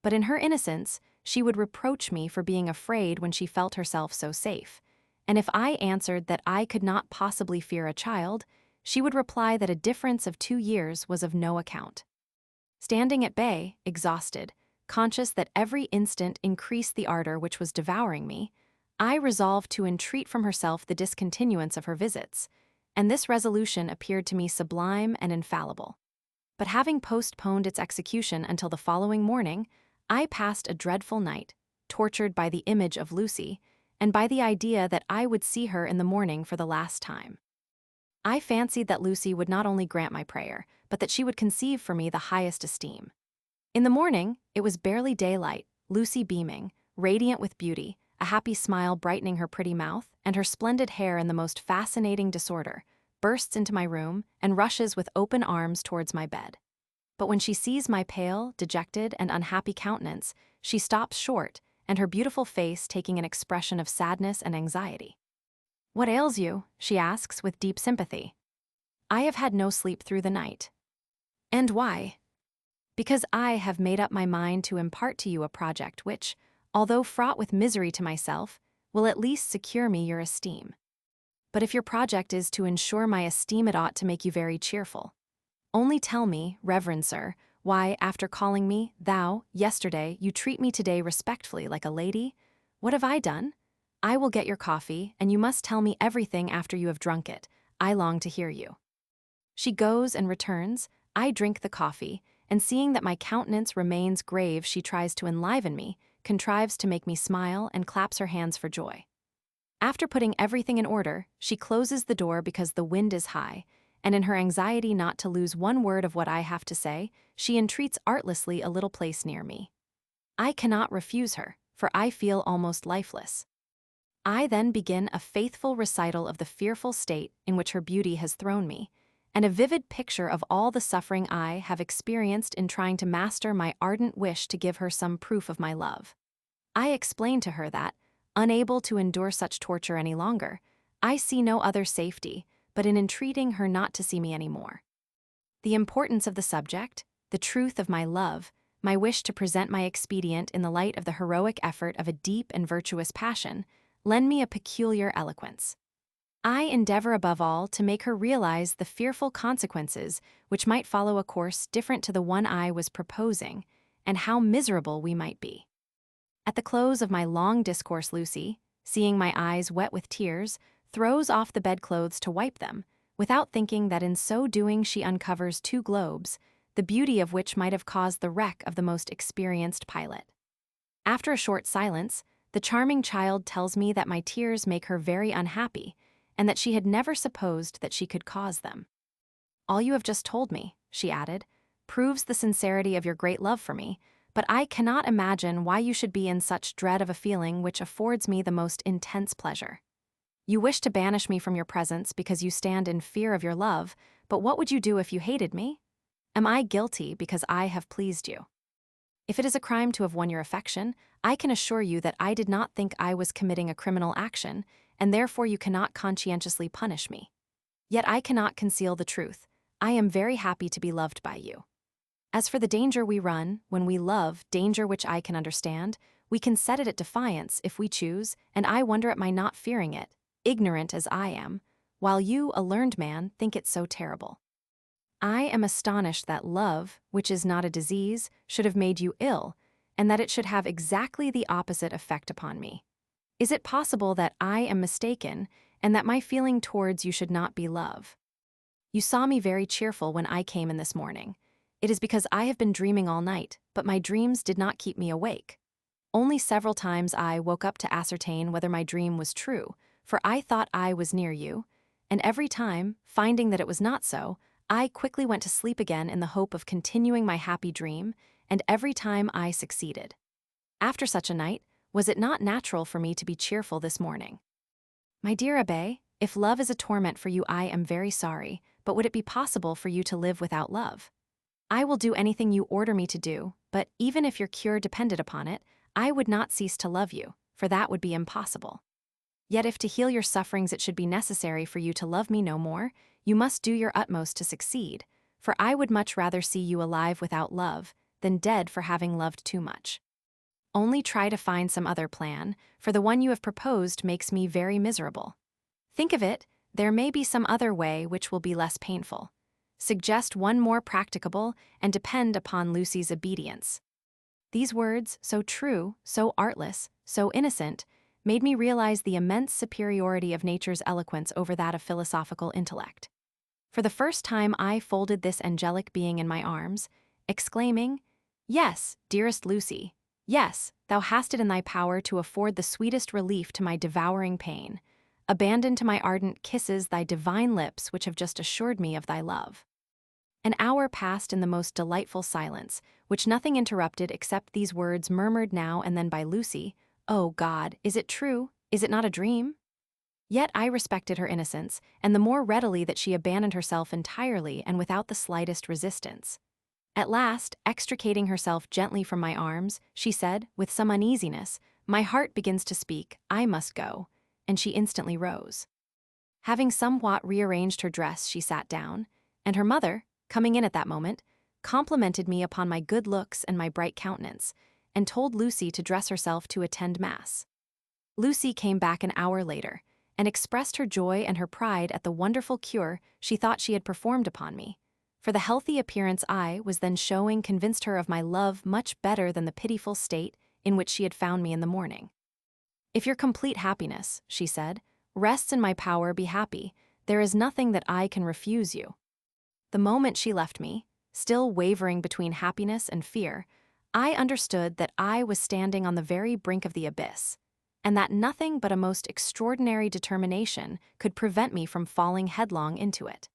but in her innocence, she would reproach me for being afraid when she felt herself so safe, and if I answered that I could not possibly fear a child, she would reply that a difference of 2 years was of no account. Standing at bay, exhausted, conscious that every instant increased the ardor which was devouring me, I resolved to entreat from herself the discontinuance of her visits, and this resolution appeared to me sublime and infallible. But having postponed its execution until the following morning, I passed a dreadful night, tortured by the image of Lucy, and by the idea that I would see her in the morning for the last time. I fancied that Lucy would not only grant my prayer, but that she would conceive for me the highest esteem. In the morning, it was barely daylight, Lucy beaming, radiant with beauty, a happy smile brightening her pretty mouth, and her splendid hair in the most fascinating disorder, bursts into my room and rushes with open arms towards my bed. But when she sees my pale, dejected, and unhappy countenance, she stops short, and her beautiful face taking an expression of sadness and anxiety. "What ails you?" she asks with deep sympathy. "I have had no sleep through the night." "And why?" "Because I have made up my mind to impart to you a project which, although fraught with misery to myself, will at least secure me your esteem. But if your project is to ensure my esteem, it ought to make you very cheerful. Only tell me, reverend sir, why, after calling me thou yesterday, you treat me today respectfully like a lady? What have I done? I will get your coffee, and you must tell me everything after you have drunk it. I long to hear you." She goes and returns, I drink the coffee, and seeing that my countenance remains grave, she tries to enliven me, contrives to make me smile, and claps her hands for joy. After putting everything in order, she closes the door because the wind is high, and in her anxiety not to lose one word of what I have to say, she entreats artlessly a little place near me. I cannot refuse her, for I feel almost lifeless. I then begin a faithful recital of the fearful state in which her beauty has thrown me, and a vivid picture of all the suffering I have experienced in trying to master my ardent wish to give her some proof of my love. I explain to her that, unable to endure such torture any longer, I see no other safety but in entreating her not to see me any more. The importance of the subject, the truth of my love, my wish to present my expedient in the light of the heroic effort of a deep and virtuous passion, lend me a peculiar eloquence. I endeavor above all to make her realize the fearful consequences which might follow a course different to the one I was proposing, and how miserable we might be. At the close of my long discourse, Lucy, seeing my eyes wet with tears, throws off the bedclothes to wipe them, without thinking that in so doing she uncovers two globes, the beauty of which might have caused the wreck of the most experienced pilot. After a short silence, the charming child tells me that my tears make her very unhappy, and that she had never supposed that she could cause them. All you have just told me, she added, proves the sincerity of your great love for me, but I cannot imagine why you should be in such dread of a feeling which affords me the most intense pleasure. You wish to banish me from your presence because you stand in fear of your love, but what would you do if you hated me? Am I guilty because I have pleased you? If it is a crime to have won your affection, I can assure you that I did not think I was committing a criminal action, and therefore you cannot conscientiously punish me. Yet I cannot conceal the truth. I am very happy to be loved by you. As for the danger we run, when we love, danger which I can understand, we can set it at defiance if we choose, and I wonder at my not fearing it, ignorant as I am, while you, a learned man, think it so terrible. I am astonished that love, which is not a disease, should have made you ill, and that it should have exactly the opposite effect upon me. Is it possible that I am mistaken, and that my feeling towards you should not be love? You saw me very cheerful when I came in this morning. It is because I have been dreaming all night, but my dreams did not keep me awake. Only several times I woke up to ascertain whether my dream was true, for I thought I was near you, and every time, finding that it was not so, I quickly went to sleep again in the hope of continuing my happy dream, and every time I succeeded. After such a night, was it not natural for me to be cheerful this morning? My dear Abbé, if love is a torment for you, I am very sorry, but would it be possible for you to live without love? I will do anything you order me to do, but even if your cure depended upon it, I would not cease to love you, for that would be impossible. Yet if to heal your sufferings it should be necessary for you to love me no more, you must do your utmost to succeed, for I would much rather see you alive without love than dead for having loved too much. Only try to find some other plan, for the one you have proposed makes me very miserable. Think of it, there may be some other way which will be less painful. Suggest one more practicable, and depend upon Lucy's obedience. These words, so true, so artless, so innocent, made me realize the immense superiority of nature's eloquence over that of philosophical intellect. For the first time I folded this angelic being in my arms, exclaiming, "Yes, dearest Lucy, yes, thou hast it in thy power to afford the sweetest relief to my devouring pain. Abandon to my ardent kisses thy divine lips which have just assured me of thy love." An hour passed in the most delightful silence, which nothing interrupted except these words murmured now and then by Lucy, "Oh God, is it true? Is it not a dream?" Yet I respected her innocence, and the more readily that she abandoned herself entirely and without the slightest resistance. At last, extricating herself gently from my arms, she said, with some uneasiness, "My heart begins to speak, I must go," and she instantly rose. Having somewhat rearranged her dress, she sat down, and her mother, coming in at that moment, complimented me upon my good looks and my bright countenance, and told Lucy to dress herself to attend Mass. Lucy came back an hour later, and expressed her joy and her pride at the wonderful cure she thought she had performed upon me, for the healthy appearance I was then showing convinced her of my love much better than the pitiful state in which she had found me in the morning. "If your complete happiness," she said, "rests in my power, be happy, there is nothing that I can refuse you." The moment she left me, still wavering between happiness and fear, I understood that I was standing on the very brink of the abyss, and that nothing but a most extraordinary determination could prevent me from falling headlong into it.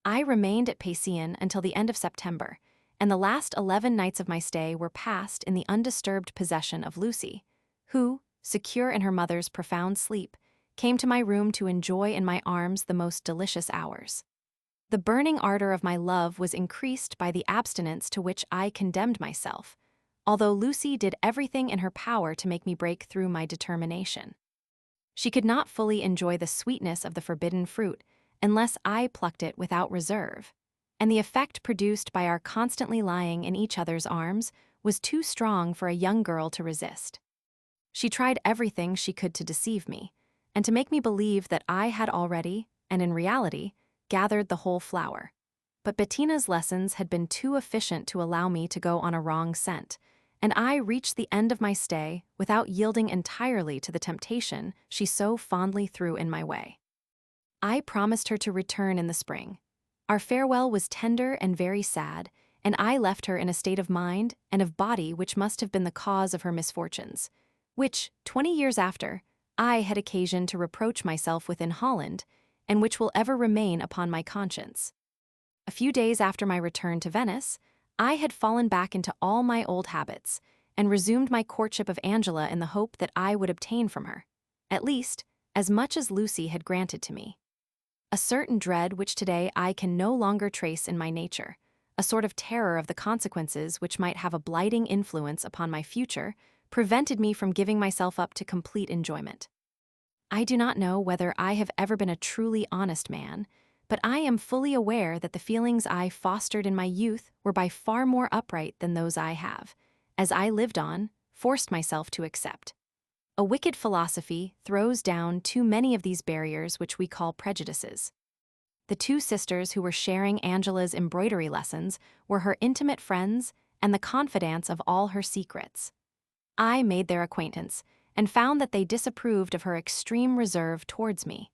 I remained at Pasean until the end of September, and the last 11 nights of my stay were passed in the undisturbed possession of Lucy, who, secure in her mother's profound sleep, came to my room to enjoy in my arms the most delicious hours. The burning ardor of my love was increased by the abstinence to which I condemned myself, although Lucy did everything in her power to make me break through my determination. She could not fully enjoy the sweetness of the forbidden fruit unless I plucked it without reserve, and the effect produced by our constantly lying in each other's arms was too strong for a young girl to resist. She tried everything she could to deceive me, and to make me believe that I had already, and in reality, gathered the whole flower. But Bettina's lessons had been too efficient to allow me to go on a wrong scent, and I reached the end of my stay without yielding entirely to the temptation she so fondly threw in my way. I promised her to return in the spring. Our farewell was tender and very sad, and I left her in a state of mind and of body which must have been the cause of her misfortunes, which, 20 years after, I had occasion to reproach myself with in Holland, and which will ever remain upon my conscience. A few days after my return to Venice, I had fallen back into all my old habits, and resumed my courtship of Angela in the hope that I would obtain from her, at least, as much as Lucy had granted to me. A certain dread which today I can no longer trace in my nature, a sort of terror of the consequences which might have a blighting influence upon my future, prevented me from giving myself up to complete enjoyment. I do not know whether I have ever been a truly honest man, but I am fully aware that the feelings I fostered in my youth were by far more upright than those I have, as I lived on, forced myself to accept. A wicked philosophy throws down too many of these barriers which we call prejudices. The two sisters who were sharing Angela's embroidery lessons were her intimate friends and the confidants of all her secrets. I made their acquaintance, and found that they disapproved of her extreme reserve towards me.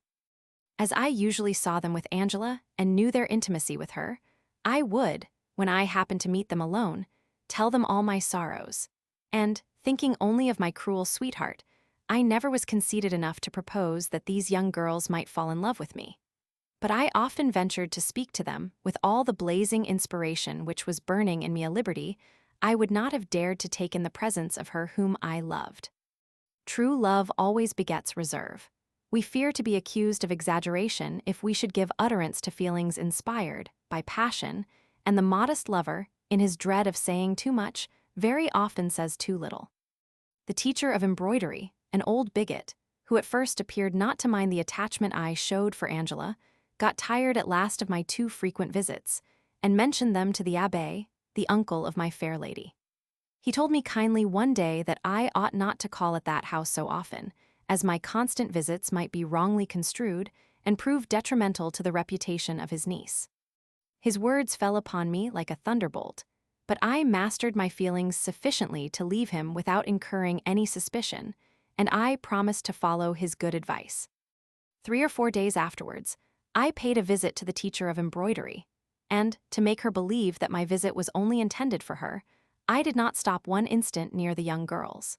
As I usually saw them with Angela and knew their intimacy with her, I would, when I happened to meet them alone, tell them all my sorrows, and, thinking only of my cruel sweetheart, I never was conceited enough to propose that these young girls might fall in love with me. But I often ventured to speak to them with all the blazing inspiration which was burning in me a liberty I would not have dared to take in the presence of her whom I loved. True love always begets reserve. We fear to be accused of exaggeration if we should give utterance to feelings inspired by passion, and the modest lover, in his dread of saying too much, very often says too little. The teacher of embroidery, an old bigot, who at first appeared not to mind the attachment I showed for Angela, got tired at last of my too frequent visits, and mentioned them to the abbé, the uncle of my fair lady. He told me kindly one day that I ought not to call at that house so often, as my constant visits might be wrongly construed and prove detrimental to the reputation of his niece. His words fell upon me like a thunderbolt, but I mastered my feelings sufficiently to leave him without incurring any suspicion, and I promised to follow his good advice. 3 or 4 days afterwards, I paid a visit to the teacher of embroidery, and, to make her believe that my visit was only intended for her, I did not stop one instant near the young girls.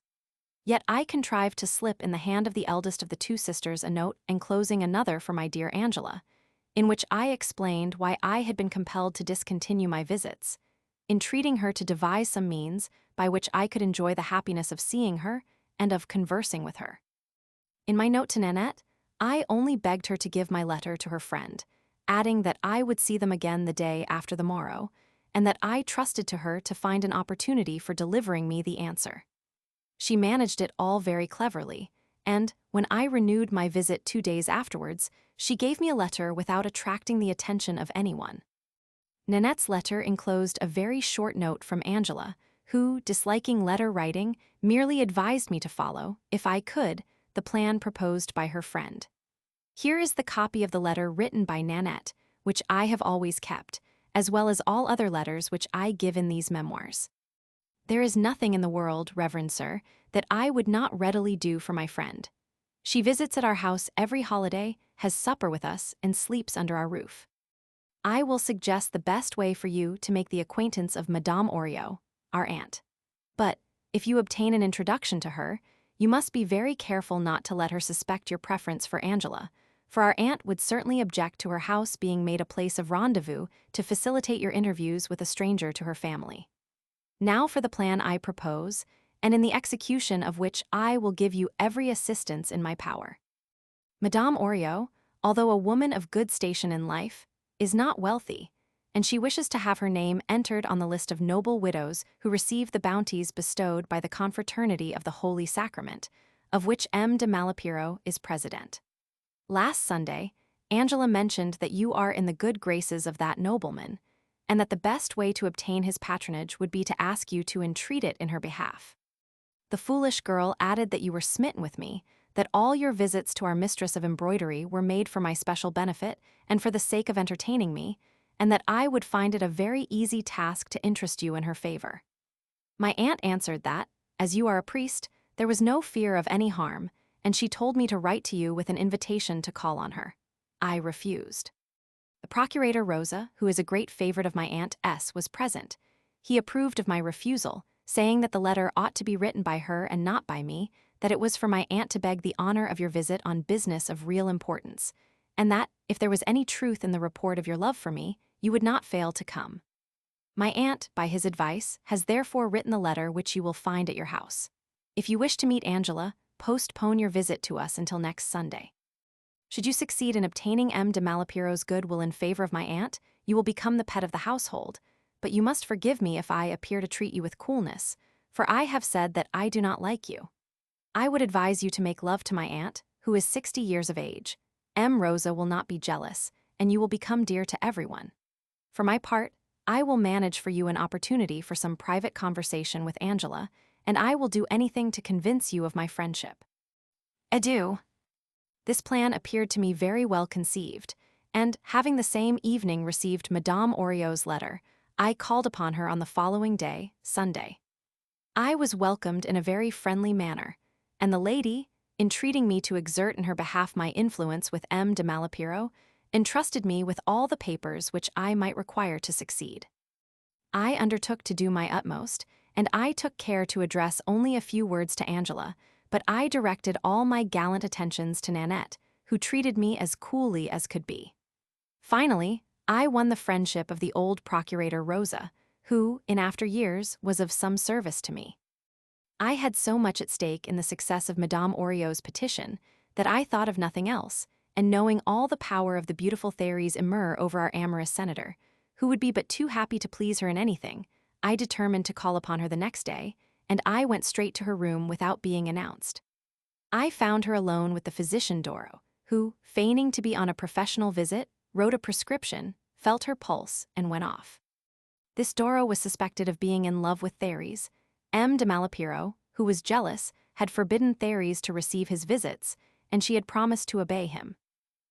Yet I contrived to slip in the hand of the eldest of the two sisters a note enclosing another for my dear Angela, in which I explained why I had been compelled to discontinue my visits, entreating her to devise some means by which I could enjoy the happiness of seeing her and of conversing with her. In my note to Nanette, I only begged her to give my letter to her friend, adding that I would see them again the day after the morrow, and that I trusted to her to find an opportunity for delivering me the answer. She managed it all very cleverly, and, when I renewed my visit 2 days afterwards, she gave me a letter without attracting the attention of anyone. Nanette's letter enclosed a very short note from Angela, who, disliking letter writing, merely advised me to follow, if I could, the plan proposed by her friend. Here is the copy of the letter written by Nanette, which I have always kept, as well as all other letters which I give in these memoirs. There is nothing in the world, Reverend Sir, that I would not readily do for my friend. She visits at our house every holiday, has supper with us, and sleeps under our roof. I will suggest the best way for you to make the acquaintance of Madame Oriot, our aunt. But, if you obtain an introduction to her, you must be very careful not to let her suspect your preference for Angela, for our aunt would certainly object to her house being made a place of rendezvous to facilitate your interviews with a stranger to her family. Now for the plan I propose, and in the execution of which I will give you every assistance in my power. Madame Oriot, although a woman of good station in life, is not wealthy, and she wishes to have her name entered on the list of noble widows who receive the bounties bestowed by the Confraternity of the Holy Sacrament, of which M. de Malapiro is president. Last Sunday, Angela mentioned that you are in the good graces of that nobleman, and that the best way to obtain his patronage would be to ask you to entreat it in her behalf. The foolish girl added that you were smitten with me, that all your visits to our mistress of embroidery were made for my special benefit and for the sake of entertaining me, and that I would find it a very easy task to interest you in her favor. My aunt answered that, as you are a priest, there was no fear of any harm, and she told me to write to you with an invitation to call on her. I refused. The procurator Rosa, who is a great favorite of my aunt S., was present. He approved of my refusal, saying that the letter ought to be written by her and not by me, that it was for my aunt to beg the honor of your visit on business of real importance, and that, if there was any truth in the report of your love for me, you would not fail to come. My aunt, by his advice, has therefore written the letter which you will find at your house. If you wish to meet Angela, postpone your visit to us until next Sunday. Should you succeed in obtaining M. de Malipiro's goodwill in favor of my aunt, you will become the pet of the household, but you must forgive me if I appear to treat you with coolness, for I have said that I do not like you. I would advise you to make love to my aunt, who is 60 years of age. M. Rosa will not be jealous, and you will become dear to everyone. For my part, I will manage for you an opportunity for some private conversation with Angela, and I will do anything to convince you of my friendship. Adieu. This plan appeared to me very well conceived, and, having the same evening received Madame Oriol's letter, I called upon her on the following day, Sunday. I was welcomed in a very friendly manner, and the lady, entreating me to exert in her behalf my influence with M. de Malipiro, entrusted me with all the papers which I might require to succeed. I undertook to do my utmost, and I took care to address only a few words to Angela, but I directed all my gallant attentions to Nanette, who treated me as coolly as could be. Finally, I won the friendship of the old procurator Rosa, who, in after years, was of some service to me. I had so much at stake in the success of Madame Oriol's petition that I thought of nothing else, and knowing all the power of the beautiful Therese Emer over our amorous senator, who would be but too happy to please her in anything, I determined to call upon her the next day, and I went straight to her room without being announced. I found her alone with the physician Doro, who, feigning to be on a professional visit, wrote a prescription, felt her pulse, and went off. This Doro was suspected of being in love with Therese. M. de Malipiro, who was jealous, had forbidden Therese to receive his visits, and she had promised to obey him.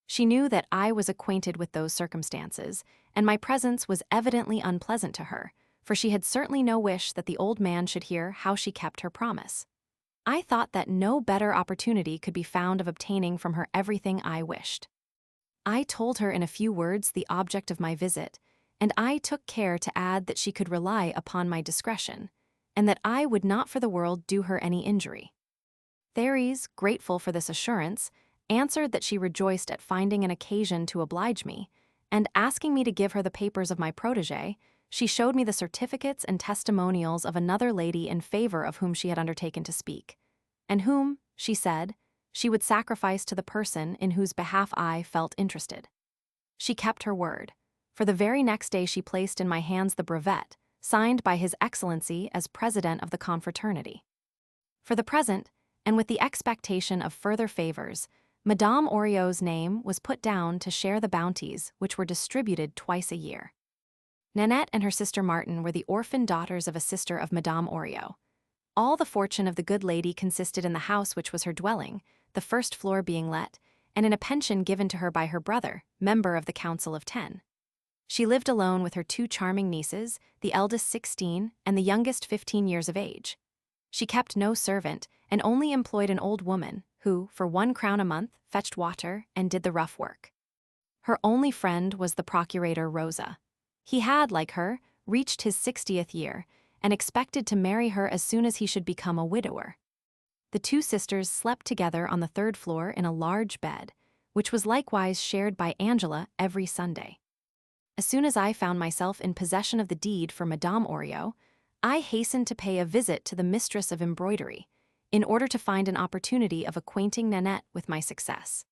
She knew that I was acquainted with those circumstances, and my presence was evidently unpleasant to her, for she had certainly no wish that the old man should hear how she kept her promise. I thought that no better opportunity could be found of obtaining from her everything I wished. I told her in a few words the object of my visit, and I took care to add that she could rely upon my discretion, and that I would not for the world do her any injury. Therese, grateful for this assurance, answered that she rejoiced at finding an occasion to oblige me, and asking me to give her the papers of my protégé, she showed me the certificates and testimonials of another lady in favor of whom she had undertaken to speak, and whom, she said, she would sacrifice to the person in whose behalf I felt interested. She kept her word, for the very next day she placed in my hands the brevet, signed by His Excellency as President of the Confraternity. For the present, and with the expectation of further favors, Madame Oriol's name was put down to share the bounties which were distributed twice a year. Nanette and her sister Martin were the orphan daughters of a sister of Madame Oriol. All the fortune of the good lady consisted in the house which was her dwelling, the first floor being let, and in a pension given to her by her brother, member of the Council of 10. She lived alone with her 2 charming nieces, the eldest 16 and the youngest 15 years of age. She kept no servant, and only employed an old woman, who, for 1 crown a month, fetched water and did the rough work. Her only friend was the procurator Rosa. He had, like her, reached his 60th year, and expected to marry her as soon as he should become a widower. The 2 sisters slept together on the 3rd floor in a large bed, which was likewise shared by Angela every Sunday. As soon as I found myself in possession of the deed for Madame Oriol, I hastened to pay a visit to the mistress of embroidery, in order to find an opportunity of acquainting Nanette with my success.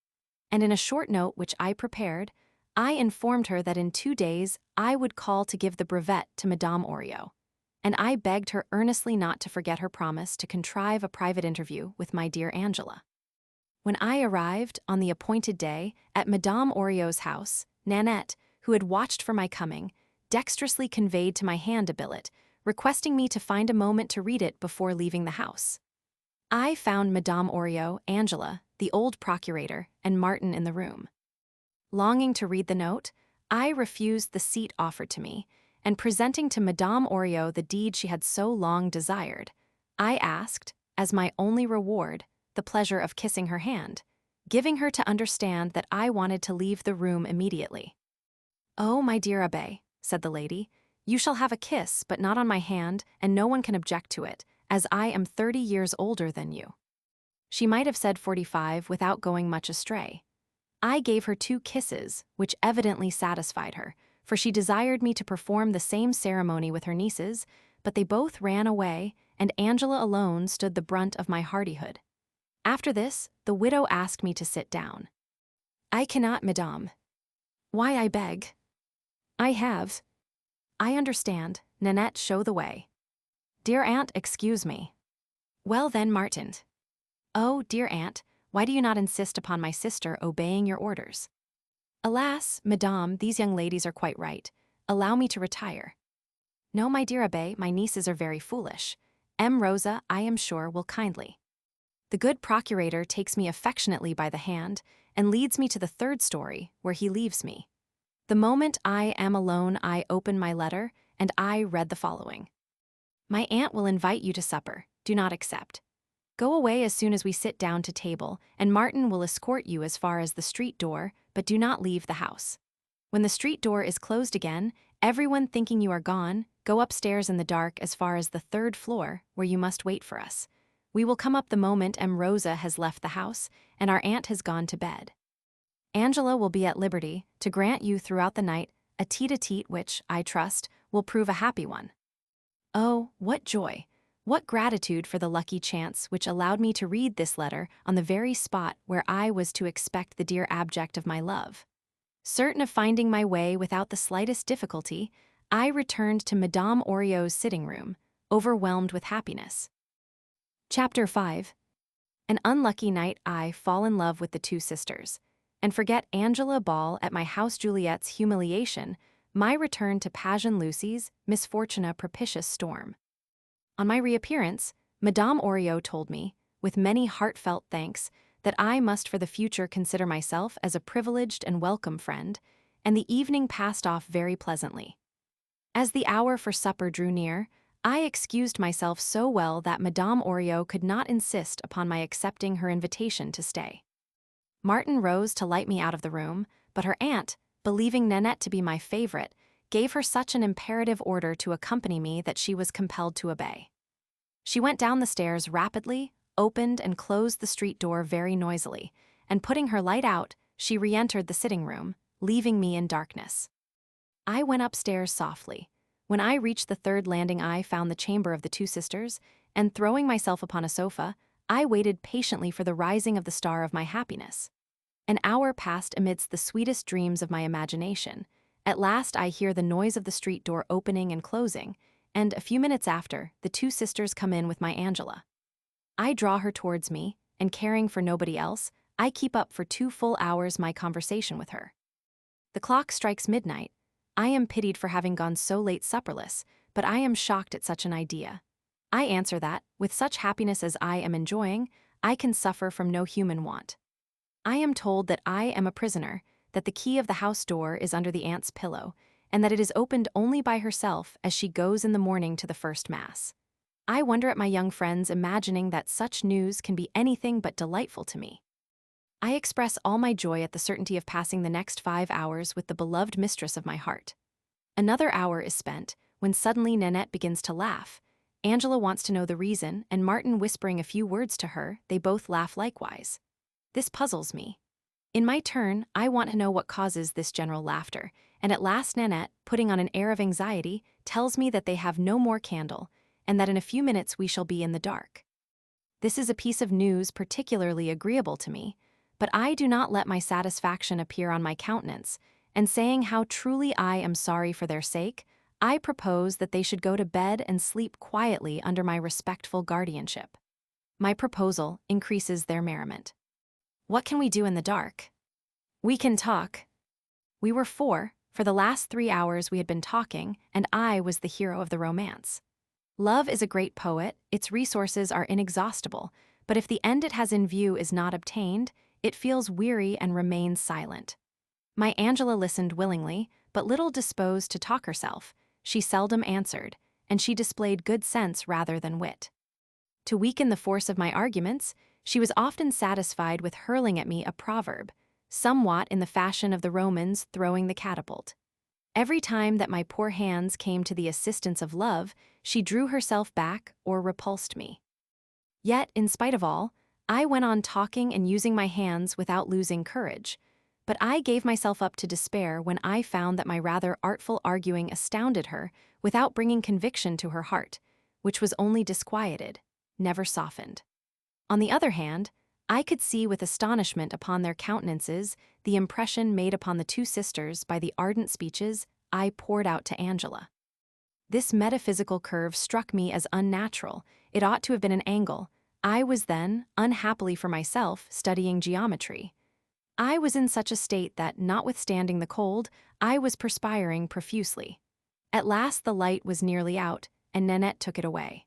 And in a short note which I prepared, I informed her that in 2 days I would call to give the brevet to Madame Oriol, and I begged her earnestly not to forget her promise to contrive a private interview with my dear Angela. When I arrived, on the appointed day, at Madame Oriol's house, Nanette, who had watched for my coming, dexterously conveyed to my hand a billet, requesting me to find a moment to read it before leaving the house. I found Madame Oriot, Angela, the old procurator, and Martin in the room. Longing to read the note, I refused the seat offered to me, and presenting to Madame Oriot the deed she had so long desired, I asked, as my only reward, the pleasure of kissing her hand, giving her to understand that I wanted to leave the room immediately. "Oh, my dear Abbé," said the lady, "you shall have a kiss, but not on my hand, and no one can object to it, as I am 30 years older than you." She might have said 45 without going much astray. I gave her 2 kisses, which evidently satisfied her, for she desired me to perform the same ceremony with her nieces, but they both ran away, and Angela alone stood the brunt of my hardihood. After this, the widow asked me to sit down. "I cannot, madame." "Why, I beg?" "I have." "I understand. Nanette, show the way." "Dear aunt, excuse me." "Well then, Martin." "Oh, dear aunt, why do you not insist upon my sister obeying your orders?" "Alas, madame, these young ladies are quite right. Allow me to retire." "No, my dear Abbé, my nieces are very foolish. M. Rosa, I am sure, will kindly." The good procurator takes me affectionately by the hand and leads me to the 3rd story, where he leaves me. The moment I am alone, I open my letter, and I read the following. "My aunt will invite you to supper. Do not accept. Go away as soon as we sit down to table, and Martin will escort you as far as the street door, but do not leave the house. When the street door is closed again, everyone thinking you are gone, go upstairs in the dark as far as the 3rd floor, where you must wait for us. We will come up the moment M. Rosa has left the house, and our aunt has gone to bed. Angela will be at liberty to grant you throughout the night a tete-a-tete which, I trust, will prove a happy one." Oh, what joy! What gratitude for the lucky chance which allowed me to read this letter on the very spot where I was to expect the dear object of my love. Certain of finding my way without the slightest difficulty, I returned to Madame Oriot's sitting room, overwhelmed with happiness. Chapter 5. An unlucky night I fall in love with the 2 sisters, and forget Angela Ball at my house Juliet's humiliation, my return to Pageant Lucy's misfortuna propitious storm. On my reappearance, Madame Oriot told me, with many heartfelt thanks, that I must for the future consider myself as a privileged and welcome friend, and the evening passed off very pleasantly. As the hour for supper drew near, I excused myself so well that Madame Oriot could not insist upon my accepting her invitation to stay. Martin rose to light me out of the room, but her aunt, believing Nanette to be my favorite, gave her such an imperative order to accompany me that she was compelled to obey. She went down the stairs rapidly, opened and closed the street door very noisily, and putting her light out, she re-entered the sitting room, leaving me in darkness. I went upstairs softly. When I reached the 3rd landing, I found the chamber of the 2 sisters, and throwing myself upon a sofa, I waited patiently for the rising of the star of my happiness. An hour passed amidst the sweetest dreams of my imagination. At last I hear the noise of the street door opening and closing, and a few minutes after, the 2 sisters come in with my Angela. I draw her towards me, and caring for nobody else, I keep up for 2 full hours my conversation with her. The clock strikes midnight. I am pitied for having gone so late supperless, but I am shocked at such an idea. I answer that, with such happiness as I am enjoying, I can suffer from no human want. I am told that I am a prisoner, that the key of the house door is under the aunt's pillow, and that it is opened only by herself as she goes in the morning to the first mass. I wonder at my young friends imagining that such news can be anything but delightful to me. I express all my joy at the certainty of passing the next 5 hours with the beloved mistress of my heart. Another hour is spent, when suddenly Nanette begins to laugh. Angela wants to know the reason, and Martin whispering a few words to her, they both laugh likewise. This puzzles me. In my turn, I want to know what causes this general laughter, and at last Nanette, putting on an air of anxiety, tells me that they have no more candle, and that in a few minutes we shall be in the dark. This is a piece of news particularly agreeable to me, but I do not let my satisfaction appear on my countenance, and saying how truly I am sorry for their sake, I propose that they should go to bed and sleep quietly under my respectful guardianship. My proposal increases their merriment. What can we do in the dark? We can talk. We were 4, For the last 3 hours we had been talking, and I was the hero of the romance. Love is a great poet, its resources are inexhaustible, but if the end it has in view is not obtained, it feels weary and remains silent. My Angela listened willingly, but little disposed to talk herself. She seldom answered, and she displayed good sense rather than wit. To weaken the force of my arguments, she was often satisfied with hurling at me a proverb, somewhat in the fashion of the Romans throwing the catapult. Every time that my poor hands came to the assistance of love, she drew herself back or repulsed me. Yet, in spite of all, I went on talking and using my hands without losing courage. But I gave myself up to despair when I found that my rather artful arguing astounded her without bringing conviction to her heart, which was only disquieted, never softened. On the other hand, I could see with astonishment upon their countenances the impression made upon the two sisters by the ardent speeches I poured out to Angela. This metaphysical curve struck me as unnatural. It ought to have been an angle. I was then, unhappily for myself, studying geometry. I was in such a state that, notwithstanding the cold, I was perspiring profusely. At last the light was nearly out, and Nanette took it away.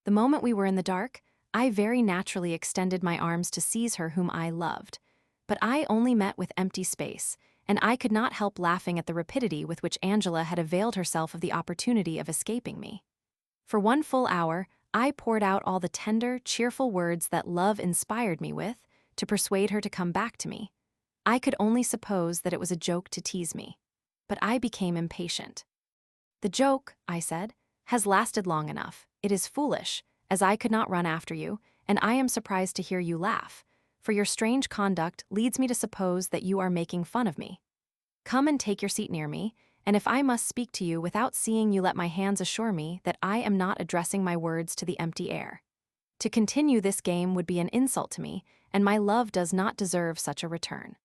The moment we were in the dark, I very naturally extended my arms to seize her whom I loved. But I only met with empty space, and I could not help laughing at the rapidity with which Angela had availed herself of the opportunity of escaping me. For 1 full hour, I poured out all the tender, cheerful words that love inspired me with, to persuade her to come back to me. I could only suppose that it was a joke to tease me. But I became impatient. "The joke," I said, "has lasted long enough. It is foolish, as I could not run after you, and I am surprised to hear you laugh, for your strange conduct leads me to suppose that you are making fun of me. Come and take your seat near me, and if I must speak to you without seeing you, let my hands assure me that I am not addressing my words to the empty air. To continue this game would be an insult to me, and my love does not deserve such a return.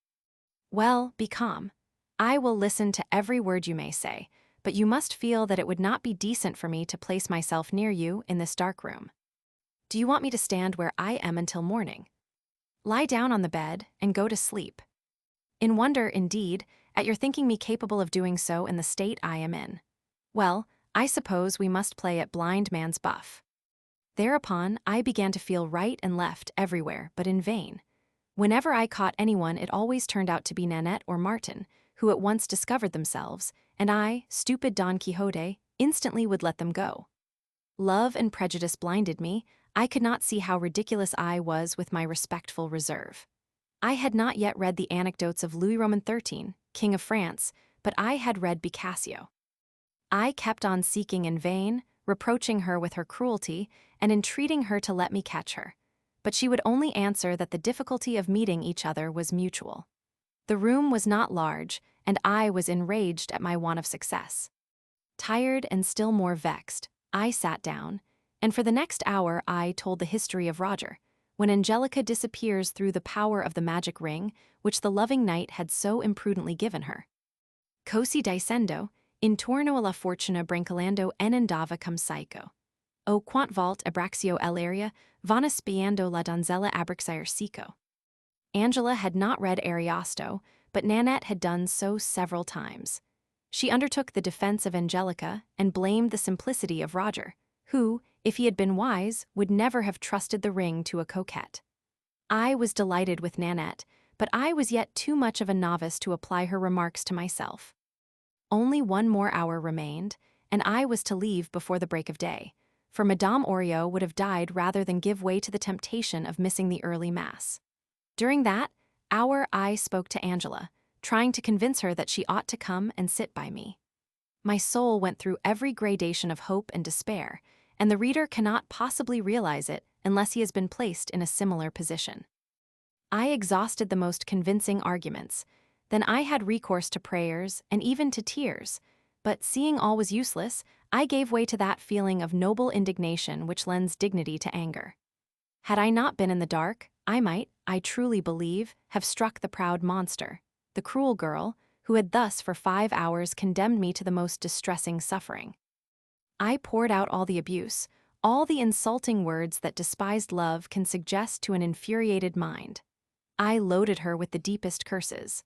Well, be calm. I will listen to every word you may say, but you must feel that it would not be decent for me to place myself near you in this dark room. Do you want me to stand where I am until morning? Lie down on the bed and go to sleep. In wonder, indeed, at your thinking me capable of doing so in the state I am in. Well, I suppose we must play at blind man's buff." Thereupon, I began to feel right and left everywhere, but in vain. Whenever I caught anyone, it always turned out to be Nanette or Martin, who at once discovered themselves, and I, stupid Don Quixote, instantly would let them go. Love and prejudice blinded me. I could not see how ridiculous I was with my respectful reserve. I had not yet read the anecdotes of Louis Roman XIII, King of France, but I had read Boccaccio. I kept on seeking in vain, reproaching her with her cruelty, and entreating her to let me catch her. But she would only answer that the difficulty of meeting each other was mutual. The room was not large, and I was enraged at my want of success. Tired and still more vexed, I sat down, and for the next hour I told the history of Roger, when Angelica disappears through the power of the magic ring which the loving knight had so imprudently given her. Così dicendo, intorno alla fortuna brincalando en andava cum psycho. O quant volt abraxio elaria, vana spiando la donzella abraxire sico. Angela had not read Ariosto, but Nanette had done so several times. She undertook the defense of Angelica and blamed the simplicity of Roger, who, if he had been wise, would never have trusted the ring to a coquette. I was delighted with Nanette, but I was yet too much of a novice to apply her remarks to myself. Only 1 more hour remained, and I was to leave before the break of day, for Madame Oriot would have died rather than give way to the temptation of missing the early mass. During that hour I spoke to Angela, trying to convince her that she ought to come and sit by me. My soul went through every gradation of hope and despair, and the reader cannot possibly realize it unless he has been placed in a similar position. I exhausted the most convincing arguments. Then I had recourse to prayers and even to tears, but seeing all was useless, I gave way to that feeling of noble indignation which lends dignity to anger. Had I not been in the dark, I might, I truly believe, have struck the proud monster, the cruel girl, who had thus for 5 hours condemned me to the most distressing suffering. I poured out all the abuse, all the insulting words that despised love can suggest to an infuriated mind. I loaded her with the deepest curses.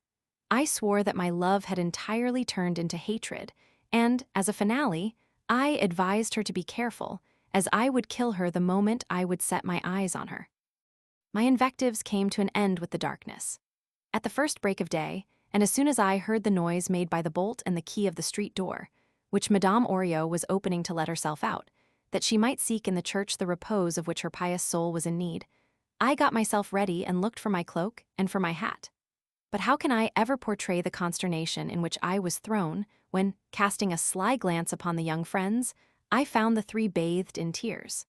I swore that my love had entirely turned into hatred, and, as a finale, I advised her to be careful, as I would kill her the moment I would set my eyes on her. My invectives came to an end with the darkness. At the first break of day, and as soon as I heard the noise made by the bolt and the key of the street door, which Madame Oriot was opening to let herself out, that she might seek in the church the repose of which her pious soul was in need, I got myself ready and looked for my cloak and for my hat. But how can I ever portray the consternation in which I was thrown when, casting a sly glance upon the young friends, I found the three bathed in tears?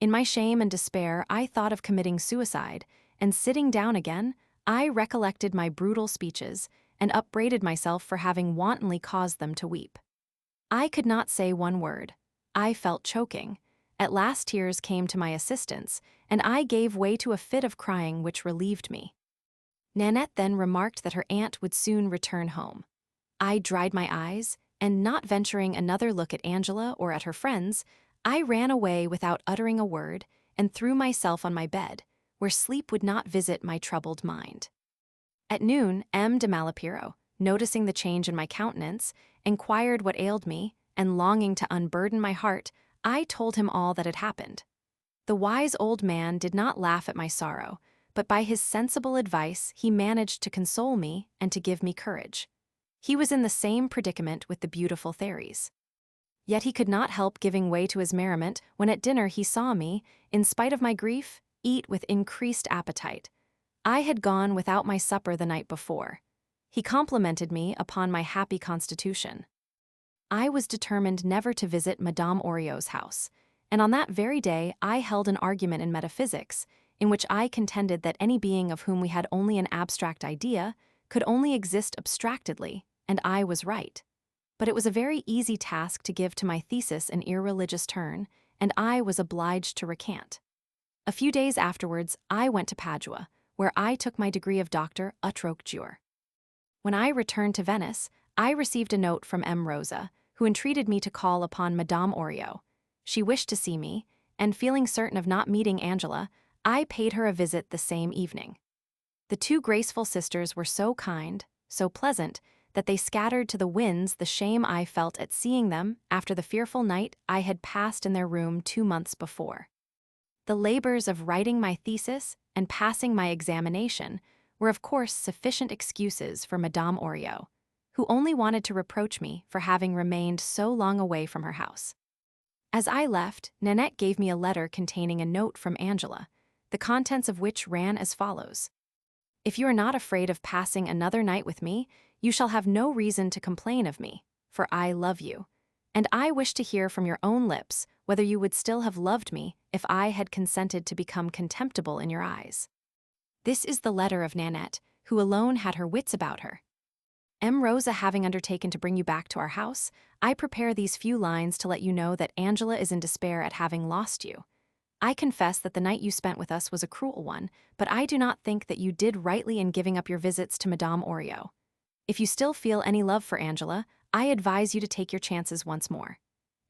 In my shame and despair, I thought of committing suicide, and sitting down again, I recollected my brutal speeches and upbraided myself for having wantonly caused them to weep. I could not say one word. I felt choking. At last tears came to my assistance, and I gave way to a fit of crying which relieved me. Nanette then remarked that her aunt would soon return home. I dried my eyes, and not venturing another look at Angela or at her friends, I ran away without uttering a word and threw myself on my bed, where sleep would not visit my troubled mind. At noon, M. de Malapiro, noticing the change in my countenance, inquired what ailed me, and longing to unburden my heart, I told him all that had happened. The wise old man did not laugh at my sorrow, but by his sensible advice he managed to console me and to give me courage. He was in the same predicament with the beautiful Therese. Yet he could not help giving way to his merriment when at dinner he saw me, in spite of my grief, eat with increased appetite. I had gone without my supper the night before. He complimented me upon my happy constitution. I was determined never to visit Madame Oriot's house, and on that very day I held an argument in metaphysics, in which I contended that any being of whom we had only an abstract idea could only exist abstractedly, and I was right. But it was a very easy task to give to my thesis an irreligious turn, and I was obliged to recant. A few days afterwards, I went to Padua, where I took my degree of doctor utroque jure. When I returned to Venice, I received a note from M. Rosa, who entreated me to call upon Madame Oriot. She wished to see me, and feeling certain of not meeting Angela, I paid her a visit the same evening. The two graceful sisters were so kind, so pleasant, that they scattered to the winds the shame I felt at seeing them after the fearful night I had passed in their room 2 months before. The labors of writing my thesis and passing my examination were of course sufficient excuses for Madame Oriot, who only wanted to reproach me for having remained so long away from her house. As I left, Nanette gave me a letter containing a note from Angela, the contents of which ran as follows: "If you are not afraid of passing another night with me, you shall have no reason to complain of me, for I love you, and I wish to hear from your own lips whether you would still have loved me if I had consented to become contemptible in your eyes." This is the letter of Nanette, who alone had her wits about her. M. Rosa having undertaken to bring you back to our house, I prepare these few lines to let you know that Angela is in despair at having lost you. I confess that the night you spent with us was a cruel one, but I do not think that you did rightly in giving up your visits to Madame Oriot. If you still feel any love for Angela, I advise you to take your chances once more.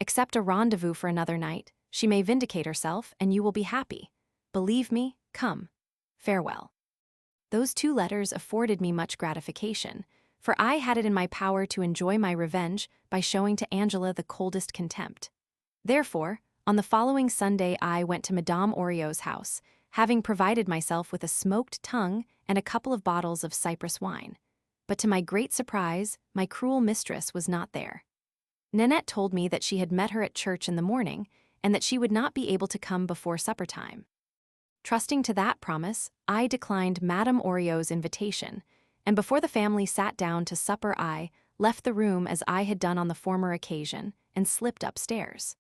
Accept a rendezvous for another night. She may vindicate herself, and you will be happy. Believe me, come. Farewell. Those 2 letters afforded me much gratification, for I had it in my power to enjoy my revenge by showing to Angela the coldest contempt. Therefore, on the following Sunday I went to Madame Oriot's house, having provided myself with a smoked tongue and a couple of bottles of Cyprus wine. But to my great surprise, my cruel mistress was not there. Nanette told me that she had met her at church in the morning, and that she would not be able to come before supper time. Trusting to that promise, I declined Madame Oriot's invitation, and before the family sat down to supper I left the room as I had done on the former occasion, and slipped upstairs.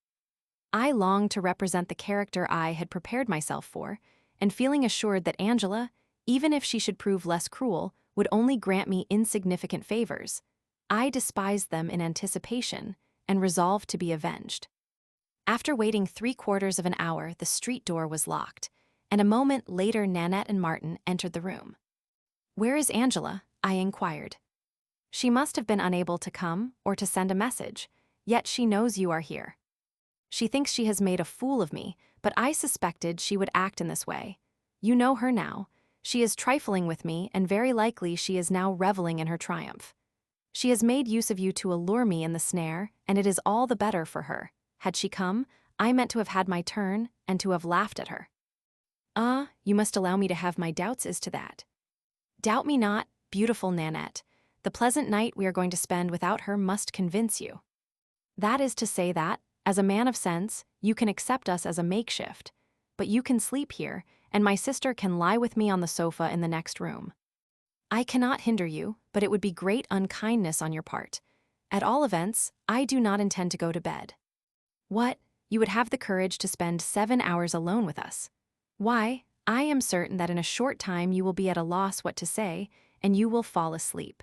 I longed to represent the character I had prepared myself for, and feeling assured that Angela, even if she should prove less cruel, would only grant me insignificant favors, I despised them in anticipation and resolved to be avenged. After waiting 3/4 of an hour, the street door was locked, and a moment later Nanette and Martin entered the room. "Where is Angela?" I inquired. "She must have been unable to come or to send a message, yet she knows you are here. She thinks she has made a fool of me, but I suspected she would act in this way. You know her now. She is trifling with me, and very likely she is now reveling in her triumph. She has made use of you to allure me in the snare, and it is all the better for her. Had she come, I meant to have had my turn, and to have laughed at her. Ah, you must allow me to have my doubts as to that. Doubt me not, beautiful Nanette. The pleasant night we are going to spend without her must convince you. That is to say that, as a man of sense, you can accept us as a makeshift, but you can sleep here, and my sister can lie with me on the sofa in the next room. I cannot hinder you, but it would be great unkindness on your part. At all events, I do not intend to go to bed. What? You would have the courage to spend 7 hours alone with us? Why, I am certain that in a short time you will be at a loss what to say, and you will fall asleep.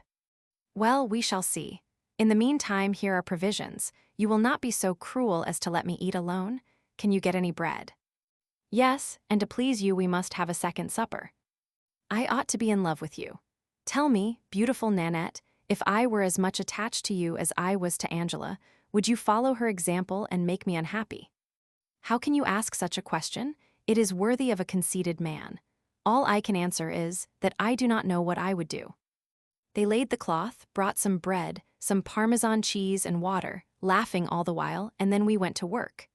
Well, we shall see. In the meantime, here are provisions. You will not be so cruel as to let me eat alone? Can you get any bread? Yes, and to please you we must have a second supper. I ought to be in love with you. Tell me, beautiful Nanette, if I were as much attached to you as I was to Angela, would you follow her example and make me unhappy? How can you ask such a question? It is worthy of a conceited man. All I can answer is that I do not know what I would do. They laid the cloth, brought some bread, some Parmesan cheese and water, laughing all the while, and then we went to work.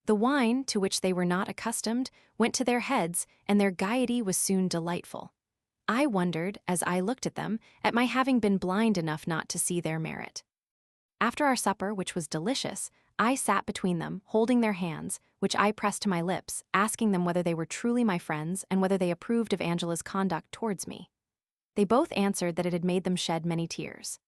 The wine, to which they were not accustomed, went to their heads, and their gaiety was soon delightful. I wondered, as I looked at them, at my having been blind enough not to see their merit. After our supper, which was delicious, I sat between them, holding their hands, which I pressed to my lips, asking them whether they were truly my friends and whether they approved of Angela's conduct towards me. They both answered that it had made them shed many tears.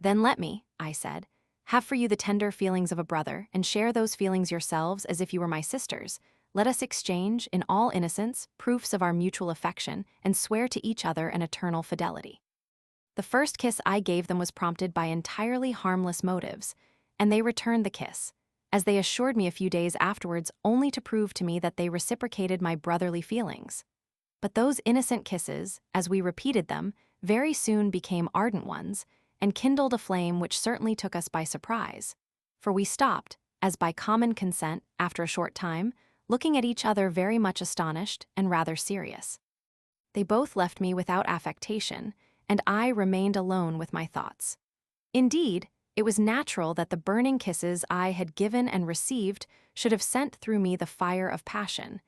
Then let me, I said, have for you the tender feelings of a brother, and share those feelings yourselves as if you were my sisters. Let us exchange, in all innocence, proofs of our mutual affection, and swear to each other an eternal fidelity. The first kiss I gave them was prompted by entirely harmless motives, and they returned the kiss, as they assured me a few days afterwards, only to prove to me that they reciprocated my brotherly feelings. But those innocent kisses, as we repeated them, very soon became ardent ones, and kindled a flame which certainly took us by surprise. For we stopped, as by common consent, after a short time, looking at each other very much astonished and rather serious. They both left me without affectation, and I remained alone with my thoughts. Indeed, it was natural that the burning kisses I had given and received should have sent through me the fire of passion,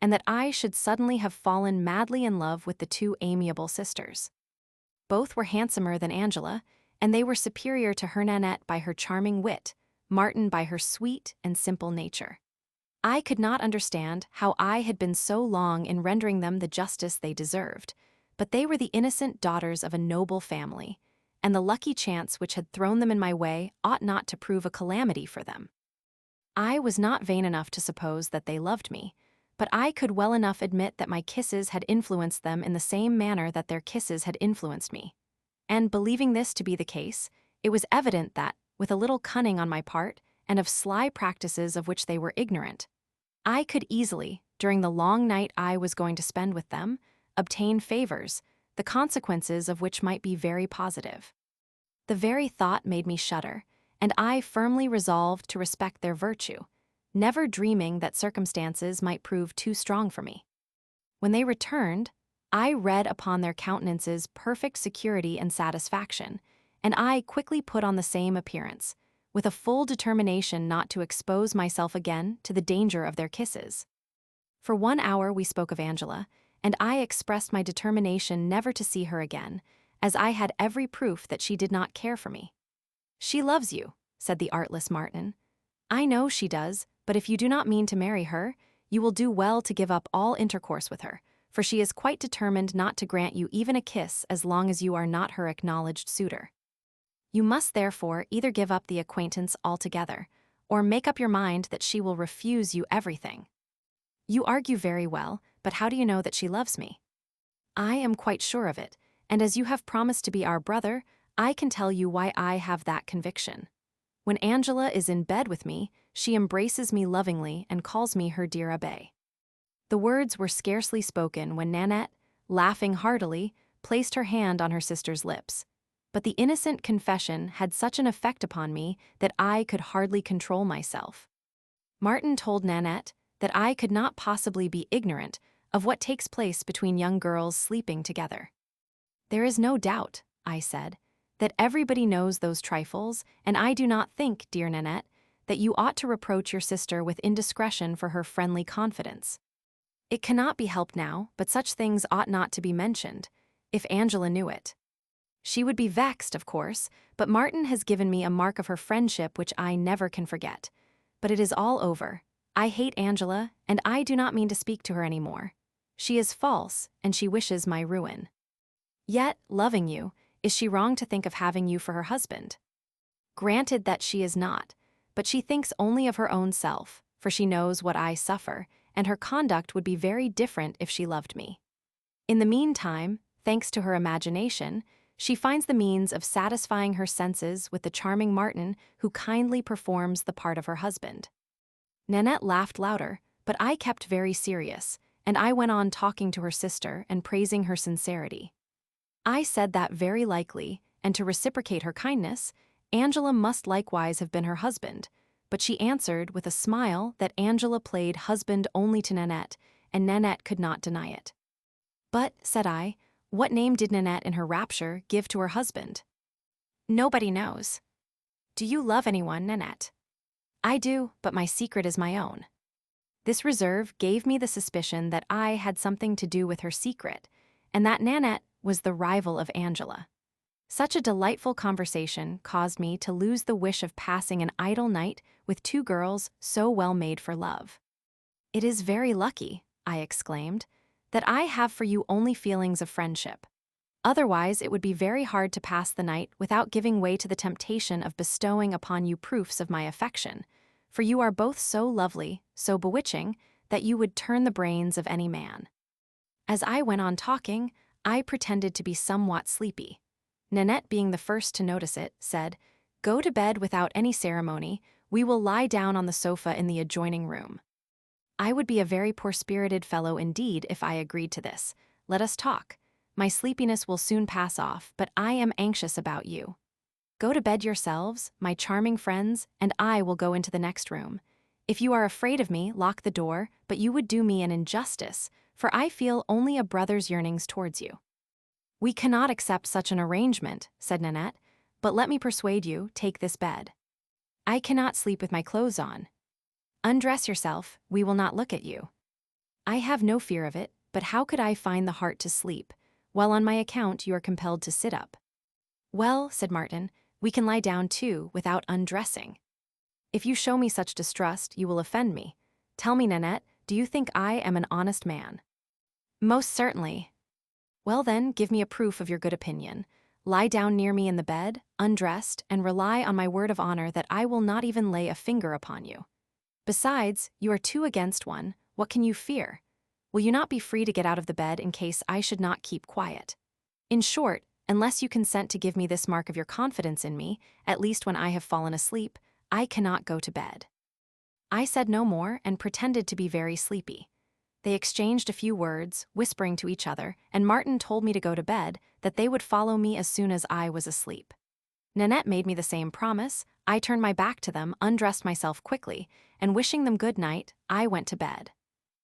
and that I should suddenly have fallen madly in love with the two amiable sisters. Both were handsomer than Angela, and they were superior to her Nanette by her charming wit, Martin by her sweet and simple nature. I could not understand how I had been so long in rendering them the justice they deserved, but they were the innocent daughters of a noble family, and the lucky chance which had thrown them in my way ought not to prove a calamity for them. I was not vain enough to suppose that they loved me, but I could well enough admit that my kisses had influenced them in the same manner that their kisses had influenced me. And believing this to be the case, it was evident that, with a little cunning on my part, and of sly practices of which they were ignorant, I could easily, during the long night I was going to spend with them, obtain favors, the consequences of which might be very positive. The very thought made me shudder, and I firmly resolved to respect their virtue, never dreaming that circumstances might prove too strong for me. When they returned, I read upon their countenances perfect security and satisfaction, and I quickly put on the same appearance, with a full determination not to expose myself again to the danger of their kisses. For 1 hour we spoke of Angela, and I expressed my determination never to see her again, as I had every proof that she did not care for me. "She loves you," said the artless Martin. "I know she does, but if you do not mean to marry her, you will do well to give up all intercourse with her, for she is quite determined not to grant you even a kiss as long as you are not her acknowledged suitor. You must therefore either give up the acquaintance altogether, or make up your mind that she will refuse you everything." "You argue very well, but how do you know that she loves me?" "I am quite sure of it, and as you have promised to be our brother, I can tell you why I have that conviction. When Angela is in bed with me, she embraces me lovingly and calls me her dear abbé." The words were scarcely spoken when Nanette, laughing heartily, placed her hand on her sister's lips. But the innocent confession had such an effect upon me that I could hardly control myself. Martin told Nanette that I could not possibly be ignorant of what takes place between young girls sleeping together. There is no doubt, I said, that everybody knows those trifles, and I do not think, dear Nanette, that you ought to reproach your sister with indiscretion for her friendly confidence. It cannot be helped now, but such things ought not to be mentioned, if Angela knew it. She would be vexed, of course, but Martin has given me a mark of her friendship which I never can forget. But it is all over. I hate Angela, and I do not mean to speak to her any more. She is false, and she wishes my ruin. Yet, loving you, is she wrong to think of having you for her husband? Granted that she is not, but she thinks only of her own self, for she knows what I suffer, and her conduct would be very different if she loved me. In the meantime, thanks to her imagination, she finds the means of satisfying her senses with the charming Martin who kindly performs the part of her husband. Nanette laughed louder, but I kept very serious, and I went on talking to her sister and praising her sincerity. I said that very likely, and to reciprocate her kindness, Angela must likewise have been her husband, but she answered with a smile that Angela played husband only to Nanette, and Nanette could not deny it. But, said I, what name did Nanette in her rapture give to her husband? Nobody knows. Do you love anyone, Nanette? I do, but my secret is my own. This reserve gave me the suspicion that I had something to do with her secret, and that Nanette was the rival of Angela. Such a delightful conversation caused me to lose the wish of passing an idle night with two girls so well made for love. It is very lucky, I exclaimed, that I have for you only feelings of friendship. Otherwise, it would be very hard to pass the night without giving way to the temptation of bestowing upon you proofs of my affection, for you are both so lovely, so bewitching, that you would turn the brains of any man. As I went on talking, I pretended to be somewhat sleepy. Nanette, being the first to notice it, said, "Go to bed without any ceremony. We will lie down on the sofa in the adjoining room." I would be a very poor-spirited fellow indeed if I agreed to this. Let us talk. My sleepiness will soon pass off, but I am anxious about you. Go to bed yourselves, my charming friends, and I will go into the next room. If you are afraid of me, lock the door, but you would do me an injustice, for I feel only a brother's yearnings towards you. We cannot accept such an arrangement, said Nanette, but let me persuade you, take this bed. I cannot sleep with my clothes on. Undress yourself, we will not look at you. I have no fear of it, but how could I find the heart to sleep, while on my account you are compelled to sit up? Well, said Martin, we can lie down too, without undressing. If you show me such distrust, you will offend me. Tell me, Nanette, do you think I am an honest man? Most certainly. Well then, give me a proof of your good opinion. Lie down near me in the bed, undressed, and rely on my word of honor that I will not even lay a finger upon you. Besides, you are two against one. What can you fear? Will you not be free to get out of the bed in case I should not keep quiet? In short, unless you consent to give me this mark of your confidence in me, at least when I have fallen asleep, I cannot go to bed. I said no more and pretended to be very sleepy. They exchanged a few words, whispering to each other, and Martin told me to go to bed, that they would follow me as soon as I was asleep. Nanette made me the same promise. I turned my back to them, undressed myself quickly, and wishing them good night, I went to bed.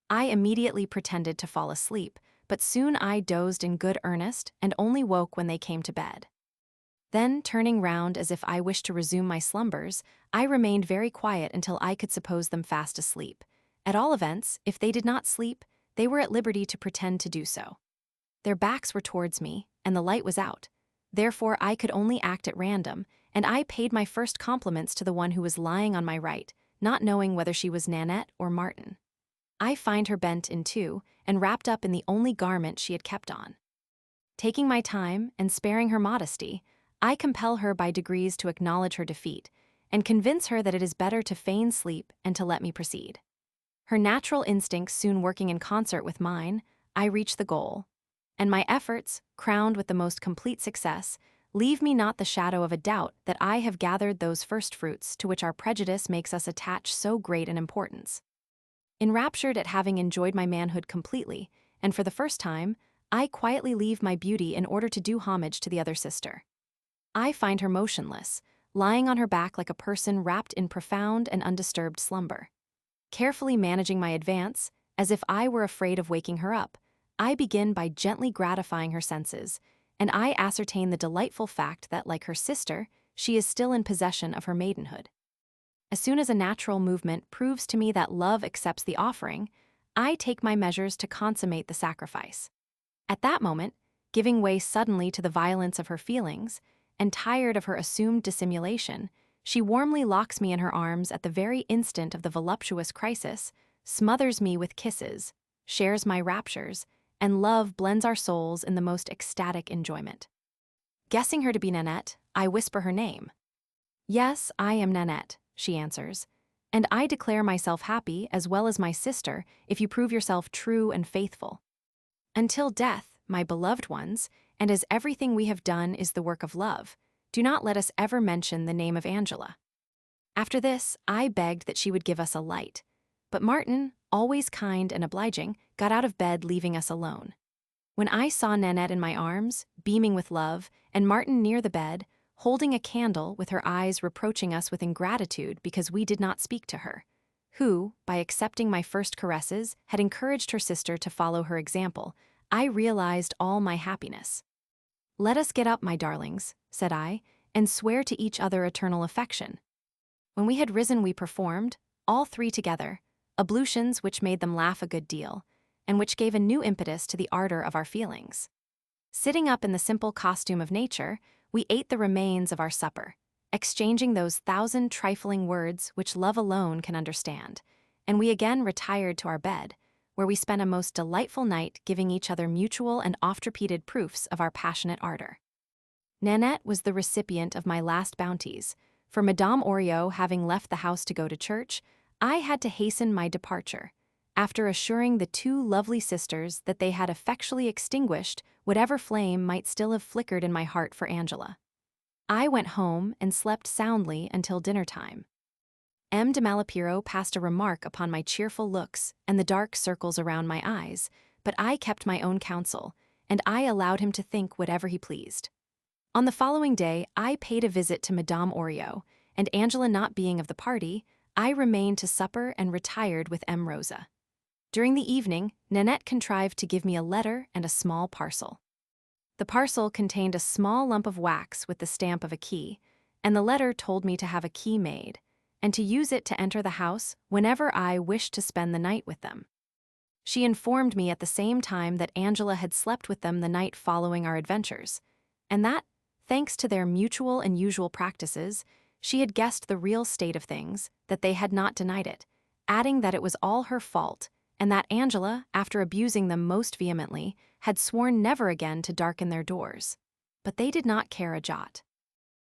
I immediately pretended to fall asleep, but soon I dozed in good earnest and only woke when they came to bed. Then, turning round as if I wished to resume my slumbers, I remained very quiet until I could suppose them fast asleep. At all events, if they did not sleep, they were at liberty to pretend to do so. Their backs were towards me, and the light was out. Therefore I could only act at random, and I paid my first compliments to the one who was lying on my right, not knowing whether she was Nanette or Martin. I find her bent in two, and wrapped up in the only garment she had kept on. Taking my time, and sparing her modesty, I compel her by degrees to acknowledge her defeat, and convince her that it is better to feign sleep and to let me proceed. Her natural instincts soon working in concert with mine, I reach the goal. And my efforts, crowned with the most complete success, leave me not the shadow of a doubt that I have gathered those first fruits to which our prejudice makes us attach so great an importance. Enraptured at having enjoyed my manhood completely, and for the first time, I quietly leave my beauty in order to do homage to the other sister. I find her motionless, lying on her back like a person wrapped in profound and undisturbed slumber. Carefully managing my advance, as if I were afraid of waking her up, I begin by gently gratifying her senses, and I ascertain the delightful fact that, like her sister, she is still in possession of her maidenhood. As soon as a natural movement proves to me that love accepts the offering, I take my measures to consummate the sacrifice. At that moment, giving way suddenly to the violence of her feelings, and tired of her assumed dissimulation, she warmly locks me in her arms at the very instant of the voluptuous crisis, smothers me with kisses, shares my raptures, and love blends our souls in the most ecstatic enjoyment. Guessing her to be Nanette, I whisper her name. "Yes, I am Nanette," she answers, "and I declare myself happy as well as my sister if you prove yourself true and faithful. Until death, my beloved ones, and as everything we have done is the work of love, do not let us ever mention the name of Angela." After this, I begged that she would give us a light, but Martin, always kind and obliging, got out of bed, leaving us alone. When I saw Nanette in my arms, beaming with love, and Martin near the bed, holding a candle with her eyes reproaching us with ingratitude because we did not speak to her, who, by accepting my first caresses, had encouraged her sister to follow her example, I realized all my happiness. "Let us get up, my darlings," said I, "and swear to each other eternal affection." When we had risen, we performed, all three together, ablutions which made them laugh a good deal, and which gave a new impetus to the ardor of our feelings. Sitting up in the simple costume of nature, we ate the remains of our supper, exchanging those 1,000 trifling words which love alone can understand, and we again retired to our bed, where we spent a most delightful night giving each other mutual and oft-repeated proofs of our passionate ardor. Nanette was the recipient of my last bounties, for Madame Oriot having left the house to go to church, I had to hasten my departure, after assuring the two lovely sisters that they had effectually extinguished whatever flame might still have flickered in my heart for Angela. I went home and slept soundly until dinner time. M. de Malapiro passed a remark upon my cheerful looks and the dark circles around my eyes, but I kept my own counsel, and I allowed him to think whatever he pleased. On the following day, I paid a visit to Madame Oriot, and Angela not being of the party, I remained to supper and retired with M. Rosa. During the evening, Nanette contrived to give me a letter and a small parcel. The parcel contained a small lump of wax with the stamp of a key, and the letter told me to have a key made, and to use it to enter the house whenever I wished to spend the night with them. She informed me at the same time that Angela had slept with them the night following our adventures, and that, thanks to their mutual and usual practices, she had guessed the real state of things, that they had not denied it, adding that it was all her fault, and that Angela, after abusing them most vehemently, had sworn never again to darken their doors. But they did not care a jot.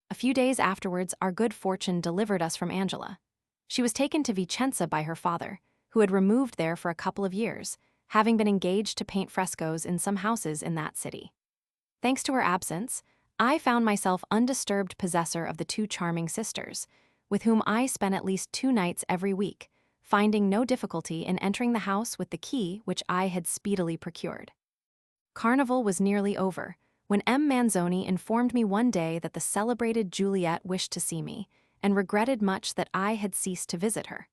A few days afterwards, our good fortune delivered us from Angela. She was taken to Vicenza by her father, who had removed there for a couple of years, having been engaged to paint frescoes in some houses in that city. Thanks to her absence, I found myself undisturbed possessor of the two charming sisters, with whom I spent at least 2 nights every week, finding no difficulty in entering the house with the key which I had speedily procured. Carnival was nearly over, when M. Manzoni informed me one day that the celebrated Juliet wished to see me, and regretted much that I had ceased to visit her.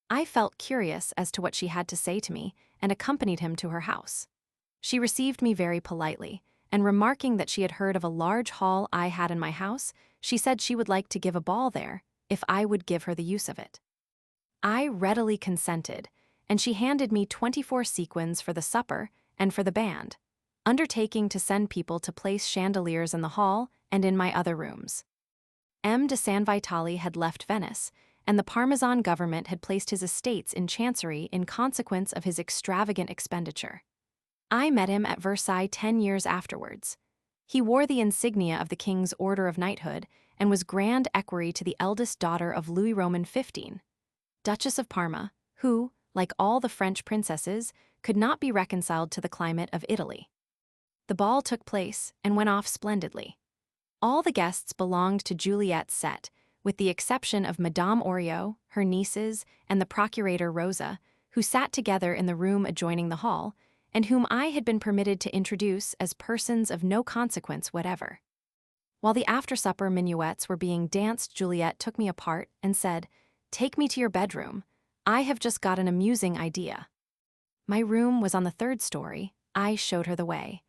I felt curious as to what she had to say to me, and accompanied him to her house. She received me very politely, and remarking that she had heard of a large hall I had in my house, she said she would like to give a ball there, if I would give her the use of it. I readily consented, and she handed me 24 sequins for the supper and for the band, undertaking to send people to place chandeliers in the hall and in my other rooms. M. de San Vitale had left Venice, and the Parmesan government had placed his estates in Chancery in consequence of his extravagant expenditure. I met him at Versailles 10 years afterwards. He wore the insignia of the King's Order of Knighthood and was Grand Equerry to the eldest daughter of Louis Roman XV, Duchess of Parma, who, like all the French princesses, could not be reconciled to the climate of Italy. The ball took place and went off splendidly. All the guests belonged to Juliet's set, with the exception of Madame Oriot, her nieces, and the procurator Rosa, who sat together in the room adjoining the hall, and whom I had been permitted to introduce as persons of no consequence whatever. While the after-supper minuets were being danced, Juliet took me apart and said, "Take me to your bedroom. I have just got an amusing idea." My room was on the third story. I showed her the way.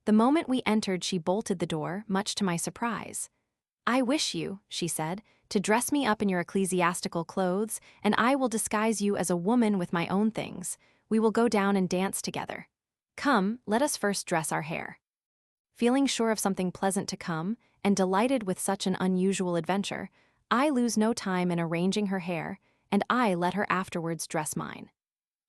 The moment we entered, she bolted the door, much to my surprise. "I wish you," she said, "to dress me up in your ecclesiastical clothes, and I will disguise you as a woman with my own things. We will go down and dance together. Come, let us first dress our hair." Feeling sure of something pleasant to come, and delighted with such an unusual adventure, I lose no time in arranging her hair, and I let her afterwards dress mine.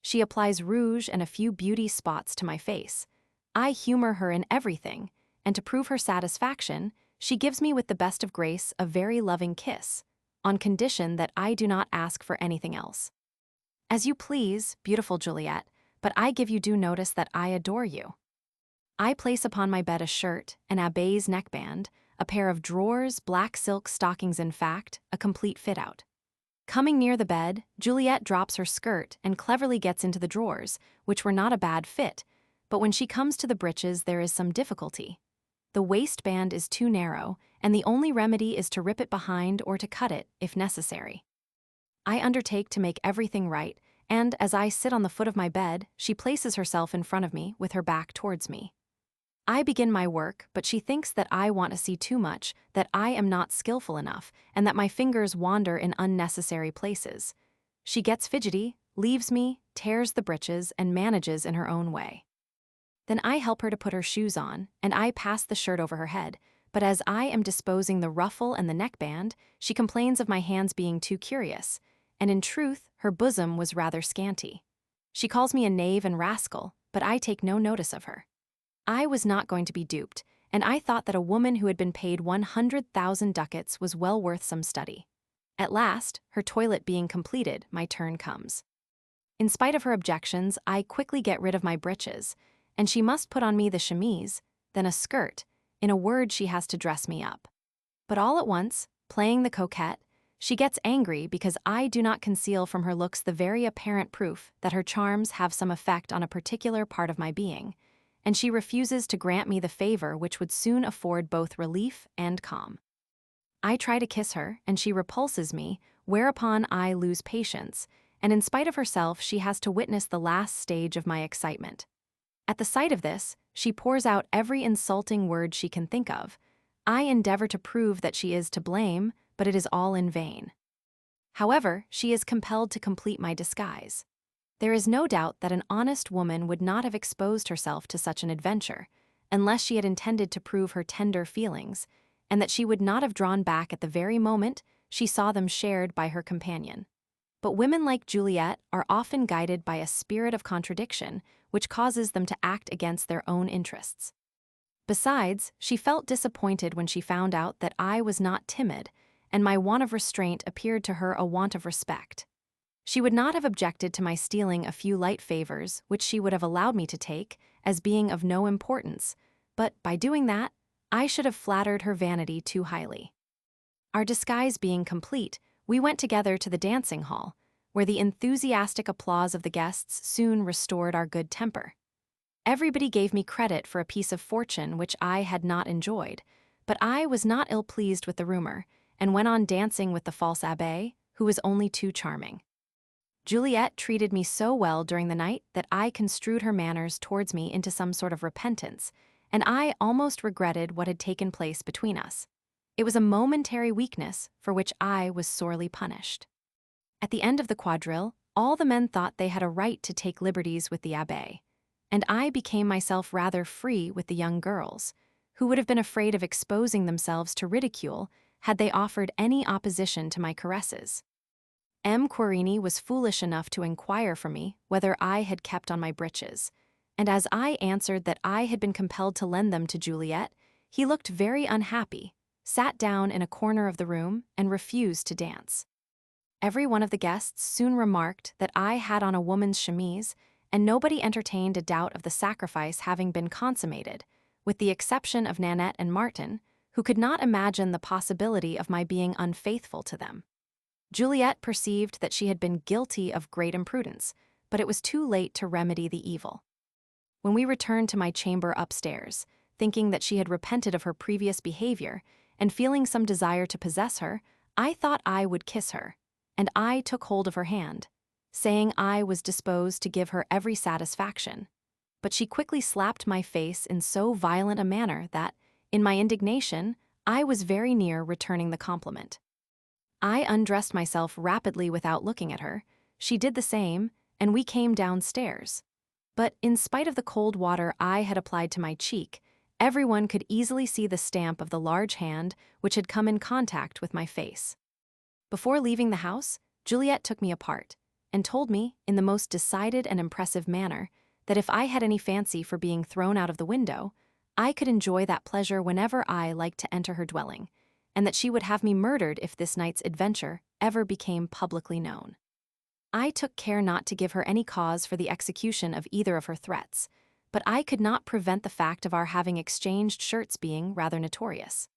She applies rouge and a few beauty spots to my face. I humor her in everything, and to prove her satisfaction, she gives me with the best of grace a very loving kiss, on condition that I do not ask for anything else. "As you please, beautiful Juliet, but I give you due notice that I adore you." I place upon my bed a shirt, an abbé's neckband, a pair of drawers, black silk stockings, in fact, a complete fit-out. Coming near the bed, Juliet drops her skirt and cleverly gets into the drawers, which were not a bad fit, but when she comes to the breeches there is some difficulty. The waistband is too narrow, and the only remedy is to rip it behind or to cut it, if necessary. I undertake to make everything right, and as I sit on the foot of my bed, she places herself in front of me with her back towards me. I begin my work, but she thinks that I want to see too much, that I am not skillful enough, and that my fingers wander in unnecessary places. She gets fidgety, leaves me, tears the breeches, and manages in her own way. Then I help her to put her shoes on, and I pass the shirt over her head, but as I am disposing the ruffle and the neckband, she complains of my hands being too curious, and in truth, her bosom was rather scanty. She calls me a knave and rascal, but I take no notice of her. I was not going to be duped, and I thought that a woman who had been paid 100,000 ducats was well worth some study. At last, her toilet being completed, my turn comes. In spite of her objections, I quickly get rid of my breeches, and she must put on me the chemise, then a skirt. In a word, she has to dress me up. But all at once, playing the coquette, she gets angry because I do not conceal from her looks the very apparent proof that her charms have some effect on a particular part of my being, and she refuses to grant me the favor which would soon afford both relief and calm. I try to kiss her, and she repulses me, whereupon I lose patience, and in spite of herself she has to witness the last stage of my excitement. At the sight of this, she pours out every insulting word she can think of. I endeavor to prove that she is to blame, but it is all in vain. However, she is compelled to complete my disguise. There is no doubt that an honest woman would not have exposed herself to such an adventure, unless she had intended to prove her tender feelings, and that she would not have drawn back at the very moment she saw them shared by her companion. But women like Juliet are often guided by a spirit of contradiction, which causes them to act against their own interests. Besides, she felt disappointed when she found out that I was not timid, and my want of restraint appeared to her a want of respect. She would not have objected to my stealing a few light favors, which she would have allowed me to take, as being of no importance, but by doing that, I should have flattered her vanity too highly. Our disguise being complete, we went together to the dancing hall, where the enthusiastic applause of the guests soon restored our good temper. Everybody gave me credit for a piece of fortune which I had not enjoyed, but I was not ill-pleased with the rumor, and went on dancing with the false abbé, who was only too charming. Juliet treated me so well during the night that I construed her manners towards me into some sort of repentance, and I almost regretted what had taken place between us. It was a momentary weakness for which I was sorely punished. At the end of the quadrille, all the men thought they had a right to take liberties with the abbé, and I became myself rather free with the young girls, who would have been afraid of exposing themselves to ridicule had they offered any opposition to my caresses. M. Querini was foolish enough to inquire from me whether I had kept on my breeches, and as I answered that I had been compelled to lend them to Juliet, he looked very unhappy, sat down in a corner of the room, and refused to dance. Every one of the guests soon remarked that I had on a woman's chemise, and nobody entertained a doubt of the sacrifice having been consummated, with the exception of Nanette and Martin, who could not imagine the possibility of my being unfaithful to them. Juliet perceived that she had been guilty of great imprudence, but it was too late to remedy the evil. When we returned to my chamber upstairs, thinking that she had repented of her previous behavior, and feeling some desire to possess her, I thought I would kiss her, and I took hold of her hand. saying I was disposed to give her every satisfaction. But she quickly slapped my face in so violent a manner that, in my indignation, I was very near returning the compliment. I undressed myself rapidly without looking at her. She did the same, and we came downstairs. But in spite of the cold water I had applied to my cheek, everyone could easily see the stamp of the large hand which had come in contact with my face. Before leaving the house, Juliet took me apart and told me, in the most decided and impressive manner, that if I had any fancy for being thrown out of the window, I could enjoy that pleasure whenever I liked to enter her dwelling, and that she would have me murdered if this night's adventure ever became publicly known. I took care not to give her any cause for the execution of either of her threats, but I could not prevent the fact of our having exchanged shirts being rather notorious.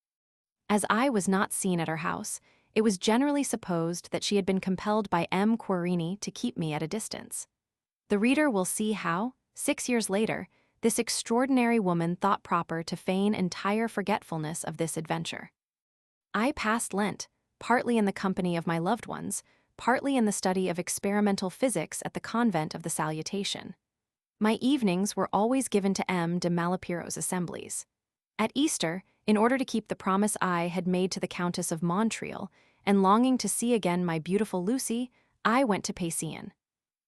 As I was not seen at her house, it was generally supposed that she had been compelled by M. Querini to keep me at a distance. The reader will see how, 6 years later, this extraordinary woman thought proper to feign entire forgetfulness of this adventure. I passed Lent, partly in the company of my loved ones, partly in the study of experimental physics at the convent of the Salutation. My evenings were always given to M. de Malipiro's assemblies. At Easter, in order to keep the promise I had made to the Countess of Montreal, and longing to see again my beautiful Lucy, I went to Pasean.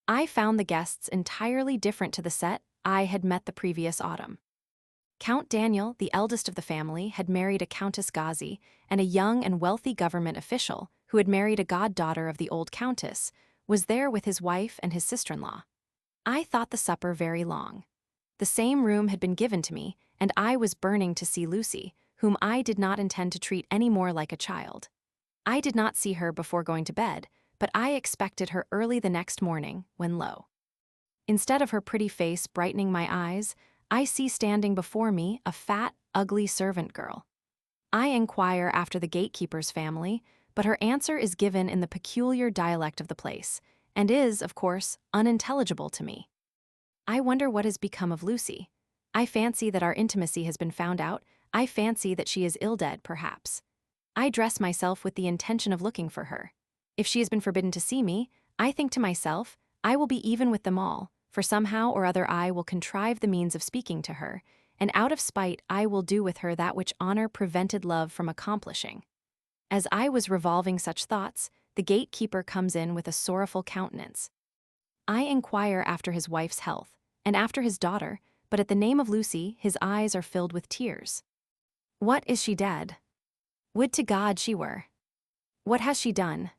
I found the guests entirely different to the set I had met the previous autumn. Count Daniel, the eldest of the family, had married a Countess Gazi, and a young and wealthy government official, who had married a goddaughter of the old countess, was there with his wife and his sister-in-law. I thought the supper very long. The same room had been given to me, and I was burning to see Lucy, whom I did not intend to treat any more like a child. I did not see her before going to bed, but I expected her early the next morning, when lo! Instead of her pretty face brightening my eyes, I see standing before me a fat, ugly servant girl. I inquire after the gatekeeper's family, but her answer is given in the peculiar dialect of the place, and is, of course, unintelligible to me. I wonder what has become of Lucy. I fancy that our intimacy has been found out. I fancy that she is ill-dead, perhaps. I dress myself with the intention of looking for her. If she has been forbidden to see me, I think to myself, I will be even with them all, for somehow or other I will contrive the means of speaking to her, and out of spite I will do with her that which honor prevented love from accomplishing. As I was revolving such thoughts, the gatekeeper comes in with a sorrowful countenance. I inquire after his wife's health, and after his daughter, but at the name of Lucy his eyes are filled with tears. What, is she dead? Would to God she were. What has she done?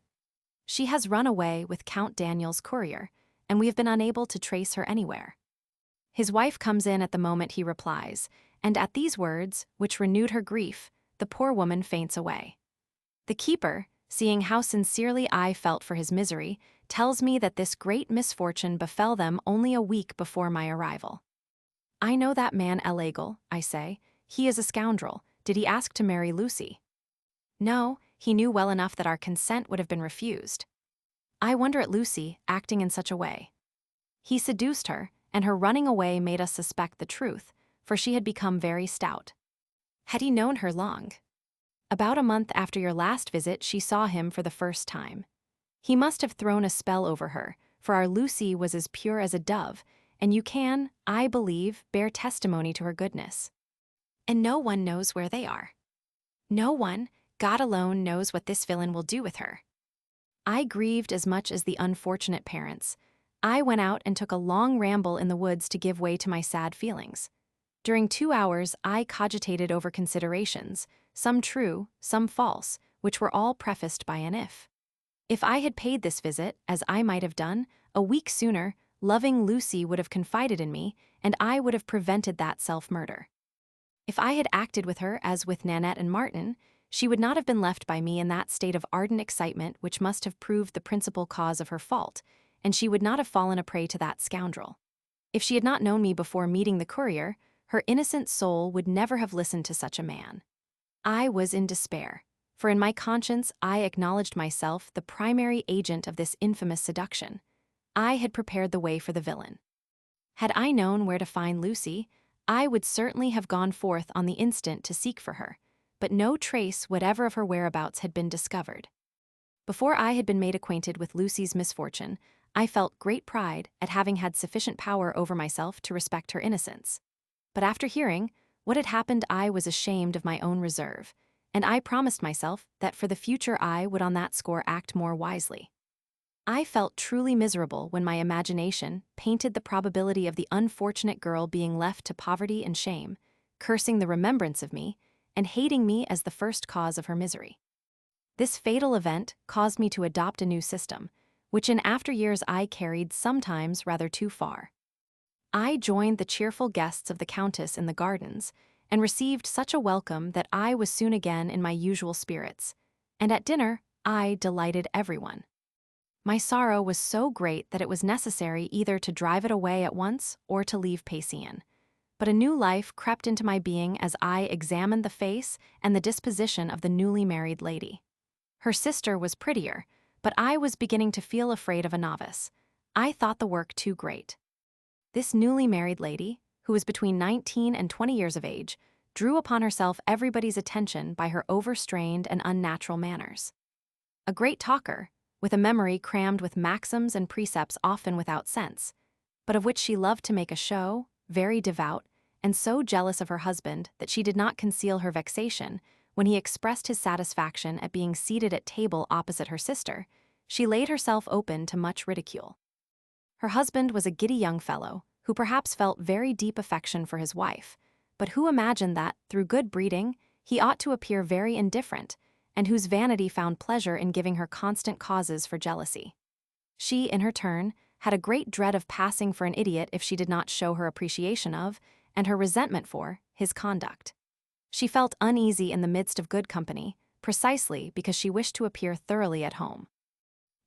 She has run away with Count Daniel's courier, and we have been unable to trace her anywhere. His wife comes in at the moment he replies, and at these words, which renewed her grief, the poor woman faints away. The keeper, seeing how sincerely I felt for his misery, tells me that this great misfortune befell them only a week before my arrival. I know that man Elegal, I say. He is a scoundrel. Did he ask to marry Lucy? No, he knew well enough that our consent would have been refused. I wonder at Lucy acting in such a way. He seduced her, and her running away made us suspect the truth, for she had become very stout. Had he known her long? About a month after your last visit she saw him for the first time. He must have thrown a spell over her, for our Lucy was as pure as a dove, and you can, I believe, bear testimony to her goodness. And no one knows where they are. No one, God alone, knows what this villain will do with her. I grieved as much as the unfortunate parents. I went out and took a long ramble in the woods to give way to my sad feelings. During 2 hours I cogitated over considerations, some true, some false, which were all prefaced by an if. If I had paid this visit, as I might have done, a week sooner, loving Lucy would have confided in me, and I would have prevented that self-murder. If I had acted with her as with Nanette and Martin, she would not have been left by me in that state of ardent excitement which must have proved the principal cause of her fault, and she would not have fallen a prey to that scoundrel. If she had not known me before meeting the courier, her innocent soul would never have listened to such a man. I was in despair, for in my conscience I acknowledged myself the primary agent of this infamous seduction. I had prepared the way for the villain. Had I known where to find Lucy, I would certainly have gone forth on the instant to seek for her, but no trace whatever of her whereabouts had been discovered. Before I had been made acquainted with Lucy's misfortune, I felt great pride at having had sufficient power over myself to respect her innocence. But after hearing what had happened, I was ashamed of my own reserve, and I promised myself that for the future I would on that score act more wisely. I felt truly miserable when my imagination painted the probability of the unfortunate girl being left to poverty and shame, cursing the remembrance of me, and hating me as the first cause of her misery. This fatal event caused me to adopt a new system, which in after years I carried sometimes rather too far. I joined the cheerful guests of the Countess in the gardens, and received such a welcome that I was soon again in my usual spirits, and at dinner I delighted everyone. My sorrow was so great that it was necessary either to drive it away at once or to leave Pasean. But a new life crept into my being as I examined the face and the disposition of the newly married lady. Her sister was prettier, but I was beginning to feel afraid of a novice. I thought the work too great. This newly married lady, who was between 19 and 20 years of age, drew upon herself everybody's attention by her overstrained and unnatural manners. A great talker, with a memory crammed with maxims and precepts often without sense, but of which she loved to make a show, very devout, and so jealous of her husband that she did not conceal her vexation when he expressed his satisfaction at being seated at table opposite her sister. She laid herself open to much ridicule. Her husband was a giddy young fellow, who perhaps felt very deep affection for his wife, but who imagined that, through good breeding, he ought to appear very indifferent, and whose vanity found pleasure in giving her constant causes for jealousy. She, in her turn, had a great dread of passing for an idiot if she did not show her appreciation of, and her resentment for, his conduct. She felt uneasy in the midst of good company, precisely because she wished to appear thoroughly at home.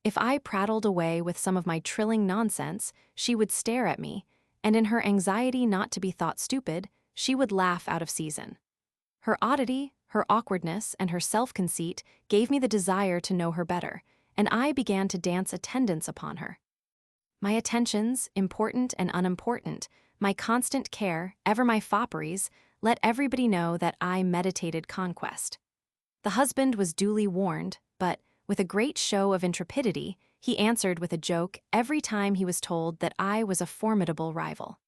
If I prattled away with some of my trilling nonsense, she would stare at me, and in her anxiety not to be thought stupid, she would laugh out of season. Her oddity, her awkwardness, and her self-conceit gave me the desire to know her better, and I began to dance attendance upon her. My attentions, important and unimportant, my constant care, ever my fopperies, let everybody know that I meditated conquest. The husband was duly warned, but, with a great show of intrepidity, he answered with a joke every time he was told that I was a formidable rival.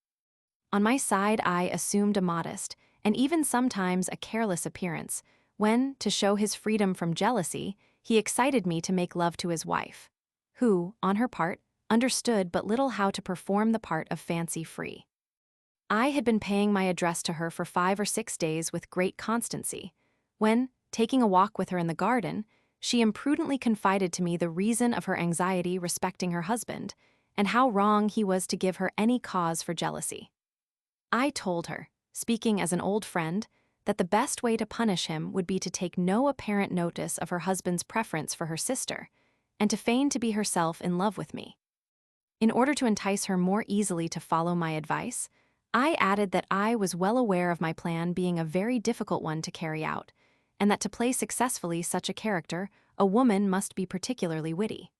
On my side I assumed a modest, and even sometimes a careless appearance, when, to show his freedom from jealousy, he excited me to make love to his wife, who, on her part, understood but little how to perform the part of fancy-free. I had been paying my address to her for 5 or 6 days with great constancy, when, taking a walk with her in the garden, she imprudently confided to me the reason of her anxiety respecting her husband, and how wrong he was to give her any cause for jealousy. I told her, speaking as an old friend, that the best way to punish him would be to take no apparent notice of her husband's preference for her sister, and to feign to be herself in love with me. In order to entice her more easily to follow my advice, I added that I was well aware of my plan being a very difficult one to carry out, and that to play successfully such a character, a woman must be particularly witty.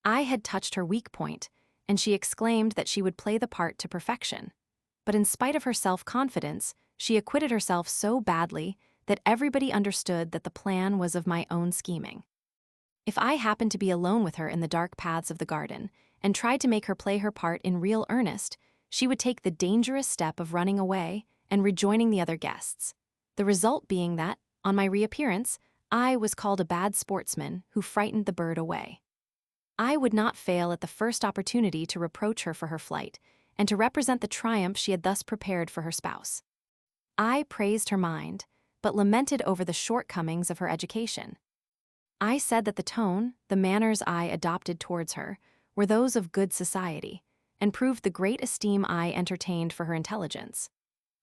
I had touched her weak point, and she exclaimed that she would play the part to perfection. But in spite of her self-confidence, she acquitted herself so badly that everybody understood that the plan was of my own scheming. If I happened to be alone with her in the dark paths of the garden, and tried to make her play her part in real earnest, she would take the dangerous step of running away and rejoining the other guests, the result being that, on my reappearance, I was called a bad sportsman who frightened the bird away. I would not fail at the first opportunity to reproach her for her flight, and to represent the triumph she had thus prepared for her spouse. I praised her mind, but lamented over the shortcomings of her education. I said that the tone, the manners I adopted towards her, were those of good society, and proved the great esteem I entertained for her intelligence.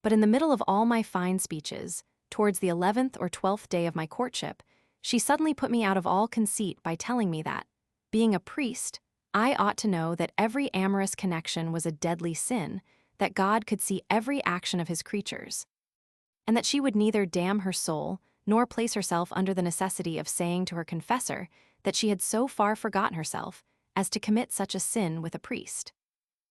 But in the middle of all my fine speeches, towards the 11th or 12th day of my courtship, she suddenly put me out of all conceit by telling me that, being a priest, I ought to know that every amorous connection was a deadly sin, that God could see every action of his creatures, and that she would neither damn her soul nor place herself under the necessity of saying to her confessor that she had so far forgotten herself as to commit such a sin with a priest.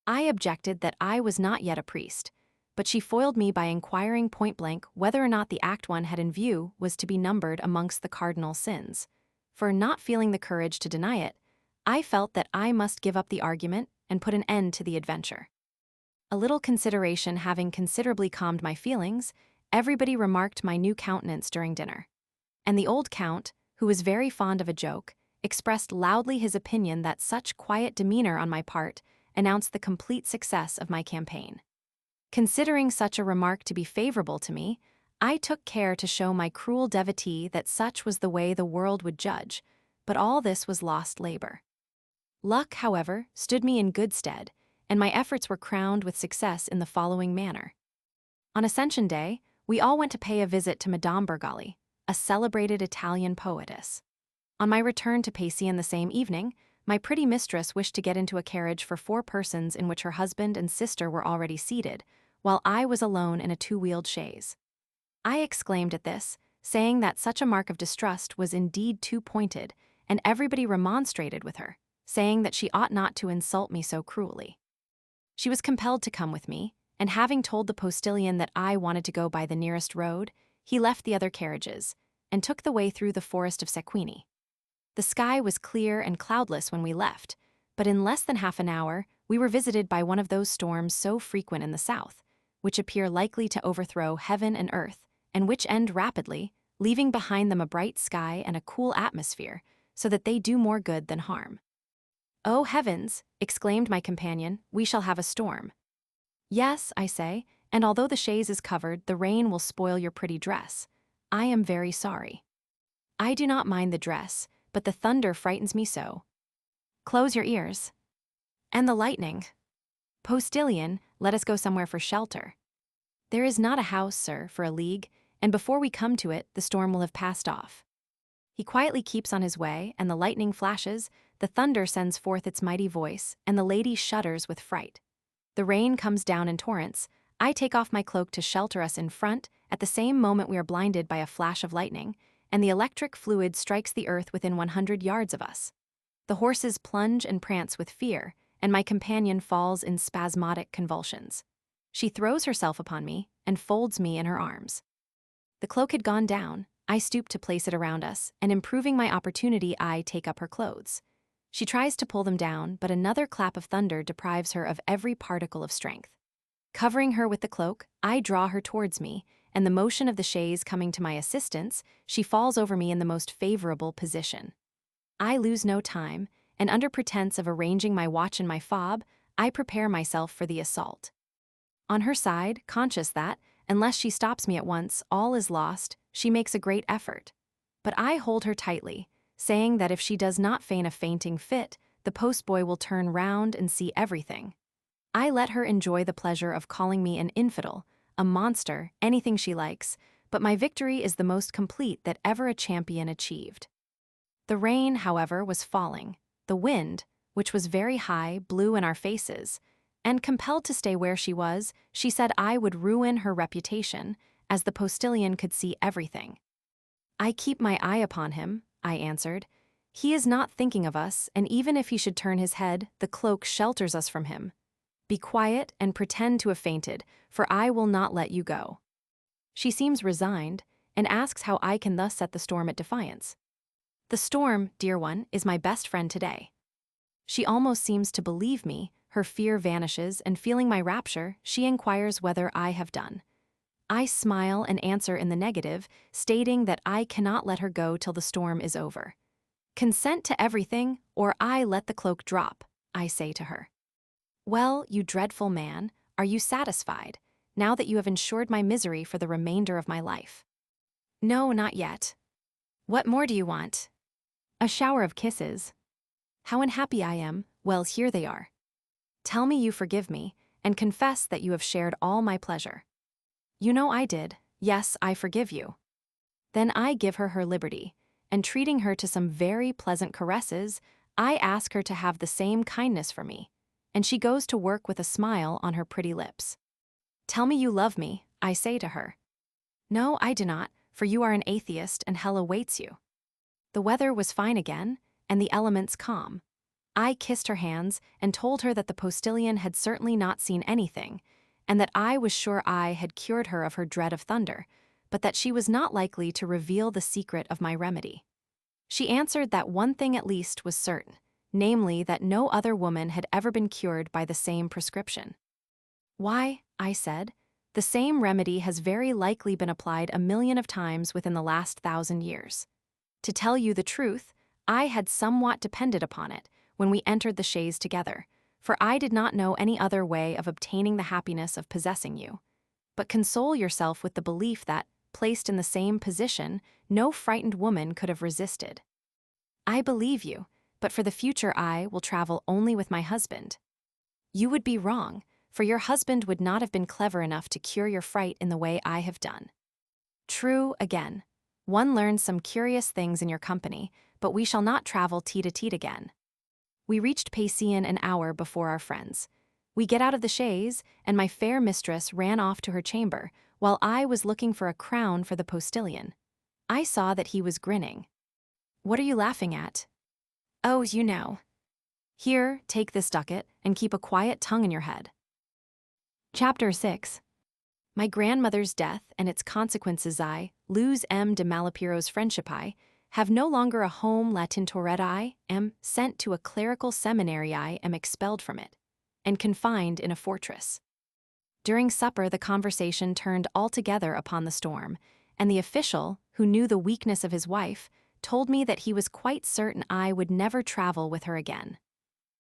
I objected that I was not yet a priest, but she foiled me by inquiring point-blank whether or not the act one had in view was to be numbered amongst the cardinal sins. For, not feeling the courage to deny it, I felt that I must give up the argument and put an end to the adventure. A little consideration having considerably calmed my feelings, everybody remarked my new countenance during dinner. And the old count, who was very fond of a joke, expressed loudly his opinion that such quiet demeanor on my part announced the complete success of my campaign. Considering such a remark to be favorable to me, I took care to show my cruel devotee that such was the way the world would judge, but all this was lost labor. Luck, however, stood me in good stead, and my efforts were crowned with success in the following manner. On Ascension Day, we all went to pay a visit to Madame Bergali, a celebrated Italian poetess. On my return to Pasean the same evening, my pretty mistress wished to get into a carriage for 4 persons in which her husband and sister were already seated, while I was alone in a 2-wheeled chaise. I exclaimed at this, saying that such a mark of distrust was indeed too pointed, and everybody remonstrated with her, saying that she ought not to insult me so cruelly. She was compelled to come with me, and having told the postilion that I wanted to go by the nearest road, he left the other carriages, and took the way through the forest of Sequini. The sky was clear and cloudless when we left, but in less than half an hour we were visited by one of those storms so frequent in the south, which appear likely to overthrow heaven and earth, and which end rapidly, leaving behind them a bright sky and a cool atmosphere, so that they do more good than harm. "Oh heavens," exclaimed my companion, "we shall have a storm." "Yes," I say, "and although the chaise is covered, the rain will spoil your pretty dress. I am very sorry." "I do not mind the dress, but the thunder frightens me so." "Close your ears." "And the lightning." "Postilion, let us go somewhere for shelter." "There is not a house, sir, for a league, and before we come to it, the storm will have passed off." He quietly keeps on his way, and the lightning flashes, the thunder sends forth its mighty voice, and the lady shudders with fright. The rain comes down in torrents. I take off my cloak to shelter us in front. At the same moment we are blinded by a flash of lightning, and the electric fluid strikes the earth within 100 yards of us. The horses plunge and prance with fear, and my companion falls in spasmodic convulsions. She throws herself upon me and folds me in her arms. The cloak had gone down. I stoop to place it around us, and improving my opportunity, I take up her clothes. She tries to pull them down, but another clap of thunder deprives her of every particle of strength. Covering her with the cloak, I draw her towards me, and the motion of the chaise coming to my assistance, she falls over me in the most favorable position. I lose no time, and under pretense of arranging my watch and my fob, I prepare myself for the assault. On her side, conscious that, unless she stops me at once, all is lost, she makes a great effort. But I hold her tightly, saying that if she does not feign a fainting fit, the postboy will turn round and see everything. I let her enjoy the pleasure of calling me an infidel, a monster, anything she likes, but my victory is the most complete that ever a champion achieved. The rain, however, was falling. The wind, which was very high, blew in our faces, and compelled to stay where she was, she said I would ruin her reputation, as the postilion could see everything. "I keep my eye upon him," I answered. "He is not thinking of us, and even if he should turn his head, the cloak shelters us from him. Be quiet and pretend to have fainted, for I will not let you go." She seems resigned, and asks how I can thus set the storm at defiance. "The storm, dear one, is my best friend today." She almost seems to believe me, her fear vanishes, and feeling my rapture, she inquires whether I have done. I smile and answer in the negative, stating that I cannot let her go till the storm is over. "Consent to everything, or I let the cloak drop," I say to her. "Well, you dreadful man, are you satisfied, now that you have ensured my misery for the remainder of my life?" "No, not yet." "What more do you want?" "A shower of kisses." "How unhappy I am, well, here they are." "Tell me you forgive me, and confess that you have shared all my pleasure." "You know I did. Yes, I forgive you." Then I give her her liberty, and treating her to some very pleasant caresses, I ask her to have the same kindness for me, and she goes to work with a smile on her pretty lips. "Tell me you love me," I say to her. "No, I do not, for you are an atheist and hell awaits you." The weather was fine again, and the elements calm. I kissed her hands and told her that the postilion had certainly not seen anything, and that I was sure I had cured her of her dread of thunder, but that she was not likely to reveal the secret of my remedy. She answered that one thing at least was certain, namely that no other woman had ever been cured by the same prescription. Why, I said, the same remedy has very likely been applied 1,000,000 of times within the last 1,000 years. To tell you the truth, I had somewhat depended upon it when we entered the chaise together, for I did not know any other way of obtaining the happiness of possessing you. But console yourself with the belief that, placed in the same position, no frightened woman could have resisted. I believe you, but for the future I will travel only with my husband. You would be wrong, for your husband would not have been clever enough to cure your fright in the way I have done. True, again. One learns some curious things in your company, but we shall not travel tete-a-tete again. We reached Pasean an hour before our friends. We get out of the chaise, and my fair mistress ran off to her chamber, while I was looking for a crown for the postilion. I saw that he was grinning. "What are you laughing at?" "Oh, you know." "Here, take this ducat, and keep a quiet tongue in your head." Chapter 6. My grandmother's death and its consequences. I lose M. de Malipiro's friendship. I have no longer a home. La Tintoretta. I am sent to a clerical seminary. I am expelled from it and confined in a fortress. During supper the conversation turned altogether upon the storm, and the official, who knew the weakness of his wife, told me that he was quite certain I would never travel with her again.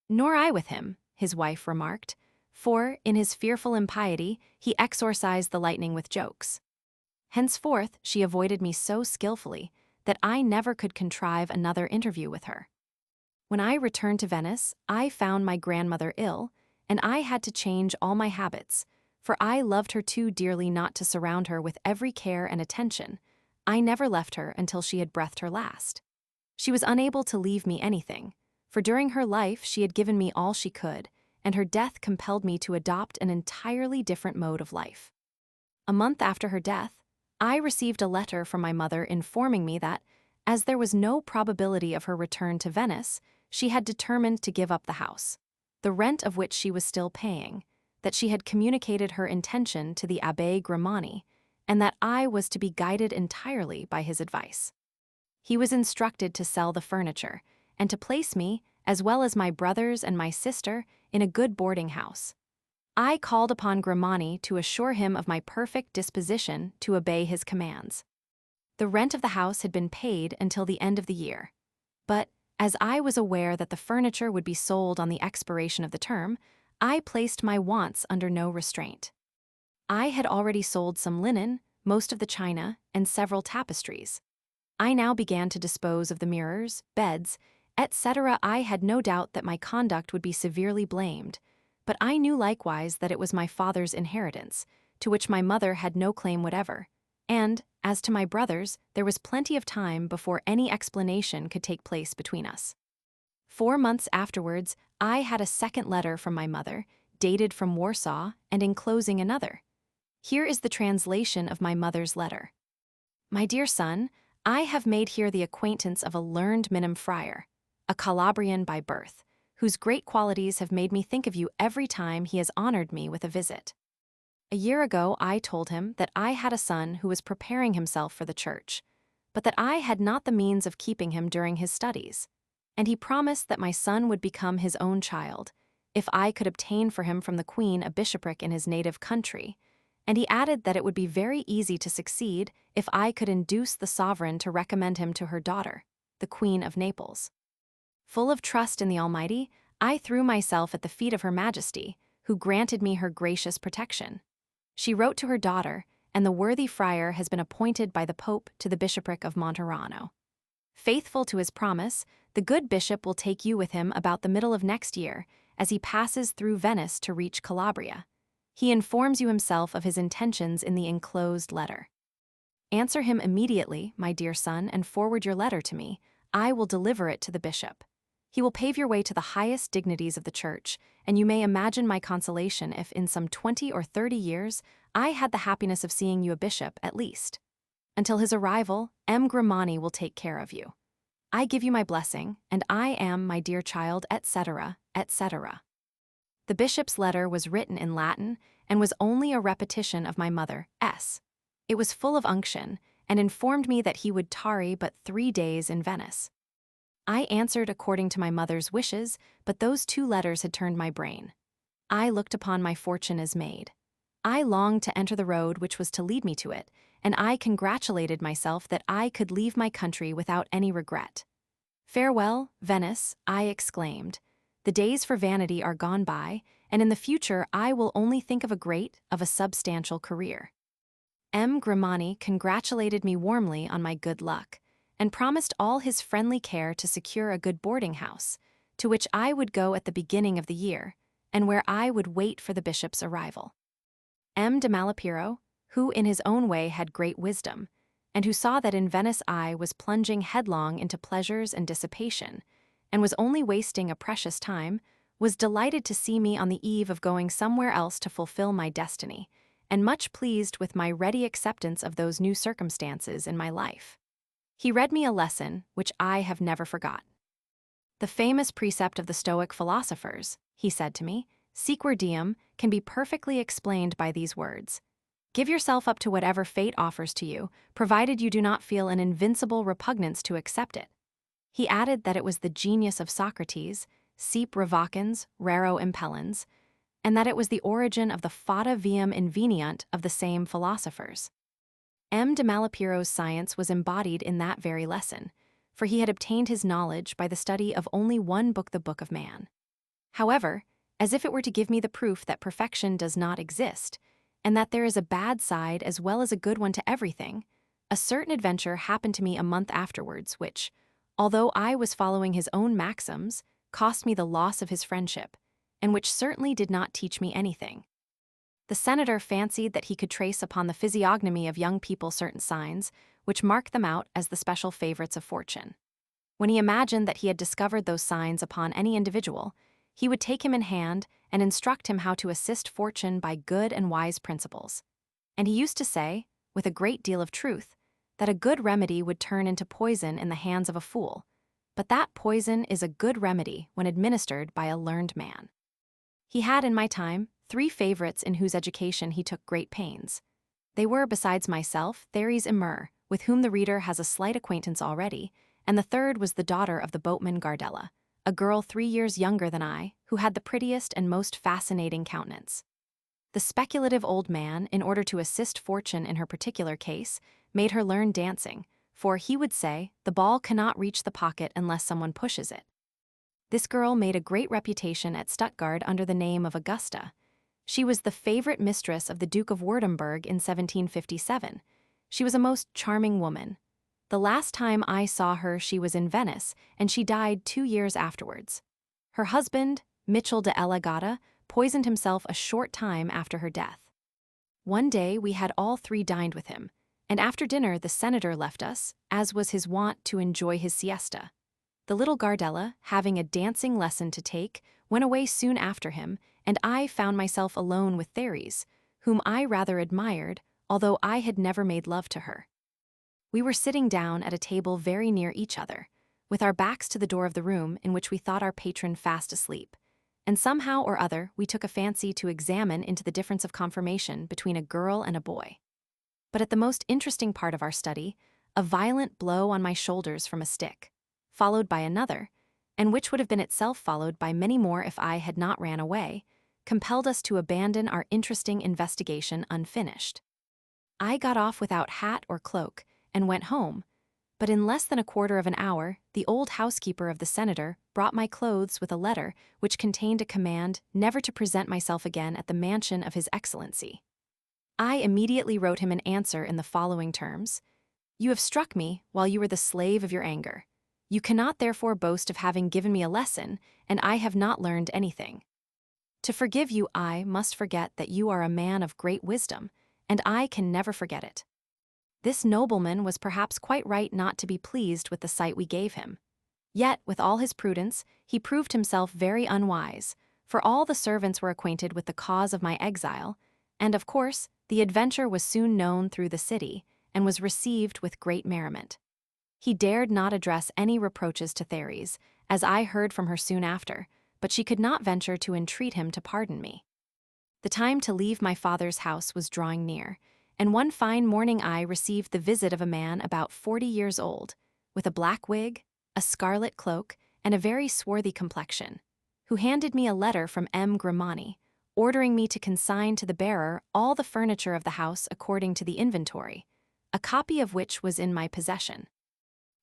"Nor I with him," his wife remarked, for, in his fearful impiety, he exorcised the lightning with jokes. Henceforth she avoided me so skillfully that I never could contrive another interview with her. When I returned to Venice, I found my grandmother ill, and I had to change all my habits, for I loved her too dearly not to surround her with every care and attention. I never left her until she had breathed her last. She was unable to leave me anything, for during her life she had given me all she could, and her death compelled me to adopt an entirely different mode of life. A month after her death, I received a letter from my mother informing me that, as there was no probability of her return to Venice, she had determined to give up the house, the rent of which she was still paying, that she had communicated her intention to the Abbé Grimani, and that I was to be guided entirely by his advice. He was instructed to sell the furniture, and to place me, as well as my brothers and my sister, in a good boarding house. I called upon Grimani to assure him of my perfect disposition to obey his commands. The rent of the house had been paid until the end of the year, but, as I was aware that the furniture would be sold on the expiration of the term, I placed my wants under no restraint. I had already sold some linen, most of the china, and several tapestries. I now began to dispose of the mirrors, beds, etc. I had no doubt that my conduct would be severely blamed, but I knew likewise that it was my father's inheritance, to which my mother had no claim whatever, and, as to my brothers, there was plenty of time before any explanation could take place between us. 4 months afterwards, I had a second letter from my mother, dated from Warsaw and enclosing another. Here is the translation of my mother's letter. "My dear son, I have made here the acquaintance of a learned Minim friar, a Calabrian by birth, whose great qualities have made me think of you every time he has honored me with a visit. A year ago I told him that I had a son who was preparing himself for the church, but that I had not the means of keeping him during his studies, and he promised that my son would become his own child, if I could obtain for him from the Queen a bishopric in his native country, and he added that it would be very easy to succeed if I could induce the sovereign to recommend him to her daughter, the Queen of Naples. Full of trust in the Almighty, I threw myself at the feet of Her Majesty, who granted me her gracious protection. She wrote to her daughter, and the worthy friar has been appointed by the Pope to the bishopric of Monterano. Faithful to his promise, the good bishop will take you with him about the middle of next year, as he passes through Venice to reach Calabria. He informs you himself of his intentions in the enclosed letter. Answer him immediately, my dear son, and forward your letter to me. I will deliver it to the bishop. He will pave your way to the highest dignities of the church, and you may imagine my consolation if in some 20 or 30 years I had the happiness of seeing you a bishop at least. Until his arrival, M. Grimani will take care of you. I give you my blessing, and I am, my dear child, etc., etc. The bishop's letter was written in Latin and was only a repetition of my mother's. It was full of unction, and informed me that he would tarry but 3 days in Venice. I answered according to my mother's wishes, but those 2 letters had turned my brain. I looked upon my fortune as made. I longed to enter the road which was to lead me to it, and I congratulated myself that I could leave my country without any regret. "Farewell, Venice," I exclaimed. "The days for vanity are gone by, and in the future I will only think of a substantial career." M. Grimani congratulated me warmly on my good luck, and promised all his friendly care to secure a good boarding house, to which I would go at the beginning of the year, and where I would wait for the bishop's arrival. M. de Malapiro, who in his own way had great wisdom, and who saw that in Venice I was plunging headlong into pleasures and dissipation, and was only wasting a precious time, was delighted to see me on the eve of going somewhere else to fulfill my destiny, and much pleased with my ready acceptance of those new circumstances in my life. He read me a lesson which I have never forgot. "The famous precept of the Stoic philosophers," he said to me, "Sequer diem," can be perfectly explained by these words: "Give yourself up to whatever fate offers to you, provided you do not feel an invincible repugnance to accept it." He added that it was the genius of Socrates, sic revocans, raro impellens, and that it was the origin of the fata viam inveniunt of the same philosophers. M. de Malapiro's science was embodied in that very lesson, for he had obtained his knowledge by the study of only one book, the Book of Man. However, as if it were to give me the proof that perfection does not exist, and that there is a bad side as well as a good one to everything, a certain adventure happened to me a month afterwards which, although I was following his own maxims, cost me the loss of his friendship, and which certainly did not teach me anything. The senator fancied that he could trace upon the physiognomy of young people certain signs, which marked them out as the special favorites of fortune. When he imagined that he had discovered those signs upon any individual, he would take him in hand and instruct him how to assist fortune by good and wise principles. And he used to say, with a great deal of truth, that a good remedy would turn into poison in the hands of a fool, but that poison is a good remedy when administered by a learned man. He had in my time 3 favorites in whose education he took great pains. They were, besides myself, Therese Emer, with whom the reader has a slight acquaintance already, and the third was the daughter of the boatman Gardella, a girl 3 years younger than I, who had the prettiest and most fascinating countenance. The speculative old man, in order to assist fortune in her particular case, made her learn dancing, for he would say, the ball cannot reach the pocket unless someone pushes it. This girl made a great reputation at Stuttgart under the name of Augusta. She was the favorite mistress of the Duke of Württemberg in 1757. She was a most charming woman. The last time I saw her she was in Venice, and she died 2 years afterwards. Her husband, Michel de Elagata, poisoned himself a short time after her death. One day we had all 3 dined with him, and after dinner the senator left us, as was his wont, to enjoy his siesta. The little Gardella, having a dancing lesson to take, went away soon after him, and I found myself alone with Therese, whom I rather admired, although I had never made love to her. We were sitting down at a table very near each other, with our backs to the door of the room in which we thought our patron fast asleep, and somehow or other we took a fancy to examine into the difference of conformation between a girl and a boy. But at the most interesting part of our study, a violent blow on my shoulders from a stick, followed by another, and which would have been itself followed by many more if I had not ran away, compelled us to abandon our interesting investigation unfinished. I got off without hat or cloak, and went home, but in less than a quarter of an hour, the old housekeeper of the senator brought my clothes with a letter which contained a command never to present myself again at the mansion of His Excellency. I immediately wrote him an answer in the following terms: "You have struck me while you were the slave of your anger. You cannot therefore boast of having given me a lesson, and I have not learned anything. To forgive you, I must forget that you are a man of great wisdom, and I can never forget it." This nobleman was perhaps quite right not to be pleased with the sight we gave him. Yet, with all his prudence, he proved himself very unwise, for all the servants were acquainted with the cause of my exile, and of course, the adventure was soon known through the city, and was received with great merriment. He dared not address any reproaches to Therese, as I heard from her soon after, but she could not venture to entreat him to pardon me. The time to leave my father's house was drawing near, and one fine morning I received the visit of a man about 40 years old, with a black wig, a scarlet cloak, and a very swarthy complexion, who handed me a letter from M. Grimani, ordering me to consign to the bearer all the furniture of the house according to the inventory, a copy of which was in my possession.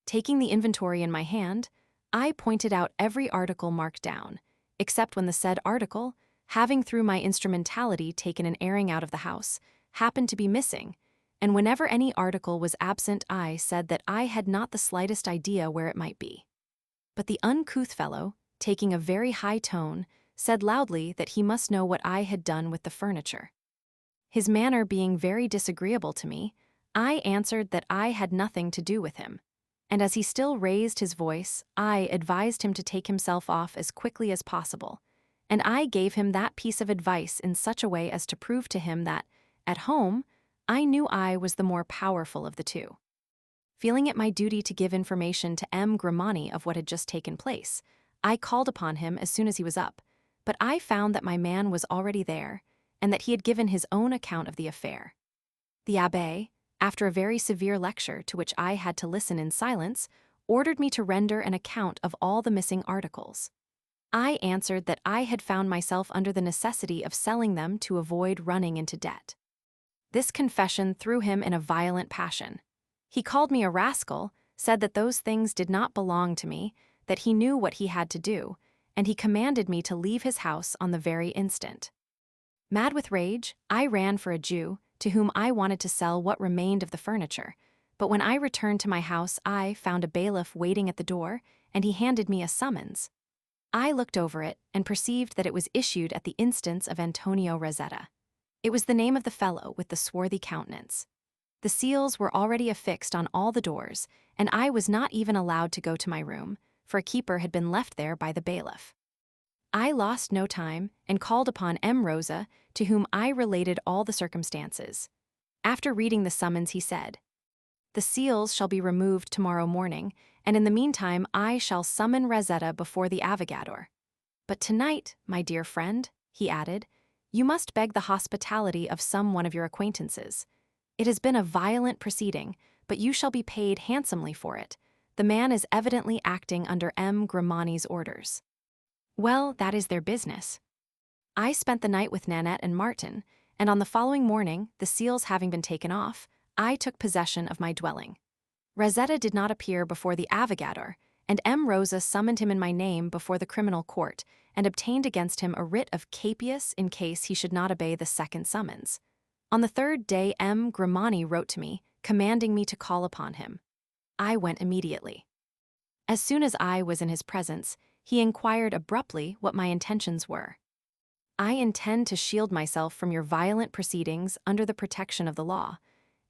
Taking the inventory in my hand, I pointed out every article marked down, except when the said article, having through my instrumentality taken an airing out of the house, happened to be missing, and whenever any article was absent I said that I had not the slightest idea where it might be. But the uncouth fellow, taking a very high tone, said loudly that he must know what I had done with the furniture. His manner being very disagreeable to me, I answered that I had nothing to do with him, and as he still raised his voice, I advised him to take himself off as quickly as possible, and I gave him that piece of advice in such a way as to prove to him that, at home, I knew I was the more powerful of the two. Feeling it my duty to give information to M. Grimani of what had just taken place, I called upon him as soon as he was up, but I found that my man was already there, and that he had given his own account of the affair. The abbé, after a very severe lecture to which I had to listen in silence, ordered me to render an account of all the missing articles. I answered that I had found myself under the necessity of selling them to avoid running into debt. This confession threw him in a violent passion. He called me a rascal, said that those things did not belong to me, that he knew what he had to do, and he commanded me to leave his house on the very instant. Mad with rage, I ran for a Jew, to whom I wanted to sell what remained of the furniture, but when I returned to my house I found a bailiff waiting at the door, and he handed me a summons. I looked over it and perceived that it was issued at the instance of Antonio Rosetta. It was the name of the fellow with the swarthy countenance. The seals were already affixed on all the doors, and I was not even allowed to go to my room, for a keeper had been left there by the bailiff. I lost no time and called upon M. Rosa, to whom I related all the circumstances. After reading the summons, he said, "The seals shall be removed tomorrow morning, and in the meantime I shall summon Rosetta before the avogador. But tonight, my dear friend," he added, "you must beg the hospitality of some one of your acquaintances. It has been a violent proceeding, but you shall be paid handsomely for it. The man is evidently acting under M. Grimani's orders." Well, that is their business. I spent the night with Nanette and Martin, and on the following morning, the seals having been taken off, I took possession of my dwelling. Rosetta did not appear before the avogador, and M. Rosa summoned him in my name before the criminal court and obtained against him a writ of capias in case he should not obey the second summons. On the third day M. Grimani wrote to me, commanding me to call upon him. I went immediately. As soon as I was in his presence, he inquired abruptly what my intentions were. "I intend to shield myself from your violent proceedings under the protection of the law,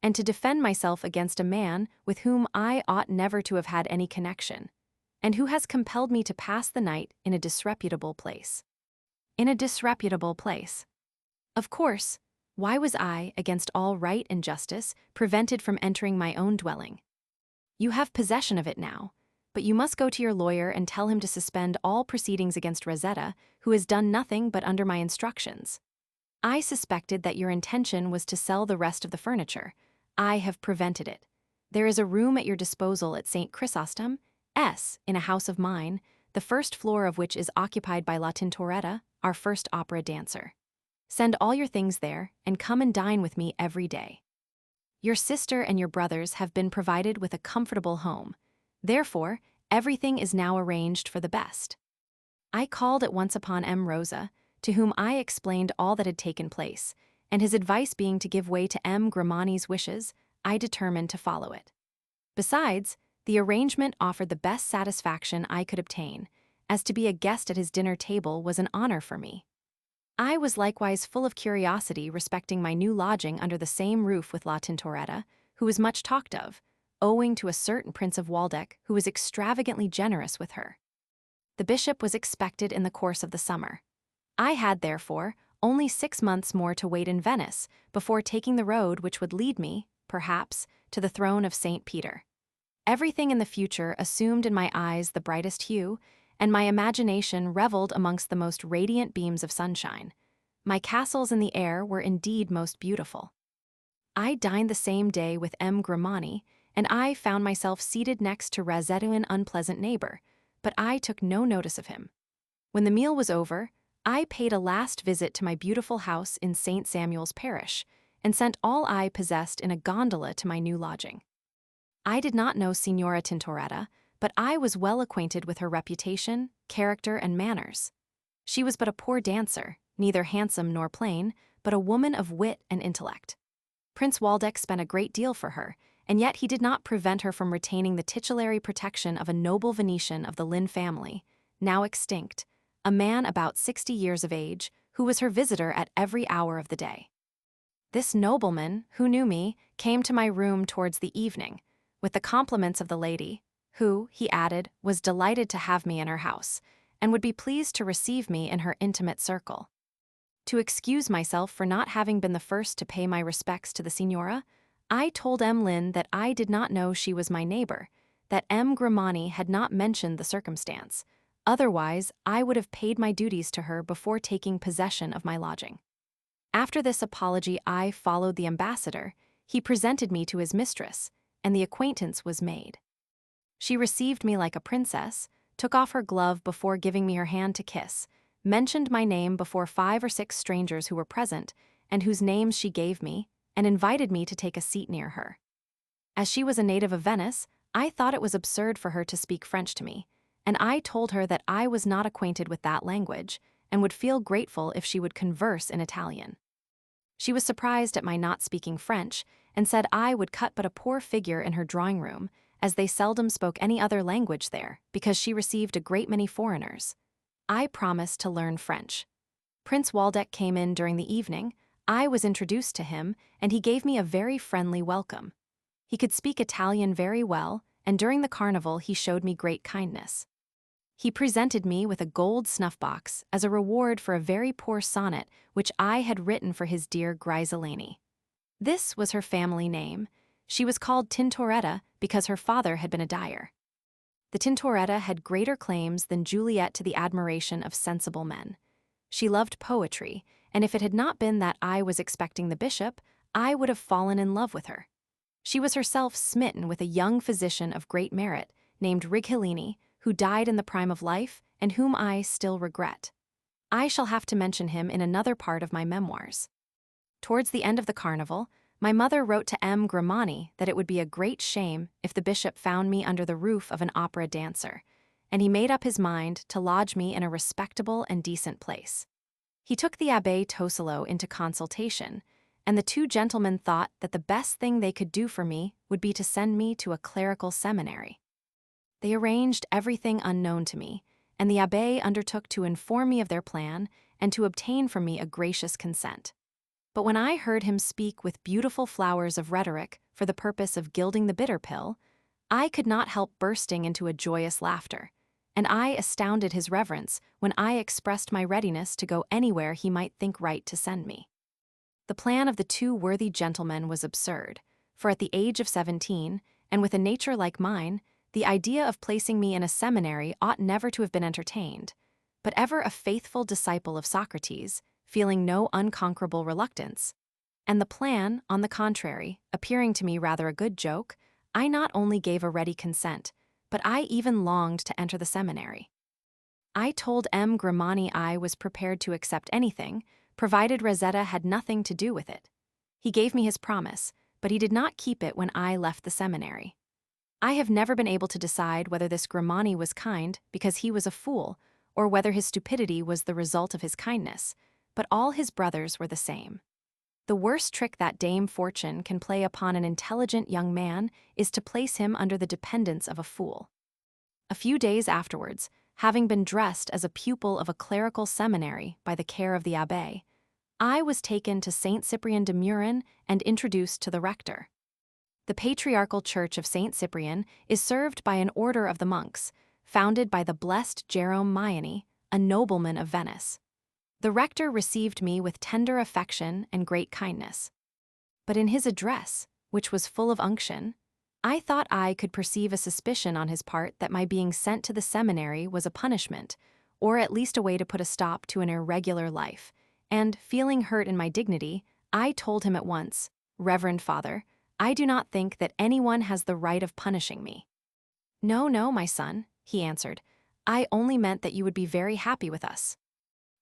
and to defend myself against a man with whom I ought never to have had any connection, and who has compelled me to pass the night in a disreputable place." In a disreputable place. Of course, why was I, against all right and justice, prevented from entering my own dwelling? You have possession of it now, but you must go to your lawyer and tell him to suspend all proceedings against Rosetta, who has done nothing but under my instructions. I suspected that your intention was to sell the rest of the furniture. I have prevented it. There is a room at your disposal at St. Chrysostom, S, in a house of mine, the first floor of which is occupied by La Tintoretta, our first opera dancer. Send all your things there, and come and dine with me every day. Your sister and your brothers have been provided with a comfortable home. Therefore, everything is now arranged for the best. I called at once upon M. Rosa, to whom I explained all that had taken place, and his advice being to give way to M. Grimani's wishes, I determined to follow it. Besides, the arrangement offered the best satisfaction I could obtain, as to be a guest at his dinner table was an honor for me. I was likewise full of curiosity respecting my new lodging under the same roof with La Tintoretta, who was much talked of, owing to a certain Prince of Waldeck who was extravagantly generous with her. The bishop was expected in the course of the summer. I had, therefore, only 6 months more to wait in Venice before taking the road which would lead me, perhaps, to the throne of St. Peter. Everything in the future assumed in my eyes the brightest hue, and my imagination reveled amongst the most radiant beams of sunshine. My castles in the air were indeed most beautiful. I dined the same day with M. Grimani, and I found myself seated next to Razetu's unpleasant neighbor, but I took no notice of him. When the meal was over, I paid a last visit to my beautiful house in St. Samuel's Parish and sent all I possessed in a gondola to my new lodging. I did not know Signora Tintoretta, but I was well acquainted with her reputation, character, and manners. She was but a poor dancer, neither handsome nor plain, but a woman of wit and intellect. Prince Waldeck spent a great deal for her, and yet he did not prevent her from retaining the titulary protection of a noble Venetian of the Lynn family, now extinct, a man about 60 years of age, who was her visitor at every hour of the day. This nobleman, who knew me, came to my room towards the evening, with the compliments of the lady, who, he added, was delighted to have me in her house, and would be pleased to receive me in her intimate circle. To excuse myself for not having been the first to pay my respects to the Signora, I told M. Lynn that I did not know she was my neighbor, that M. Grimani had not mentioned the circumstance. Otherwise, I would have paid my duties to her before taking possession of my lodging. After this apology, I followed the ambassador. He presented me to his mistress, and the acquaintance was made. She received me like a princess, took off her glove before giving me her hand to kiss, mentioned my name before 5 or 6 strangers who were present, and whose names she gave me, and invited me to take a seat near her. As she was a native of Venice, I thought it was absurd for her to speak French to me, and I told her that I was not acquainted with that language, and would feel grateful if she would converse in Italian. She was surprised at my not speaking French, and said I would cut but a poor figure in her drawing room, as they seldom spoke any other language there, because she received a great many foreigners. I promised to learn French. Prince Waldeck came in during the evening. I was introduced to him, and he gave me a very friendly welcome. He could speak Italian very well, and during the carnival he showed me great kindness. He presented me with a gold snuff-box as a reward for a very poor sonnet which I had written for his dear Griselani. This was her family name. She was called Tintoretta because her father had been a dyer. The Tintoretta had greater claims than Juliet to the admiration of sensible men. She loved poetry, and if it had not been that I was expecting the bishop, I would have fallen in love with her. She was herself smitten with a young physician of great merit, named Righelini, who died in the prime of life, and whom I still regret. I shall have to mention him in another part of my memoirs. Towards the end of the carnival, my mother wrote to M. Grimani that it would be a great shame if the bishop found me under the roof of an opera dancer, and he made up his mind to lodge me in a respectable and decent place. He took the Abbé Tosilo into consultation, and the 2 gentlemen thought that the best thing they could do for me would be to send me to a clerical seminary. They arranged everything unknown to me, and the abbé undertook to inform me of their plan and to obtain from me a gracious consent. But when I heard him speak with beautiful flowers of rhetoric for the purpose of gilding the bitter pill, I could not help bursting into a joyous laughter, and I astounded his reverence when I expressed my readiness to go anywhere he might think right to send me. The plan of the 2 worthy gentlemen was absurd, for at the age of 17, and with a nature like mine, the idea of placing me in a seminary ought never to have been entertained. But ever a faithful disciple of Socrates, feeling no unconquerable reluctance, and the plan, on the contrary, appearing to me rather a good joke, I not only gave a ready consent, but I even longed to enter the seminary. I told M. Grimani I was prepared to accept anything, provided Rosetta had nothing to do with it. He gave me his promise, but he did not keep it when I left the seminary. I have never been able to decide whether this Grimani was kind because he was a fool, or whether his stupidity was the result of his kindness, but all his brothers were the same. The worst trick that Dame Fortune can play upon an intelligent young man is to place him under the dependence of a fool. A few days afterwards, having been dressed as a pupil of a clerical seminary by the care of the abbé, I was taken to St. Cyprian de Murin and introduced to the rector. The patriarchal church of St. Cyprian is served by an order of the monks, founded by the blessed Jerome Maiani, a nobleman of Venice. The rector received me with tender affection and great kindness. But in his address, which was full of unction, I thought I could perceive a suspicion on his part that my being sent to the seminary was a punishment, or at least a way to put a stop to an irregular life, and, feeling hurt in my dignity, I told him at once, "Reverend Father, I do not think that anyone has the right of punishing me." "No, no, my son," he answered. "I only meant that you would be very happy with us."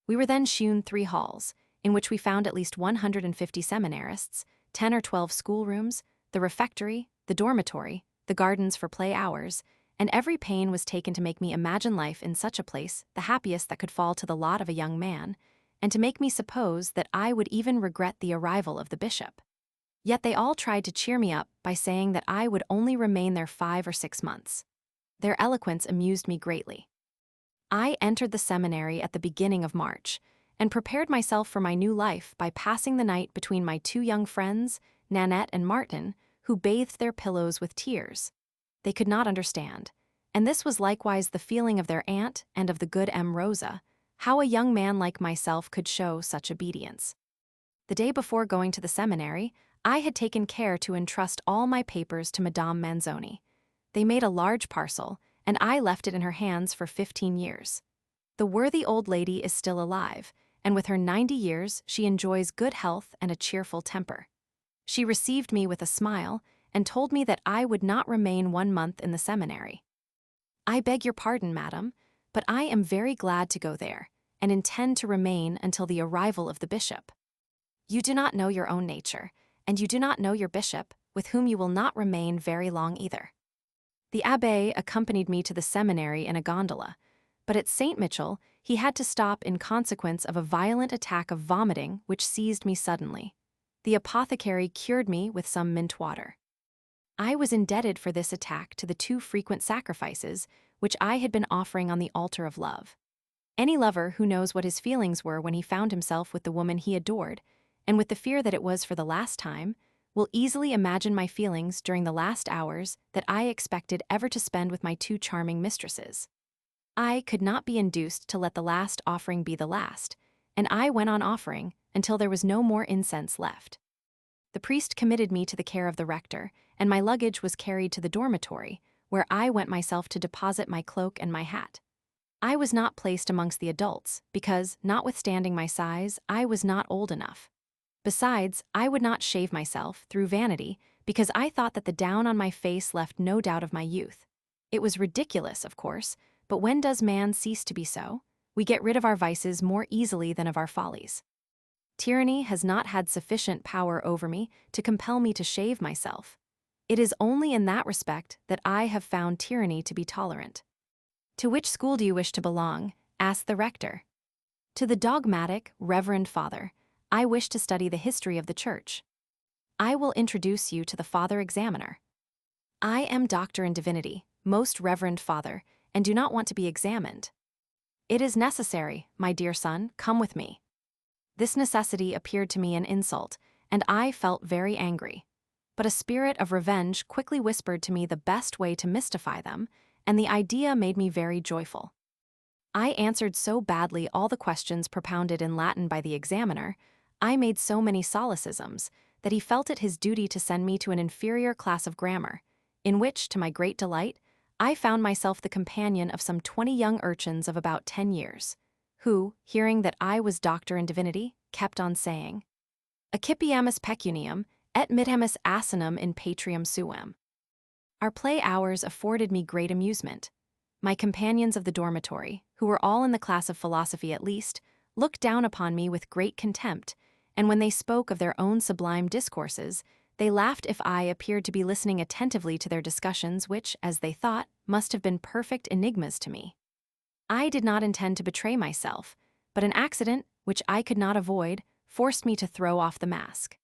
We were then shewn 3 halls, in which we found at least 150 seminarists, 10 or 12 schoolrooms, the refectory, the dormitory, the gardens for play hours, and every pain was taken to make me imagine life in such a place the happiest that could fall to the lot of a young man, and to make me suppose that I would even regret the arrival of the bishop. Yet they all tried to cheer me up by saying that I would only remain there 5 or 6 months. Their eloquence amused me greatly. I entered the seminary at the beginning of March, and prepared myself for my new life by passing the night between my 2 young friends, Nanette and Martin, who bathed their pillows with tears. They could not understand, and this was likewise the feeling of their aunt and of the good M. Rosa, how a young man like myself could show such obedience. The day before going to the seminary, I had taken care to entrust all my papers to Madame Manzoni. They made a large parcel, and I left it in her hands for 15 years. The worthy old lady is still alive, and with her 90 years she enjoys good health and a cheerful temper. She received me with a smile, and told me that I would not remain 1 month in the seminary. "I beg your pardon, madam, but I am very glad to go there, and intend to remain until the arrival of the bishop." "You do not know your own nature, and you do not know your bishop, with whom you will not remain very long either." The abbé accompanied me to the seminary in a gondola, but at St. Mitchell he had to stop in consequence of a violent attack of vomiting which seized me suddenly. The apothecary cured me with some mint water. I was indebted for this attack to the 2 frequent sacrifices which I had been offering on the altar of love. Any lover who knows what his feelings were when he found himself with the woman he adored, and with the fear that it was for the last time, will easily imagine my feelings during the last hours that I expected ever to spend with my 2 charming mistresses. I could not be induced to let the last offering be the last, and I went on offering until there was no more incense left. The priest committed me to the care of the rector, and my luggage was carried to the dormitory, where I went myself to deposit my cloak and my hat. I was not placed amongst the adults, because, notwithstanding my size, I was not old enough. Besides, I would not shave myself, through vanity, because I thought that the down on my face left no doubt of my youth. It was ridiculous, of course, but when does man cease to be so? We get rid of our vices more easily than of our follies. Tyranny has not had sufficient power over me to compel me to shave myself. It is only in that respect that I have found tyranny to be tolerant. "To which school do you wish to belong?" asked the rector. "To the dogmatic, Reverend Father. I wish to study the history of the Church." "I will introduce you to the Father Examiner." "I am Doctor in Divinity, most Reverend Father, and do not want to be examined." "It is necessary, my dear son, come with me." This necessity appeared to me an insult, and I felt very angry. But a spirit of revenge quickly whispered to me the best way to mystify them, and the idea made me very joyful. I answered so badly all the questions propounded in Latin by the examiner, I made so many solecisms, that he felt it his duty to send me to an inferior class of grammar, in which, to my great delight, I found myself the companion of some 20 young urchins of about 10 years, who, hearing that I was doctor in divinity, kept on saying, "Accipiamus pecuniam, et mittemus asinum in patrium suam." Our play hours afforded me great amusement. My companions of the dormitory, who were all in the class of philosophy at least, looked down upon me with great contempt, and when they spoke of their own sublime discourses, they laughed if I appeared to be listening attentively to their discussions which, as they thought, must have been perfect enigmas to me. I did not intend to betray myself, but an accident, which I could not avoid, forced me to throw off the mask.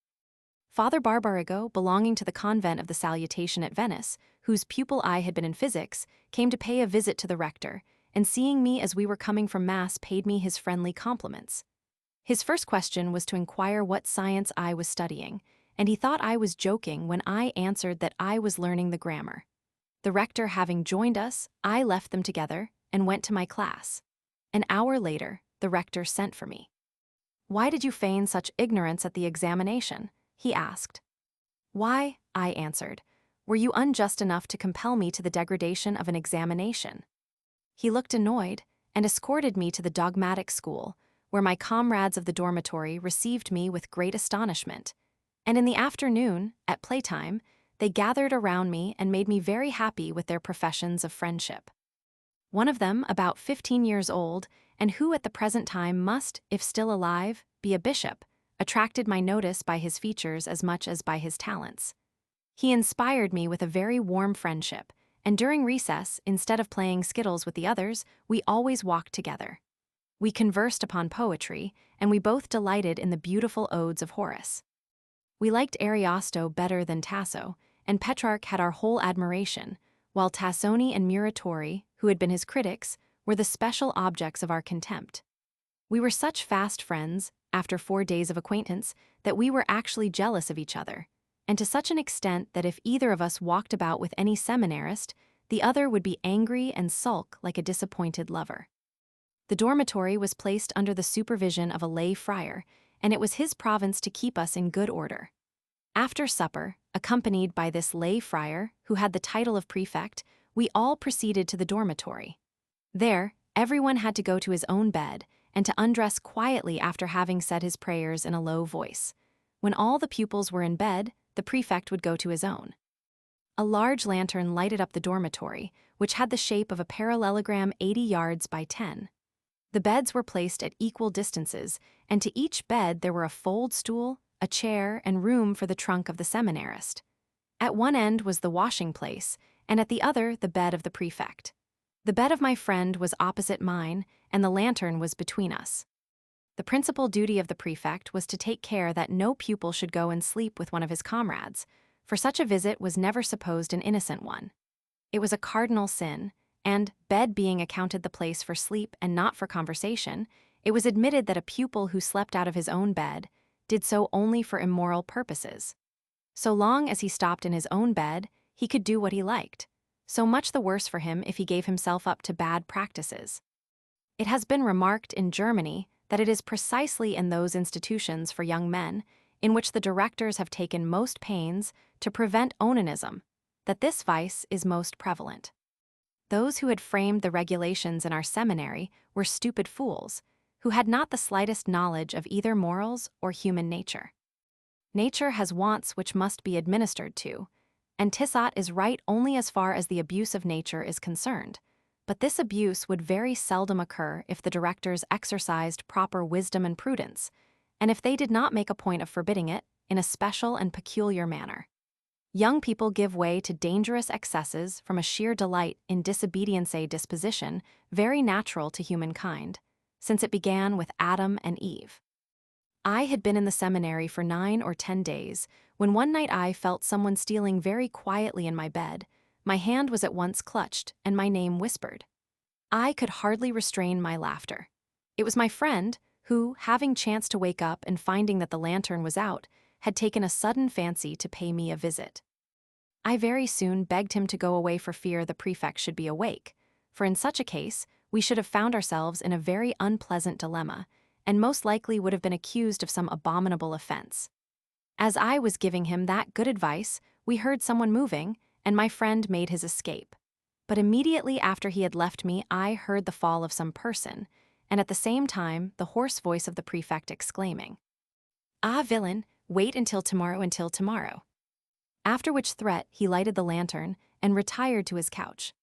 Father Barbarigo, belonging to the convent of the Salutation at Venice, whose pupil I had been in physics, came to pay a visit to the rector, and seeing me as we were coming from Mass paid me his friendly compliments. His first question was to inquire what science I was studying, and he thought I was joking when I answered that I was learning the grammar. The rector having joined us, I left them together, and went to my class. An hour later, the rector sent for me. "Why did you feign such ignorance at the examination?" he asked. "Why," I answered, "were you unjust enough to compel me to the degradation of an examination?" He looked annoyed, and escorted me to the dogmatic school, where my comrades of the dormitory received me with great astonishment. And in the afternoon, at playtime, they gathered around me and made me very happy with their professions of friendship. One of them, about 15 years old, and who at the present time must, if still alive, be a bishop, attracted my notice by his features as much as by his talents. He inspired me with a very warm friendship, and during recess, instead of playing skittles with the others, we always walked together. We conversed upon poetry, and we both delighted in the beautiful odes of Horace. We liked Ariosto better than Tasso, and Petrarch had our whole admiration, while Tassoni and Muratori, who had been his critics, were the special objects of our contempt. We were such fast friends, after 4 days of acquaintance, that we were actually jealous of each other, and to such an extent that if either of us walked about with any seminarist, the other would be angry and sulk like a disappointed lover. The dormitory was placed under the supervision of a lay friar, and it was his province to keep us in good order. After supper, accompanied by this lay friar, who had the title of prefect, we all proceeded to the dormitory. There, everyone had to go to his own bed, and to undress quietly after having said his prayers in a low voice. When all the pupils were in bed, the prefect would go to his own. A large lantern lighted up the dormitory, which had the shape of a parallelogram 80 yards by 10. The beds were placed at equal distances, and to each bed there were a fold stool, a chair, and room for the trunk of the seminarist. At one end was the washing place, and at the other the bed of the prefect. The bed of my friend was opposite mine, and the lantern was between us. The principal duty of the prefect was to take care that no pupil should go and sleep with one of his comrades, for such a visit was never supposed an innocent one. It was a cardinal sin, and, bed being accounted the place for sleep and not for conversation, it was admitted that a pupil who slept out of his own bed did so only for immoral purposes. So long as he stopped in his own bed, he could do what he liked. So much the worse for him if he gave himself up to bad practices. It has been remarked in Germany that it is precisely in those institutions for young men, in which the directors have taken most pains to prevent onanism, that this vice is most prevalent. Those who had framed the regulations in our seminary were stupid fools, who had not the slightest knowledge of either morals or human nature. Nature has wants which must be administered to, and Tissot is right only as far as the abuse of nature is concerned, but this abuse would very seldom occur if the directors exercised proper wisdom and prudence, and if they did not make a point of forbidding it in a special and peculiar manner. Young people give way to dangerous excesses from a sheer delight in disobedience, a disposition very natural to humankind, since it began with Adam and Eve. I had been in the seminary for 9 or 10 days, when one night I felt someone stealing very quietly in my bed. My hand was at once clutched, and my name whispered. I could hardly restrain my laughter. It was my friend, who, having chanced to wake up and finding that the lantern was out, had taken a sudden fancy to pay me a visit. I very soon begged him to go away for fear the prefect should be awake, for in such a case we should have found ourselves in a very unpleasant dilemma, and most likely would have been accused of some abominable offense. As I was giving him that good advice, we heard someone moving, and my friend made his escape. But immediately after he had left me, I heard the fall of some person, and at the same time the hoarse voice of the prefect exclaiming, "Ah, villain, wait until tomorrow." After which threat he lighted the lantern and retired to his couch.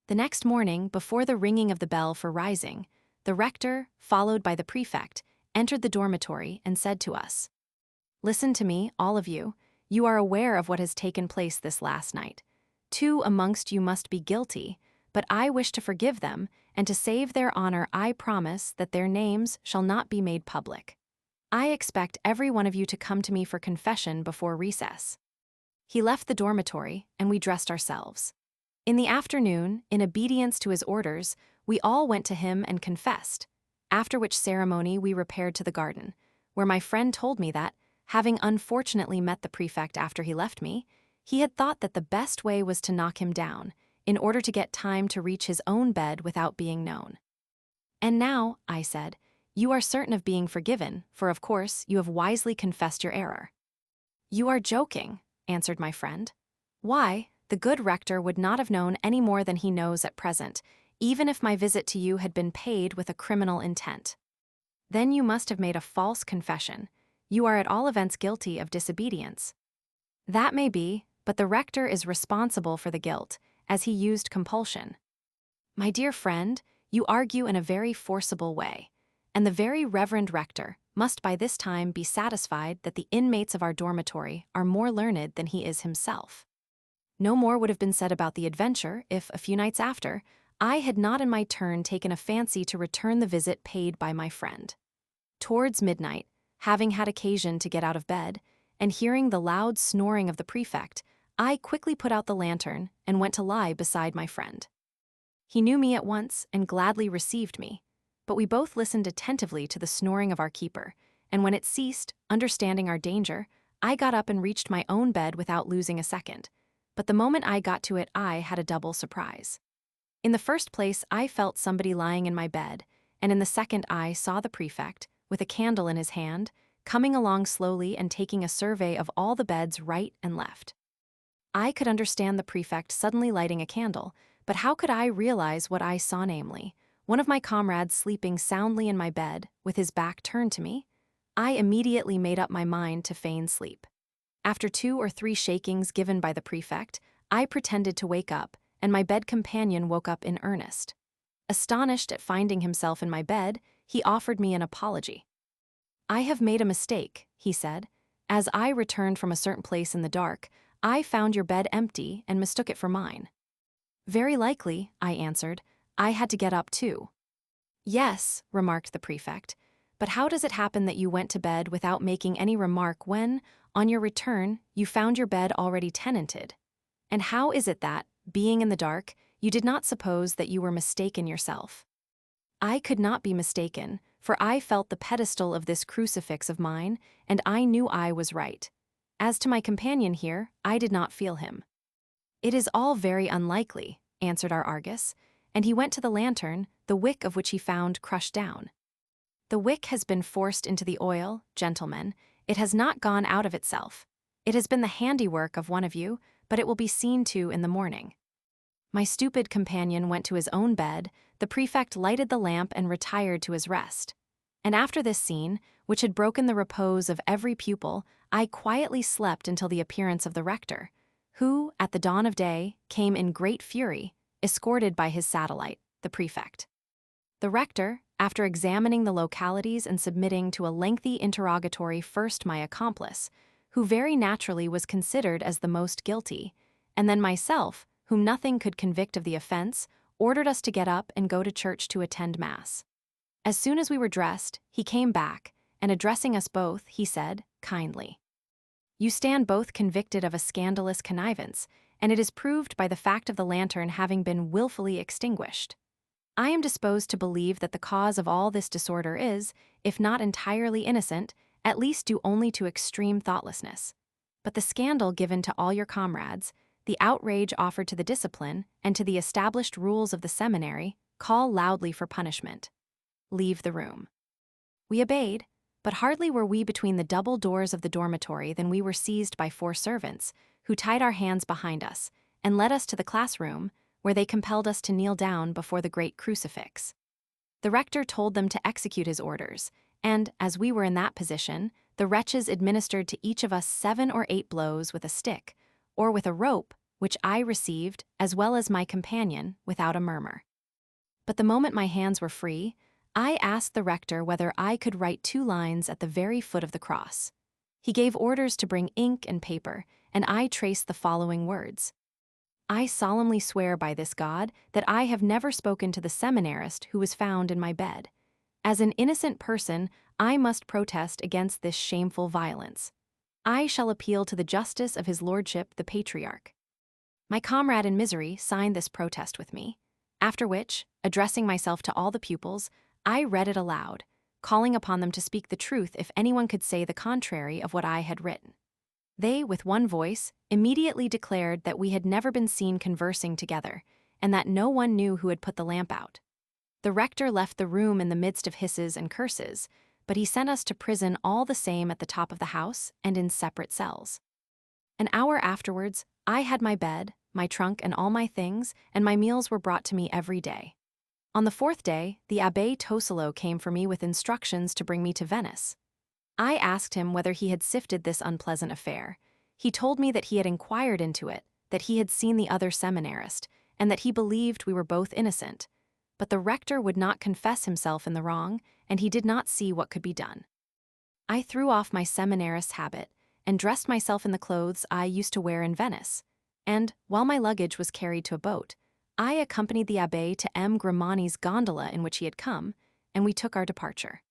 The next morning, before the ringing of the bell for rising, the rector, followed by the prefect, entered the dormitory and said to us, "Listen to me, all of you. You are aware of what has taken place this last night. 2 amongst you must be guilty, but I wish to forgive them, and to save their honor I promise that their names shall not be made public. I expect every one of you to come to me for confession before recess." He left the dormitory, and we dressed ourselves. In the afternoon, in obedience to his orders, we all went to him and confessed, after which ceremony we repaired to the garden, where my friend told me that, having unfortunately met the prefect after he left me, he had thought that the best way was to knock him down, in order to get time to reach his own bed without being known. "And now," I said, "you are certain of being forgiven, for of course you have wisely confessed your error." "You are joking," answered my friend. "Why, the good rector would not have known any more than he knows at present, even if my visit to you had been paid with a criminal intent." "Then you must have made a false confession. You are at all events guilty of disobedience. That may be, but the rector is responsible for the guilt, as he used compulsion. My dear friend, you argue in a very forcible way, and the very reverend rector must by this time be satisfied that the inmates of our dormitory are more learned than he is himself. No more would have been said about the adventure if, a few nights after, I had not in my turn taken a fancy to return the visit paid by my friend. Towards midnight, having had occasion to get out of bed, and hearing the loud snoring of the prefect, I quickly put out the lantern and went to lie beside my friend. He knew me at once and gladly received me, but we both listened attentively to the snoring of our keeper, and when it ceased, understanding our danger, I got up and reached my own bed without losing a second. But the moment I got to it, I had a double surprise. In the first place, I felt somebody lying in my bed, and in the second I saw the prefect, with a candle in his hand, coming along slowly and taking a survey of all the beds right and left. I could understand the prefect suddenly lighting a candle, but how could I realize what I saw, namely, one of my comrades sleeping soundly in my bed, with his back turned to me? I immediately made up my mind to feign sleep. After 2 or 3 shakings given by the prefect, I pretended to wake up, and my bed companion woke up in earnest. Astonished at finding himself in my bed, he offered me an apology. "I have made a mistake," he said. "As I returned from a certain place in the dark, I found your bed empty and mistook it for mine." "Very likely," I answered. "I had to get up too." "Yes," remarked the prefect, "but how does it happen that you went to bed without making any remark when, on your return, you found your bed already tenanted? And how is it that, being in the dark, you did not suppose that you were mistaken yourself?" I could not be mistaken, for I felt the pedestal of this crucifix of mine, and I knew I was right. As to my companion here, I did not feel him. "It is all very unlikely," answered our Argus, and he went to the lantern, the wick of which he found crushed down. "The wick has been forced into the oil, gentlemen. It has not gone out of itself. It has been the handiwork of one of you, but it will be seen to in the morning." My stupid companion went to his own bed, the prefect lighted the lamp and retired to his rest. And after this scene, which had broken the repose of every pupil, I quietly slept until the appearance of the rector, who, at the dawn of day, came in great fury, escorted by his satellite, the prefect. The rector, after examining the localities and submitting to a lengthy interrogatory first my accomplice, who very naturally was considered as the most guilty, and then myself, whom nothing could convict of the offense, ordered us to get up and go to church to attend Mass. As soon as we were dressed, he came back, and addressing us both, he said, kindly, "You stand both convicted of a scandalous connivance, and it is proved by the fact of the lantern having been willfully extinguished. I am disposed to believe that the cause of all this disorder is, if not entirely innocent, at least due only to extreme thoughtlessness. But the scandal given to all your comrades, the outrage offered to the discipline, and to the established rules of the seminary, call loudly for punishment. Leave the room." We obeyed, but hardly were we between the double doors of the dormitory than we were seized by 4 servants, who tied our hands behind us, and led us to the classroom, where they compelled us to kneel down before the great crucifix. The rector told them to execute his orders, and, as we were in that position, the wretches administered to each of us 7 or 8 blows with a stick, or with a rope, which I received, as well as my companion, without a murmur. But the moment my hands were free, I asked the rector whether I could write 2 lines at the very foot of the cross. He gave orders to bring ink and paper, and I traced the following words: "I solemnly swear by this God that I have never spoken to the seminarist who was found in my bed. As an innocent person, I must protest against this shameful violence. I shall appeal to the justice of his lordship the patriarch." My comrade in misery signed this protest with me, after which, addressing myself to all the pupils, I read it aloud, calling upon them to speak the truth if anyone could say the contrary of what I had written. They, with one voice, immediately declared that we had never been seen conversing together, and that no one knew who had put the lamp out. The rector left the room in the midst of hisses and curses, but he sent us to prison all the same at the top of the house and in separate cells. An hour afterwards, I had my bed, my trunk and all my things, and my meals were brought to me every day. On the 4th day, the Abbé Tosello came for me with instructions to bring me to Venice. I asked him whether he had sifted this unpleasant affair. He told me that he had inquired into it, that he had seen the other seminarist, and that he believed we were both innocent. But the rector would not confess himself in the wrong, and he did not see what could be done. I threw off my seminarist's habit and dressed myself in the clothes I used to wear in Venice, and, while my luggage was carried to a boat, I accompanied the abbé to M. Grimani's gondola in which he had come, and we took our departure.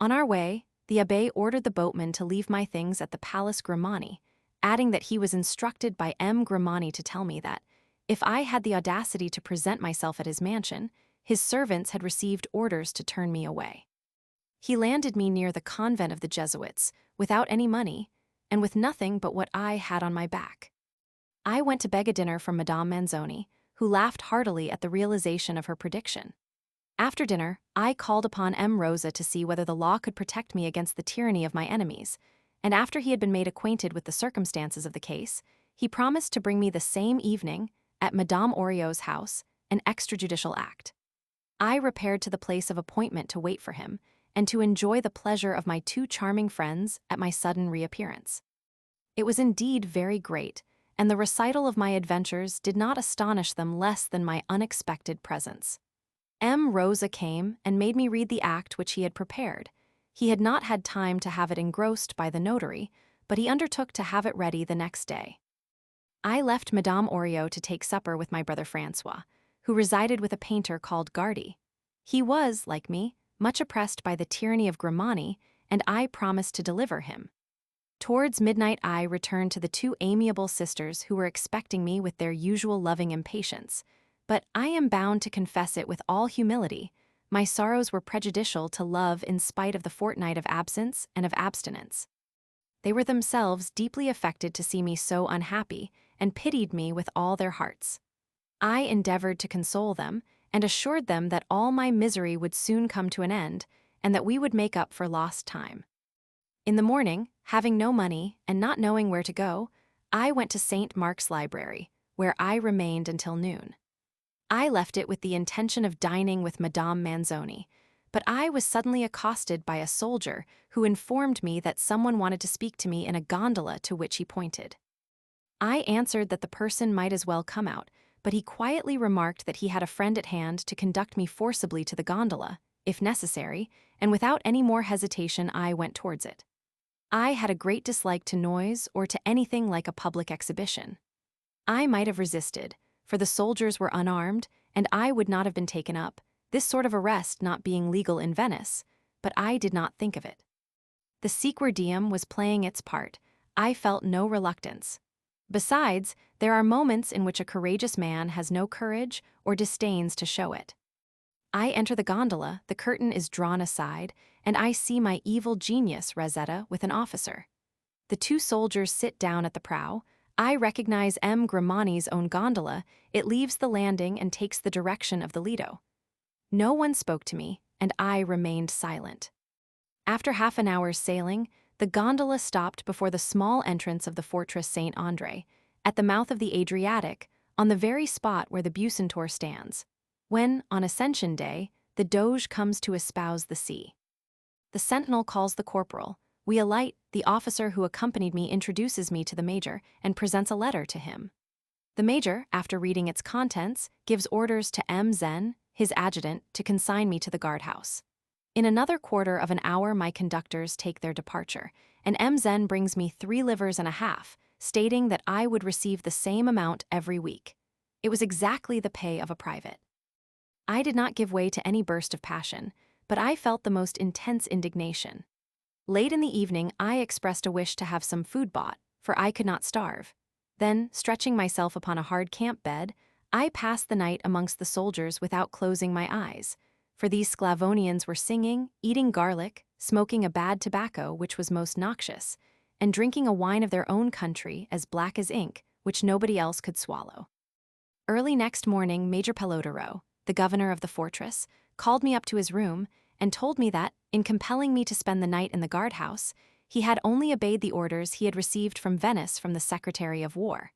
On our way, the abbé ordered the boatman to leave my things at the Palace Grimani, adding that he was instructed by M. Grimani to tell me that, if I had the audacity to present myself at his mansion, his servants had received orders to turn me away. He landed me near the convent of the Jesuits, without any money, and with nothing but what I had on my back. I went to beg a dinner from Madame Manzoni, who laughed heartily at the realization of her prediction. After dinner, I called upon M. Rosa to see whether the law could protect me against the tyranny of my enemies, and after he had been made acquainted with the circumstances of the case, he promised to bring me the same evening, at Madame Oriot's house, an extrajudicial act. I repaired to the place of appointment to wait for him, and to enjoy the pleasure of my two charming friends at my sudden reappearance. It was indeed very great, and the recital of my adventures did not astonish them less than my unexpected presence. M. Rosa came and made me read the act which he had prepared. He had not had time to have it engrossed by the notary, but he undertook to have it ready the next day. I left Madame Oriot to take supper with my brother Francois, who resided with a painter called Gardy. He was, like me, much oppressed by the tyranny of Grimani, and I promised to deliver him. Towards midnight I returned to the two amiable sisters who were expecting me with their usual loving impatience, but I am bound to confess it with all humility, my sorrows were prejudicial to love in spite of the fortnight of absence and of abstinence. They were themselves deeply affected to see me so unhappy, and pitied me with all their hearts. I endeavored to console them, and assured them that all my misery would soon come to an end, and that we would make up for lost time. In the morning, having no money and not knowing where to go, I went to St. Mark's Library, where I remained until noon. I left it with the intention of dining with Madame Manzoni, but I was suddenly accosted by a soldier who informed me that someone wanted to speak to me in a gondola to which he pointed. I answered that the person might as well come out, but he quietly remarked that he had a friend at hand to conduct me forcibly to the gondola, if necessary, and without any more hesitation I went towards it. I had a great dislike to noise or to anything like a public exhibition. I might have resisted, for the soldiers were unarmed, and I would not have been taken up, this sort of arrest not being legal in Venice, but I did not think of it. The Sequer Diem was playing its part. I felt no reluctance. Besides, there are moments in which a courageous man has no courage or disdains to show it. I enter the gondola, the curtain is drawn aside, and I see my evil genius, Rosetta, with an officer. The two soldiers sit down at the prow. I recognize M. Grimani's own gondola. It leaves the landing and takes the direction of the Lido. No one spoke to me, and I remained silent. After half an hour's sailing, the gondola stopped before the small entrance of the Fortress Saint Andre, at the mouth of the Adriatic, on the very spot where the Bucentaur stands, when, on Ascension Day, the Doge comes to espouse the sea. The sentinel calls the corporal. We alight, the officer who accompanied me introduces me to the major and presents a letter to him. The major, after reading its contents, gives orders to M. Zen, his adjutant, to consign me to the guardhouse. In another quarter of an hour my conductors take their departure, and M. Zen brings me 3 livres and a half, stating that I would receive the same amount every week. It was exactly the pay of a private. I did not give way to any burst of passion, but I felt the most intense indignation. Late in the evening I expressed a wish to have some food bought, for I could not starve. Then, stretching myself upon a hard camp bed, I passed the night amongst the soldiers without closing my eyes, for these Sclavonians were singing, eating garlic, smoking a bad tobacco which was most noxious, and drinking a wine of their own country as black as ink, which nobody else could swallow. Early next morning Major Pelotero, the governor of the fortress, called me up to his room and told me that, in compelling me to spend the night in the guardhouse, he had only obeyed the orders he had received from Venice from the Secretary of War.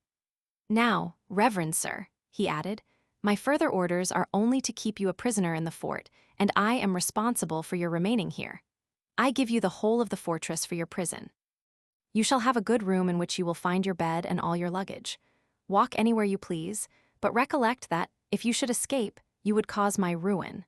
"Now, reverend sir," he added, "my further orders are only to keep you a prisoner in the fort, and I am responsible for your remaining here. I give you the whole of the fortress for your prison. You shall have a good room in which you will find your bed and all your luggage. Walk anywhere you please, but recollect that, if you should escape, you would cause my ruin.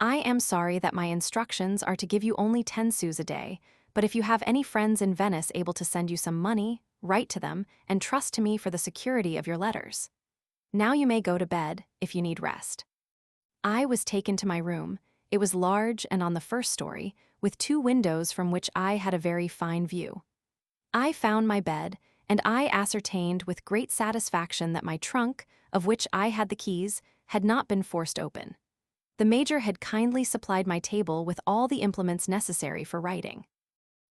I am sorry that my instructions are to give you only 10 sous a day, but if you have any friends in Venice able to send you some money, write to them and trust to me for the security of your letters. Now you may go to bed, if you need rest. I was taken to my room. It was large and on the first story, with 2 windows from which I had a very fine view. I found my bed, and I ascertained with great satisfaction that my trunk, of which I had the keys, had not been forced open. The major had kindly supplied my table with all the implements necessary for writing.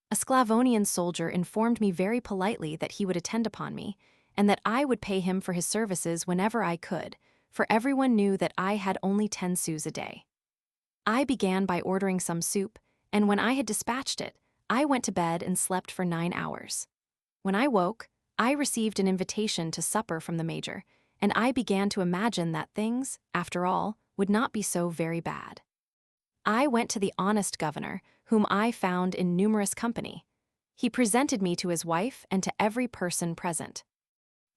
A Sclavonian soldier informed me very politely that he would attend upon me, and that I would pay him for his services whenever I could, for everyone knew that I had only 10 sous a day. I began by ordering some soup, and when I had dispatched it, I went to bed and slept for 9 hours. When I woke, I received an invitation to supper from the major, and I began to imagine that things, after all, would not be so very bad. I went to the honest governor, whom I found in numerous company. He presented me to his wife and to every person present.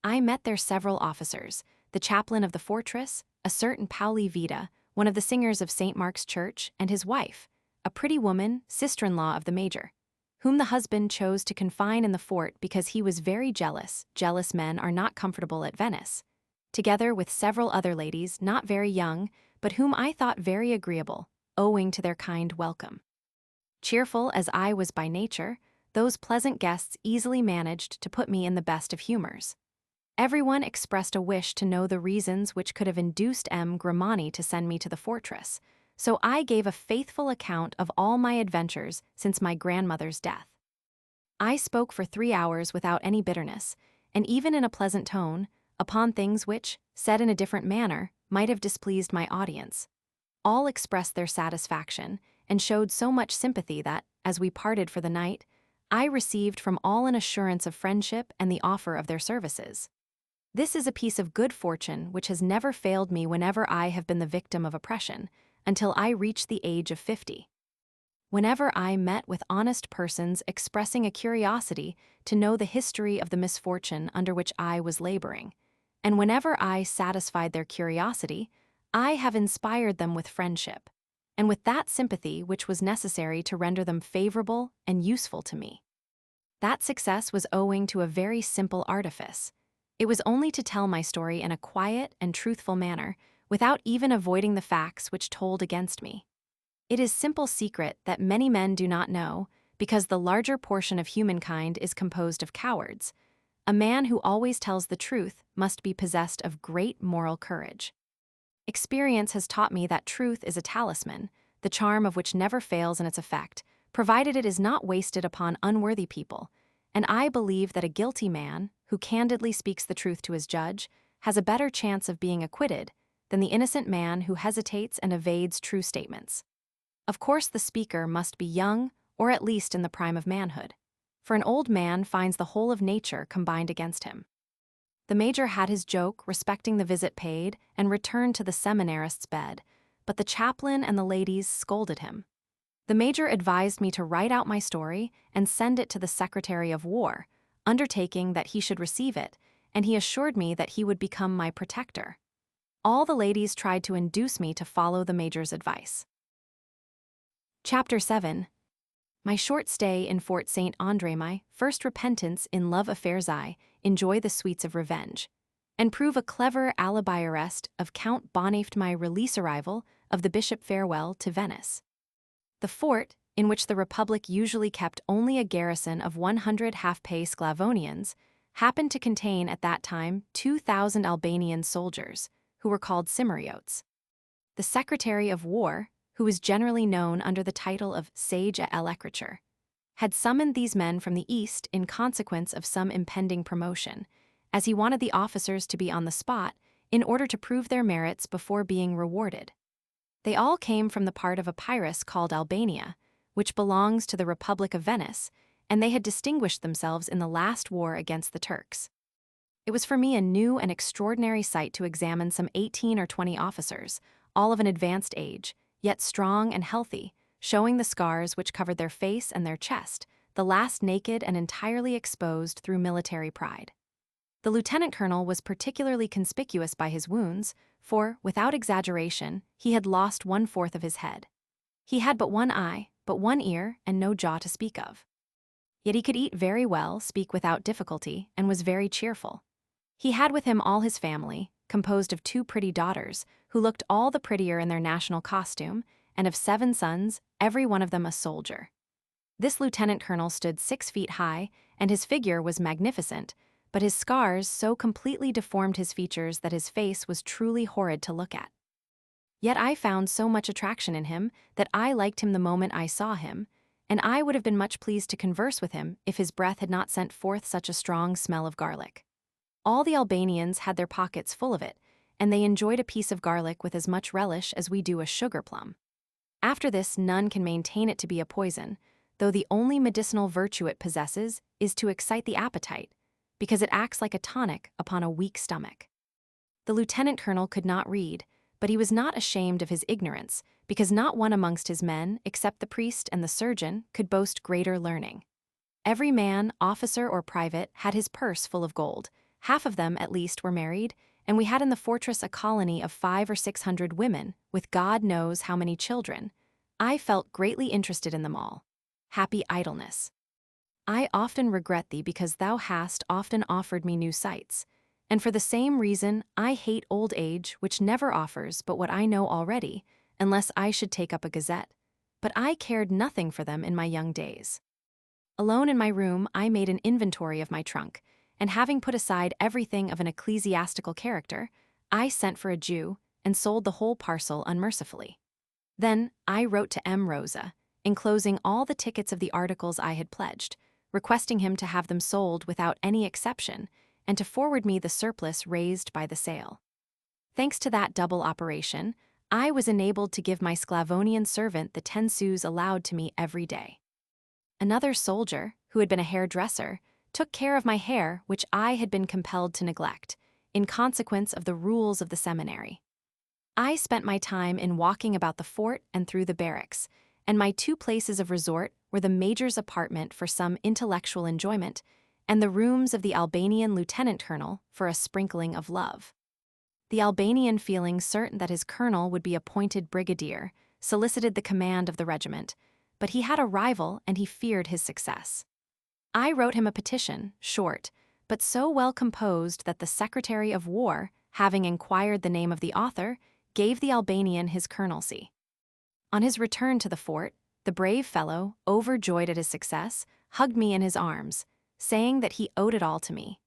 I met there several officers, the chaplain of the fortress, a certain Pauli Vida, one of the singers of St. Mark's Church, and his wife, a pretty woman, sister-in-law of the major, whom the husband chose to confine in the fort because he was very jealous. Jealous men are not comfortable at Venice, together with several other ladies not very young, but whom I thought very agreeable, owing to their kind welcome. Cheerful as I was by nature, those pleasant guests easily managed to put me in the best of humors. Everyone expressed a wish to know the reasons which could have induced M. Grimani to send me to the fortress, so I gave a faithful account of all my adventures since my grandmother's death. I spoke for 3 hours without any bitterness, and even in a pleasant tone, upon things which, said in a different manner, might have displeased my audience. All expressed their satisfaction, and showed so much sympathy that, as we parted for the night, I received from all an assurance of friendship and the offer of their services. This is a piece of good fortune which has never failed me whenever I have been the victim of oppression, until I reached the age of 50. Whenever I met with honest persons expressing a curiosity to know the history of the misfortune under which I was laboring, and whenever I satisfied their curiosity, I have inspired them with friendship, and with that sympathy which was necessary to render them favorable and useful to me. That success was owing to a very simple artifice. It was only to tell my story in a quiet and truthful manner, without even avoiding the facts which told against me. It is simple secret that many men do not know, because the larger portion of humankind is composed of cowards. A man who always tells the truth must be possessed of great moral courage. Experience has taught me that truth is a talisman, the charm of which never fails in its effect, provided it is not wasted upon unworthy people, and I believe that a guilty man, who candidly speaks the truth to his judge, has a better chance of being acquitted than the innocent man who hesitates and evades true statements. Of course, the speaker must be young, or at least in the prime of manhood, for an old man finds the whole of nature combined against him. The major had his joke respecting the visit paid and returned to the seminarist's bed, but the chaplain and the ladies scolded him. The major advised me to write out my story and send it to the Secretary of War, undertaking that he should receive it, and he assured me that he would become my protector. All the ladies tried to induce me to follow the major's advice. Chapter 7. My short stay in Fort Saint Andre, my first repentance in love affairs. I enjoy the sweets of revenge, and prove a clever alibi arrest of Count Bonaparte. My release arrival of the Bishop farewell to Venice. The fort, in which the Republic usually kept only a garrison of 100 half-pay Sclavonians, happened to contain at that time 2,000 Albanian soldiers, who were called Cypriotes. The Secretary of War, who was generally known under the title of Sage à l'écriture, had summoned these men from the east in consequence of some impending promotion, as he wanted the officers to be on the spot in order to prove their merits before being rewarded. They all came from the part of Epirus called Albania, which belongs to the Republic of Venice, and they had distinguished themselves in the last war against the Turks. It was for me a new and extraordinary sight to examine some 18 or 20 officers, all of an advanced age, yet strong and healthy, showing the scars which covered their face and their chest, the last naked and entirely exposed through military pride. The lieutenant colonel was particularly conspicuous by his wounds, for, without exaggeration, he had lost 1/4 of his head. He had but one eye, but one ear, and no jaw to speak of. Yet he could eat very well, speak without difficulty, and was very cheerful. He had with him all his family, composed of 2 pretty daughters, who looked all the prettier in their national costume, and of 7 sons, every one of them a soldier. This lieutenant colonel stood 6 feet high, and his figure was magnificent, but his scars so completely deformed his features that his face was truly horrid to look at. Yet I found so much attraction in him that I liked him the moment I saw him, and I would have been much pleased to converse with him if his breath had not sent forth such a strong smell of garlic. All the Albanians had their pockets full of it, and they enjoyed a piece of garlic with as much relish as we do a sugar plum. After this, none can maintain it to be a poison, though the only medicinal virtue it possesses is to excite the appetite, because it acts like a tonic upon a weak stomach. The lieutenant colonel could not read, but he was not ashamed of his ignorance, because not one amongst his men, except the priest and the surgeon, could boast greater learning. Every man, officer or private, had his purse full of gold. Half of them, at least, were married, and we had in the fortress a colony of 500 or 600 women, with God knows how many children. I felt greatly interested in them all. Happy idleness! I often regret thee because thou hast often offered me new sights, and for the same reason I hate old age, which never offers but what I know already, unless I should take up a gazette. But I cared nothing for them in my young days. Alone in my room, I made an inventory of my trunk, and having put aside everything of an ecclesiastical character, I sent for a Jew and sold the whole parcel unmercifully. Then I wrote to M. Rosa, enclosing all the tickets of the articles I had pledged, requesting him to have them sold without any exception, and to forward me the surplus raised by the sale. Thanks to that double operation, I was enabled to give my Sclavonian servant the 10 sous allowed to me every day. Another soldier, who had been a hairdresser, took care of my hair, which I had been compelled to neglect, in consequence of the rules of the seminary. I spent my time in walking about the fort and through the barracks, and my 2 places of resort were the major's apartment for some intellectual enjoyment, and the rooms of the Albanian lieutenant colonel for a sprinkling of love. The Albanian, feeling certain that his colonel would be appointed brigadier, solicited the command of the regiment, but he had a rival and he feared his success. I wrote him a petition, short, but so well composed that the Secretary of War, having inquired the name of the author, gave the Albanian his colonelcy. On his return to the fort, the brave fellow, overjoyed at his success, hugged me in his arms, saying that he owed it all to me.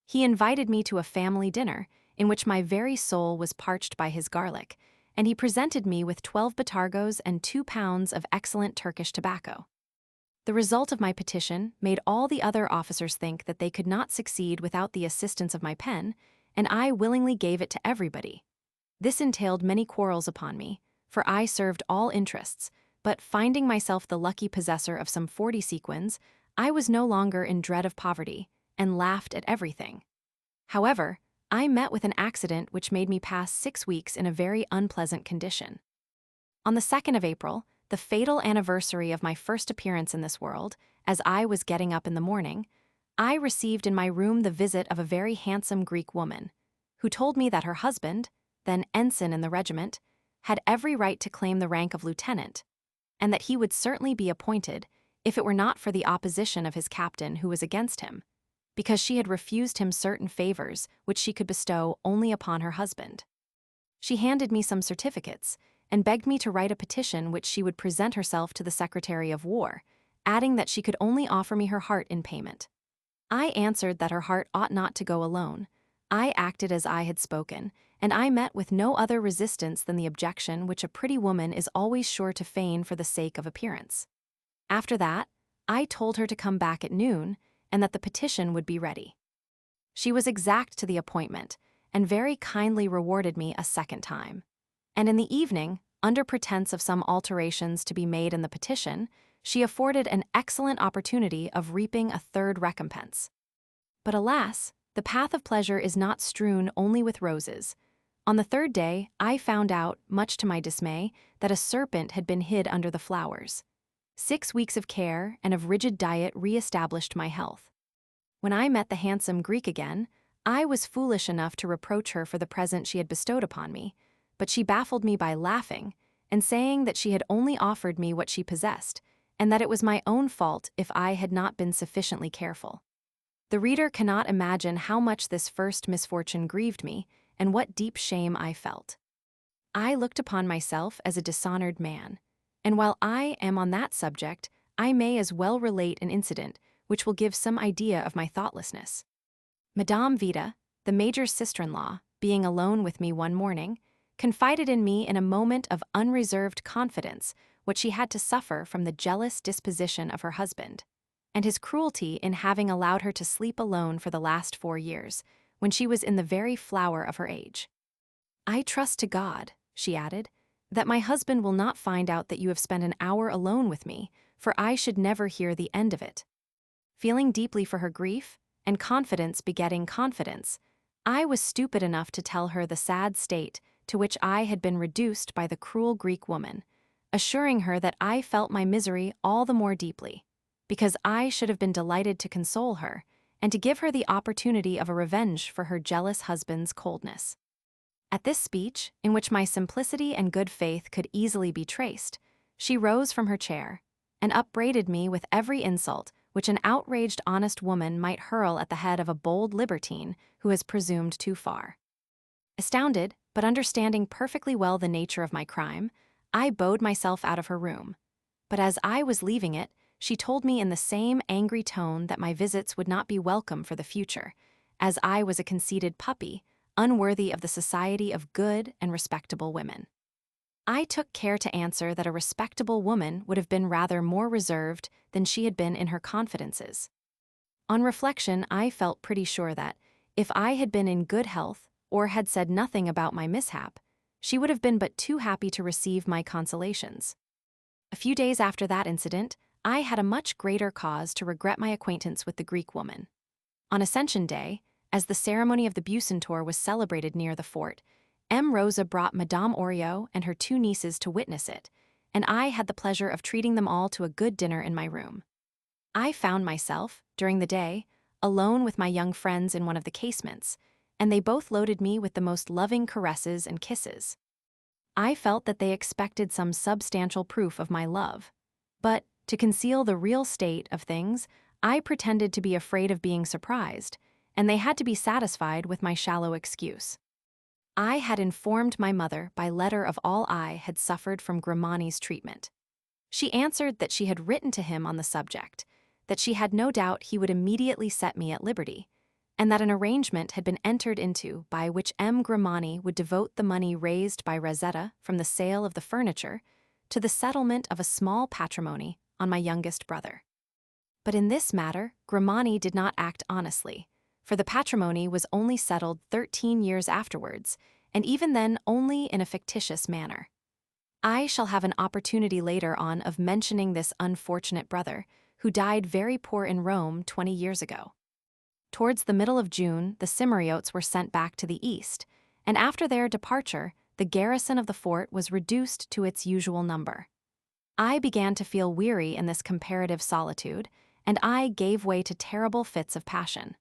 He invited me to a family dinner, in which my very soul was parched by his garlic, and he presented me with 12 botargos and 2 pounds of excellent Turkish tobacco. The result of my petition made all the other officers think that they could not succeed without the assistance of my pen, and I willingly gave it to everybody. This entailed many quarrels upon me, for I served all interests, but finding myself the lucky possessor of some 40 sequins, I was no longer in dread of poverty, and laughed at everything. However, I met with an accident which made me pass 6 weeks in a very unpleasant condition. On the 2nd of April, the fatal anniversary of my first appearance in this world, as I was getting up in the morning, I received in my room the visit of a very handsome Greek woman, who told me that her husband, then ensign in the regiment, had every right to claim the rank of lieutenant, and that he would certainly be appointed if it were not for the opposition of his captain who was against him, because she had refused him certain favors which she could bestow only upon her husband. She handed me some certificates, and begged me to write a petition which she would present herself to the Secretary of War, adding that she could only offer me her heart in payment. I answered that her heart ought not to go alone. I acted as I had spoken, and I met with no other resistance than the objection which a pretty woman is always sure to feign for the sake of appearance. After that, I told her to come back at noon, and that the petition would be ready. She was exact to the appointment, and very kindly rewarded me a second time. And in the evening, under pretense of some alterations to be made in the petition, she afforded an excellent opportunity of reaping a 3rd recompense. But alas, the path of pleasure is not strewn only with roses. On the third day, I found out, much to my dismay, that a serpent had been hid under the flowers. 6 weeks of care and of rigid diet re-established my health. When I met the handsome Greek again, I was foolish enough to reproach her for the present she had bestowed upon me, but she baffled me by laughing and saying that she had only offered me what she possessed, and that it was my own fault if I had not been sufficiently careful. The reader cannot imagine how much this first misfortune grieved me, and what deep shame I felt. I looked upon myself as a dishonored man, and while I am on that subject, I may as well relate an incident which will give some idea of my thoughtlessness. Madame Vida, the major's sister-in-law, being alone with me one morning, confided in me in a moment of unreserved confidence what she had to suffer from the jealous disposition of her husband, and his cruelty in having allowed her to sleep alone for the last 4 years, when she was in the very flower of her age. "I trust to God," she added, "that my husband will not find out that you have spent an hour alone with me, for I should never hear the end of it." Feeling deeply for her grief, and confidence begetting confidence, I was stupid enough to tell her the sad state to which I had been reduced by the cruel Greek woman, assuring her that I felt my misery all the more deeply, because I should have been delighted to console her, and to give her the opportunity of a revenge for her jealous husband's coldness. At this speech, in which my simplicity and good faith could easily be traced, she rose from her chair, and upbraided me with every insult which an outraged honest woman might hurl at the head of a bold libertine who has presumed too far. Astounded, but understanding perfectly well the nature of my crime, I bowed myself out of her room. But as I was leaving it, she told me in the same angry tone that my visits would not be welcome for the future, as I was a conceited puppy, unworthy of the society of good and respectable women. I took care to answer that a respectable woman would have been rather more reserved than she had been in her confidences. On reflection, I felt pretty sure that, if I had been in good health, or had said nothing about my mishap, she would have been but too happy to receive my consolations. A few days after that incident, I had a much greater cause to regret my acquaintance with the Greek woman. On Ascension Day, as the ceremony of the Bucentaur was celebrated near the fort, M. Rosa brought Madame Oriot and her 2 nieces to witness it, and I had the pleasure of treating them all to a good dinner in my room. I found myself, during the day, alone with my young friends in one of the casements, and they both loaded me with the most loving caresses and kisses. I felt that they expected some substantial proof of my love, but, to conceal the real state of things, I pretended to be afraid of being surprised, and they had to be satisfied with my shallow excuse. I had informed my mother by letter of all I had suffered from Grimani's treatment. She answered that she had written to him on the subject, that she had no doubt he would immediately set me at liberty, and that an arrangement had been entered into by which M. Grimani would devote the money raised by Rosetta from the sale of the furniture to the settlement of a small patrimony on my youngest brother. But in this matter, Grimani did not act honestly, for the patrimony was only settled 13 years afterwards, and even then only in a fictitious manner. I shall have an opportunity later on of mentioning this unfortunate brother, who died very poor in Rome 20 years ago. Towards the middle of June, the Cypriotes were sent back to the east, and after their departure, the garrison of the fort was reduced to its usual number. I began to feel weary in this comparative solitude, and I gave way to terrible fits of passion.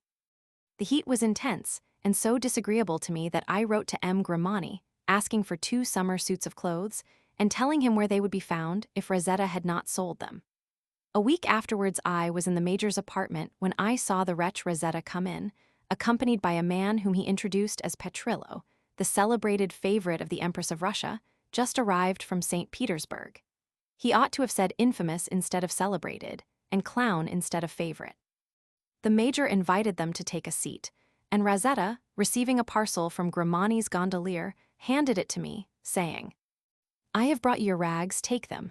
The heat was intense, and so disagreeable to me that I wrote to M. Grimani, asking for 2 summer suits of clothes, and telling him where they would be found if Rosetta had not sold them. A week afterwards I was in the major's apartment when I saw the wretch Rosetta come in, accompanied by a man whom he introduced as Petrillo, the celebrated favorite of the Empress of Russia, just arrived from St. Petersburg. He ought to have said infamous instead of celebrated, and clown instead of favorite. The major invited them to take a seat, and Rosetta, receiving a parcel from Grimani's gondolier, handed it to me, saying, "I have brought your rags, take them."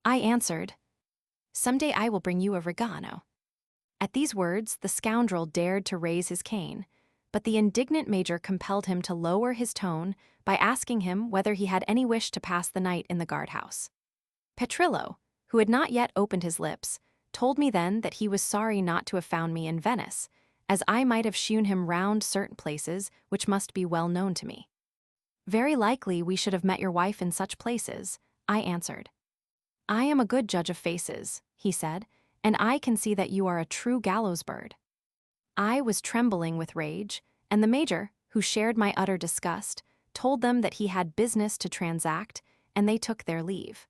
I answered, "Some day I will bring you a regano." At these words, the scoundrel dared to raise his cane, but the indignant major compelled him to lower his tone by asking him whether he had any wish to pass the night in the guardhouse. Petrillo, who had not yet opened his lips, told me then that he was sorry not to have found me in Venice, as I might have shewn him round certain places which must be well known to me. Very likely we should have met your wife in such places, I answered. I am a good judge of faces, he said, and I can see that you are a true gallows bird. I was trembling with rage, and the major, who shared my utter disgust, told them that he had business to transact, and they took their leave.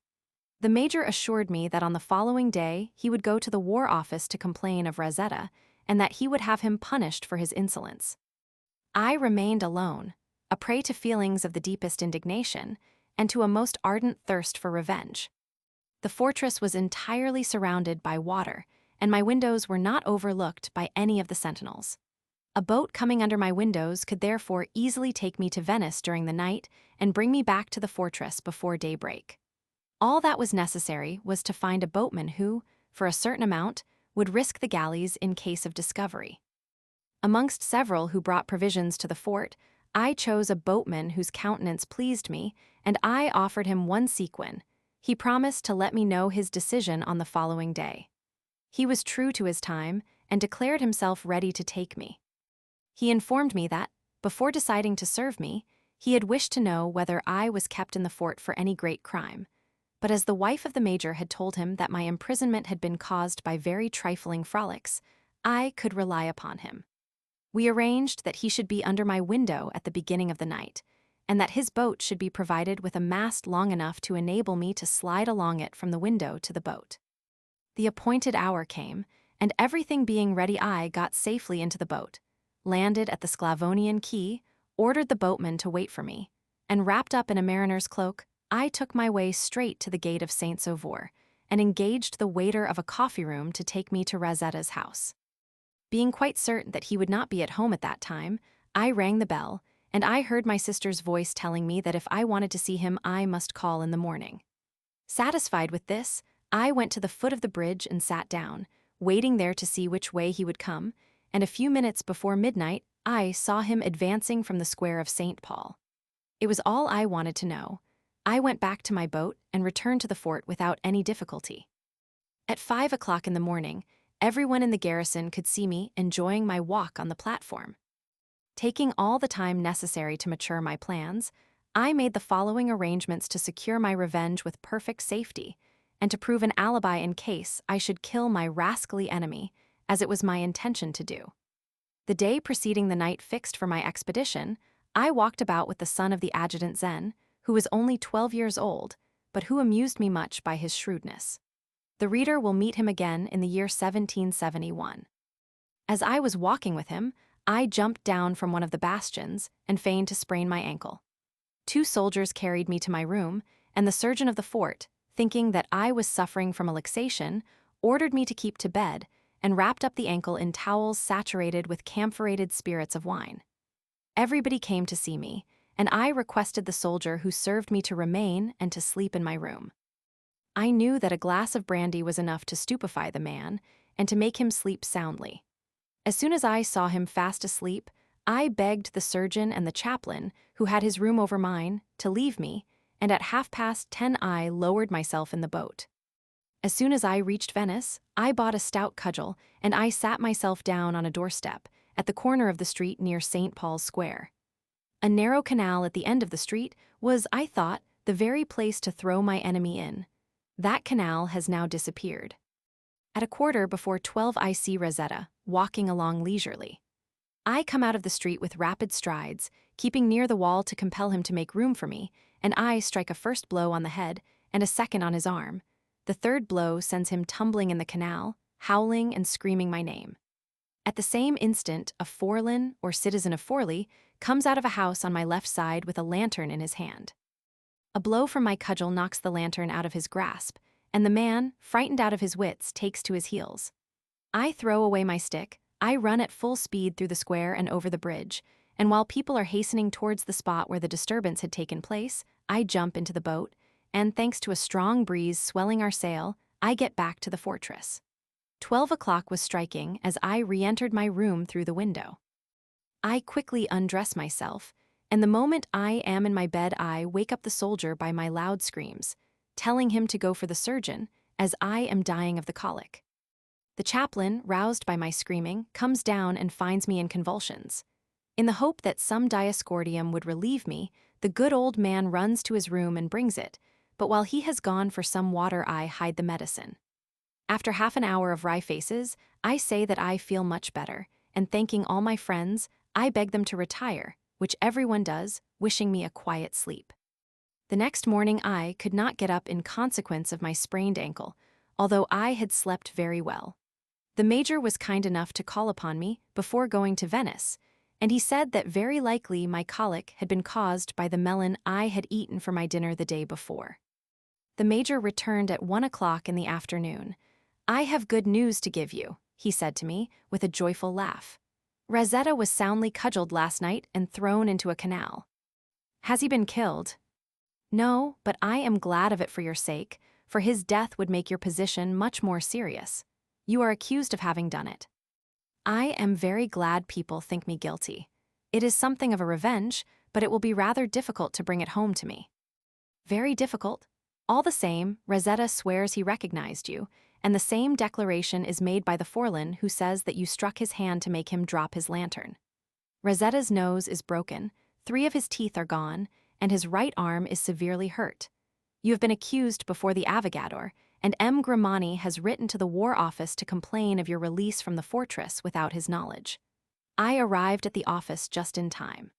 The major assured me that on the following day he would go to the War Office to complain of Rosetta, and that he would have him punished for his insolence. I remained alone, a prey to feelings of the deepest indignation, and to a most ardent thirst for revenge. The fortress was entirely surrounded by water, and my windows were not overlooked by any of the sentinels. A boat coming under my windows could therefore easily take me to Venice during the night and bring me back to the fortress before daybreak. All that was necessary was to find a boatman who, for a certain amount, would risk the galleys in case of discovery. Amongst several who brought provisions to the fort, I chose a boatman whose countenance pleased me, and I offered him 1 sequin. He promised to let me know his decision on the following day. He was true to his time and declared himself ready to take me. He informed me that, before deciding to serve me, he had wished to know whether I was kept in the fort for any great crime. But as the wife of the major had told him that my imprisonment had been caused by very trifling frolics, I could rely upon him. We arranged that he should be under my window at the beginning of the night, and that his boat should be provided with a mast long enough to enable me to slide along it from the window to the boat. The appointed hour came, and everything being ready, I got safely into the boat, landed at the Sclavonian quay, ordered the boatman to wait for me, and wrapped up in a mariner's cloak, I took my way straight to the gate of Saint Sauveur, and engaged the waiter of a coffee-room to take me to Rosetta's house. Being quite certain that he would not be at home at that time, I rang the bell, and I heard my sister's voice telling me that if I wanted to see him, I must call in the morning. Satisfied with this, I went to the foot of the bridge and sat down, waiting there to see which way he would come, and a few minutes before midnight, I saw him advancing from the square of St. Paul. It was all I wanted to know. I went back to my boat and returned to the fort without any difficulty. At 5 o'clock in the morning, everyone in the garrison could see me enjoying my walk on the platform. Taking all the time necessary to mature my plans, I made the following arrangements to secure my revenge with perfect safety, and to prove an alibi in case I should kill my rascally enemy, as it was my intention to do. The day preceding the night fixed for my expedition, I walked about with the son of the adjutant Zen, who was only 12 years old, but who amused me much by his shrewdness. The reader will meet him again in the year 1771. As I was walking with him, I jumped down from one of the bastions and feigned to sprain my ankle. 2 soldiers carried me to my room, and the surgeon of the fort, thinking that I was suffering from a luxation, ordered me to keep to bed and wrapped up the ankle in towels saturated with camphorated spirits of wine. Everybody came to see me, and I requested the soldier who served me to remain and to sleep in my room. I knew that a glass of brandy was enough to stupefy the man and to make him sleep soundly. As soon as I saw him fast asleep, I begged the surgeon and the chaplain, who had his room over mine, to leave me, and at 10:30 I lowered myself in the boat. As soon as I reached Venice, I bought a stout cudgel, and I sat myself down on a doorstep at the corner of the street near St. Paul's Square. A narrow canal at the end of the street was, I thought, the very place to throw my enemy in. That canal has now disappeared. At 12:15 I see Rosetta, walking along leisurely. I come out of the street with rapid strides, keeping near the wall to compel him to make room for me, and I strike a first blow on the head and a second on his arm. The third blow sends him tumbling in the canal, howling and screaming my name. At the same instant, a Forlin, or citizen of Forli, comes out of a house on my left side with a lantern in his hand. A blow from my cudgel knocks the lantern out of his grasp, and the man, frightened out of his wits, takes to his heels. I throw away my stick, I run at full speed through the square and over the bridge, and while people are hastening towards the spot where the disturbance had taken place, I jump into the boat, and thanks to a strong breeze swelling our sail, I get back to the fortress. 12 o'clock was striking as I re-entered my room through the window. I quickly undress myself, and the moment I am in my bed I wake up the soldier by my loud screams, telling him to go for the surgeon, as I am dying of the colic. The chaplain, roused by my screaming, comes down and finds me in convulsions. In the hope that some Diascordium would relieve me, the good old man runs to his room and brings it, but while he has gone for some water I hide the medicine. After half an hour of wry faces, I say that I feel much better, and thanking all my friends, I beg them to retire, which everyone does, wishing me a quiet sleep. The next morning I could not get up in consequence of my sprained ankle, although I had slept very well. The major was kind enough to call upon me before going to Venice, and he said that very likely my colic had been caused by the melon I had eaten for my dinner the day before. The major returned at 1 o'clock in the afternoon. "I have good news to give you," he said to me, with a joyful laugh. "Rosetta was soundly cudgeled last night and thrown into a canal." "Has he been killed?" "No, but I am glad of it for your sake, for his death would make your position much more serious. You are accused of having done it." "I am very glad people think me guilty. It is something of a revenge, but it will be rather difficult to bring it home to me." "Very difficult? All the same, Rosetta swears he recognized you, and the same declaration is made by the Forlan, who says that you struck his hand to make him drop his lantern. Rosetta's nose is broken, 3 of his teeth are gone, and his right arm is severely hurt. You have been accused before the Avogador, and M. Grimani has written to the War Office to complain of your release from the fortress without his knowledge." I arrived at the office just in time.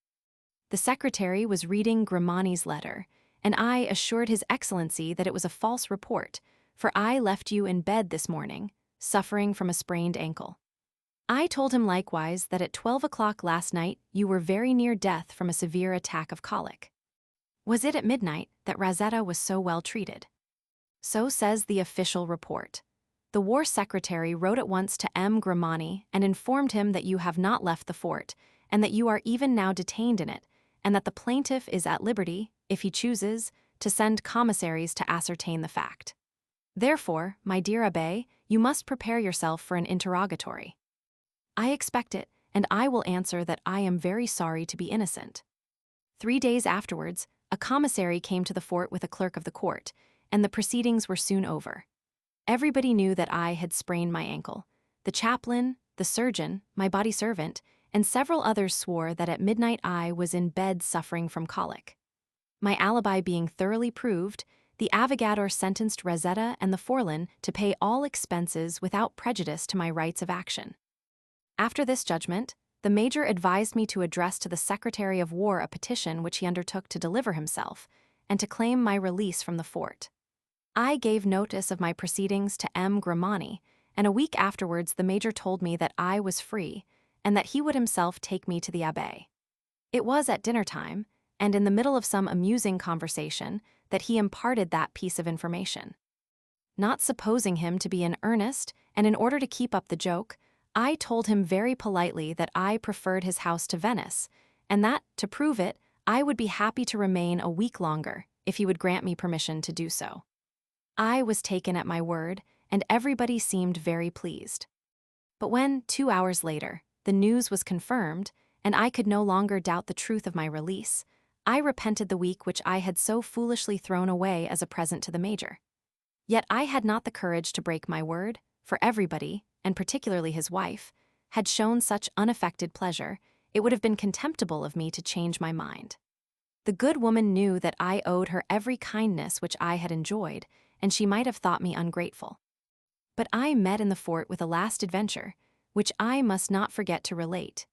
The secretary was reading Grimani's letter, and I assured His Excellency that it was a false report, for I left you in bed this morning, suffering from a sprained ankle. I told him likewise that at 12 o'clock last night you were very near death from a severe attack of colic. Was it at midnight that Rosetta was so well treated? So says the official report. The war secretary wrote at once to M. Grimani and informed him that you have not left the fort, and that you are even now detained in it, and that the plaintiff is at liberty, if he chooses, to send commissaries to ascertain the fact. Therefore, my dear Abbé, you must prepare yourself for an interrogatory. I expect it, and I will answer that I am very sorry to be innocent. 3 days afterwards, a commissary came to the fort with a clerk of the court, and the proceedings were soon over. Everybody knew that I had sprained my ankle. The chaplain, the surgeon, my body servant, and several others swore that at midnight I was in bed suffering from colic. My alibi being thoroughly proved, the Avogador sentenced Rosetta and the Forlan to pay all expenses without prejudice to my rights of action. After this judgment, the major advised me to address to the Secretary of War a petition which he undertook to deliver himself, and to claim my release from the fort. I gave notice of my proceedings to M. Grimani, and a week afterwards the major told me that I was free, and that he would himself take me to the abbé. It was at dinner time, and in the middle of some amusing conversation, that he imparted that piece of information. Not supposing him to be in earnest, and in order to keep up the joke, I told him very politely that I preferred his house to Venice, and that, to prove it, I would be happy to remain a week longer, if he would grant me permission to do so. I was taken at my word, and everybody seemed very pleased. But when, 2 hours later, the news was confirmed, and I could no longer doubt the truth of my release, I repented the week which I had so foolishly thrown away as a present to the major. Yet I had not the courage to break my word, for everybody, and particularly his wife, had shown such unaffected pleasure, it would have been contemptible of me to change my mind. The good woman knew that I owed her every kindness which I had enjoyed, and she might have thought me ungrateful. But I met in the fort with a last adventure, which I must not forget to relate.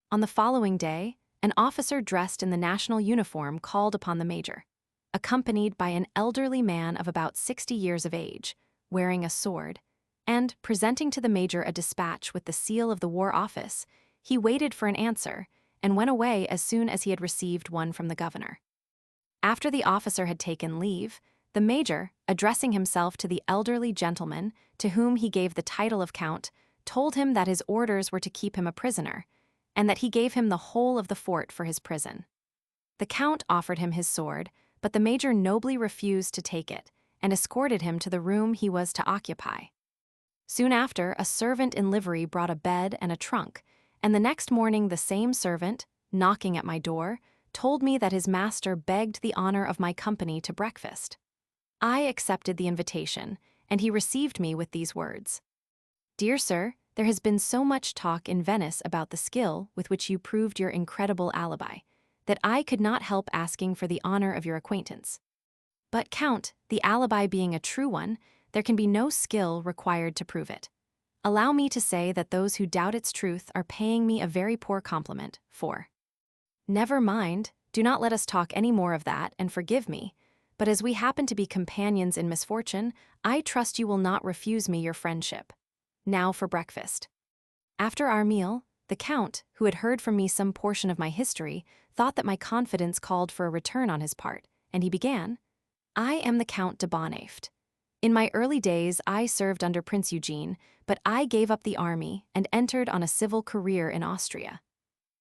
On the following day, an officer dressed in the national uniform called upon the major, accompanied by an elderly man of about 60 years of age, wearing a sword, and, presenting to the major a dispatch with the seal of the War Office, he waited for an answer, and went away as soon as he had received one from the governor. After the officer had taken leave, the major, addressing himself to the elderly gentleman, to whom he gave the title of count, told him that his orders were to keep him a prisoner, and that he gave him the whole of the fort for his prison. The count offered him his sword, but the major nobly refused to take it, and escorted him to the room he was to occupy. Soon after, a servant in livery brought a bed and a trunk, and the next morning the same servant, knocking at my door, told me that his master begged the honor of my company to breakfast. I accepted the invitation, and he received me with these words: "Dear sir, there has been so much talk in Venice about the skill with which you proved your incredible alibi, that I could not help asking for the honor of your acquaintance. But Count, the alibi being a true one, there can be no skill required to prove it. Allow me to say that those who doubt its truth are paying me a very poor compliment, for. Never mind, do not let us talk any more of that, and forgive me, but as we happen to be companions in misfortune, I trust you will not refuse me your friendship. Now for breakfast. After our meal, the Count, who had heard from me some portion of my history, thought that my confidence called for a return on his part, and he began, I am the Count de Bonnaeft. In my early days, I served under Prince Eugene, but I gave up the army and entered on a civil career in Austria.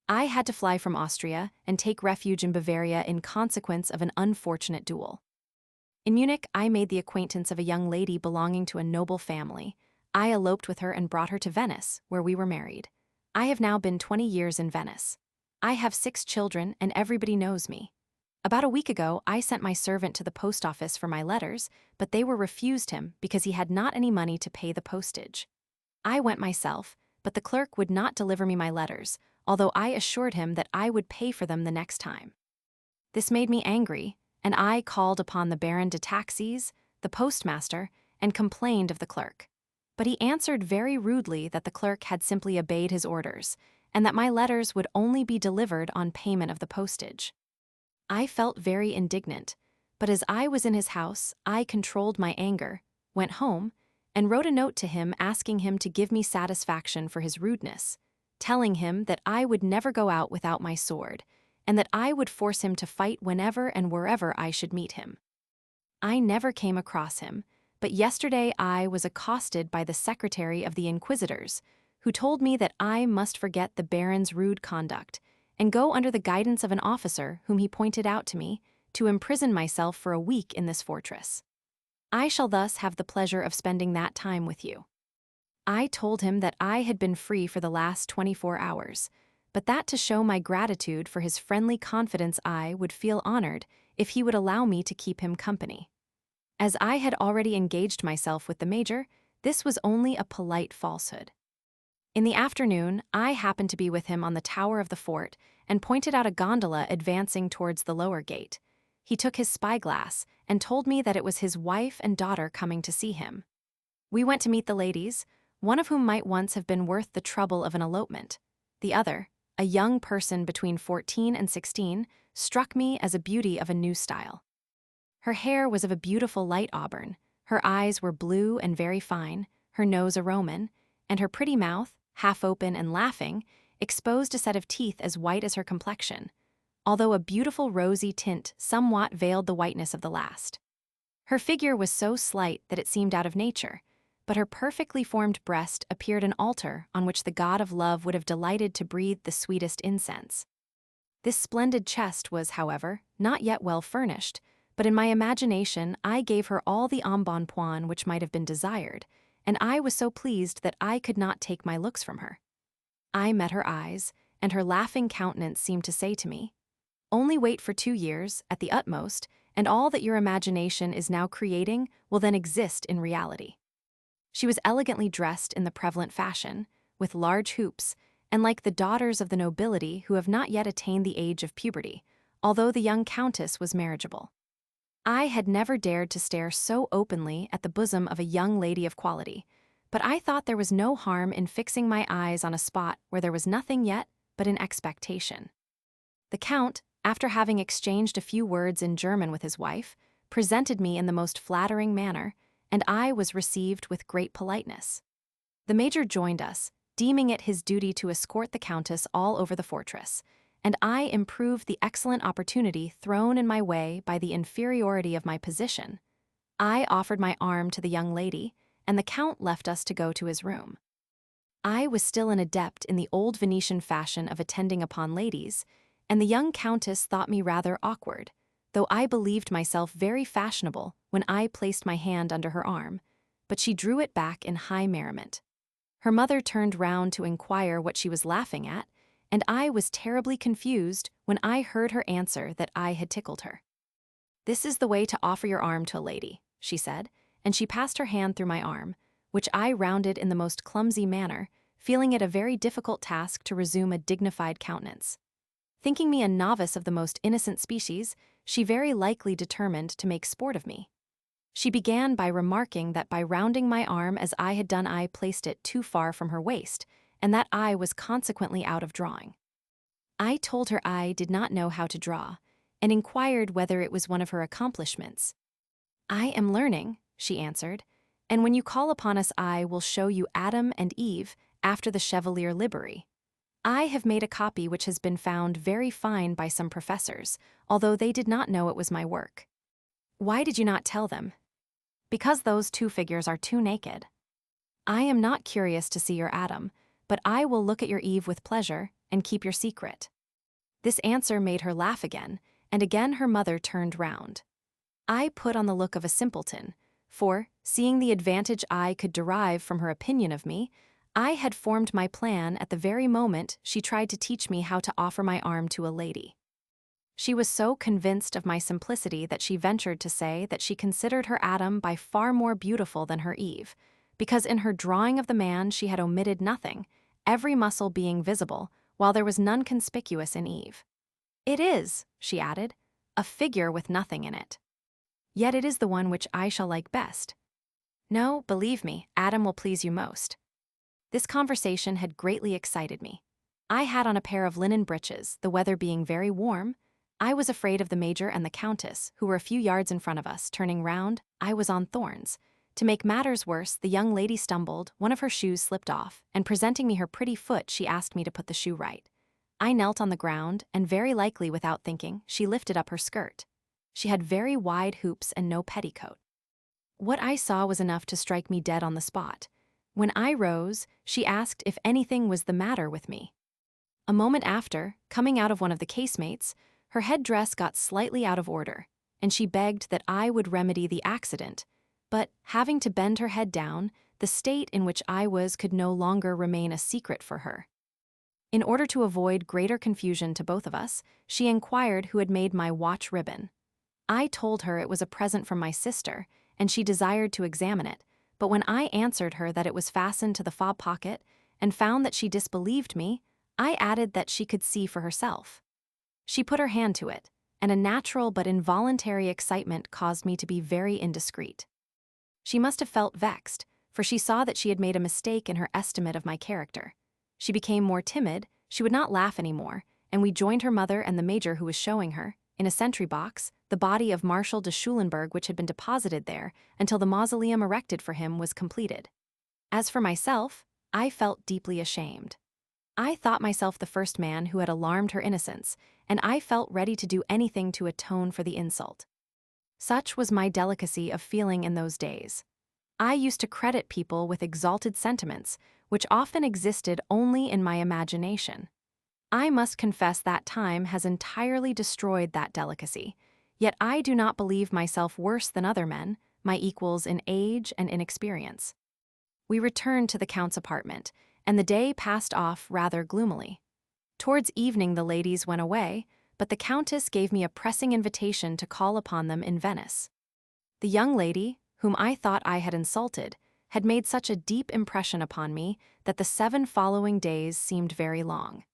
I had to fly from Austria and take refuge in Bavaria in consequence of an unfortunate duel. In Munich, I made the acquaintance of a young lady belonging to a noble family. I eloped with her and brought her to Venice, where we were married. I have now been 20 years in Venice. I have 6 children, and everybody knows me. About a week ago, I sent my servant to the post office for my letters, but they were refused him because he had not any money to pay the postage. I went myself, but the clerk would not deliver me my letters, although I assured him that I would pay for them the next time. This made me angry, and I called upon the Baron de Taxis, the postmaster, and complained of the clerk. But he answered very rudely that the clerk had simply obeyed his orders, and that my letters would only be delivered on payment of the postage. I felt very indignant, but as I was in his house, I controlled my anger, went home, and wrote a note to him asking him to give me satisfaction for his rudeness, telling him that I would never go out without my sword, and that I would force him to fight whenever and wherever I should meet him. I never came across him, but yesterday I was accosted by the secretary of the Inquisitors, who told me that I must forget the Baron's rude conduct and go under the guidance of an officer whom he pointed out to me, to imprison myself for a week in this fortress. I shall thus have the pleasure of spending that time with you. I told him that I had been free for the last 24 hours, but that to show my gratitude for his friendly confidence I would feel honored if he would allow me to keep him company. As I had already engaged myself with the major, this was only a polite falsehood. In the afternoon, I happened to be with him on the tower of the fort and pointed out a gondola advancing towards the lower gate. He took his spyglass and told me that it was his wife and daughter coming to see him. We went to meet the ladies, one of whom might once have been worth the trouble of an elopement. The other, a young person between 14 and 16, struck me as a beauty of a new style. Her hair was of a beautiful light auburn, her eyes were blue and very fine, her nose a Roman, and her pretty mouth, half open and laughing, exposed a set of teeth as white as her complexion, although a beautiful rosy tint somewhat veiled the whiteness of the last. Her figure was so slight that it seemed out of nature, but her perfectly formed breast appeared an altar on which the god of love would have delighted to breathe the sweetest incense. This splendid chest was, however, not yet well furnished, but in my imagination I gave her all the embonpoint which might have been desired, and I was so pleased that I could not take my looks from her. I met her eyes, and her laughing countenance seemed to say to me, only wait for 2 years, at the utmost, and all that your imagination is now creating will then exist in reality. She was elegantly dressed in the prevalent fashion, with large hoops, and like the daughters of the nobility who have not yet attained the age of puberty, although the young countess was marriageable. I had never dared to stare so openly at the bosom of a young lady of quality, but I thought there was no harm in fixing my eyes on a spot where there was nothing yet but an expectation. The Count, after having exchanged a few words in German with his wife, presented me in the most flattering manner, and I was received with great politeness. The major joined us, deeming it his duty to escort the Countess all over the fortress, and I improved the excellent opportunity thrown in my way by the inferiority of my position. I offered my arm to the young lady, and the Count left us to go to his room. I was still an adept in the old Venetian fashion of attending upon ladies, and the young Countess thought me rather awkward, though I believed myself very fashionable when I placed my hand under her arm, but she drew it back in high merriment. Her mother turned round to inquire what she was laughing at, and I was terribly confused when I heard her answer that I had tickled her. This is the way to offer your arm to a lady, she said, and she passed her hand through my arm, which I rounded in the most clumsy manner, feeling it a very difficult task to resume a dignified countenance. Thinking me a novice of the most innocent species, she very likely determined to make sport of me. She began by remarking that by rounding my arm as I had done, I placed it too far from her waist, and that I was consequently out of drawing. I told her I did not know how to draw, and inquired whether it was one of her accomplishments. "I am learning," she answered, "and when you call upon us I will show you Adam and Eve after the Chevalier livery. I have made a copy which has been found very fine by some professors, although they did not know it was my work." "Why did you not tell them?" "Because those two figures are too naked." "I am not curious to see your Adam, but I will look at your Eve with pleasure and keep your secret." This answer made her laugh again, and again her mother turned round. I put on the look of a simpleton, for, seeing the advantage I could derive from her opinion of me, I had formed my plan at the very moment she tried to teach me how to offer my arm to a lady. She was so convinced of my simplicity that she ventured to say that she considered her Adam by far more beautiful than her Eve, because in her drawing of the man she had omitted nothing, every muscle being visible, while there was none conspicuous in Eve. "It is," she added, "a figure with nothing in it. Yet it is the one which I shall like best. No, believe me, Adam will please you most." This conversation had greatly excited me. I had on a pair of linen breeches, the weather being very warm. I was afraid of the Major and the Countess, who were a few yards in front of us. Turning round, I was on thorns. To make matters worse, the young lady stumbled, one of her shoes slipped off, and presenting me her pretty foot, she asked me to put the shoe right. I knelt on the ground, and very likely without thinking, she lifted up her skirt. She had very wide hoops and no petticoat. What I saw was enough to strike me dead on the spot. When I rose, she asked if anything was the matter with me. A moment after, coming out of one of the casemates, her head-dress got slightly out of order, and she begged that I would remedy the accident, but, having to bend her head down, the state in which I was could no longer remain a secret for her. In order to avoid greater confusion to both of us, she inquired who had made my watch ribbon. I told her it was a present from my sister, and she desired to examine it, but when I answered her that it was fastened to the fob pocket, and found that she disbelieved me, I added that she could see for herself. She put her hand to it, and a natural but involuntary excitement caused me to be very indiscreet. She must have felt vexed, for she saw that she had made a mistake in her estimate of my character. She became more timid, she would not laugh any more, and we joined her mother and the Major, who was showing her, in a sentry box, the body of Marshal de Schulenburg, which had been deposited there until the mausoleum erected for him was completed. As for myself, I felt deeply ashamed. I thought myself the first man who had alarmed her innocence, and I felt ready to do anything to atone for the insult. Such was my delicacy of feeling in those days. I used to credit people with exalted sentiments, which often existed only in my imagination. I must confess that time has entirely destroyed that delicacy, yet I do not believe myself worse than other men, my equals in age and in experience. We returned to the Count's apartment, and the day passed off rather gloomily. Towards evening the ladies went away, but the Countess gave me a pressing invitation to call upon them in Venice. The young lady, whom I thought I had insulted, had made such a deep impression upon me that the 7 following days seemed very long.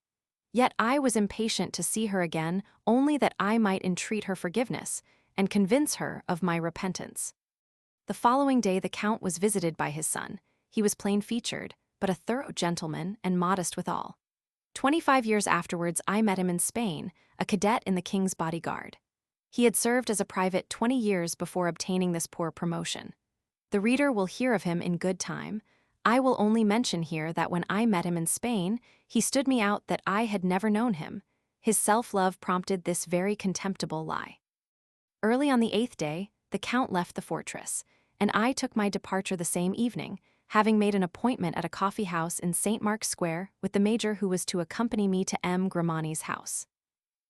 Yet I was impatient to see her again, only that I might entreat her forgiveness and convince her of my repentance. The following day the Count was visited by his son. He was plain-featured, but a thorough gentleman and modest withal. 25 years afterwards I met him in Spain, a cadet in the King's bodyguard. He had served as a private 20 years before obtaining this poor promotion. The reader will hear of him in good time. I will only mention here that when I met him in Spain, he stood me out that I had never known him. His self-love prompted this very contemptible lie. Early on the 8th day, the Count left the fortress, and I took my departure the same evening, having made an appointment at a coffee house in St. Mark's Square with the Major, who was to accompany me to M. Grimani's house.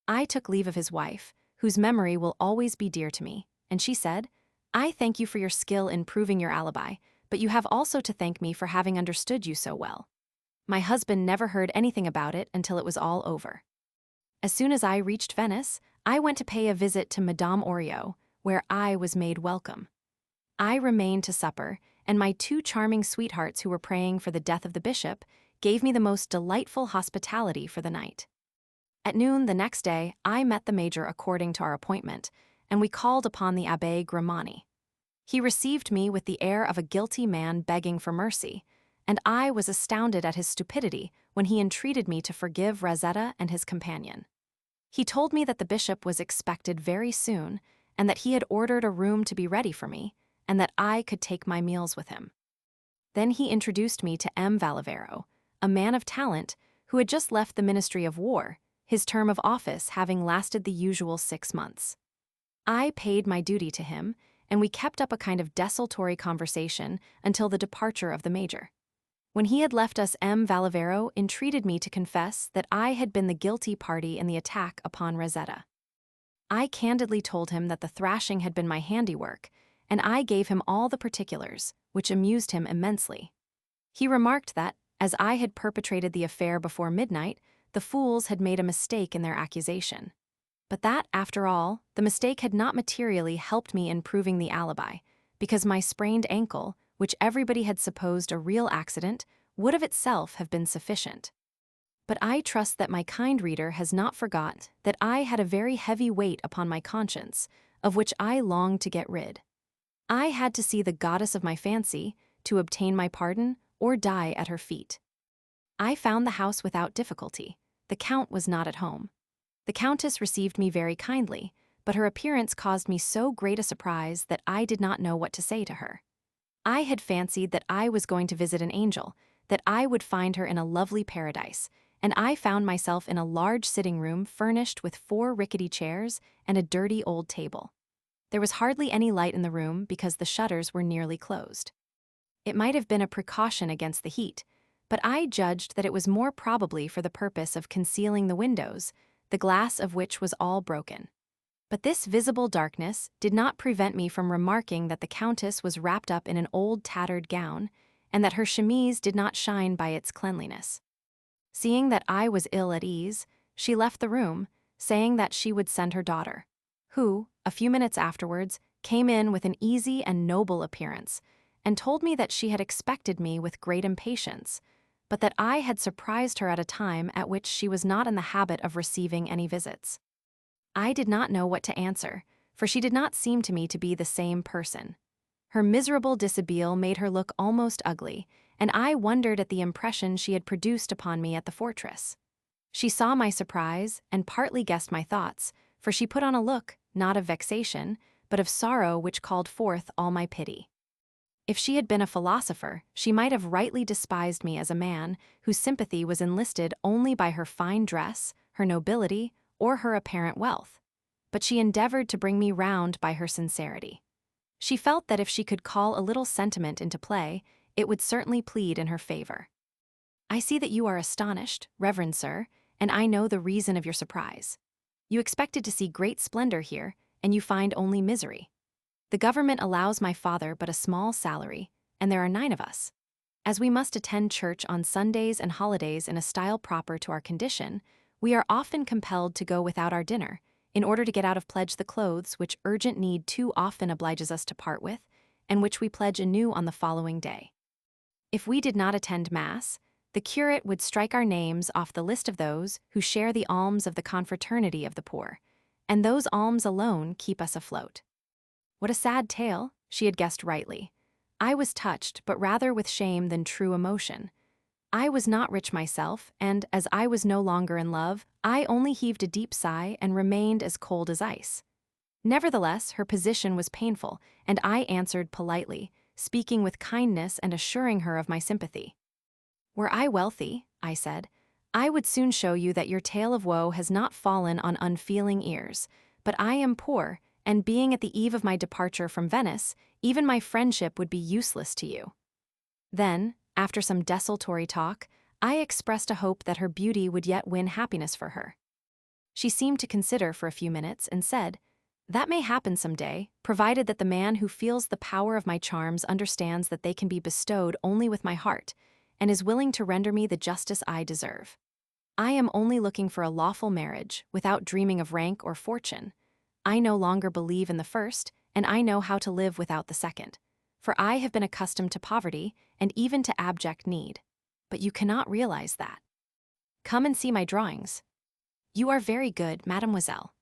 I took leave of his wife, whose memory will always be dear to me, and she said, "I thank you for your skill in proving your alibi, but you have also to thank me for having understood you so well." My husband never heard anything about it until it was all over. As soon as I reached Venice, I went to pay a visit to Madame Oriot, where I was made welcome. I remained to supper, and my 2 charming sweethearts, who were praying for the death of the bishop, gave me the most delightful hospitality for the night. At noon the next day, I met the major according to our appointment, and we called upon the Abbé Grimani. He received me with the air of a guilty man begging for mercy, and I was astounded at his stupidity when he entreated me to forgive Rosetta and his companion. He told me that the bishop was expected very soon, and that he had ordered a room to be ready for me, and that I could take my meals with him. Then he introduced me to M. Valavero, a man of talent who had just left the Ministry of War, his term of office having lasted the usual 6 months. I paid my duty to him, and we kept up a kind of desultory conversation until the departure of the major. When he had left us, M. Valavero entreated me to confess that I had been the guilty party in the attack upon Rosetta. I candidly told him that the thrashing had been my handiwork, and I gave him all the particulars, which amused him immensely. He remarked that, as I had perpetrated the affair before midnight, the fools had made a mistake in their accusation. But that, after all, the mistake had not materially helped me in proving the alibi, because my sprained ankle, which everybody had supposed a real accident, would of itself have been sufficient. But I trust that my kind reader has not forgot that I had a very heavy weight upon my conscience, of which I longed to get rid. I had to see the goddess of my fancy, to obtain my pardon, or die at her feet. I found the house without difficulty. The Count was not at home. The Countess received me very kindly, but her appearance caused me so great a surprise that I did not know what to say to her. I had fancied that I was going to visit an angel, that I would find her in a lovely paradise, and I found myself in a large sitting room furnished with 4 rickety chairs and a dirty old table. There was hardly any light in the room because the shutters were nearly closed. It might have been a precaution against the heat, but I judged that it was more probably for the purpose of concealing the windows, the glass of which was all broken. But this visible darkness did not prevent me from remarking that the Countess was wrapped up in an old tattered gown, and that her chemise did not shine by its cleanliness. Seeing that I was ill at ease, she left the room, saying that she would send her daughter, who, a few minutes afterwards, came in with an easy and noble appearance, and told me that she had expected me with great impatience, but that I had surprised her at a time at which she was not in the habit of receiving any visits. I did not know what to answer, for she did not seem to me to be the same person. Her miserable dishabille made her look almost ugly, and I wondered at the impression she had produced upon me at the fortress. She saw my surprise and partly guessed my thoughts, for she put on a look, not of vexation, but of sorrow which called forth all my pity. If she had been a philosopher, she might have rightly despised me as a man whose sympathy was enlisted only by her fine dress, her nobility, or her apparent wealth. But she endeavored to bring me round by her sincerity. She felt that if she could call a little sentiment into play, it would certainly plead in her favor. I see that you are astonished, reverend sir, and I know the reason of your surprise. You expected to see great splendor here, and you find only misery. The government allows my father but a small salary, and there are 9 of us. As we must attend church on Sundays and holidays in a style proper to our condition, we are often compelled to go without our dinner, in order to get out of pledge the clothes which urgent need too often obliges us to part with, and which we pledge anew on the following day. If we did not attend Mass, the curate would strike our names off the list of those who share the alms of the confraternity of the poor, and those alms alone keep us afloat. What a sad tale, she had guessed rightly. I was touched, but rather with shame than true emotion. I was not rich myself, and, as I was no longer in love, I only heaved a deep sigh and remained as cold as ice. Nevertheless, her position was painful, and I answered politely, speaking with kindness and assuring her of my sympathy. Were I wealthy, I said, I would soon show you that your tale of woe has not fallen on unfeeling ears, but I am poor, and being at the eve of my departure from Venice, even my friendship would be useless to you. Then, after some desultory talk, I expressed a hope that her beauty would yet win happiness for her. She seemed to consider for a few minutes and said, "That may happen some day, provided that the man who feels the power of my charms understands that they can be bestowed only with my heart, and is willing to render me the justice I deserve. I am only looking for a lawful marriage, without dreaming of rank or fortune. I no longer believe in the first, and I know how to live without the second. For I have been accustomed to poverty, and even to abject need. But you cannot realize that. Come and see my drawings." "You are very good, mademoiselle."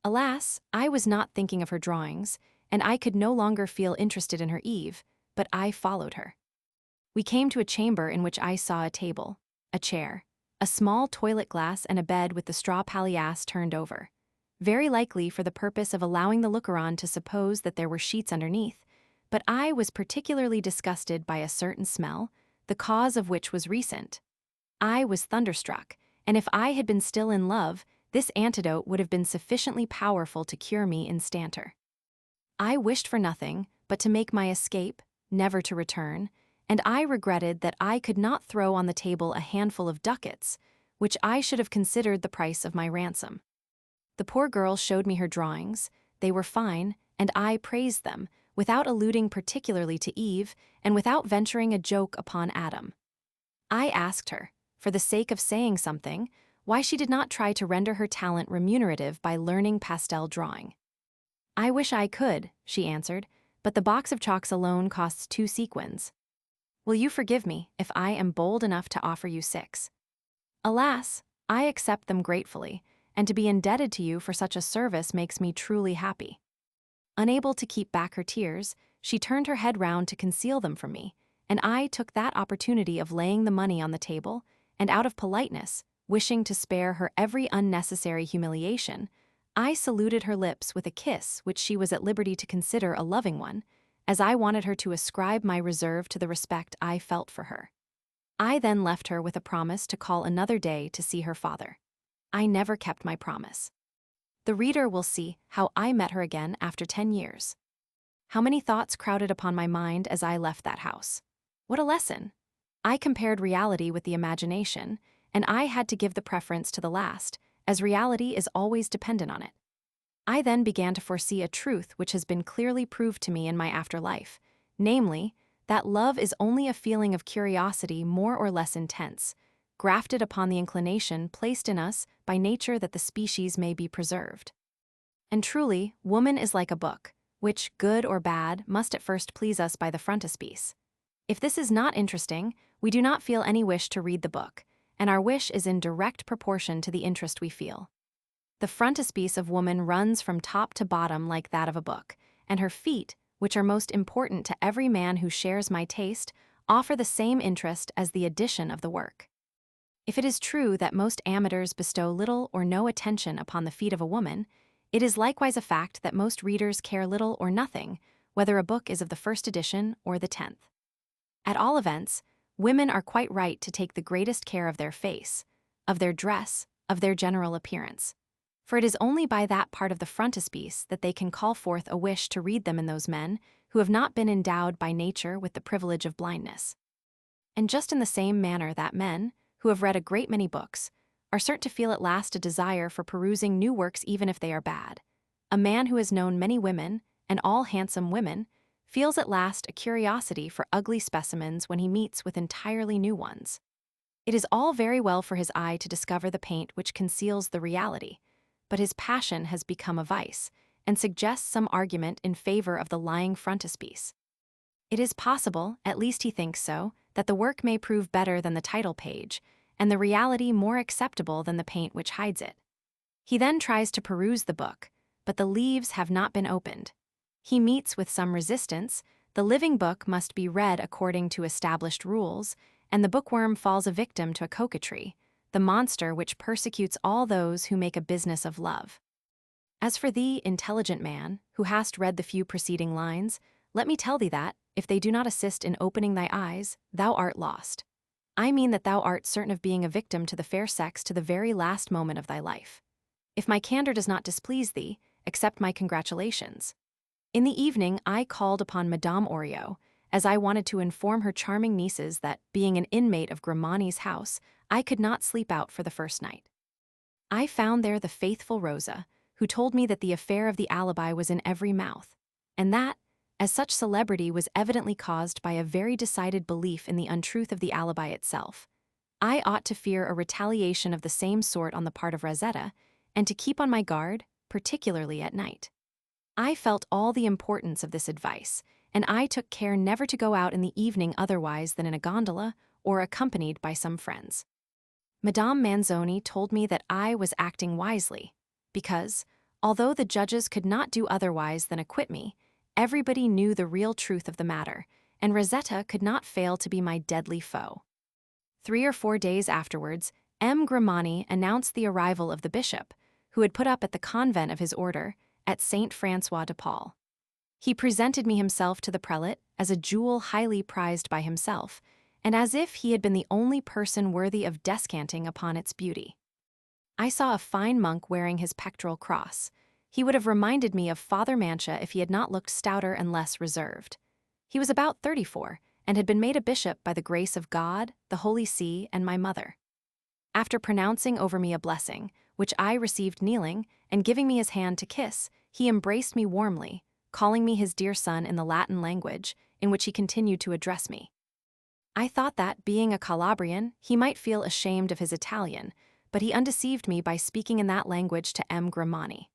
Alas, I was not thinking of her drawings, and I could no longer feel interested in her Eve, but I followed her. We came to a chamber in which I saw a table, a chair, a small toilet glass, and a bed with the straw palliasse turned over, very likely for the purpose of allowing the looker-on to suppose that there were sheets underneath, but I was particularly disgusted by a certain smell, the cause of which was recent. I was thunderstruck, and if I had been still in love, this antidote would have been sufficiently powerful to cure me instanter. I wished for nothing but to make my escape, never to return, and I regretted that I could not throw on the table a handful of ducats, which I should have considered the price of my ransom. The poor girl showed me her drawings. They were fine, and I praised them, without alluding particularly to Eve, and without venturing a joke upon Adam. I asked her, for the sake of saying something, why she did not try to render her talent remunerative by learning pastel drawing. "I wish I could," she answered, "but the box of chalks alone costs 2 sequins. Will you forgive me if I am bold enough to offer you 6? Alas, I accept them gratefully, and to be indebted to you for such a service makes me truly happy." Unable to keep back her tears, she turned her head round to conceal them from me, and I took that opportunity of laying the money on the table, and out of politeness, wishing to spare her every unnecessary humiliation, I saluted her lips with a kiss which she was at liberty to consider a loving one, as I wanted her to ascribe my reserve to the respect I felt for her. I then left her with a promise to call another day to see her father. I never kept my promise. The reader will see how I met her again after 10 years. How many thoughts crowded upon my mind as I left that house. What a lesson! I compared reality with the imagination, and I had to give the preference to the last, as reality is always dependent on it. I then began to foresee a truth which has been clearly proved to me in my afterlife, namely, that love is only a feeling of curiosity more or less intense, grafted upon the inclination placed in us by nature that the species may be preserved. And truly, woman is like a book, which, good or bad, must at first please us by the frontispiece. If this is not interesting, we do not feel any wish to read the book, and our wish is in direct proportion to the interest we feel. The frontispiece of woman runs from top to bottom like that of a book, and her feet, which are most important to every man who shares my taste, offer the same interest as the addition of the work. If it is true that most amateurs bestow little or no attention upon the feet of a woman, it is likewise a fact that most readers care little or nothing, whether a book is of the 1st edition or the 10th. At all events, women are quite right to take the greatest care of their face, of their dress, of their general appearance. For it is only by that part of the frontispiece that they can call forth a wish to read them in those men who have not been endowed by nature with the privilege of blindness. And just in the same manner that men, who have read a great many books, are certain to feel at last a desire for perusing new works even if they are bad. A man who has known many women, and all handsome women, feels at last a curiosity for ugly specimens when he meets with entirely new ones. It is all very well for his eye to discover the paint which conceals the reality, but his passion has become a vice, and suggests some argument in favor of the lying frontispiece. It is possible, at least he thinks so, that the work may prove better than the title page, and the reality more acceptable than the paint which hides it. He then tries to peruse the book, but the leaves have not been opened. He meets with some resistance, the living book must be read according to established rules, and the bookworm falls a victim to a coquetry, the monster which persecutes all those who make a business of love. As for thee, intelligent man, who hast read the few preceding lines, let me tell thee that, if they do not assist in opening thy eyes, thou art lost. I mean that thou art certain of being a victim to the fair sex to the very last moment of thy life. If my candor does not displease thee, accept my congratulations. In the evening I called upon Madame Oriot, as I wanted to inform her charming nieces that, being an inmate of Grimani's house, I could not sleep out for the first night. I found there the faithful Rosa, who told me that the affair of the alibi was in every mouth, and that, as such celebrity was evidently caused by a very decided belief in the untruth of the alibi itself, I ought to fear a retaliation of the same sort on the part of Rosetta, and to keep on my guard, particularly at night. I felt all the importance of this advice, and I took care never to go out in the evening otherwise than in a gondola or accompanied by some friends. Madame Manzoni told me that I was acting wisely, because, although the judges could not do otherwise than acquit me, everybody knew the real truth of the matter, and Rosetta could not fail to be my deadly foe. 3 or 4 days afterwards, M. Grimani announced the arrival of the bishop, who had put up at the convent of his order, at Saint Francois de Paul. He presented me himself to the prelate as a jewel highly prized by himself, and as if he had been the only person worthy of descanting upon its beauty. I saw a fine monk wearing his pectoral cross. He would have reminded me of Father Mancha if he had not looked stouter and less reserved. He was about 34, and had been made a bishop by the grace of God, the Holy See, and my mother. After pronouncing over me a blessing, which I received kneeling, and giving me his hand to kiss, he embraced me warmly, calling me his dear son in the Latin language, in which he continued to address me. I thought that, being a Calabrian, he might feel ashamed of his Italian, but he undeceived me by speaking in that language to M. Grimani.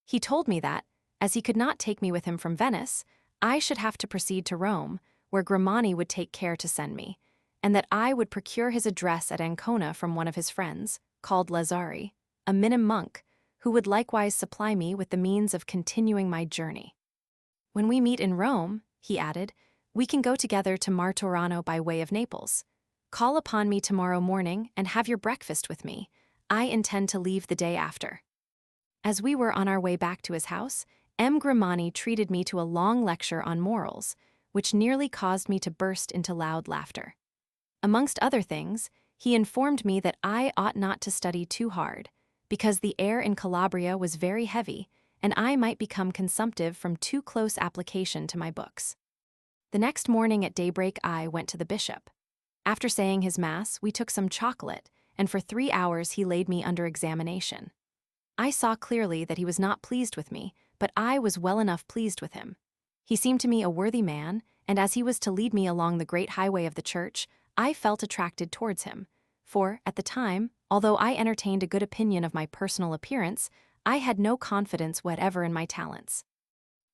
He told me that, as he could not take me with him from Venice, I should have to proceed to Rome, where Grimani would take care to send me, and that I would procure his address at Ancona from one of his friends, called Lazzari, a Minim monk, who would likewise supply me with the means of continuing my journey. When we meet in Rome, he added, we can go together to Martorano by way of Naples. Call upon me tomorrow morning and have your breakfast with me. I intend to leave the day after. As we were on our way back to his house, M. Grimani treated me to a long lecture on morals, which nearly caused me to burst into loud laughter. Amongst other things, he informed me that I ought not to study too hard, because the air in Calabria was very heavy, and I might become consumptive from too close application to my books. The next morning at daybreak I went to the bishop. After saying his mass, we took some chocolate, and for 3 hours he laid me under examination. I saw clearly that he was not pleased with me, but I was well enough pleased with him. He seemed to me a worthy man, and as he was to lead me along the great highway of the church, I felt attracted towards him, for, at the time, although I entertained a good opinion of my personal appearance, I had no confidence whatever in my talents.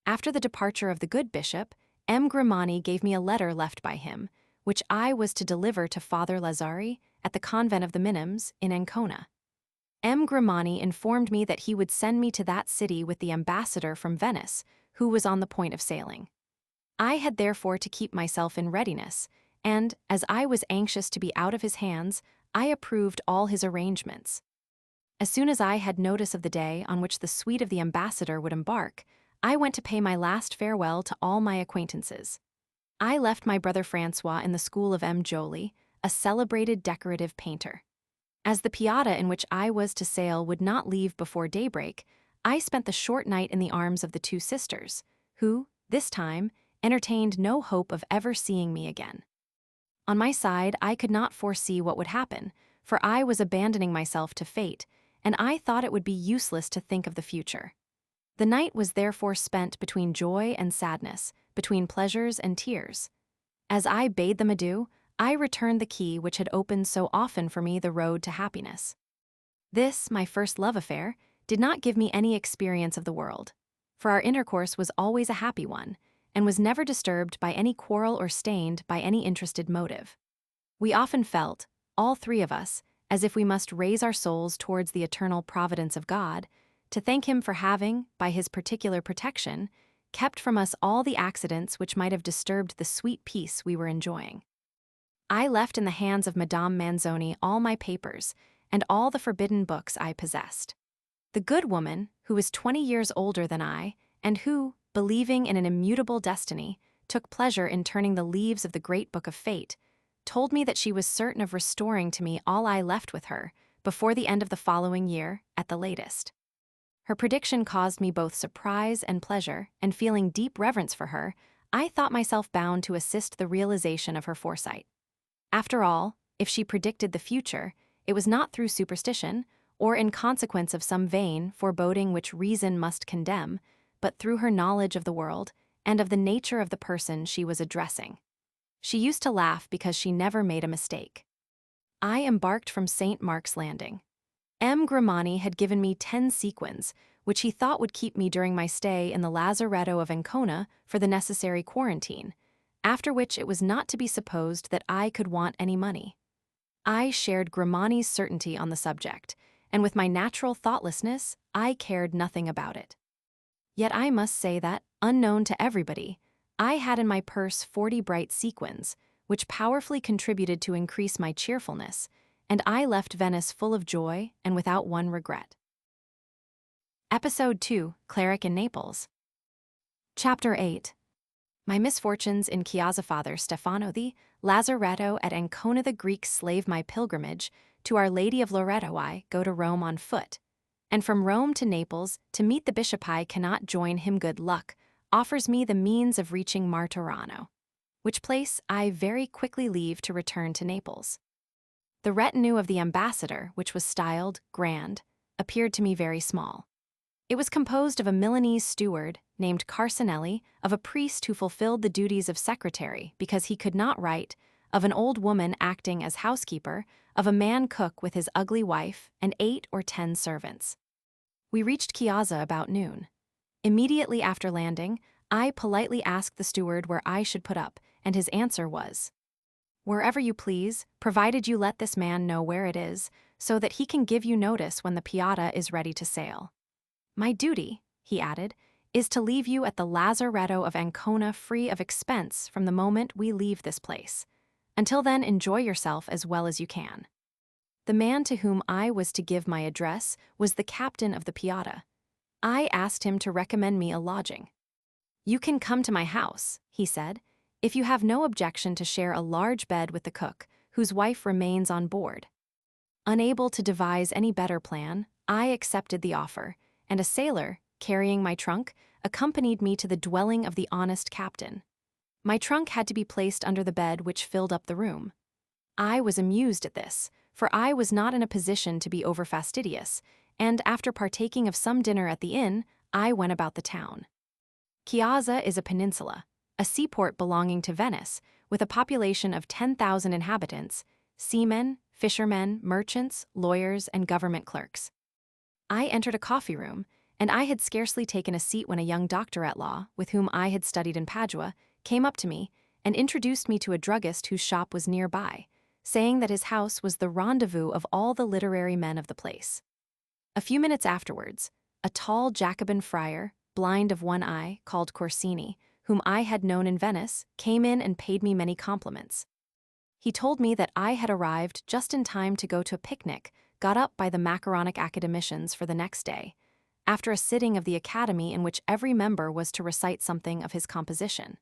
After the departure of the good bishop, M. Grimani gave me a letter left by him, which I was to deliver to Father Lazzari at the convent of the Minims in Ancona. M. Grimani informed me that he would send me to that city with the ambassador from Venice, who was on the point of sailing. I had therefore to keep myself in readiness, and, as I was anxious to be out of his hands, I approved all his arrangements. As soon as I had notice of the day on which the suite of the ambassador would embark, I went to pay my last farewell to all my acquaintances. I left my brother Francois in the school of M. Joly, a celebrated decorative painter. As the Piatta in which I was to sail would not leave before daybreak, I spent the short night in the arms of the 2 sisters, who, this time, entertained no hope of ever seeing me again. On my side, I could not foresee what would happen, for I was abandoning myself to fate, and I thought it would be useless to think of the future. The night was therefore spent between joy and sadness, between pleasures and tears. As I bade them adieu, I returned the key which had opened so often for me the road to happiness. This, my first love affair, did not give me any experience of the world, for our intercourse was always a happy one, and was never disturbed by any quarrel or stained by any interested motive. We often felt, all 3 of us, as if we must raise our souls towards the eternal providence of God, to thank him for having, by his particular protection, kept from us all the accidents which might have disturbed the sweet peace we were enjoying. I left in the hands of Madame Manzoni all my papers, and all the forbidden books I possessed. The good woman, who was 20 years older than I, and who, believing in an immutable destiny, took pleasure in turning the leaves of the great book of fate, told me that she was certain of restoring to me all I left with her, before the end of the following year, at the latest. Her prediction caused me both surprise and pleasure, and feeling deep reverence for her, I thought myself bound to assist the realization of her foresight. After all, if she predicted the future, it was not through superstition, or in consequence of some vain foreboding which reason must condemn, but through her knowledge of the world, and of the nature of the person she was addressing. She used to laugh because she never made a mistake. I embarked from St. Mark's Landing. M. Grimani had given me 10 sequins, which he thought would keep me during my stay in the lazaretto of Ancona for the necessary quarantine, after which it was not to be supposed that I could want any money. I shared Grimani's certainty on the subject, and with my natural thoughtlessness, I cared nothing about it. Yet I must say that, unknown to everybody, I had in my purse 40 bright sequins, which powerfully contributed to increase my cheerfulness, and I left Venice full of joy and without one regret. Episode 2, Cleric in Naples. Chapter 8. My misfortunes in Chiaza. Father Stefano the Lazaretto at Ancona. The Greeks slave my pilgrimage to Our Lady of Loreto. I go to Rome on foot, and from Rome to Naples to meet the bishop. I cannot join him. Good luck offers me the means of reaching Martorano, which place I very quickly leave to return to Naples. The retinue of the ambassador, which was styled grand, appeared to me very small. It was composed of a Milanese steward named Carcinelli, of a priest who fulfilled the duties of secretary because he could not write, of an old woman acting as housekeeper, of a man cook with his ugly wife, and 8 or 10 servants. We reached Chiaza about noon. Immediately after landing, I politely asked the steward where I should put up, and his answer was, "Wherever you please, provided you let this man know where it is, so that he can give you notice when the Piatta is ready to sail. My duty," he added, "is to leave you at the Lazaretto of Ancona free of expense from the moment we leave this place. Until then, enjoy yourself as well as you can." The man to whom I was to give my address was the captain of the Piatta. I asked him to recommend me a lodging. "You can come to my house," he said, "if you have no objection to share a large bed with the cook, whose wife remains on board." Unable to devise any better plan, I accepted the offer, and a sailor, carrying my trunk, accompanied me to the dwelling of the honest captain. My trunk had to be placed under the bed which filled up the room. I was amused at this, for I was not in a position to be over-fastidious, and after partaking of some dinner at the inn, I went about the town. Chiaza is a peninsula, a seaport belonging to Venice, with a population of 10,000 inhabitants, seamen, fishermen, merchants, lawyers, and government clerks. I entered a coffee room, and I had scarcely taken a seat when a young doctor-at-law, with whom I had studied in Padua, came up to me and introduced me to a druggist whose shop was nearby, saying that his house was the rendezvous of all the literary men of the place. A few minutes afterwards, a tall Jacobin friar, blind of one eye, called Corsini, whom I had known in Venice, came in and paid me many compliments. He told me that I had arrived just in time to go to a picnic got up by the macaronic academicians for the next day, after a sitting of the academy in which every member was to recite something of his composition.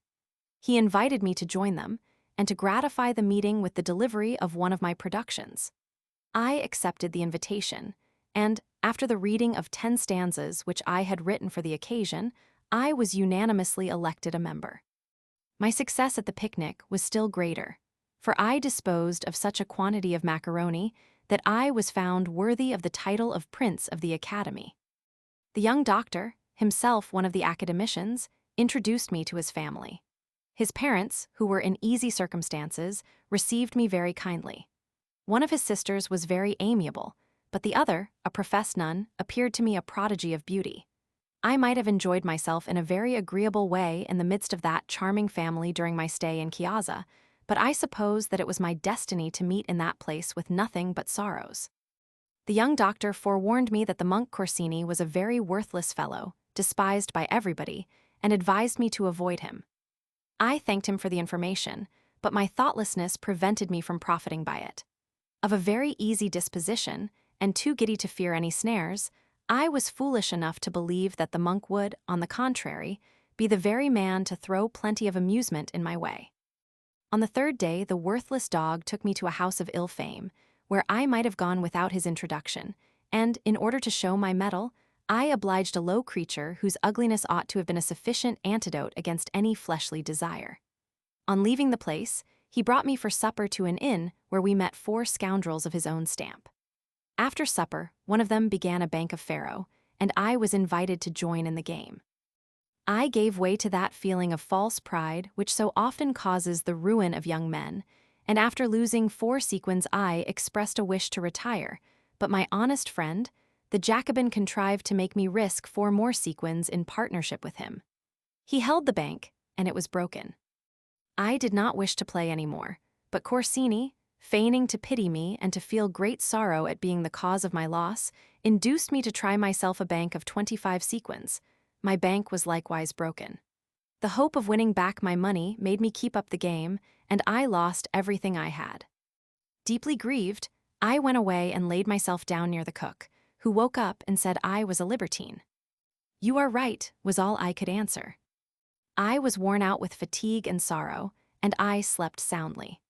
He invited me to join them, and to gratify the meeting with the delivery of one of my productions. I accepted the invitation, and, after the reading of 10 stanzas which I had written for the occasion, I was unanimously elected a member. My success at the picnic was still greater, for I disposed of such a quantity of macaroni that I was found worthy of the title of Prince of the Academy. The young doctor, himself one of the academicians, introduced me to his family. His parents, who were in easy circumstances, received me very kindly. One of his sisters was very amiable, but the other, a professed nun, appeared to me a prodigy of beauty. I might have enjoyed myself in a very agreeable way in the midst of that charming family during my stay in Chiaza, but I suppose that it was my destiny to meet in that place with nothing but sorrows. The young doctor forewarned me that the monk Corsini was a very worthless fellow, despised by everybody, and advised me to avoid him. I thanked him for the information, but my thoughtlessness prevented me from profiting by it. Of a very easy disposition, and too giddy to fear any snares, I was foolish enough to believe that the monk would, on the contrary, be the very man to throw plenty of amusement in my way. On the 3rd day, the worthless dog took me to a house of ill fame, where I might have gone without his introduction, and, in order to show my mettle, I obliged a low creature whose ugliness ought to have been a sufficient antidote against any fleshly desire. On leaving the place, he brought me for supper to an inn where we met 4 scoundrels of his own stamp. After supper, one of them began a bank of faro, and I was invited to join in the game. I gave way to that feeling of false pride which so often causes the ruin of young men, and after losing 4 sequins I expressed a wish to retire, but my honest friend, the Jacobin, contrived to make me risk 4 more sequins in partnership with him. He held the bank, and it was broken. I did not wish to play any more, but Corsini, feigning to pity me and to feel great sorrow at being the cause of my loss, induced me to try myself a bank of 25 sequins. My bank was likewise broken. The hope of winning back my money made me keep up the game, and I lost everything I had. Deeply grieved, I went away and laid myself down near the cook, who woke up and said I was a libertine. "You are right," was all I could answer. I was worn out with fatigue and sorrow, and I slept soundly.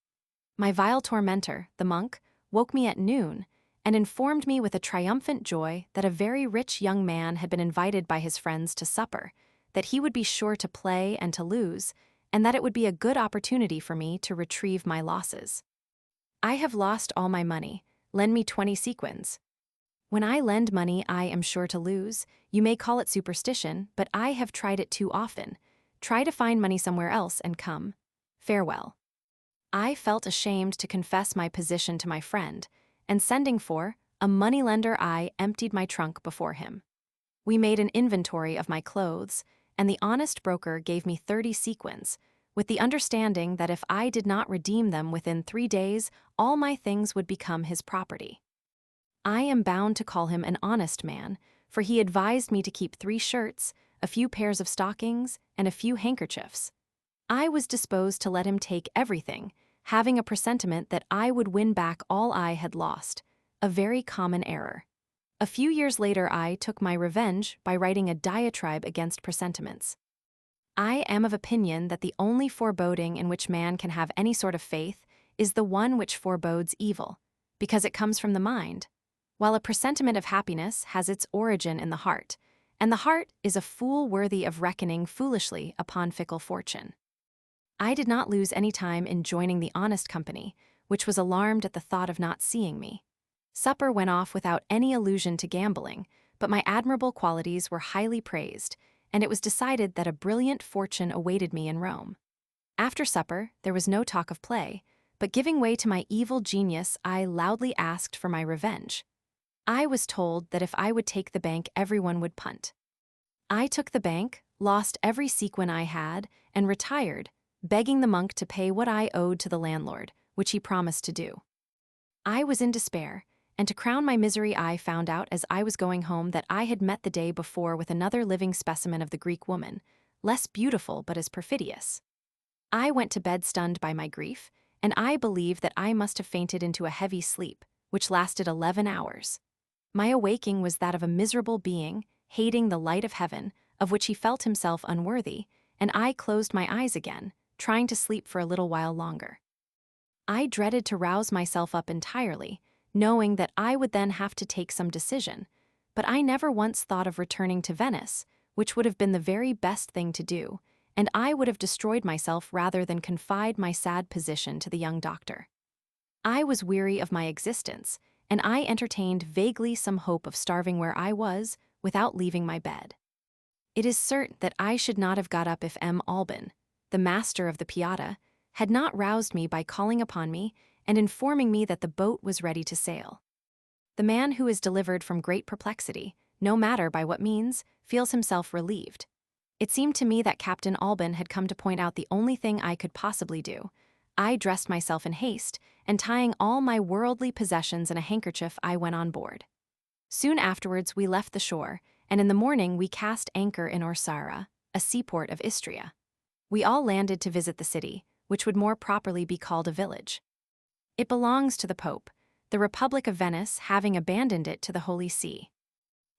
My vile tormentor, the monk, woke me at noon and informed me with a triumphant joy that a very rich young man had been invited by his friends to supper, that he would be sure to play and to lose, and that it would be a good opportunity for me to retrieve my losses. "I have lost all my money. Lend me 20 sequins." When I lend money I am sure to lose. You may call it superstition, but I have tried it too often. Try to find money somewhere else and come. Farewell. I felt ashamed to confess my position to my friend, and sending for a moneylender, I emptied my trunk before him. We made an inventory of my clothes, and the honest broker gave me 30 sequins, with the understanding that if I did not redeem them within 3 days, all my things would become his property. I am bound to call him an honest man, for he advised me to keep 3 shirts, a few pairs of stockings, and a few handkerchiefs. I was disposed to let him take everything, having a presentiment that I would win back all I had lost, a very common error. A few years later I took my revenge by writing a diatribe against presentiments. I am of opinion that the only foreboding in which man can have any sort of faith is the one which forebodes evil, because it comes from the mind, while a presentiment of happiness has its origin in the heart, and the heart is a fool worthy of reckoning foolishly upon fickle fortune. I did not lose any time in joining the honest company, which was alarmed at the thought of not seeing me. Supper went off without any allusion to gambling, but my admirable qualities were highly praised, and it was decided that a brilliant fortune awaited me in Rome. After supper, there was no talk of play, but giving way to my evil genius, I loudly asked for my revenge. I was told that if I would take the bank, everyone would punt. I took the bank, lost every sequin I had, and retired, begging the monk to pay what I owed to the landlord, which he promised to do. I was in despair, and to crown my misery I found out as I was going home that I had met the day before with another living specimen of the Greek woman, less beautiful but as perfidious. I went to bed stunned by my grief, and I believe that I must have fainted into a heavy sleep, which lasted 11 hours. My awaking was that of a miserable being, hating the light of heaven, of which he felt himself unworthy, and I closed my eyes again, trying to sleep for a little while longer. I dreaded to rouse myself up entirely, knowing that I would then have to take some decision, but I never once thought of returning to Venice, which would have been the very best thing to do, and I would have destroyed myself rather than confide my sad position to the young doctor. I was weary of my existence, and I entertained vaguely some hope of starving where I was without leaving my bed. It is certain that I should not have got up if M. Albin, the master of the Piatta, had not roused me by calling upon me and informing me that the boat was ready to sail. The man who is delivered from great perplexity, no matter by what means, feels himself relieved. It seemed to me that Captain Albin had come to point out the only thing I could possibly do. I dressed myself in haste, and tying all my worldly possessions in a handkerchief, I went on board. Soon afterwards we left the shore, and in the morning we cast anchor in Orsara, a seaport of Istria. We all landed to visit the city, which would more properly be called a village. It belongs to the Pope, the Republic of Venice having abandoned it to the Holy See.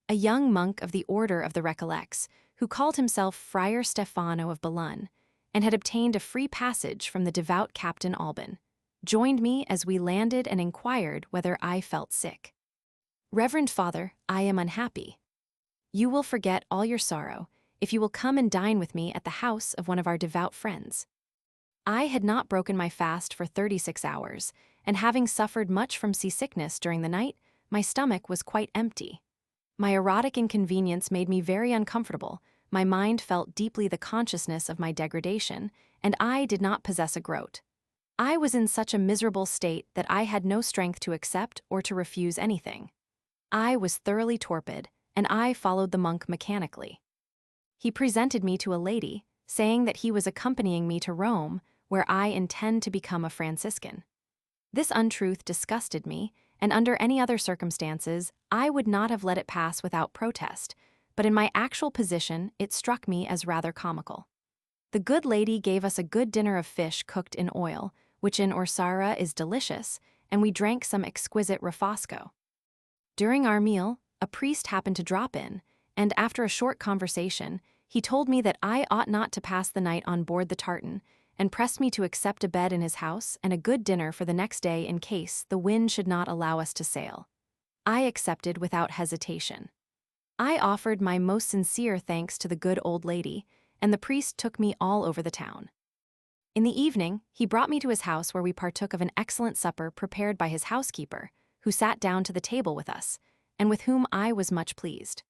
A young monk of the Order of the Recollects, who called himself Friar Stefano of Boulogne, and had obtained a free passage from the devout Captain Albin, joined me as we landed and inquired whether I felt sick. "Reverend Father, I am unhappy. You will forget all your sorrow if you will come and dine with me at the house of one of our devout friends." I had not broken my fast for 36 hours, and having suffered much from seasickness during the night, my stomach was quite empty. My erotic inconvenience made me very uncomfortable. My mind felt deeply the consciousness of my degradation, and I did not possess a groat. I was in such a miserable state that I had no strength to accept or to refuse anything. I was thoroughly torpid, and I followed the monk mechanically. He presented me to a lady, saying that he was accompanying me to Rome, where I intend to become a Franciscan. This untruth disgusted me, and under any other circumstances, I would not have let it pass without protest, but in my actual position, it struck me as rather comical. The good lady gave us a good dinner of fish cooked in oil, which in Orsara is delicious, and we drank some exquisite refosco. During our meal, a priest happened to drop in, and after a short conversation, he told me that I ought not to pass the night on board the tartan, and pressed me to accept a bed in his house and a good dinner for the next day in case the wind should not allow us to sail. I accepted without hesitation. I offered my most sincere thanks to the good old lady, and the priest took me all over the town. In the evening, he brought me to his house where we partook of an excellent supper prepared by his housekeeper, who sat down to the table with us, and with whom I was much pleased.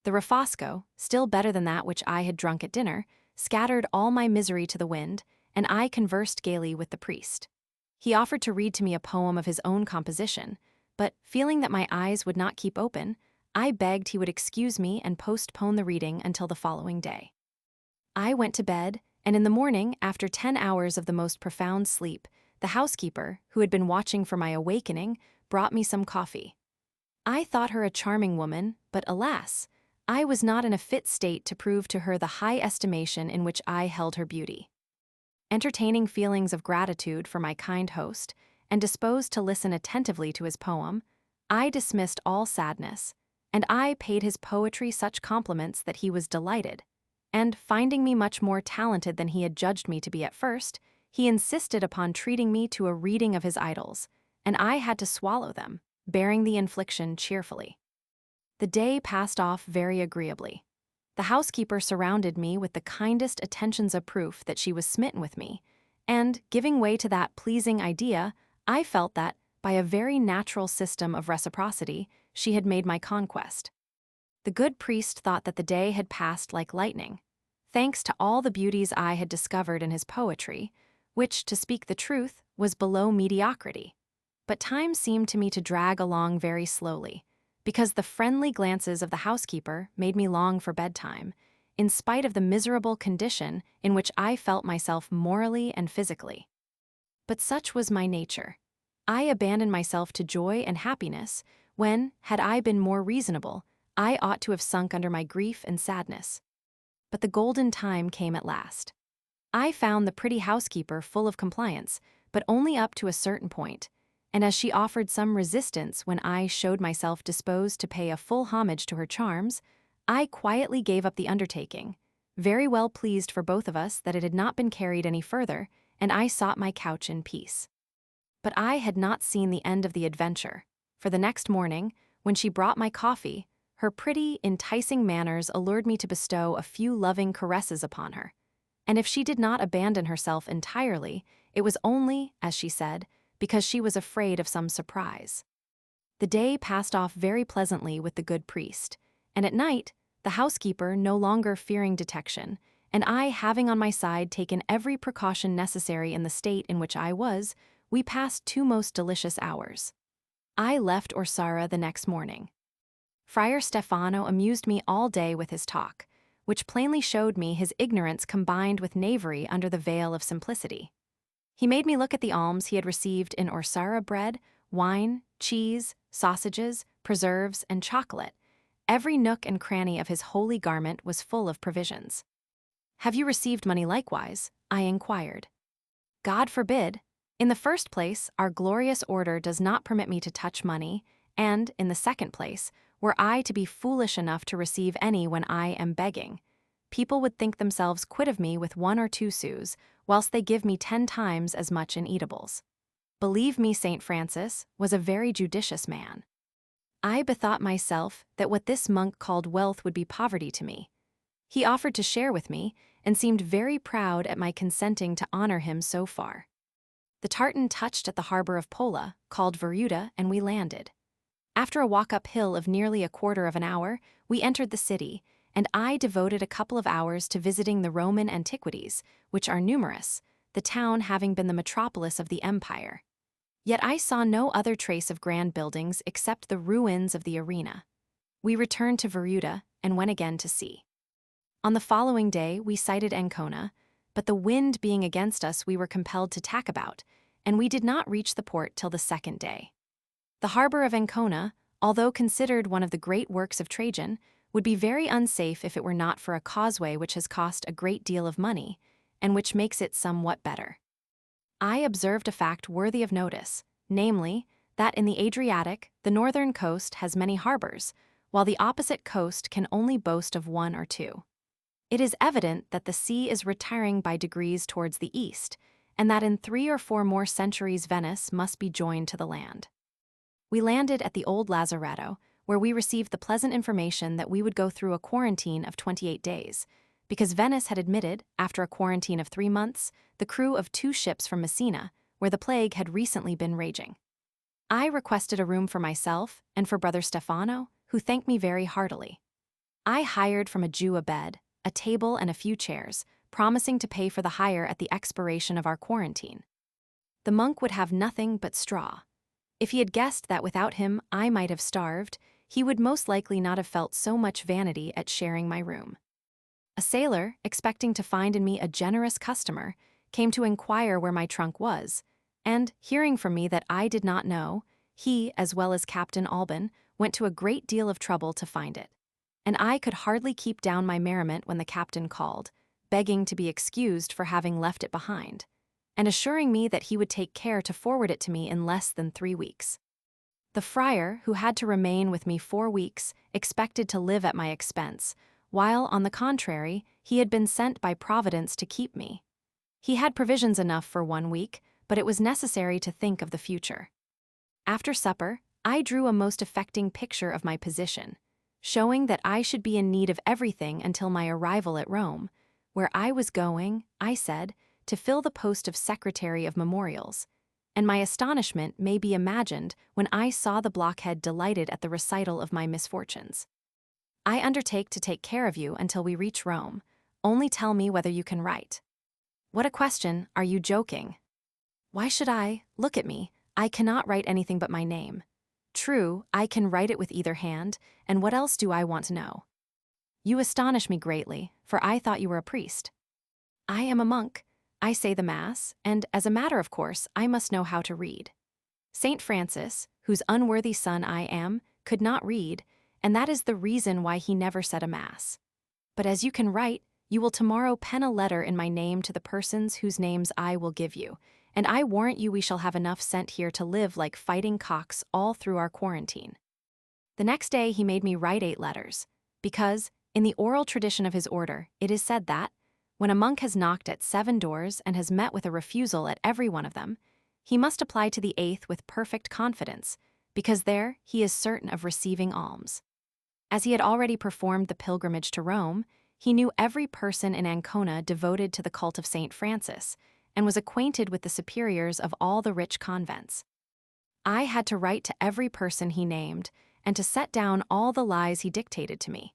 The refosco, still better than that which I had drunk at dinner, scattered all my misery to the wind, and I conversed gaily with the priest. He offered to read to me a poem of his own composition, but, feeling that my eyes would not keep open, I begged he would excuse me and postpone the reading until the following day. I went to bed, and in the morning, after 10 hours of the most profound sleep, the housekeeper, who had been watching for my awakening, brought me some coffee. I thought her a charming woman, but alas, I was not in a fit state to prove to her the high estimation in which I held her beauty. Entertaining feelings of gratitude for my kind host, and disposed to listen attentively to his poem, I dismissed all sadness, and I paid his poetry such compliments that he was delighted, and, finding me much more talented than he had judged me to be at first, he insisted upon treating me to a reading of his idylls, and I had to swallow them, bearing the infliction cheerfully. The day passed off very agreeably. The housekeeper surrounded me with the kindest attentions of proof that she was smitten with me, and, giving way to that pleasing idea, I felt that, by a very natural system of reciprocity, she had made my conquest. The good priest thought that the day had passed like lightning, thanks to all the beauties I had discovered in his poetry, which, to speak the truth, was below mediocrity. But time seemed to me to drag along very slowly, because the friendly glances of the housekeeper made me long for bedtime, in spite of the miserable condition in which I felt myself morally and physically. But such was my nature. I abandoned myself to joy and happiness when, had I been more reasonable, I ought to have sunk under my grief and sadness. But the golden time came at last. I found the pretty housekeeper full of compliance, but only up to a certain point, and as she offered some resistance when I showed myself disposed to pay a full homage to her charms, I quietly gave up the undertaking, very well pleased for both of us that it had not been carried any further, and I sought my couch in peace. But I had not seen the end of the adventure, for the next morning, when she brought my coffee, her pretty, enticing manners allured me to bestow a few loving caresses upon her, and if she did not abandon herself entirely, it was only, as she said, because she was afraid of some surprise. The day passed off very pleasantly with the good priest, and at night, the housekeeper no longer fearing detection, and I having on my side taken every precaution necessary in the state in which I was, we passed 2 most delicious hours. I left Orsara the next morning. Friar Stefano amused me all day with his talk, which plainly showed me his ignorance combined with knavery under the veil of simplicity. He made me look at the alms he had received in Orsara bread, wine, cheese, sausages, preserves, and chocolate. Every nook and cranny of his holy garment was full of provisions. "Have you received money likewise?" I inquired. "God forbid. In the first place, our glorious order does not permit me to touch money, and, in the second place, were I to be foolish enough to receive any when I am begging, people would think themselves quit of me with 1 or 2 sous, whilst they give me 10 times as much in eatables." Believe me, St. Francis was a very judicious man. I bethought myself that what this monk called wealth would be poverty to me. He offered to share with me, and seemed very proud at my consenting to honor him so far. The tartan touched at the harbor of Pola, called Veruta, and we landed. After a walk uphill of nearly a quarter of an hour, we entered the city, and I devoted a couple of hours to visiting the Roman antiquities, which are numerous, the town having been the metropolis of the empire. Yet I saw no other trace of grand buildings except the ruins of the arena. We returned to Veruta and went again to sea. On the following day we sighted Ancona, but the wind being against us we were compelled to tack about, and we did not reach the port till the second day. The harbor of Ancona, although considered one of the great works of Trajan, would be very unsafe if it were not for a causeway which has cost a great deal of money, and which makes it somewhat better. I observed a fact worthy of notice, namely, that in the Adriatic, the northern coast has many harbors, while the opposite coast can only boast of one or two. It is evident that the sea is retiring by degrees towards the east, and that in 3 or 4 more centuries Venice must be joined to the land. We landed at the old Lazaretto, where we received the pleasant information that we would go through a quarantine of 28 days, because Venice had admitted, after a quarantine of 3 months, the crew of 2 ships from Messina, where the plague had recently been raging. I requested a room for myself and for Brother Stefano, who thanked me very heartily. I hired from a Jew a bed, a table and a few chairs, promising to pay for the hire at the expiration of our quarantine. The monk would have nothing but straw. If he had guessed that without him I might have starved, he would most likely not have felt so much vanity at sharing my room. A sailor, expecting to find in me a generous customer, came to inquire where my trunk was, and, hearing from me that I did not know, he, as well as Captain Alban, went to a great deal of trouble to find it. And I could hardly keep down my merriment when the captain called, begging to be excused for having left it behind, and assuring me that he would take care to forward it to me in less than 3 weeks. The friar, who had to remain with me 4 weeks, expected to live at my expense, while, on the contrary, he had been sent by Providence to keep me. He had provisions enough for 1 week, but it was necessary to think of the future. After supper, I drew a most affecting picture of my position, showing that I should be in need of everything until my arrival at Rome, where I was going, I said, to fill the post of Secretary of Memorials, and my astonishment may be imagined when I saw the blockhead delighted at the recital of my misfortunes. I undertake to take care of you until we reach Rome. Only tell me whether you can write. What a question, are you joking? Why should I? Look at me, I cannot write anything but my name. True, I can write it with either hand, and what else do I want to know? You astonish me greatly, for I thought you were a priest. I am a monk. I say the Mass, and as a matter of course, I must know how to read. Saint Francis, whose unworthy son I am, could not read, and that is the reason why he never said a Mass. But as you can write, you will tomorrow pen a letter in my name to the persons whose names I will give you, and I warrant you we shall have enough sent here to live like fighting cocks all through our quarantine. The next day he made me write 8 letters, because, in the oral tradition of his order, it is said that, when a monk has knocked at 7 doors and has met with a refusal at every one of them, he must apply to the 8th with perfect confidence, because there he is certain of receiving alms. As he had already performed the pilgrimage to Rome, he knew every person in Ancona devoted to the cult of Saint Francis, and was acquainted with the superiors of all the rich convents. I had to write to every person he named, and to set down all the lies he dictated to me.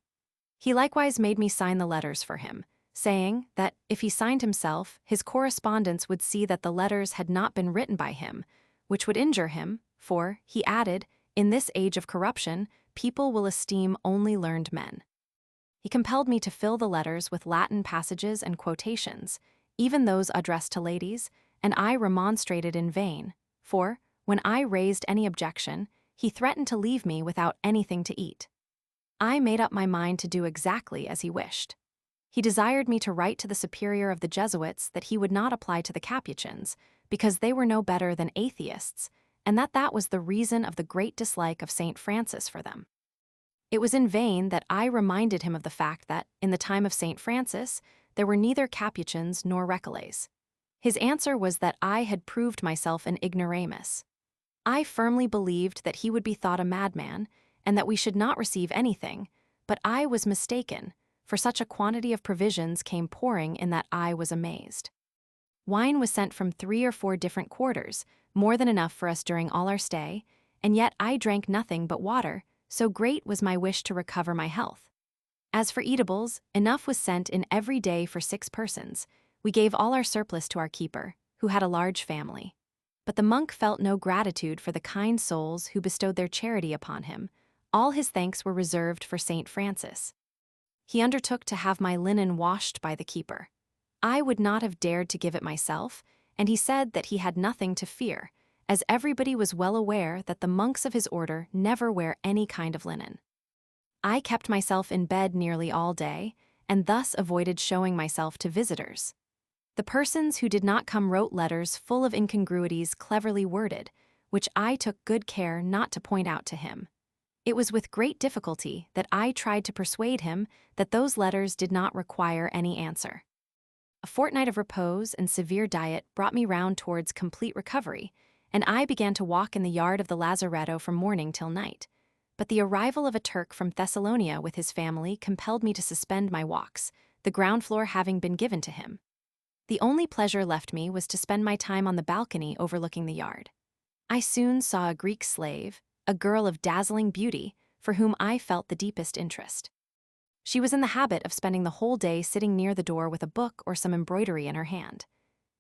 He likewise made me sign the letters for him, saying that, if he signed himself, his correspondents would see that the letters had not been written by him, which would injure him, for, he added, in this age of corruption, people will esteem only learned men. He compelled me to fill the letters with Latin passages and quotations, even those addressed to ladies, and I remonstrated in vain, for, when I raised any objection, he threatened to leave me without anything to eat. I made up my mind to do exactly as he wished. He desired me to write to the superior of the Jesuits that he would not apply to the Capuchins, because they were no better than atheists, and that was the reason of the great dislike of Saint Francis for them. It was in vain that I reminded him of the fact that, in the time of Saint Francis, there were neither Capuchins nor Recollets. His answer was that I had proved myself an ignoramus. I firmly believed that he would be thought a madman, and that we should not receive anything, but I was mistaken, for such a quantity of provisions came pouring in that I was amazed. Wine was sent from 3 or 4 different quarters, more than enough for us during all our stay, and yet I drank nothing but water, so great was my wish to recover my health. As for eatables, enough was sent in every day for 6 persons. We gave all our surplus to our keeper, who had a large family. But the monk felt no gratitude for the kind souls who bestowed their charity upon him. All his thanks were reserved for Saint Francis. He undertook to have my linen washed by the keeper. I would not have dared to give it myself, and he said that he had nothing to fear, as everybody was well aware that the monks of his order never wear any kind of linen. I kept myself in bed nearly all day, and thus avoided showing myself to visitors. The persons who did not come wrote letters full of incongruities cleverly worded, which I took good care not to point out to him. It was with great difficulty that I tried to persuade him that those letters did not require any answer. A fortnight of repose and severe diet brought me round towards complete recovery, and I began to walk in the yard of the lazaretto from morning till night. But the arrival of a Turk from Thessalonia with his family compelled me to suspend my walks, the ground floor having been given to him. The only pleasure left me was to spend my time on the balcony overlooking the yard. I soon saw a Greek slave, a girl of dazzling beauty, for whom I felt the deepest interest. She was in the habit of spending the whole day sitting near the door with a book or some embroidery in her hand.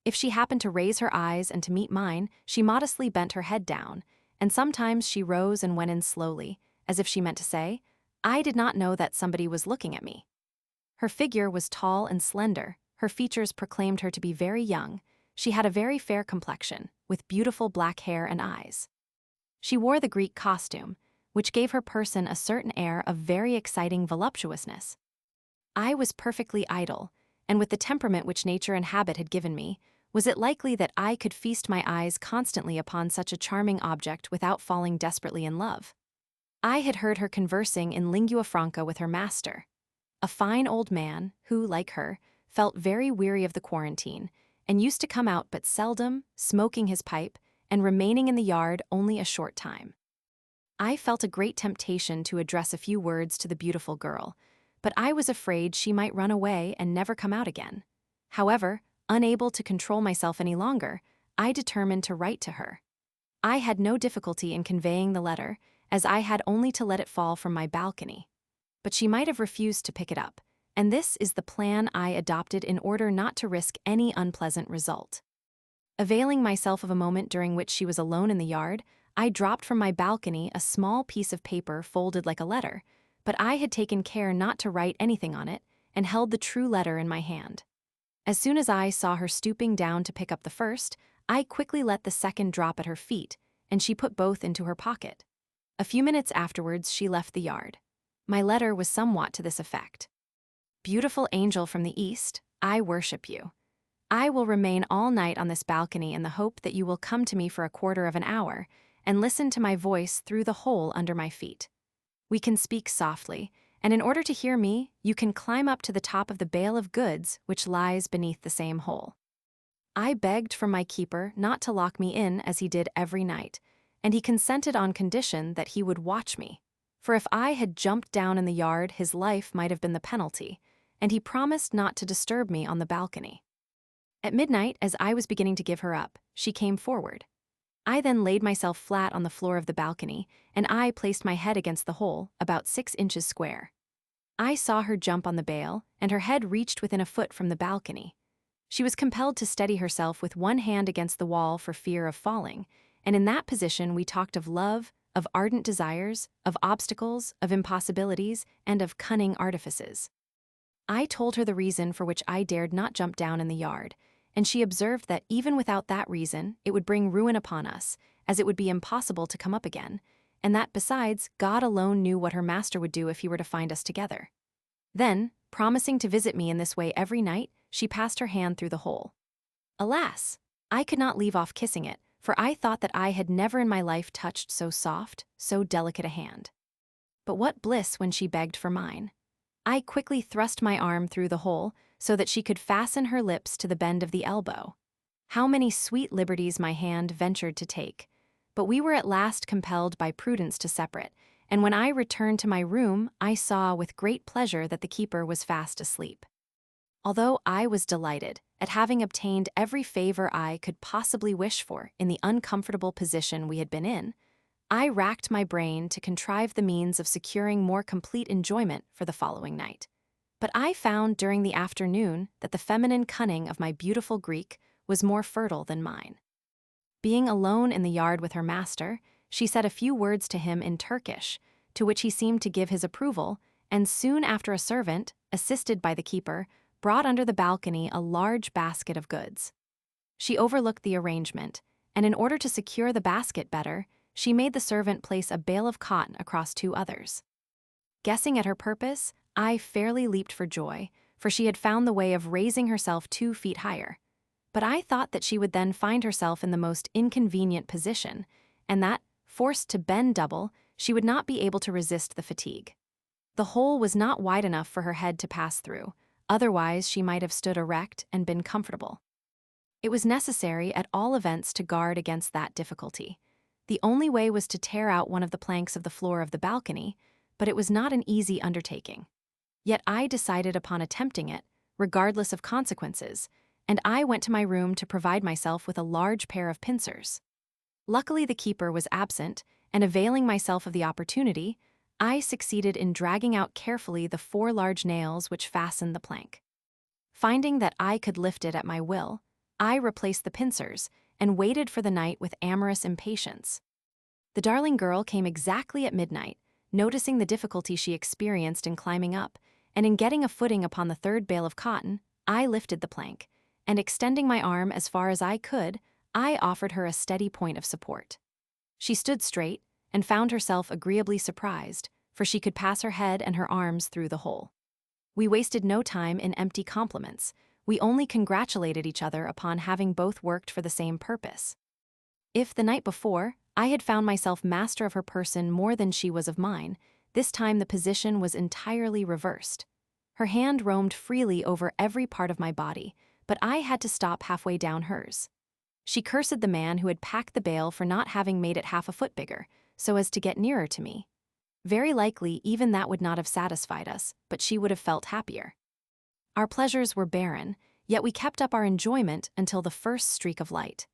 If she happened to raise her eyes and to meet mine, she modestly bent her head down, and sometimes she rose and went in slowly, as if she meant to say, "I did not know that somebody was looking at me." Her figure was tall and slender, her features proclaimed her to be very young. She had a very fair complexion, with beautiful black hair and eyes. She wore the Greek costume, which gave her person a certain air of very exciting voluptuousness. I was perfectly idle, and with the temperament which nature and habit had given me, was it likely that I could feast my eyes constantly upon such a charming object without falling desperately in love? I had heard her conversing in lingua franca with her master, a fine old man who, like her, felt very weary of the quarantine, and used to come out but seldom, smoking his pipe, and remaining in the yard only a short time. I felt a great temptation to address a few words to the beautiful girl, but I was afraid she might run away and never come out again. However, unable to control myself any longer, I determined to write to her. I had no difficulty in conveying the letter, as I had only to let it fall from my balcony. But she might have refused to pick it up, and this is the plan I adopted in order not to risk any unpleasant result. Availing myself of a moment during which she was alone in the yard, I dropped from my balcony a small piece of paper folded like a letter, but I had taken care not to write anything on it, and held the true letter in my hand. As soon as I saw her stooping down to pick up the first, I quickly let the second drop at her feet, and she put both into her pocket. A few minutes afterwards she left the yard. My letter was somewhat to this effect: "Beautiful angel from the east, I worship you. I will remain all night on this balcony in the hope that you will come to me for a quarter of an hour and listen to my voice through the hole under my feet. We can speak softly, and in order to hear me, you can climb up to the top of the bale of goods which lies beneath the same hole." I begged from my keeper not to lock me in as he did every night, and he consented on condition that he would watch me, for if I had jumped down in the yard his life might have been the penalty, and he promised not to disturb me on the balcony. At midnight, as I was beginning to give her up, she came forward. I then laid myself flat on the floor of the balcony, and I placed my head against the hole, about 6 inches square. I saw her jump on the bale, and her head reached within a foot from the balcony. She was compelled to steady herself with one hand against the wall for fear of falling, and in that position we talked of love, of ardent desires, of obstacles, of impossibilities, and of cunning artifices. I told her the reason for which I dared not jump down in the yard, and she observed that even without that reason it would bring ruin upon us, as it would be impossible to come up again, and that besides God alone knew what her master would do if he were to find us together. Then, promising to visit me in this way every night, she passed her hand through the hole. Alas! I could not leave off kissing it, for I thought that I had never in my life touched so soft, so delicate a hand. But what bliss when she begged for mine! I quickly thrust my arm through the hole so that she could fasten her lips to the bend of the elbow. How many sweet liberties my hand ventured to take! But we were at last compelled by prudence to separate, and when I returned to my room, I saw with great pleasure that the keeper was fast asleep. Although I was delighted at having obtained every favor I could possibly wish for in the uncomfortable position we had been in, I racked my brain to contrive the means of securing more complete enjoyment for the following night. But I found during the afternoon that the feminine cunning of my beautiful Greek was more fertile than mine. Being alone in the yard with her master, she said a few words to him in Turkish, to which he seemed to give his approval, and soon after a servant, assisted by the keeper, brought under the balcony a large basket of goods. She overlooked the arrangement, and in order to secure the basket better, she made the servant place a bale of cotton across two others. Guessing at her purpose, I fairly leaped for joy, for she had found the way of raising herself 2 feet higher. But I thought that she would then find herself in the most inconvenient position, and that, forced to bend double, she would not be able to resist the fatigue. The hole was not wide enough for her head to pass through, otherwise she might have stood erect and been comfortable. It was necessary at all events to guard against that difficulty. The only way was to tear out one of the planks of the floor of the balcony, but it was not an easy undertaking. Yet I decided upon attempting it, regardless of consequences, and I went to my room to provide myself with a large pair of pincers. Luckily the keeper was absent, and availing myself of the opportunity, I succeeded in dragging out carefully the 4 large nails which fastened the plank. Finding that I could lift it at my will, I replaced the pincers and waited for the night with amorous impatience. The darling girl came exactly at midnight, noticing the difficulty she experienced in climbing up, and in getting a footing upon the 3rd bale of cotton, I lifted the plank, and extending my arm as far as I could, I offered her a steady point of support. She stood straight, and found herself agreeably surprised, for she could pass her head and her arms through the hole. We wasted no time in empty compliments. We only congratulated each other upon having both worked for the same purpose. If the night before, I had found myself master of her person more than she was of mine, this time the position was entirely reversed. Her hand roamed freely over every part of my body, but I had to stop halfway down hers. She cursed the man who had packed the bale for not having made it half a foot bigger, so as to get nearer to me. Very likely even that would not have satisfied us, but she would have felt happier. Our pleasures were barren, yet we kept up our enjoyment until the first streak of light.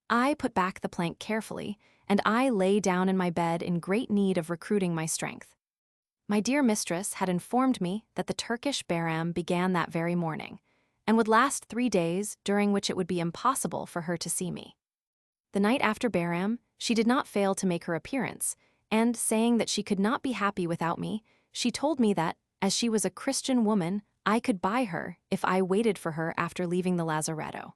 I put back the plank carefully, and I lay down in my bed in great need of recruiting my strength. My dear mistress had informed me that the Turkish Bayram began that very morning, and would last 3 days, during which it would be impossible for her to see me. The night after Bayram, she did not fail to make her appearance, and, saying that she could not be happy without me, she told me that, as she was a Christian woman, I could buy her if I waited for her after leaving the lazaretto.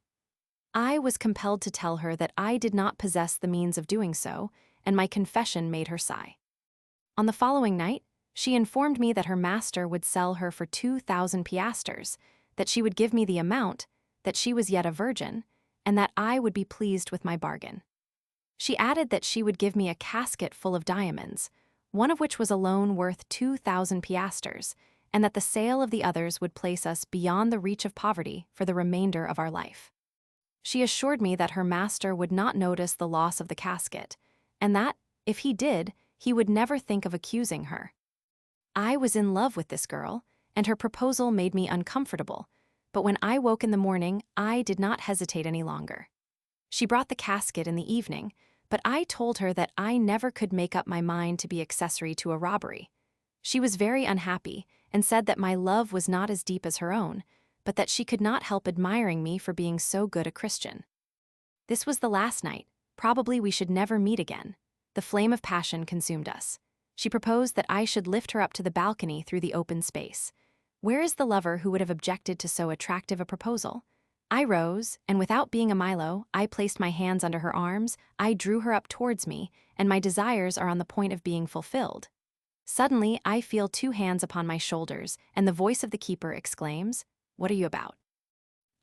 I was compelled to tell her that I did not possess the means of doing so, and my confession made her sigh. On the following night, she informed me that her master would sell her for 2,000 piasters, that she would give me the amount, that she was yet a virgin, and that I would be pleased with my bargain. She added that she would give me a casket full of diamonds, one of which was alone worth 2,000 piasters, and that the sale of the others would place us beyond the reach of poverty for the remainder of our life. She assured me that her master would not notice the loss of the casket, and that, if he did, he would never think of accusing her. I was in love with this girl, and her proposal made me uncomfortable, but when I woke in the morning, I did not hesitate any longer. She brought the casket in the evening, but I told her that I never could make up my mind to be accessory to a robbery. She was very unhappy, and said that my love was not as deep as her own, but that she could not help admiring me for being so good a Christian. This was the last night. Probably we should never meet again. The flame of passion consumed us. She proposed that I should lift her up to the balcony through the open space. Where is the lover who would have objected to so attractive a proposal? I rose, and without being a Milo, I placed my hands under her arms, I drew her up towards me, and my desires are on the point of being fulfilled. Suddenly, I feel 2 hands upon my shoulders, and the voice of the keeper exclaims, "What are you about?"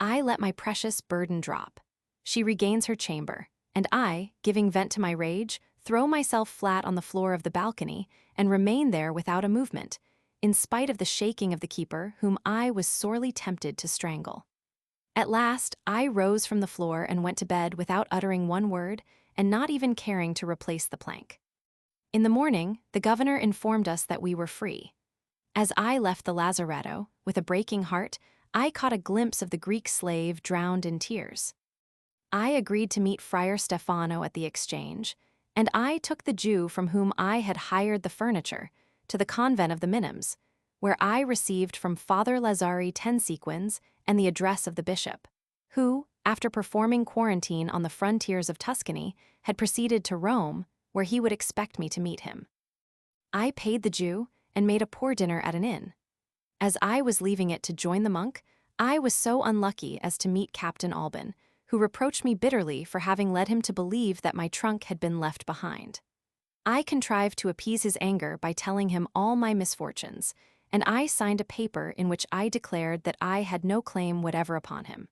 I let my precious burden drop. She regains her chamber, and I, giving vent to my rage, throw myself flat on the floor of the balcony and remain there without a movement, in spite of the shaking of the keeper, whom I was sorely tempted to strangle. At last, I rose from the floor and went to bed without uttering one word, and not even caring to replace the plank. In the morning, the governor informed us that we were free. As I left the lazaretto, with a breaking heart, I caught a glimpse of the Greek slave drowned in tears. I agreed to meet Friar Stefano at the exchange, and I took the Jew from whom I had hired the furniture to the convent of the Minims, where I received from Father Lazzari 10 sequins and the address of the bishop, who, after performing quarantine on the frontiers of Tuscany, had proceeded to Rome, where he would expect me to meet him. I paid the Jew and made a poor dinner at an inn. As I was leaving it to join the monk, I was so unlucky as to meet Captain Alban, who reproached me bitterly for having led him to believe that my trunk had been left behind. I contrived to appease his anger by telling him all my misfortunes, and I signed a paper in which I declared that I had no claim whatever upon him.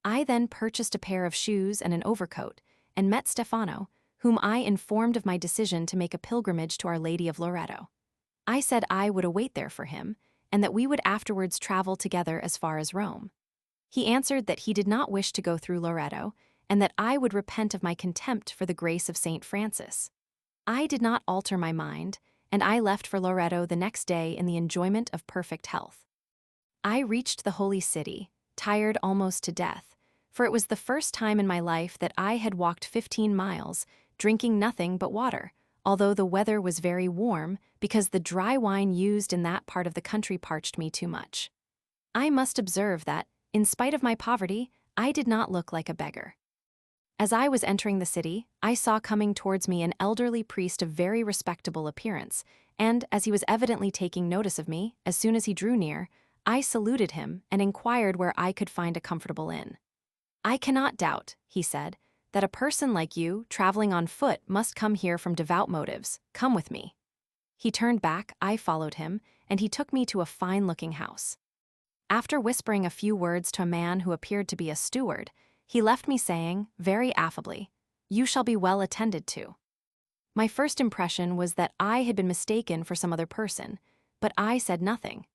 I then purchased a pair of shoes and an overcoat, and met Stefano, whom I informed of my decision to make a pilgrimage to Our Lady of Loreto. I said I would await there for him, and that we would afterwards travel together as far as Rome. He answered that he did not wish to go through Loreto, and that I would repent of my contempt for the grace of St. Francis. I did not alter my mind, and I left for Loreto the next day in the enjoyment of perfect health. I reached the Holy City, tired almost to death, for it was the first time in my life that I had walked 15 miles, drinking nothing but water, although the weather was very warm because the dry wine used in that part of the country parched me too much. I must observe that, in spite of my poverty, I did not look like a beggar. As I was entering the city, I saw coming towards me an elderly priest of very respectable appearance, and, as he was evidently taking notice of me, as soon as he drew near, I saluted him and inquired where I could find a comfortable inn. "I cannot doubt," he said, "that a person like you, traveling on foot, must come here from devout motives. Come with me." He turned back, I followed him, and he took me to a fine-looking house. After whispering a few words to a man who appeared to be a steward, he left me saying, very affably, "You shall be well attended to." My first impression was that I had been mistaken for some other person, but I said nothing.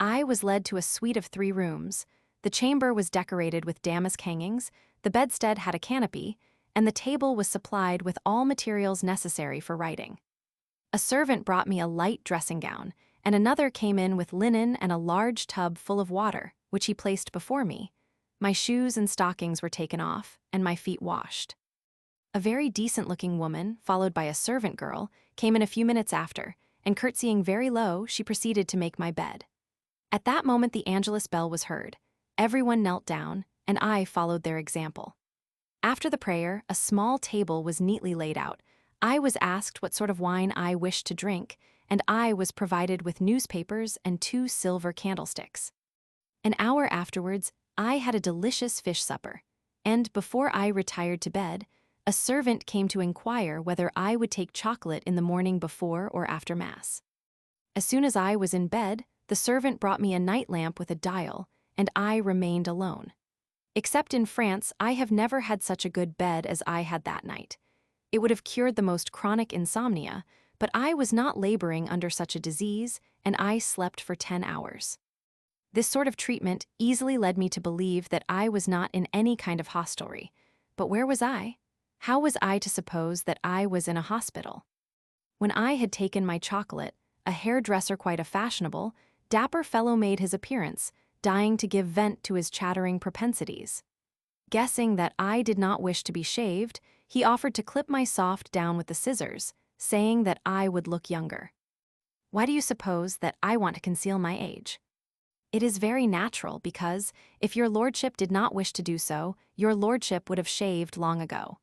I was led to a suite of 3 rooms. The chamber was decorated with damask hangings, the bedstead had a canopy, and the table was supplied with all materials necessary for writing. A servant brought me a light dressing gown, and another came in with linen and a large tub full of water, which he placed before me. My shoes and stockings were taken off, and my feet washed. A very decent-looking woman, followed by a servant girl, came in a few minutes after, and curtsying very low, she proceeded to make my bed. At that moment the Angelus bell was heard. Everyone knelt down, and I followed their example. After the prayer, a small table was neatly laid out. I was asked what sort of wine I wished to drink, and I was provided with newspapers and 2 silver candlesticks. An hour afterwards, I had a delicious fish supper, and before I retired to bed, a servant came to inquire whether I would take chocolate in the morning before or after Mass. As soon as I was in bed, the servant brought me a night lamp with a dial, and I remained alone. Except in France, I have never had such a good bed as I had that night. It would have cured the most chronic insomnia, but I was not laboring under such a disease, and I slept for 10 hours. This sort of treatment easily led me to believe that I was not in any kind of hostelry. But where was I? How was I to suppose that I was in a hospital? When I had taken my chocolate, a hairdresser quite a fashionable, dapper fellow made his appearance, dying to give vent to his chattering propensities. Guessing that I did not wish to be shaved, he offered to clip my soft down with the scissors, saying that I would look younger. Why do you suppose that I want to conceal my age? It is very natural because, if your lordship did not wish to do so, your lordship would have shaved long ago.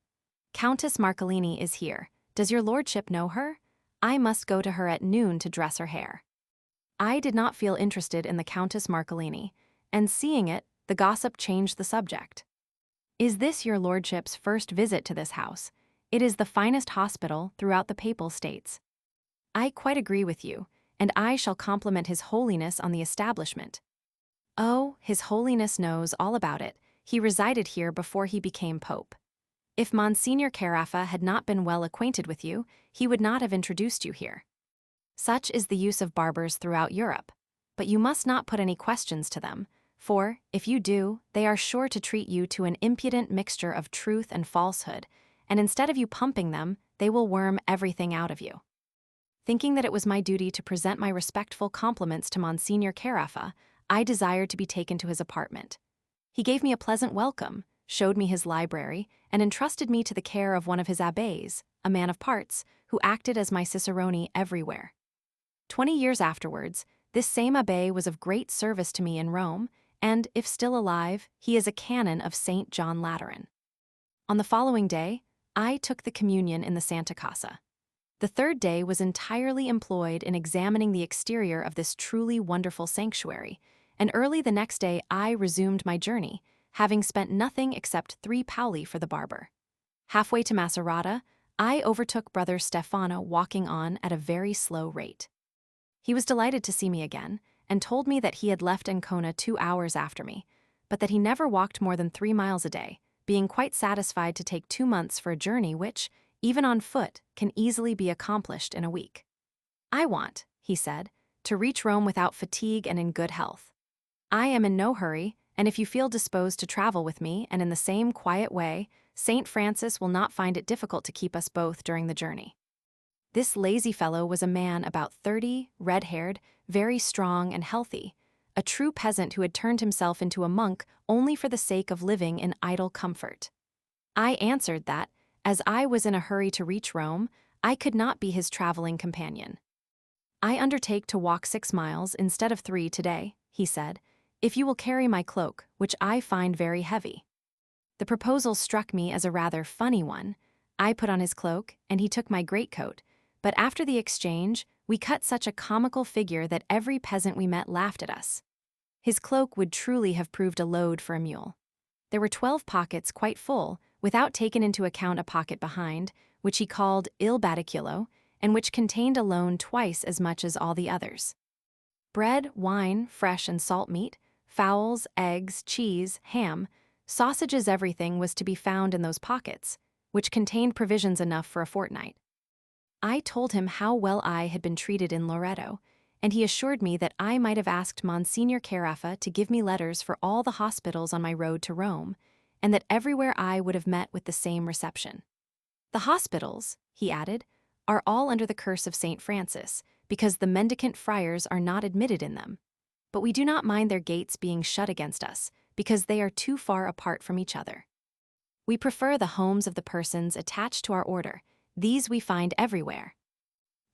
Countess Marcolini is here. Does your lordship know her? I must go to her at noon to dress her hair. I did not feel interested in the Countess Marcolini, and seeing it, the gossip changed the subject. Is this your lordship's first visit to this house? It is the finest hospital throughout the Papal States. I quite agree with you, and I shall compliment His Holiness on the establishment. Oh, His Holiness knows all about it. He resided here before he became Pope. If Monsignor Carafa had not been well acquainted with you, he would not have introduced you here. Such is the use of barbers throughout Europe. But you must not put any questions to them, for, if you do, they are sure to treat you to an impudent mixture of truth and falsehood, and instead of you pumping them, they will worm everything out of you. Thinking that it was my duty to present my respectful compliments to Monsignor Carafa, I desired to be taken to his apartment. He gave me a pleasant welcome, showed me his library, and entrusted me to the care of one of his abbés, a man of parts, who acted as my cicerone everywhere. 20 years afterwards, this same abbé was of great service to me in Rome, and, if still alive, he is a canon of St. John Lateran. On the following day, I took the communion in the Santa Casa. The third day was entirely employed in examining the exterior of this truly wonderful sanctuary, and early the next day I resumed my journey, having spent nothing except 3 paoli for the barber. Halfway to Macerata, I overtook Brother Stefano walking on at a very slow rate. He was delighted to see me again, and told me that he had left Ancona 2 hours after me, but that he never walked more than 3 miles a day, being quite satisfied to take 2 months for a journey which, even on foot, can easily be accomplished in a week. I want, he said, to reach Rome without fatigue and in good health. I am in no hurry, and if you feel disposed to travel with me and in the same quiet way, St. Francis will not find it difficult to keep us both during the journey. This lazy fellow was a man about 30, red-haired, very strong and healthy, a true peasant who had turned himself into a monk only for the sake of living in idle comfort. I answered that, as I was in a hurry to reach Rome, I could not be his traveling companion. I undertake to walk 6 miles instead of 3 today, he said, if you will carry my cloak, which I find very heavy. The proposal struck me as a rather funny one. I put on his cloak, and he took my greatcoat, but after the exchange, we cut such a comical figure that every peasant we met laughed at us. His cloak would truly have proved a load for a mule. There were 12 pockets quite full, without taking into account a pocket behind, which he called il baticulo, and which contained alone twice as much as all the others. Bread, wine, fresh and salt meat, fowls, eggs, cheese, ham, sausages, everything was to be found in those pockets, which contained provisions enough for a fortnight. I told him how well I had been treated in Loreto, and he assured me that I might have asked Monsignor Carafa to give me letters for all the hospitals on my road to Rome, and that everywhere I would have met with the same reception. The hospitals, he added, are all under the curse of St. Francis, because the mendicant friars are not admitted in them. But we do not mind their gates being shut against us, because they are too far apart from each other. We prefer the homes of the persons attached to our order. These we find everywhere.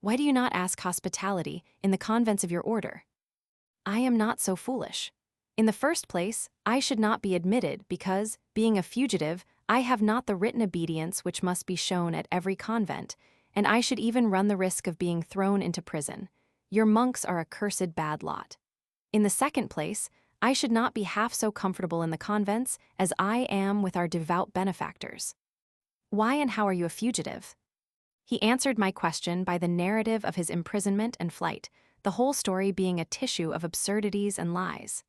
Why do you not ask hospitality in the convents of your order? I am not so foolish. In the first place, I should not be admitted because, being a fugitive, I have not the written obedience which must be shown at every convent, and I should even run the risk of being thrown into prison. Your monks are a cursed bad lot. In the second place, I should not be half so comfortable in the convents as I am with our devout benefactors. Why and how are you a fugitive? He answered my question by the narrative of his imprisonment and flight, the whole story being a tissue of absurdities and lies.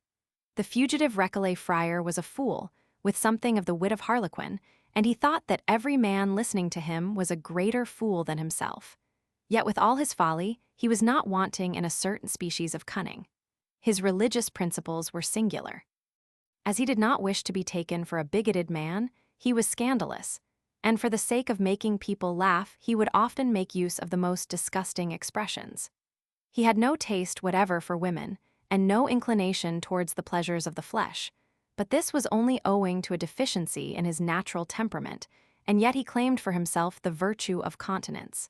The fugitive Recollet friar was a fool, with something of the wit of Harlequin, and he thought that every man listening to him was a greater fool than himself. Yet with all his folly, he was not wanting in a certain species of cunning. His religious principles were singular. As he did not wish to be taken for a bigoted man, he was scandalous, and for the sake of making people laugh, he would often make use of the most disgusting expressions. He had no taste whatever for women, and no inclination towards the pleasures of the flesh, but this was only owing to a deficiency in his natural temperament, and yet he claimed for himself the virtue of continence.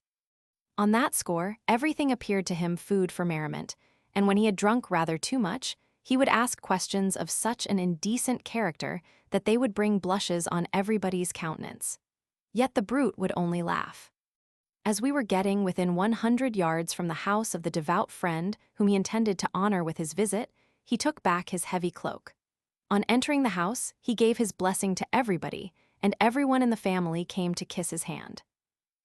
On that score, everything appeared to him food for merriment, and when he had drunk rather too much, he would ask questions of such an indecent character that they would bring blushes on everybody's countenance. Yet the brute would only laugh. As we were getting within 100 yards from the house of the devout friend whom he intended to honor with his visit, he took back his heavy cloak. On entering the house, he gave his blessing to everybody, and everyone in the family came to kiss his hand.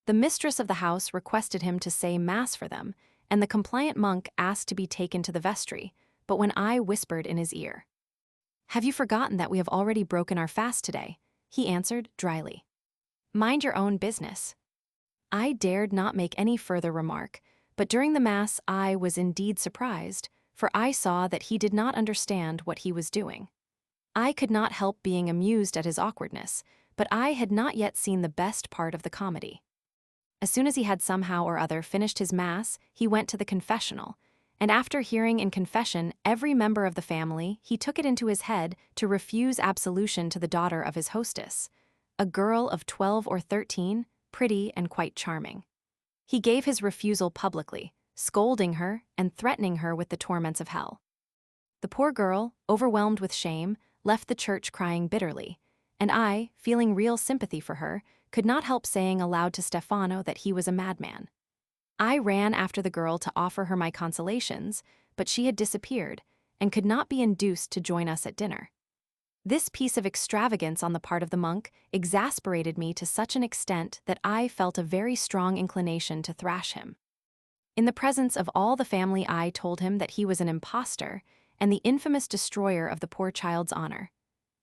The mistress of the house requested him to say mass for them, and the compliant monk asked to be taken to the vestry, but when I whispered in his ear, "Have you forgotten that we have already broken our fast today?" he answered dryly, "Mind your own business." I dared not make any further remark, but during the Mass I was indeed surprised, for I saw that he did not understand what he was doing. I could not help being amused at his awkwardness, but I had not yet seen the best part of the comedy. As soon as he had somehow or other finished his Mass, he went to the confessional, and after hearing in confession every member of the family, he took it into his head to refuse absolution to the daughter of his hostess, a girl of 12 or 13, pretty and quite charming. He gave his refusal publicly, scolding her and threatening her with the torments of hell. The poor girl, overwhelmed with shame, left the church crying bitterly, and I, feeling real sympathy for her, could not help saying aloud to Stefano that he was a madman. I ran after the girl to offer her my consolations, but she had disappeared, and could not be induced to join us at dinner. This piece of extravagance on the part of the monk exasperated me to such an extent that I felt a very strong inclination to thrash him. In the presence of all the family, I told him that he was an impostor and the infamous destroyer of the poor child's honor.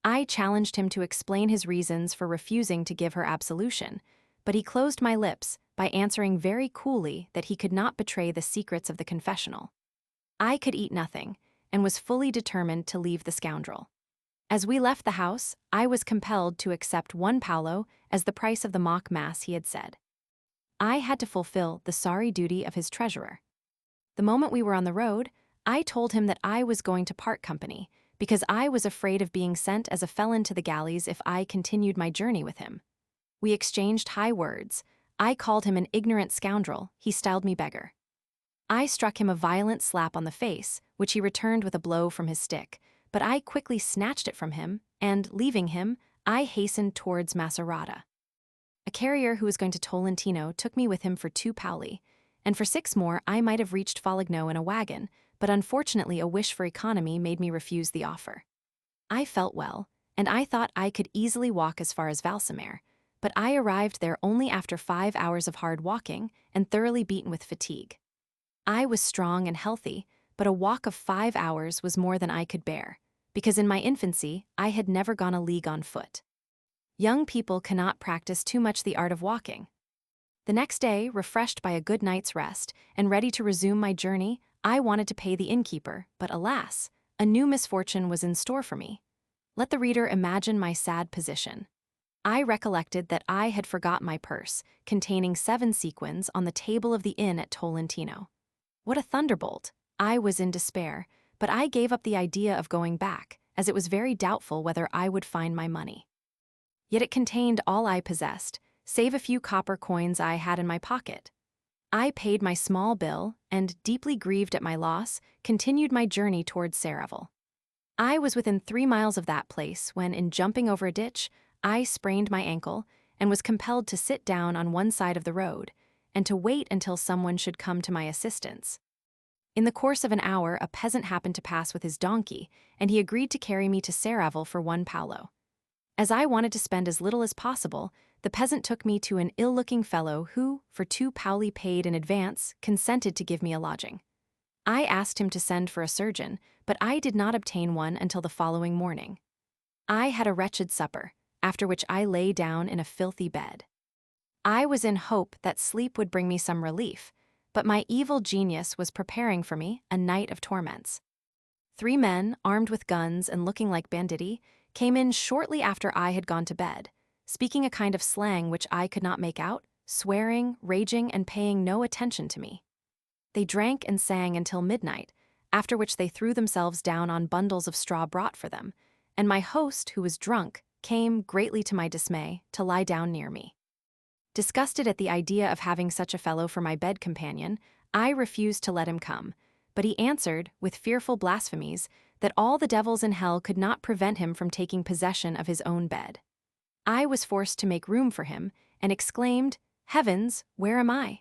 I challenged him to explain his reasons for refusing to give her absolution, but he closed my lips by answering very coolly that he could not betray the secrets of the confessional. I could eat nothing, and was fully determined to leave the scoundrel. As we left the house, I was compelled to accept 1 paulo as the price of the mock mass he had said. I had to fulfill the sorry duty of his treasurer. The moment we were on the road, I told him that I was going to part company, because I was afraid of being sent as a felon to the galleys if I continued my journey with him. We exchanged high words. I called him an ignorant scoundrel, he styled me beggar. I struck him a violent slap on the face, which he returned with a blow from his stick, but I quickly snatched it from him, and, leaving him, I hastened towards Macerata. A carrier who was going to Tolentino took me with him for 2 paoli, and for 6 more I might have reached Foligno in a wagon, but unfortunately a wish for economy made me refuse the offer. I felt well, and I thought I could easily walk as far as Valsamare, but I arrived there only after 5 hours of hard walking and thoroughly beaten with fatigue. I was strong and healthy, but a walk of 5 hours was more than I could bear, because in my infancy I had never gone a league on foot. Young people cannot practice too much the art of walking. The next day, refreshed by a good night's rest and ready to resume my journey, I wanted to pay the innkeeper, but alas, a new misfortune was in store for me. Let the reader imagine my sad position. I recollected that I had forgot my purse, containing 7 sequins, on the table of the inn at Tolentino. What a thunderbolt! I was in despair, but I gave up the idea of going back, as it was very doubtful whether I would find my money. Yet it contained all I possessed, save a few copper coins I had in my pocket. I paid my small bill, and, deeply grieved at my loss, continued my journey towards Saraval. I was within 3 miles of that place when, in jumping over a ditch, I sprained my ankle and was compelled to sit down on one side of the road and to wait until someone should come to my assistance. In the course of an hour, a peasant happened to pass with his donkey, and he agreed to carry me to Saraval for 1 paulo. As I wanted to spend as little as possible, the peasant took me to an ill-looking fellow who, for 2 paoli paid in advance, consented to give me a lodging. I asked him to send for a surgeon, but I did not obtain one until the following morning. I had a wretched supper, after which I lay down in a filthy bed. I was in hope that sleep would bring me some relief, but my evil genius was preparing for me a night of torments. 3 men, armed with guns and looking like banditti, came in shortly after I had gone to bed, speaking a kind of slang which I could not make out, swearing, raging, and paying no attention to me. They drank and sang until midnight, after which they threw themselves down on bundles of straw brought for them, and my host, who was drunk, came, greatly to my dismay, to lie down near me. Disgusted at the idea of having such a fellow for my bed companion, I refused to let him come, but he answered, with fearful blasphemies, that all the devils in hell could not prevent him from taking possession of his own bed. I was forced to make room for him, and exclaimed, "Heavens, where am I?"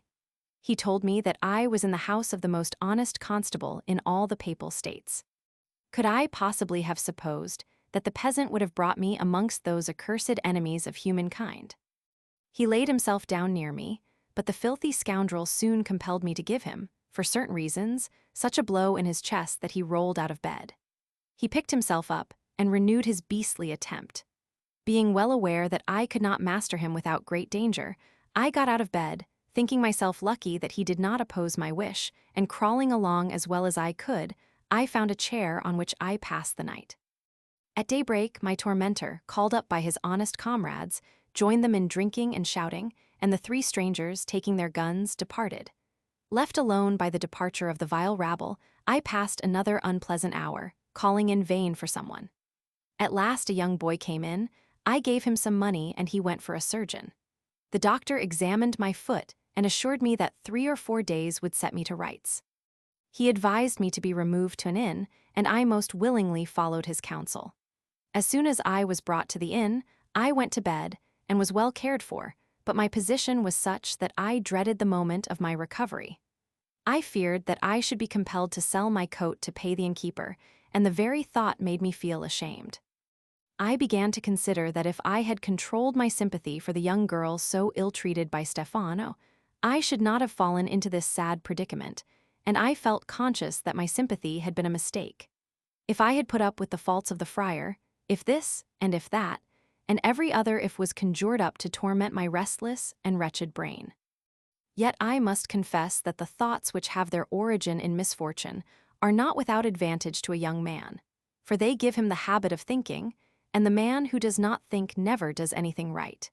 He told me that I was in the house of the most honest constable in all the Papal States. Could I possibly have supposed that the peasant would have brought me amongst those accursed enemies of humankind? He laid himself down near me, but the filthy scoundrel soon compelled me to give him, for certain reasons, such a blow in his chest that he rolled out of bed. He picked himself up and renewed his beastly attempt. Being well aware that I could not master him without great danger, I got out of bed, thinking myself lucky that he did not oppose my wish, and crawling along as well as I could, I found a chair on which I passed the night. At daybreak, my tormentor, called up by his honest comrades, joined them in drinking and shouting, and the 3 strangers, taking their guns, departed. Left alone by the departure of the vile rabble, I passed another unpleasant hour, calling in vain for someone. At last a young boy came in. I gave him some money and he went for a surgeon. The doctor examined my foot and assured me that 3 or 4 days would set me to rights. He advised me to be removed to an inn, and I most willingly followed his counsel. As soon as I was brought to the inn, I went to bed and was well cared for, but my position was such that I dreaded the moment of my recovery. I feared that I should be compelled to sell my coat to pay the innkeeper, and the very thought made me feel ashamed. I began to consider that if I had controlled my sympathy for the young girl so ill-treated by Stefano, I should not have fallen into this sad predicament, and I felt conscious that my sympathy had been a mistake. If I had put up with the faults of the friar, if this and if that, and every other if was conjured up to torment my restless and wretched brain. Yet I must confess that the thoughts which have their origin in misfortune are not without advantage to a young man, for they give him the habit of thinking, and the man who does not think never does anything right.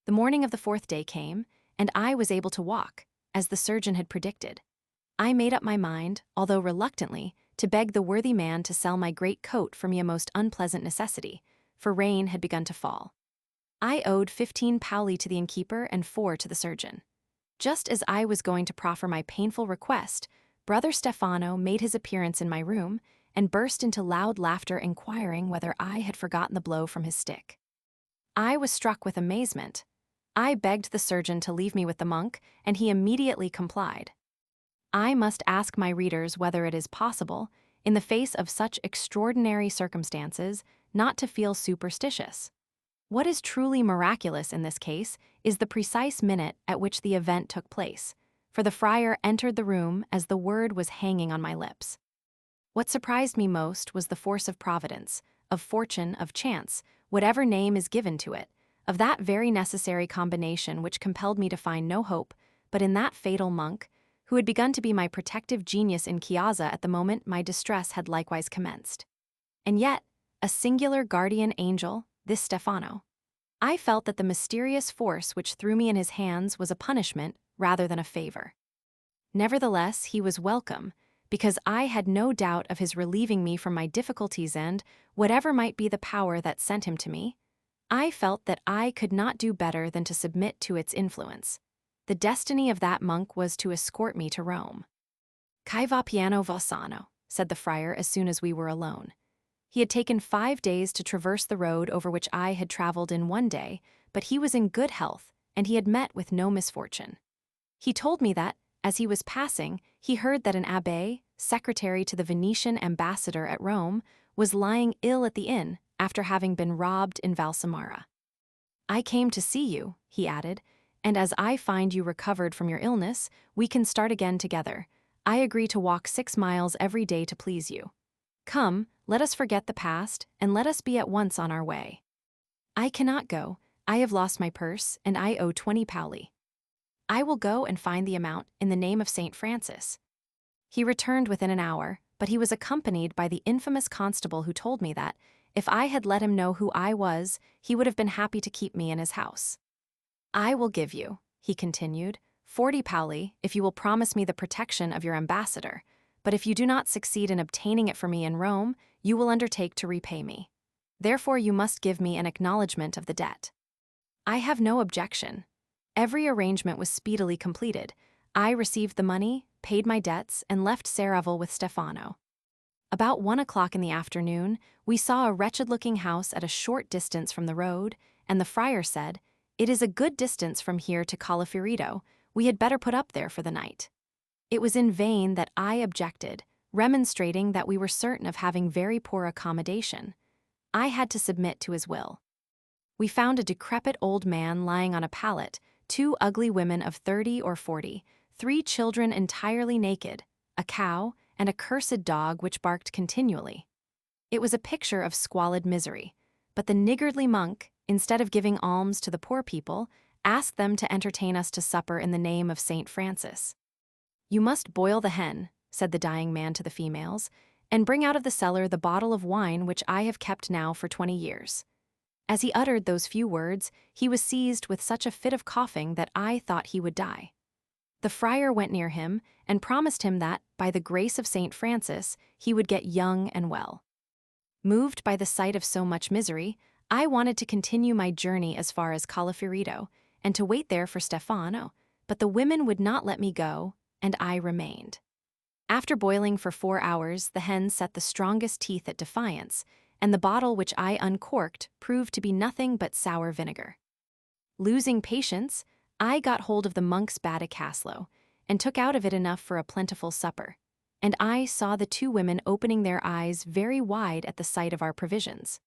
The morning of the 4th day came, and I was able to walk, as the surgeon had predicted. I made up my mind, although reluctantly, to beg the worthy man to sell my great coat for me a most unpleasant necessity, for rain had begun to fall. I owed 15 paoli to the innkeeper and 4 to the surgeon. Just as I was going to proffer my painful request, Brother Stefano made his appearance in my room and burst into loud laughter, inquiring whether I had forgotten the blow from his stick. I was struck with amazement. I begged the surgeon to leave me with the monk, and he immediately complied. I must ask my readers whether it is possible, in the face of such extraordinary circumstances, not to feel superstitious. What is truly miraculous in this case is the precise minute at which the event took place, for the friar entered the room as the word was hanging on my lips. What surprised me most was the force of providence, of fortune, of chance, whatever name is given to it, of that very necessary combination which compelled me to find no hope but in that fatal monk, who had begun to be my protective genius in Chiaza at the moment my distress had likewise commenced. And yet, a singular guardian angel, this Stefano. I felt that the mysterious force which threw me in his hands was a punishment rather than a favor. Nevertheless, he was welcome, because I had no doubt of his relieving me from my difficulties, and, whatever might be the power that sent him to me, I felt that I could not do better than to submit to its influence. The destiny of that monk was to escort me to Rome. "Che va piano va sano," said the friar as soon as we were alone. He had taken 5 days to traverse the road over which I had traveled in 1 day, but he was in good health, and he had met with no misfortune. He told me that, as he was passing, he heard that an abbé, secretary to the Venetian ambassador at Rome, was lying ill at the inn after having been robbed in Valsamara. "I came to see you," he added, "and as I find you recovered from your illness, we can start again together. I agree to walk 6 miles every day to please you. Come, let us forget the past, and let us be at once on our way." "I cannot go. I have lost my purse, and I owe 20 paoli. "I will go and find the amount in the name of St. Francis." He returned within an hour, but he was accompanied by the infamous constable who told me that, if I had let him know who I was, he would have been happy to keep me in his house. "I will give you," he continued, 40 paoli if you will promise me the protection of your ambassador, but if you do not succeed in obtaining it for me in Rome, you will undertake to repay me. Therefore you must give me an acknowledgment of the debt." I have no objection. Every arrangement was speedily completed. I received the money, paid my debts, and left Serravalle with Stefano. About 1 o'clock in the afternoon, we saw a wretched-looking house at a short distance from the road, and the friar said, "It is a good distance from here to Colleferito. We had better put up there for the night." It was in vain that I objected, remonstrating that we were certain of having very poor accommodation. I had to submit to his will. We found a decrepit old man lying on a pallet, 2 ugly women of 30 or 40, 3 children entirely naked, a cow, and a cursed dog which barked continually. It was a picture of squalid misery, but the niggardly monk, instead of giving alms to the poor people, asked them to entertain us to supper in the name of St. Francis. "You must boil the hen," said the dying man to the females, "and bring out of the cellar the bottle of wine which I have kept now for 20 years. As he uttered those few words, he was seized with such a fit of coughing that I thought he would die. The friar went near him and promised him that, by the grace of St. Francis, he would get young and well. Moved by the sight of so much misery, I wanted to continue my journey as far as Colleferito, and to wait there for Stefano, but the women would not let me go, and I remained. After boiling for 4 hours, the hen set the strongest teeth at defiance, and the bottle which I uncorked proved to be nothing but sour vinegar. Losing patience, I got hold of the monk's badicaslo, and took out of it enough for a plentiful supper, and I saw the 2 women opening their eyes very wide at the sight of our provisions.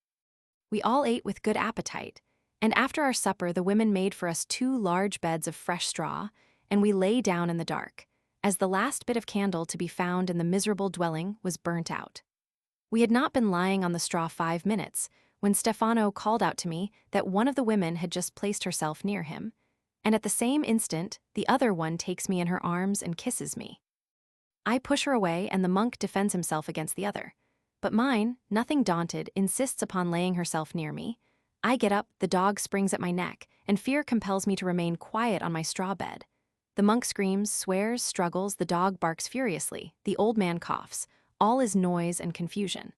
We all ate with good appetite, and after our supper the women made for us 2 large beds of fresh straw, and we lay down in the dark, as the last bit of candle to be found in the miserable dwelling was burnt out. We had not been lying on the straw 5 minutes, when Stefano called out to me that one of the women had just placed herself near him, and at the same instant the other one takes me in her arms and kisses me. I push her away and the monk defends himself against the other. But mine, nothing daunted, insists upon laying herself near me. I get up, the dog springs at my neck, and fear compels me to remain quiet on my straw bed. The monk screams, swears, struggles, the dog barks furiously, the old man coughs. All is noise and confusion.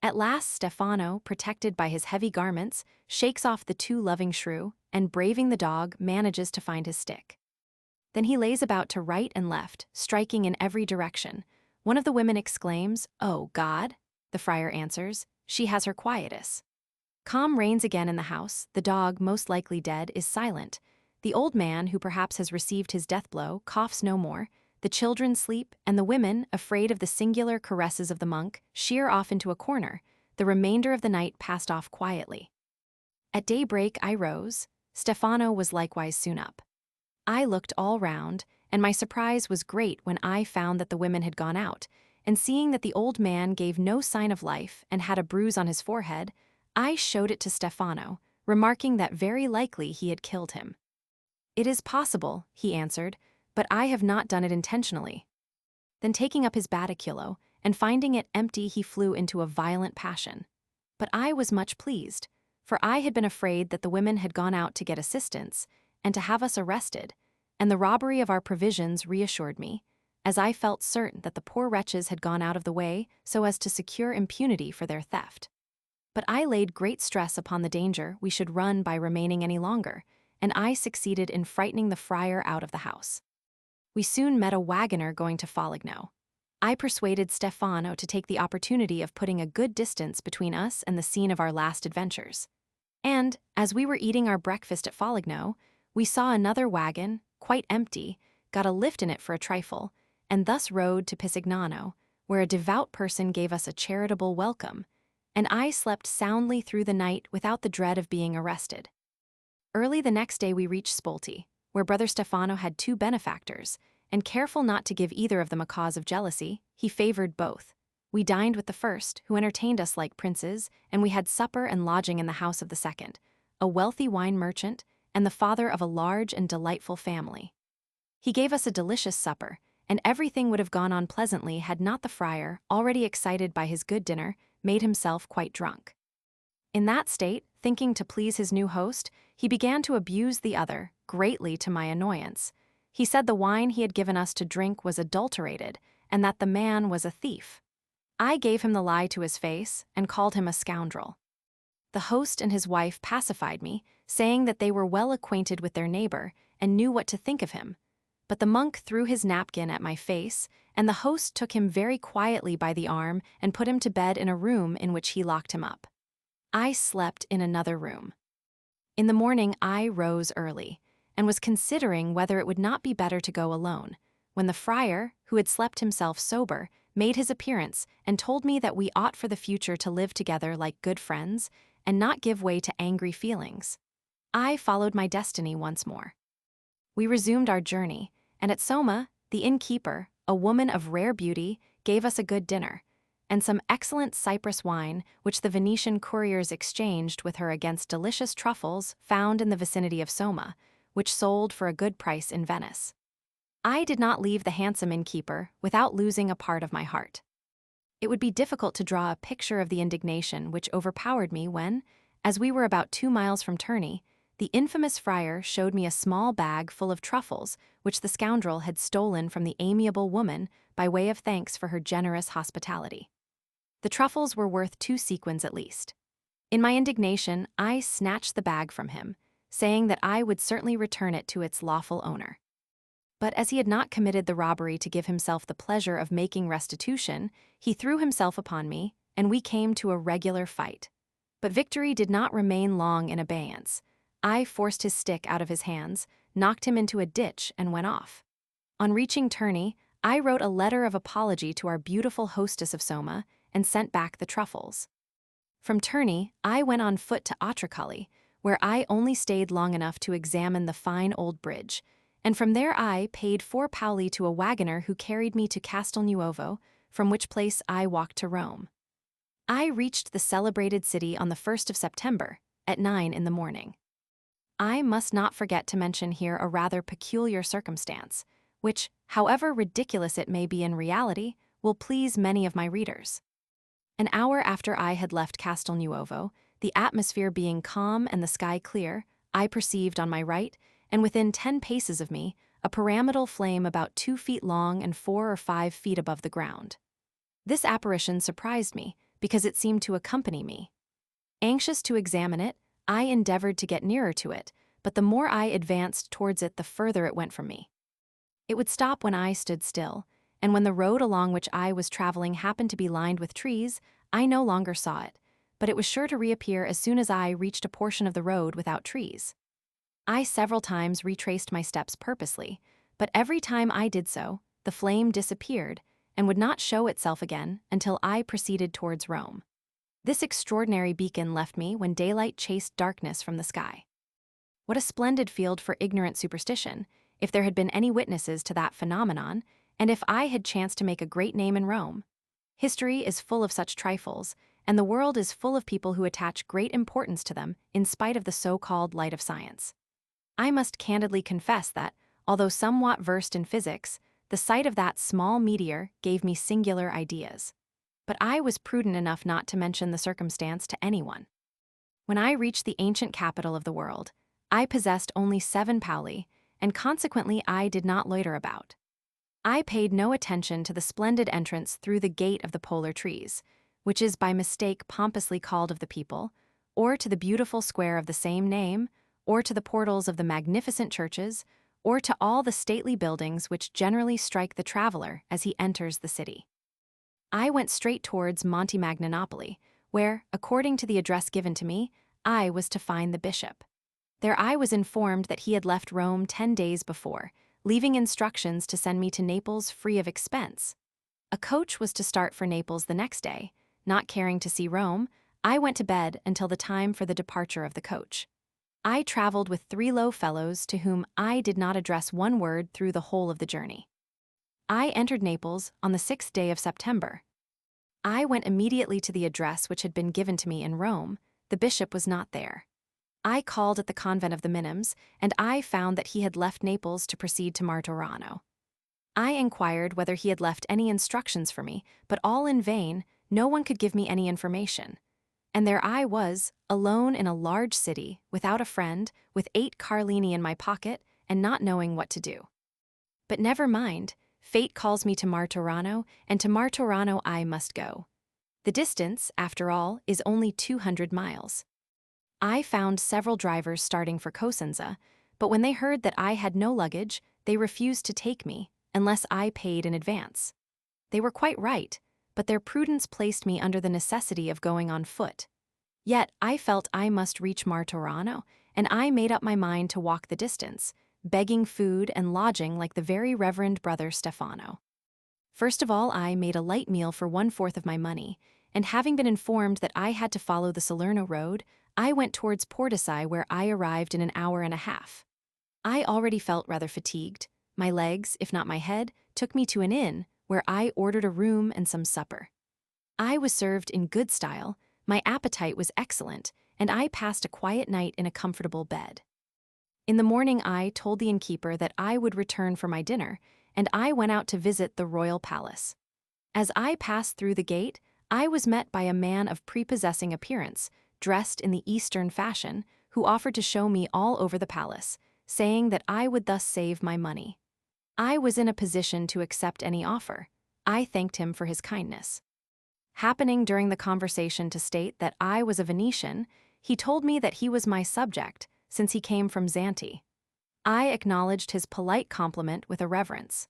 At last Stefano, protected by his heavy garments, shakes off the 2 loving shrew, and braving the dog, manages to find his stick. Then he lays about to right and left, striking in every direction. One of the women exclaims, "Oh, God!" The friar answers, "She has her quietus." Calm reigns again in the house, the dog, most likely dead, is silent. The old man, who perhaps has received his death blow, coughs no more. The children sleep, and the women, afraid of the singular caresses of the monk, sheer off into a corner. The remainder of the night passed off quietly. At daybreak I rose. Stefano was likewise soon up. I looked all round, and my surprise was great when I found that the women had gone out, and seeing that the old man gave no sign of life and had a bruise on his forehead, I showed it to Stefano, remarking that very likely he had killed him. "It is possible," he answered, "but I have not done it intentionally." Then taking up his baticulo, and finding it empty, he flew into a violent passion. But I was much pleased, for I had been afraid that the women had gone out to get assistance, and to have us arrested, and the robbery of our provisions reassured me, as I felt certain that the poor wretches had gone out of the way so as to secure impunity for their theft. But I laid great stress upon the danger we should run by remaining any longer, and I succeeded in frightening the friar out of the house. We soon met a wagoner going to Foligno. I persuaded Stefano to take the opportunity of putting a good distance between us and the scene of our last adventures. And, as we were eating our breakfast at Foligno, we saw another wagon, quite empty, got a lift in it for a trifle, and thus rode to Pisignano, where a devout person gave us a charitable welcome, and I slept soundly through the night without the dread of being arrested. Early the next day we reached Spolti, where Brother Stefano had 2 benefactors, and careful not to give either of them a cause of jealousy, he favored both. We dined with the first, who entertained us like princes, and we had supper and lodging in the house of the second, a wealthy wine merchant, and the father of a large and delightful family. He gave us a delicious supper, and everything would have gone on pleasantly had not the friar, already excited by his good dinner, made himself quite drunk. In that state, thinking to please his new host, he began to abuse the other, greatly to my annoyance. He said the wine he had given us to drink was adulterated, and that the man was a thief. I gave him the lie to his face, and called him a scoundrel. The host and his wife pacified me, saying that they were well acquainted with their neighbor, and knew what to think of him. But the monk threw his napkin at my face, and the host took him very quietly by the arm and put him to bed in a room in which he locked him up. I slept in another room. In the morning I rose early, and was considering whether it would not be better to go alone, when the friar, who had slept himself sober, made his appearance and told me that we ought for the future to live together like good friends, and not give way to angry feelings. I followed my destiny once more. We resumed our journey, and at Soma, the innkeeper, a woman of rare beauty, gave us a good dinner, and some excellent Cyprus wine which the Venetian couriers exchanged with her against delicious truffles found in the vicinity of Soma, which sold for a good price in Venice. I did not leave the handsome innkeeper without losing a part of my heart. It would be difficult to draw a picture of the indignation which overpowered me when, as we were about 2 miles from Terni, the infamous friar showed me a small bag full of truffles which the scoundrel had stolen from the amiable woman by way of thanks for her generous hospitality. The truffles were worth 2 sequins at least. In my indignation, I snatched the bag from him, saying that I would certainly return it to its lawful owner. But as he had not committed the robbery to give himself the pleasure of making restitution, he threw himself upon me, and we came to a regular fight. But victory did not remain long in abeyance. I forced his stick out of his hands, knocked him into a ditch, and went off. On reaching Terni, I wrote a letter of apology to our beautiful hostess of Soma, and sent back the truffles. From Tourney, I went on foot to Autrecully, where I only stayed long enough to examine the fine old bridge, and from there I paid 4 paoli to a wagoner who carried me to Castelnuovo, from which place I walked to Rome. I reached the celebrated city on the 1st of September, at 9 in the morning. I must not forget to mention here a rather peculiar circumstance, which, however ridiculous it may be in reality, will please many of my readers. An hour after I had left Castelnuovo, the atmosphere being calm and the sky clear, I perceived on my right, and within 10 paces of me, a pyramidal flame about 2 feet long and 4 or 5 feet above the ground. This apparition surprised me, because it seemed to accompany me. Anxious to examine it, I endeavored to get nearer to it, but the more I advanced towards it, the further it went from me. It would stop when I stood still, and when the road along which I was traveling happened to be lined with trees, I no longer saw it, but it was sure to reappear as soon as I reached a portion of the road without trees. I several times retraced my steps purposely, but every time I did so, the flame disappeared and would not show itself again until I proceeded towards Rome. This extraordinary beacon left me when daylight chased darkness from the sky. What a splendid field for ignorant superstition, if there had been any witnesses to that phenomenon, and if I had chanced to make a great name in Rome. History is full of such trifles, and the world is full of people who attach great importance to them in spite of the so-called light of science. I must candidly confess that, although somewhat versed in physics, the sight of that small meteor gave me singular ideas. But I was prudent enough not to mention the circumstance to anyone. When I reached the ancient capital of the world, I possessed only 7 paoli, and consequently I did not loiter about. I paid no attention to the splendid entrance through the gate of the polar trees, which is by mistake pompously called of the people, or to the beautiful square of the same name, or to the portals of the magnificent churches, or to all the stately buildings which generally strike the traveler as he enters the city. I went straight towards Monte Magnanopoli, where, according to the address given to me, I was to find the bishop. There I was informed that he had left Rome 10 days before, leaving instructions to send me to Naples free of expense. A coach was to start for Naples the next day. Not caring to see Rome, I went to bed until the time for the departure of the coach. I traveled with 3 low fellows to whom I did not address one word through the whole of the journey. I entered Naples on the 6th day of September. I went immediately to the address which had been given to me in Rome. The bishop was not there. I called at the convent of the Minims, and I found that he had left Naples to proceed to Martorano. I inquired whether he had left any instructions for me, but all in vain. No one could give me any information. And there I was, alone in a large city, without a friend, with 8 carlini in my pocket, and not knowing what to do. But never mind, fate calls me to Martorano, and to Martorano I must go. The distance, after all, is only 200 miles. I found several drivers starting for Cosenza, but when they heard that I had no luggage, they refused to take me, unless I paid in advance. They were quite right, but their prudence placed me under the necessity of going on foot. Yet I felt I must reach Martorano, and I made up my mind to walk the distance, begging food and lodging like the very reverend brother Stefano. First of all I made a light meal for 1/4 of my money, and having been informed that I had to follow the Salerno road, I went towards Portici, where I arrived in an hour and a half. I already felt rather fatigued. My legs, if not my head, took me to an inn, where I ordered a room and some supper. I was served in good style, my appetite was excellent, and I passed a quiet night in a comfortable bed. In the morning I told the innkeeper that I would return for my dinner, and I went out to visit the royal palace. As I passed through the gate, I was met by a man of prepossessing appearance, dressed in the Eastern fashion, who offered to show me all over the palace, saying that I would thus save my money. I was in a position to accept any offer. I thanked him for his kindness. Happening during the conversation to state that I was a Venetian, he told me that he was my subject, since he came from Zante. I acknowledged his polite compliment with a reverence.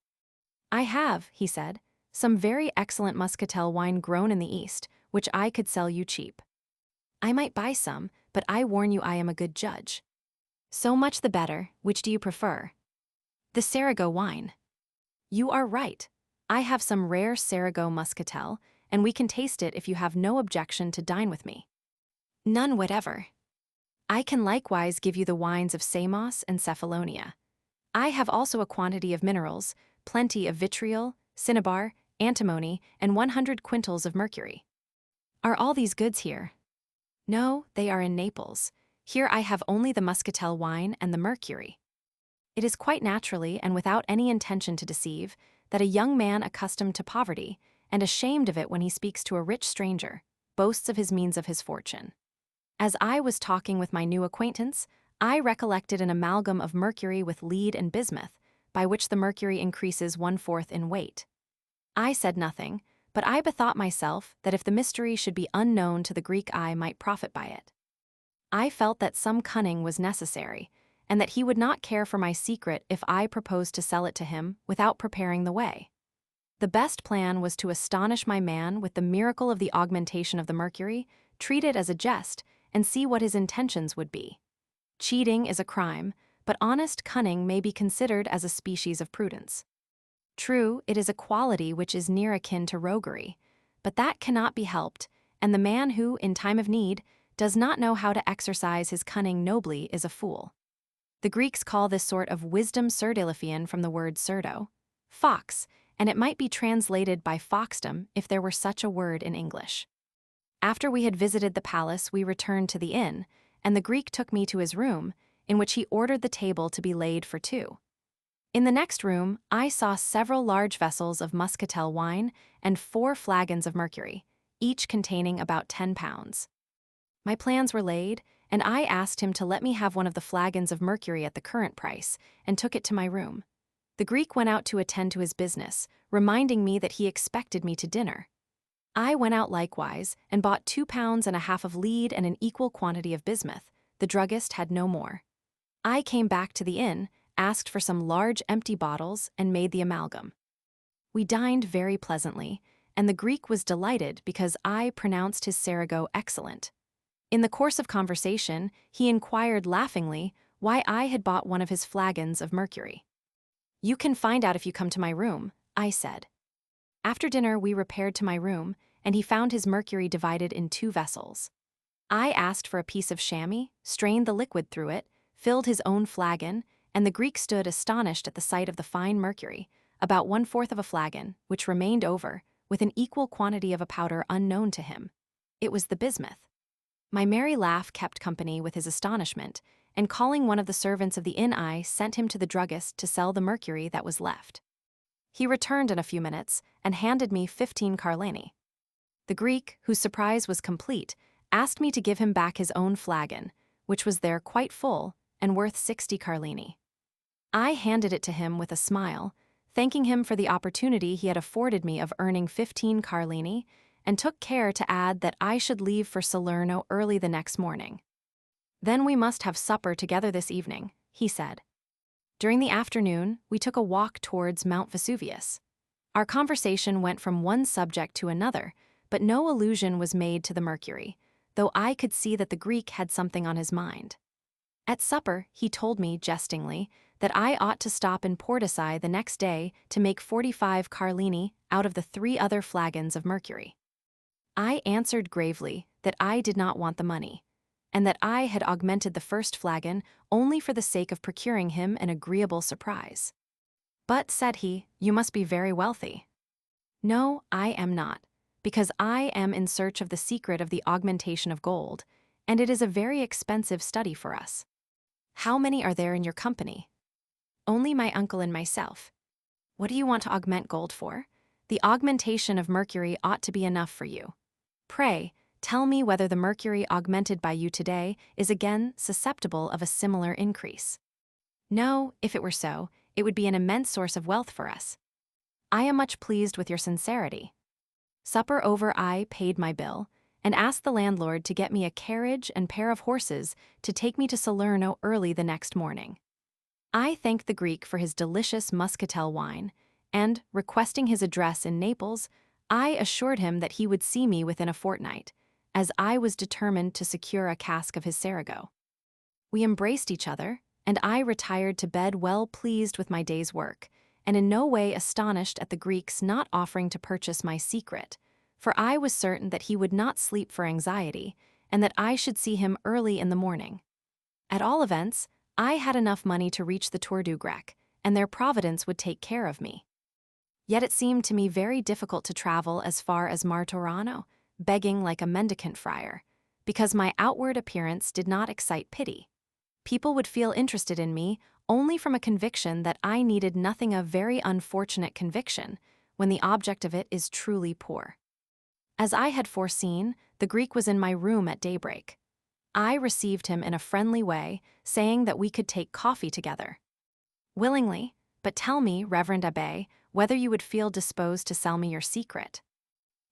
"I have," he said, "some very excellent muscatel wine grown in the East, which I could sell you cheap. I might buy some, but I warn you I am a good judge." "So much the better. Which do you prefer?" "The Serago wine." "You are right. I have some rare Serago muscatel, and we can taste it if you have no objection to dine with me." None whatever. I can likewise give you the wines of Samos and Cephalonia. I have also a quantity of minerals, plenty of vitriol, cinnabar, antimony, and 100 quintals of mercury. Are all these goods here? No, they are in Naples. Here I have only the muscatel wine and the mercury. It is quite naturally, and without any intention to deceive, that a young man accustomed to poverty, and ashamed of it when he speaks to a rich stranger, boasts of his means of his fortune. As I was talking with my new acquaintance, I recollected an amalgam of mercury with lead and bismuth, by which the mercury increases 1/4 in weight. I said nothing, but I bethought myself that if the mystery should be unknown to the Greek, I might profit by it. I felt that some cunning was necessary, and that he would not care for my secret if I proposed to sell it to him without preparing the way. The best plan was to astonish my man with the miracle of the augmentation of the mercury, treat it as a jest, and see what his intentions would be. Cheating is a crime, but honest cunning may be considered as a species of prudence. True, it is a quality which is near akin to roguery, but that cannot be helped, and the man who, in time of need, does not know how to exercise his cunning nobly is a fool. The Greeks call this sort of wisdom surdeiliphian from the word surdo, fox, and it might be translated by foxdom if there were such a word in English. After we had visited the palace, we returned to the inn, and the Greek took me to his room, in which he ordered the table to be laid for two. In the next room, I saw several large vessels of muscatel wine and 4 flagons of mercury, each containing about 10 pounds. My plans were laid, and I asked him to let me have one of the flagons of mercury at the current price, and took it to my room. The Greek went out to attend to his business, reminding me that he expected me to dinner. I went out likewise, and bought 2.5 pounds of lead and an equal quantity of bismuth. The druggist had no more. I came back to the inn, asked for some large empty bottles, and made the amalgam. We dined very pleasantly, and the Greek was delighted because I pronounced his Serago excellent. In the course of conversation, he inquired laughingly why I had bought one of his flagons of mercury. "You can find out if you come to my room," I said. After dinner, we repaired to my room, and he found his mercury divided in 2 vessels. I asked for a piece of chamois, strained the liquid through it, filled his own flagon, and the Greek stood astonished at the sight of the fine mercury, about 1/4 of a flagon, which remained over, with an equal quantity of a powder unknown to him. It was the bismuth. My merry laugh kept company with his astonishment, and calling one of the servants of the inn, I sent him to the druggist to sell the mercury that was left. He returned in a few minutes, and handed me 15 carlini. The Greek, whose surprise was complete, asked me to give him back his own flagon, which was there quite full, and worth 60 carlini. I handed it to him with a smile, thanking him for the opportunity he had afforded me of earning 15 carlini, and took care to add that I should leave for Salerno early the next morning. "Then we must have supper together this evening," he said. During the afternoon, we took a walk towards Mount Vesuvius. Our conversation went from one subject to another, but no allusion was made to the mercury, though I could see that the Greek had something on his mind. At supper, he told me, jestingly, that I ought to stop in Portici the next day to make 45 carlini out of the 3 other flagons of mercury. I answered gravely that I did not want the money, and that I had augmented the first flagon only for the sake of procuring him an agreeable surprise. "But," said he, "you must be very wealthy." "No, I am not, because I am in search of the secret of the augmentation of gold, and it is a very expensive study for us." "How many are there in your company?" "Only my uncle and myself." "What do you want to augment gold for? The augmentation of mercury ought to be enough for you. Pray, tell me whether the mercury augmented by you today is again susceptible of a similar increase." "No, if it were so, it would be an immense source of wealth for us." "I am much pleased with your sincerity." Supper over, I paid my bill, and asked the landlord to get me a carriage and pair of horses to take me to Salerno early the next morning. I thanked the Greek for his delicious muscatel wine, and, requesting his address in Naples, I assured him that he would see me within a fortnight, as I was determined to secure a cask of his Serago. We embraced each other, and I retired to bed well pleased with my day's work, and in no way astonished at the Greek's not offering to purchase my secret, for I was certain that he would not sleep for anxiety, and that I should see him early in the morning. At all events, I had enough money to reach the Tour du Grec, and their providence would take care of me. Yet it seemed to me very difficult to travel as far as Martorano, begging like a mendicant friar, because my outward appearance did not excite pity. People would feel interested in me only from a conviction that I needed nothing, a very unfortunate conviction, when the object of it is truly poor. As I had foreseen, the Greek was in my room at daybreak. I received him in a friendly way, saying that we could take coffee together. Willingly, but tell me, Reverend Abbé, whether you would feel disposed to sell me your secret.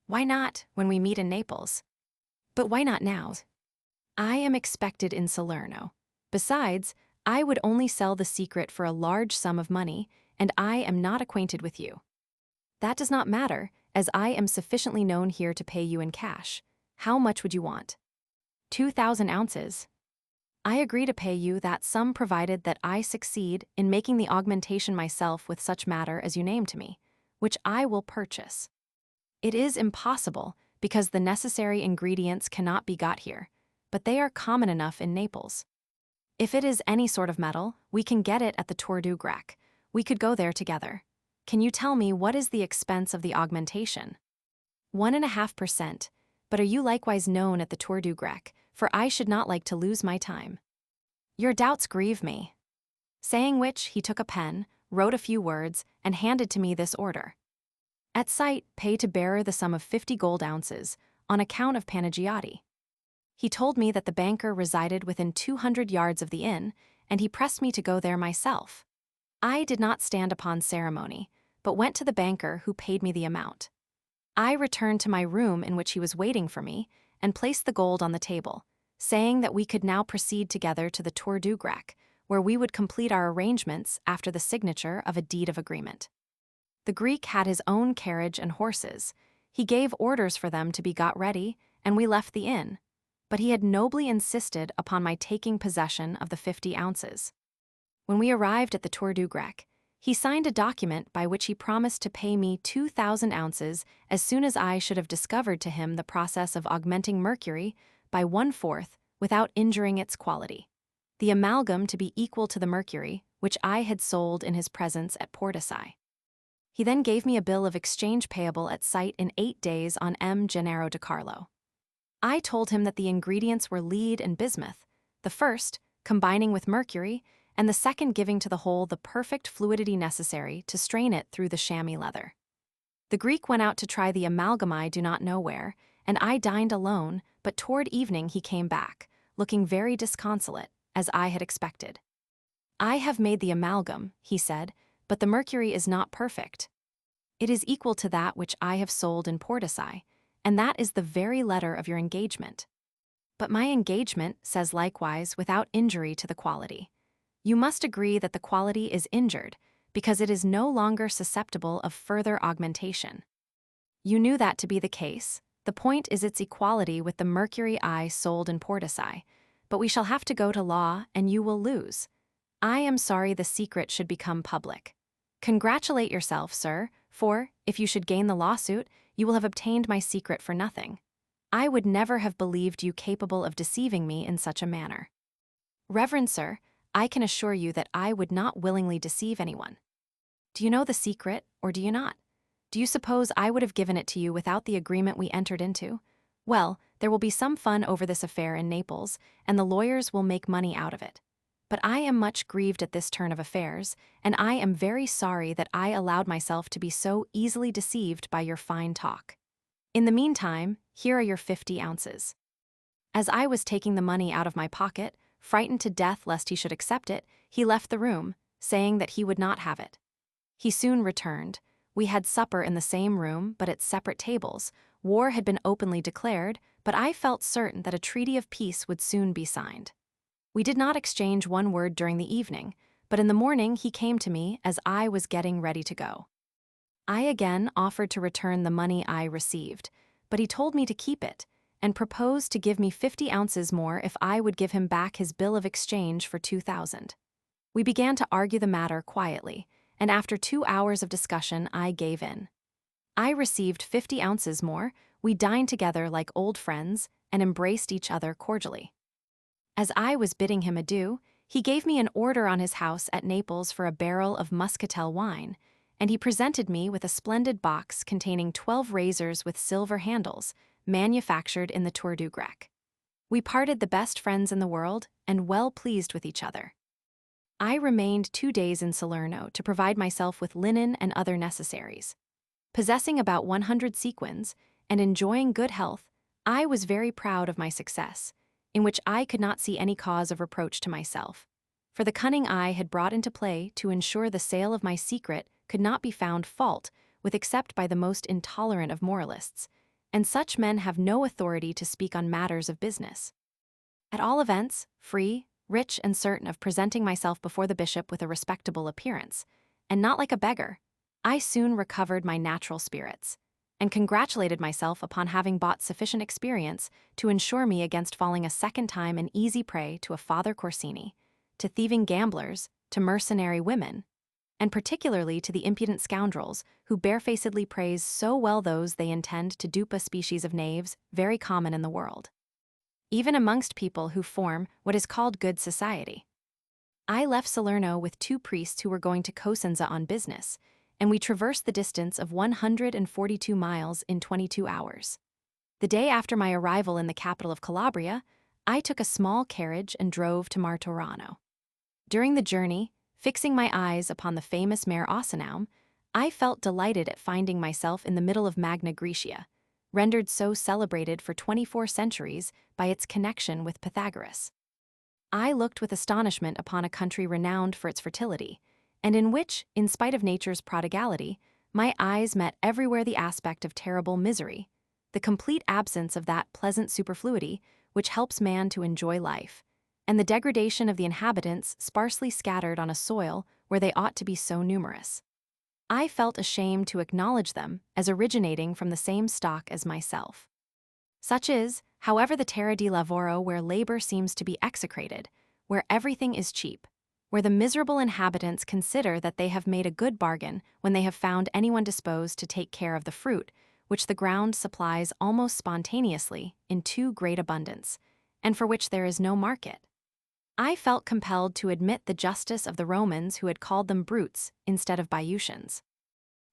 Why not, when we meet in Naples? But why not now? I am expected in Salerno. Besides, I would only sell the secret for a large sum of money, and I am not acquainted with you. That does not matter, as I am sufficiently known here to pay you in cash. How much would you want? 2,000 ounces. I agree to pay you that sum provided that I succeed in making the augmentation myself with such matter as you name to me, which I will purchase. It is impossible, because the necessary ingredients cannot be got here, but they are common enough in Naples. If it is any sort of metal, we can get it at the Tour du Grec. We could go there together. Can you tell me what is the expense of the augmentation? 1.5%, but are you likewise known at the Tour du Grec, for I should not like to lose my time. Your doubts grieve me. Saying which, he took a pen, wrote a few words, and handed to me this order. At sight, pay to bearer the sum of 50 gold ounces, on account of Panagiotti. He told me that the banker resided within 200 yards of the inn, and he pressed me to go there myself. I did not stand upon ceremony, but went to the banker, who paid me the amount. I returned to my room in which he was waiting for me, and placed the gold on the table, saying that we could now proceed together to the Tour du Grec, where we would complete our arrangements after the signature of a deed of agreement. The Greek had his own carriage and horses. He gave orders for them to be got ready, and we left the inn. But he had nobly insisted upon my taking possession of the 50 ounces. When we arrived at the Tour du Grec, he signed a document by which he promised to pay me 2,000 ounces as soon as I should have discovered to him the process of augmenting mercury by 1/4 without injuring its quality, the amalgam to be equal to the mercury which I had sold in his presence at Portici. He then gave me a bill of exchange payable at sight in 8 days on M. Gennaro de Carlo. I told him that the ingredients were lead and bismuth, the first combining with mercury, and the second giving to the whole the perfect fluidity necessary to strain it through the chamois leather. The Greek went out to try the amalgam I do not know where, and I dined alone, but toward evening he came back, looking very disconsolate, as I had expected. I have made the amalgam, he said, but the mercury is not perfect. It is equal to that which I have sold in Portici, and that is the very letter of your engagement. But my engagement says likewise without injury to the quality. You must agree that the quality is injured, because it is no longer susceptible of further augmentation. You knew that to be the case. The point is its equality with the mercury I sold in Portici, but we shall have to go to law, and you will lose. I am sorry the secret should become public. Congratulate yourself, sir, for, if you should gain the lawsuit, you will have obtained my secret for nothing. I would never have believed you capable of deceiving me in such a manner. Reverend sir, I can assure you that I would not willingly deceive anyone. Do you know the secret, or do you not? Do you suppose I would have given it to you without the agreement we entered into? Well, there will be some fun over this affair in Naples, and the lawyers will make money out of it. But I am much grieved at this turn of affairs, and I am very sorry that I allowed myself to be so easily deceived by your fine talk. In the meantime, here are your 50 ounces. As I was taking the money out of my pocket, frightened to death lest he should accept it, he left the room, saying that he would not have it. He soon returned. We had supper in the same room, but at separate tables. War had been openly declared, but I felt certain that a treaty of peace would soon be signed. We did not exchange one word during the evening, but in the morning he came to me as I was getting ready to go. I again offered to return the money I received, but he told me to keep it, and proposed to give me 50 ounces more if I would give him back his bill of exchange for 2,000. We began to argue the matter quietly, and after 2 hours of discussion I gave in. I received 50 ounces more, We dined together like old friends and embraced each other cordially. As I was bidding him adieu, he gave me an order on his house at Naples for a barrel of muscatel wine, and he presented me with a splendid box containing 12 razors with silver handles, manufactured in the Tour du Grec. We parted the best friends in the world and well pleased with each other. I remained 2 days in Salerno to provide myself with linen and other necessaries. Possessing about 100 sequins and enjoying good health, I was very proud of my success, in which I could not see any cause of reproach to myself, for the cunning I had brought into play to ensure the sale of my secret could not be found fault with except by the most intolerant of moralists, and such men have no authority to speak on matters of business. At all events, free, rich, and certain of presenting myself before the bishop with a respectable appearance, and not like a beggar, I soon recovered my natural spirits, and congratulated myself upon having bought sufficient experience to ensure me against falling a second time an easy prey to a Father Corsini, to thieving gamblers, to mercenary women, and particularly to the impudent scoundrels who barefacedly praise so well those they intend to dupe, a species of knaves very common in the world, even amongst people who form what is called good society. I left Salerno with 2 priests who were going to Cosenza on business, and we traversed the distance of 142 miles in 22 hours. The day after my arrival in the capital of Calabria, I took a small carriage and drove to Martorano. During the journey, fixing my eyes upon the famous Mare Ossinaum, I felt delighted at finding myself in the middle of Magna Graecia, rendered so celebrated for 24 centuries by its connection with Pythagoras. I looked with astonishment upon a country renowned for its fertility, and in which, in spite of nature's prodigality, my eyes met everywhere the aspect of terrible misery, the complete absence of that pleasant superfluity which helps man to enjoy life, and the degradation of the inhabitants sparsely scattered on a soil where they ought to be so numerous. I felt ashamed to acknowledge them as originating from the same stock as myself. Such is, however, the terra di lavoro, where labor seems to be execrated, where everything is cheap, where the miserable inhabitants consider that they have made a good bargain when they have found anyone disposed to take care of the fruit, which the ground supplies almost spontaneously in too great abundance, and for which there is no market. I felt compelled to admit the justice of the Romans who had called them brutes instead of Bayutians.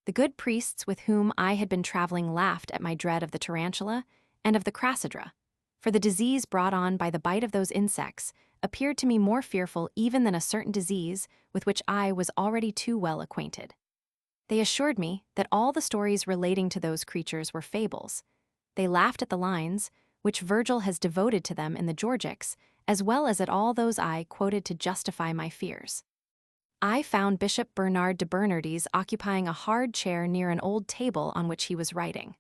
The good priests with whom I had been traveling laughed at my dread of the tarantula and of the crassidra, for the disease brought on by the bite of those insects appeared to me more fearful even than a certain disease with which I was already too well acquainted. They assured me that all the stories relating to those creatures were fables. They laughed at the lines, which Virgil has devoted to them in the Georgics, as well as at all those I quoted to justify my fears. I found Bishop Bernard de Bernardis occupying a hard chair near an old table on which he was writing.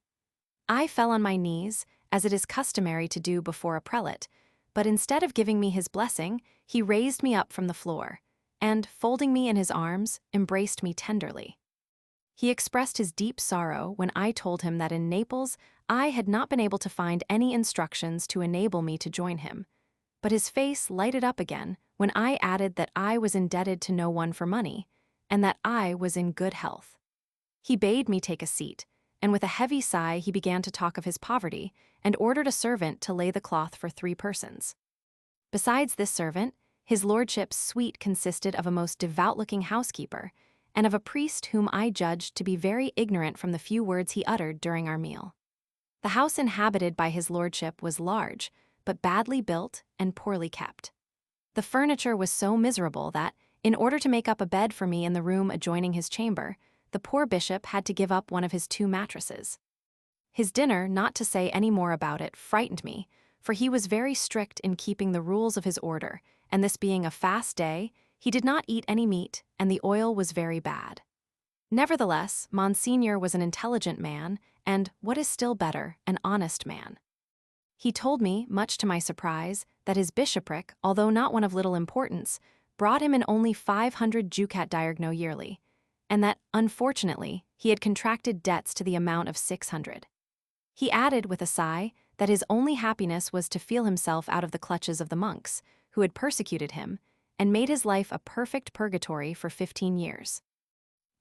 I fell on my knees, as it is customary to do before a prelate, but instead of giving me his blessing, he raised me up from the floor, and, folding me in his arms, embraced me tenderly. He expressed his deep sorrow when I told him that in Naples I had not been able to find any instructions to enable me to join him, but his face lighted up again when I added that I was indebted to no one for money, and that I was in good health. He bade me take a seat, and with a heavy sigh he began to talk of his poverty, and ordered a servant to lay the cloth for 3 persons. Besides this servant, his lordship's suite consisted of a most devout-looking housekeeper, and of a priest whom I judged to be very ignorant from the few words he uttered during our meal. The house inhabited by his lordship was large, but badly built and poorly kept. The furniture was so miserable that, in order to make up a bed for me in the room adjoining his chamber, the poor bishop had to give up one of his 2 mattresses. His dinner, not to say any more about it, frightened me, for he was very strict in keeping the rules of his order, and this being a fast day, he did not eat any meat, and the oil was very bad. Nevertheless, Monsignor was an intelligent man, and, what is still better, an honest man. He told me, much to my surprise, that his bishopric, although not one of little importance, brought him in only 500 ducat diurno yearly, and that, unfortunately, he had contracted debts to the amount of 600. He added, with a sigh, that his only happiness was to feel himself out of the clutches of the monks, who had persecuted him, and made his life a perfect purgatory for 15 years.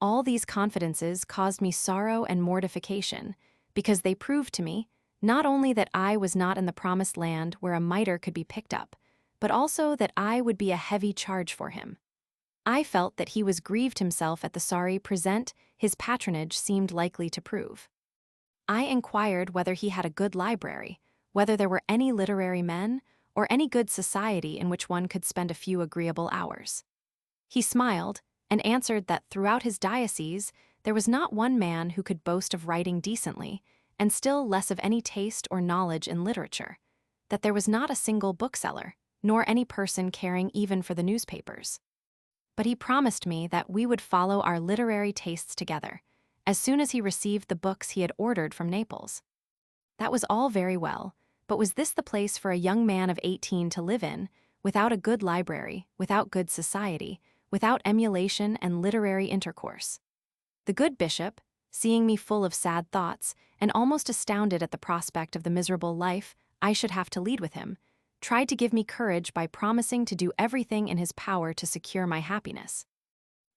All these confidences caused me sorrow and mortification, because they proved to me Not only that I was not in the promised land where a mitre could be picked up, but also that I would be a heavy charge for him. I felt that he was grieved himself at the sorry present his patronage seemed likely to prove. I inquired whether he had a good library, whether there were any literary men, or any good society in which one could spend a few agreeable hours. He smiled and answered that throughout his diocese there was not one man who could boast of writing decently, and still less of any taste or knowledge in literature, that there was not a single bookseller, nor any person caring even for the newspapers. But he promised me that we would follow our literary tastes together, as soon as he received the books he had ordered from Naples. That was all very well, but was this the place for a young man of 18 to live in, without a good library, without good society, without emulation and literary intercourse? The good bishop, seeing me full of sad thoughts, and almost astounded at the prospect of the miserable life I should have to lead with him, tried to give me courage by promising to do everything in his power to secure my happiness.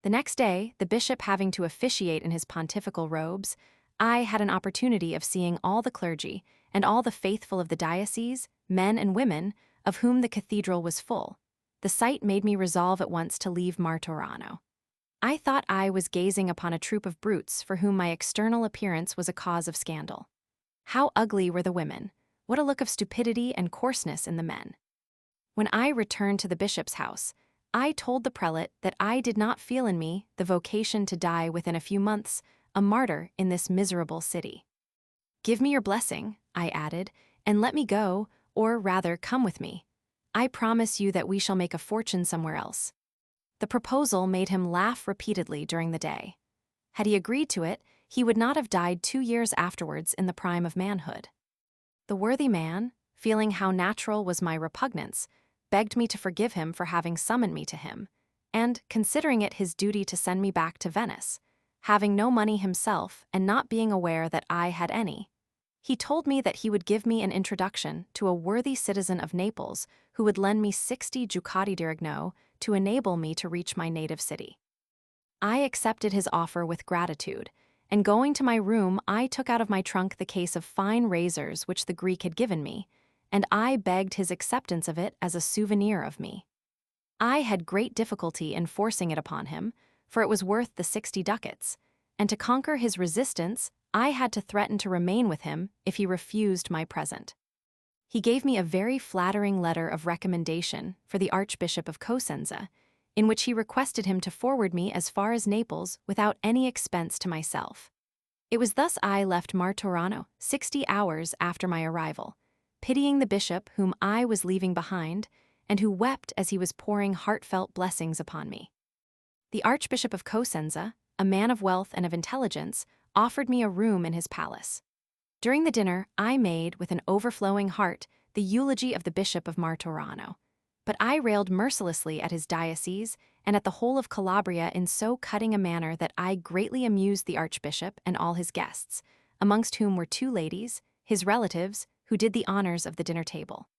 The next day, the bishop having to officiate in his pontifical robes, I had an opportunity of seeing all the clergy and all the faithful of the diocese, men and women, of whom the cathedral was full. The sight made me resolve at once to leave Martorano. I thought I was gazing upon a troop of brutes for whom my external appearance was a cause of scandal. How ugly were the women! What a look of stupidity and coarseness in the men! When I returned to the bishop's house, I told the prelate that I did not feel in me the vocation to die within a few months, a martyr in this miserable city. Give me your blessing, I added, and let me go, or rather come with me. I promise you that we shall make a fortune somewhere else. The proposal made him laugh repeatedly during the day. Had he agreed to it, he would not have died 2 years afterwards in the prime of manhood. The worthy man, feeling how natural was my repugnance, begged me to forgive him for having summoned me to him, and, considering it his duty to send me back to Venice, having no money himself and not being aware that I had any, he told me that he would give me an introduction to a worthy citizen of Naples who would lend me 60 ducati d'Arigno to enable me to reach my native city. I accepted his offer with gratitude, and going to my room I took out of my trunk the case of fine razors which the Greek had given me, and I begged his acceptance of it as a souvenir of me. I had great difficulty in forcing it upon him, for it was worth the 60 ducats, and to conquer his resistance I had to threaten to remain with him if he refused my present. He gave me a very flattering letter of recommendation for the Archbishop of Cosenza, in which he requested him to forward me as far as Naples without any expense to myself. It was thus I left Martorano 60 hours after my arrival, pitying the bishop whom I was leaving behind, and who wept as he was pouring heartfelt blessings upon me. The Archbishop of Cosenza, a man of wealth and of intelligence, offered me a room in his palace. During the dinner, I made, with an overflowing heart, the eulogy of the Bishop of Martorano, but I railed mercilessly at his diocese and at the whole of Calabria in so cutting a manner that I greatly amused the Archbishop and all his guests, amongst whom were 2 ladies, his relatives, who did the honors of the dinner table.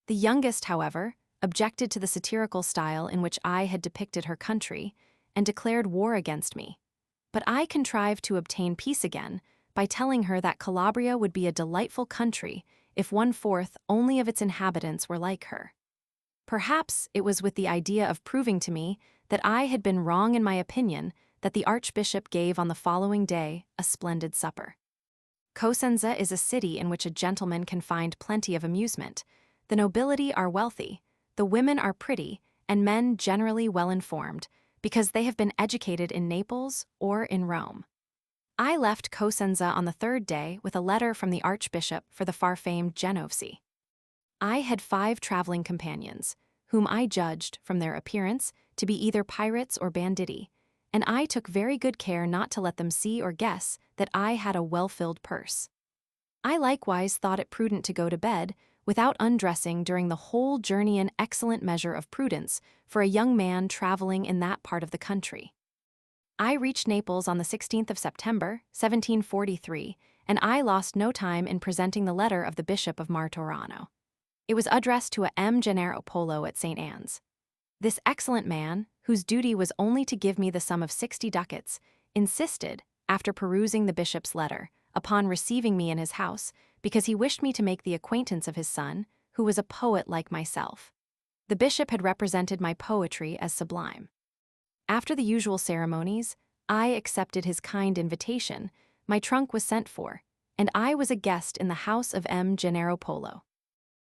The youngest, however, objected to the satirical style in which I had depicted her country, and declared war against me. But I contrived to obtain peace again by telling her that Calabria would be a delightful country if 1/4 only of its inhabitants were like her. Perhaps it was with the idea of proving to me that I had been wrong in my opinion that the Archbishop gave on the following day a splendid supper. Cosenza is a city in which a gentleman can find plenty of amusement. The nobility are wealthy, the women are pretty, and men generally well informed, because they have been educated in Naples or in Rome. I left Cosenza on the 3rd day with a letter from the Archbishop for the far-famed Genovese. I had 5 traveling companions, whom I judged, from their appearance, to be either pirates or banditti, and I took very good care not to let them see or guess that I had a well-filled purse. I likewise thought it prudent to go to bed without undressing during the whole journey, an excellent measure of prudence for a young man traveling in that part of the country. I reached Naples on the 16th of September, 1743, and I lost no time in presenting the letter of the Bishop of Martorano. It was addressed to a M. Gennaro Polo at St. Anne's. This excellent man, whose duty was only to give me the sum of 60 ducats, insisted, after perusing the bishop's letter, upon receiving me in his house, because he wished me to make the acquaintance of his son, who was a poet like myself. The bishop had represented my poetry as sublime. After the usual ceremonies, I accepted his kind invitation, my trunk was sent for, and I was a guest in the house of M. Gennaro Polo.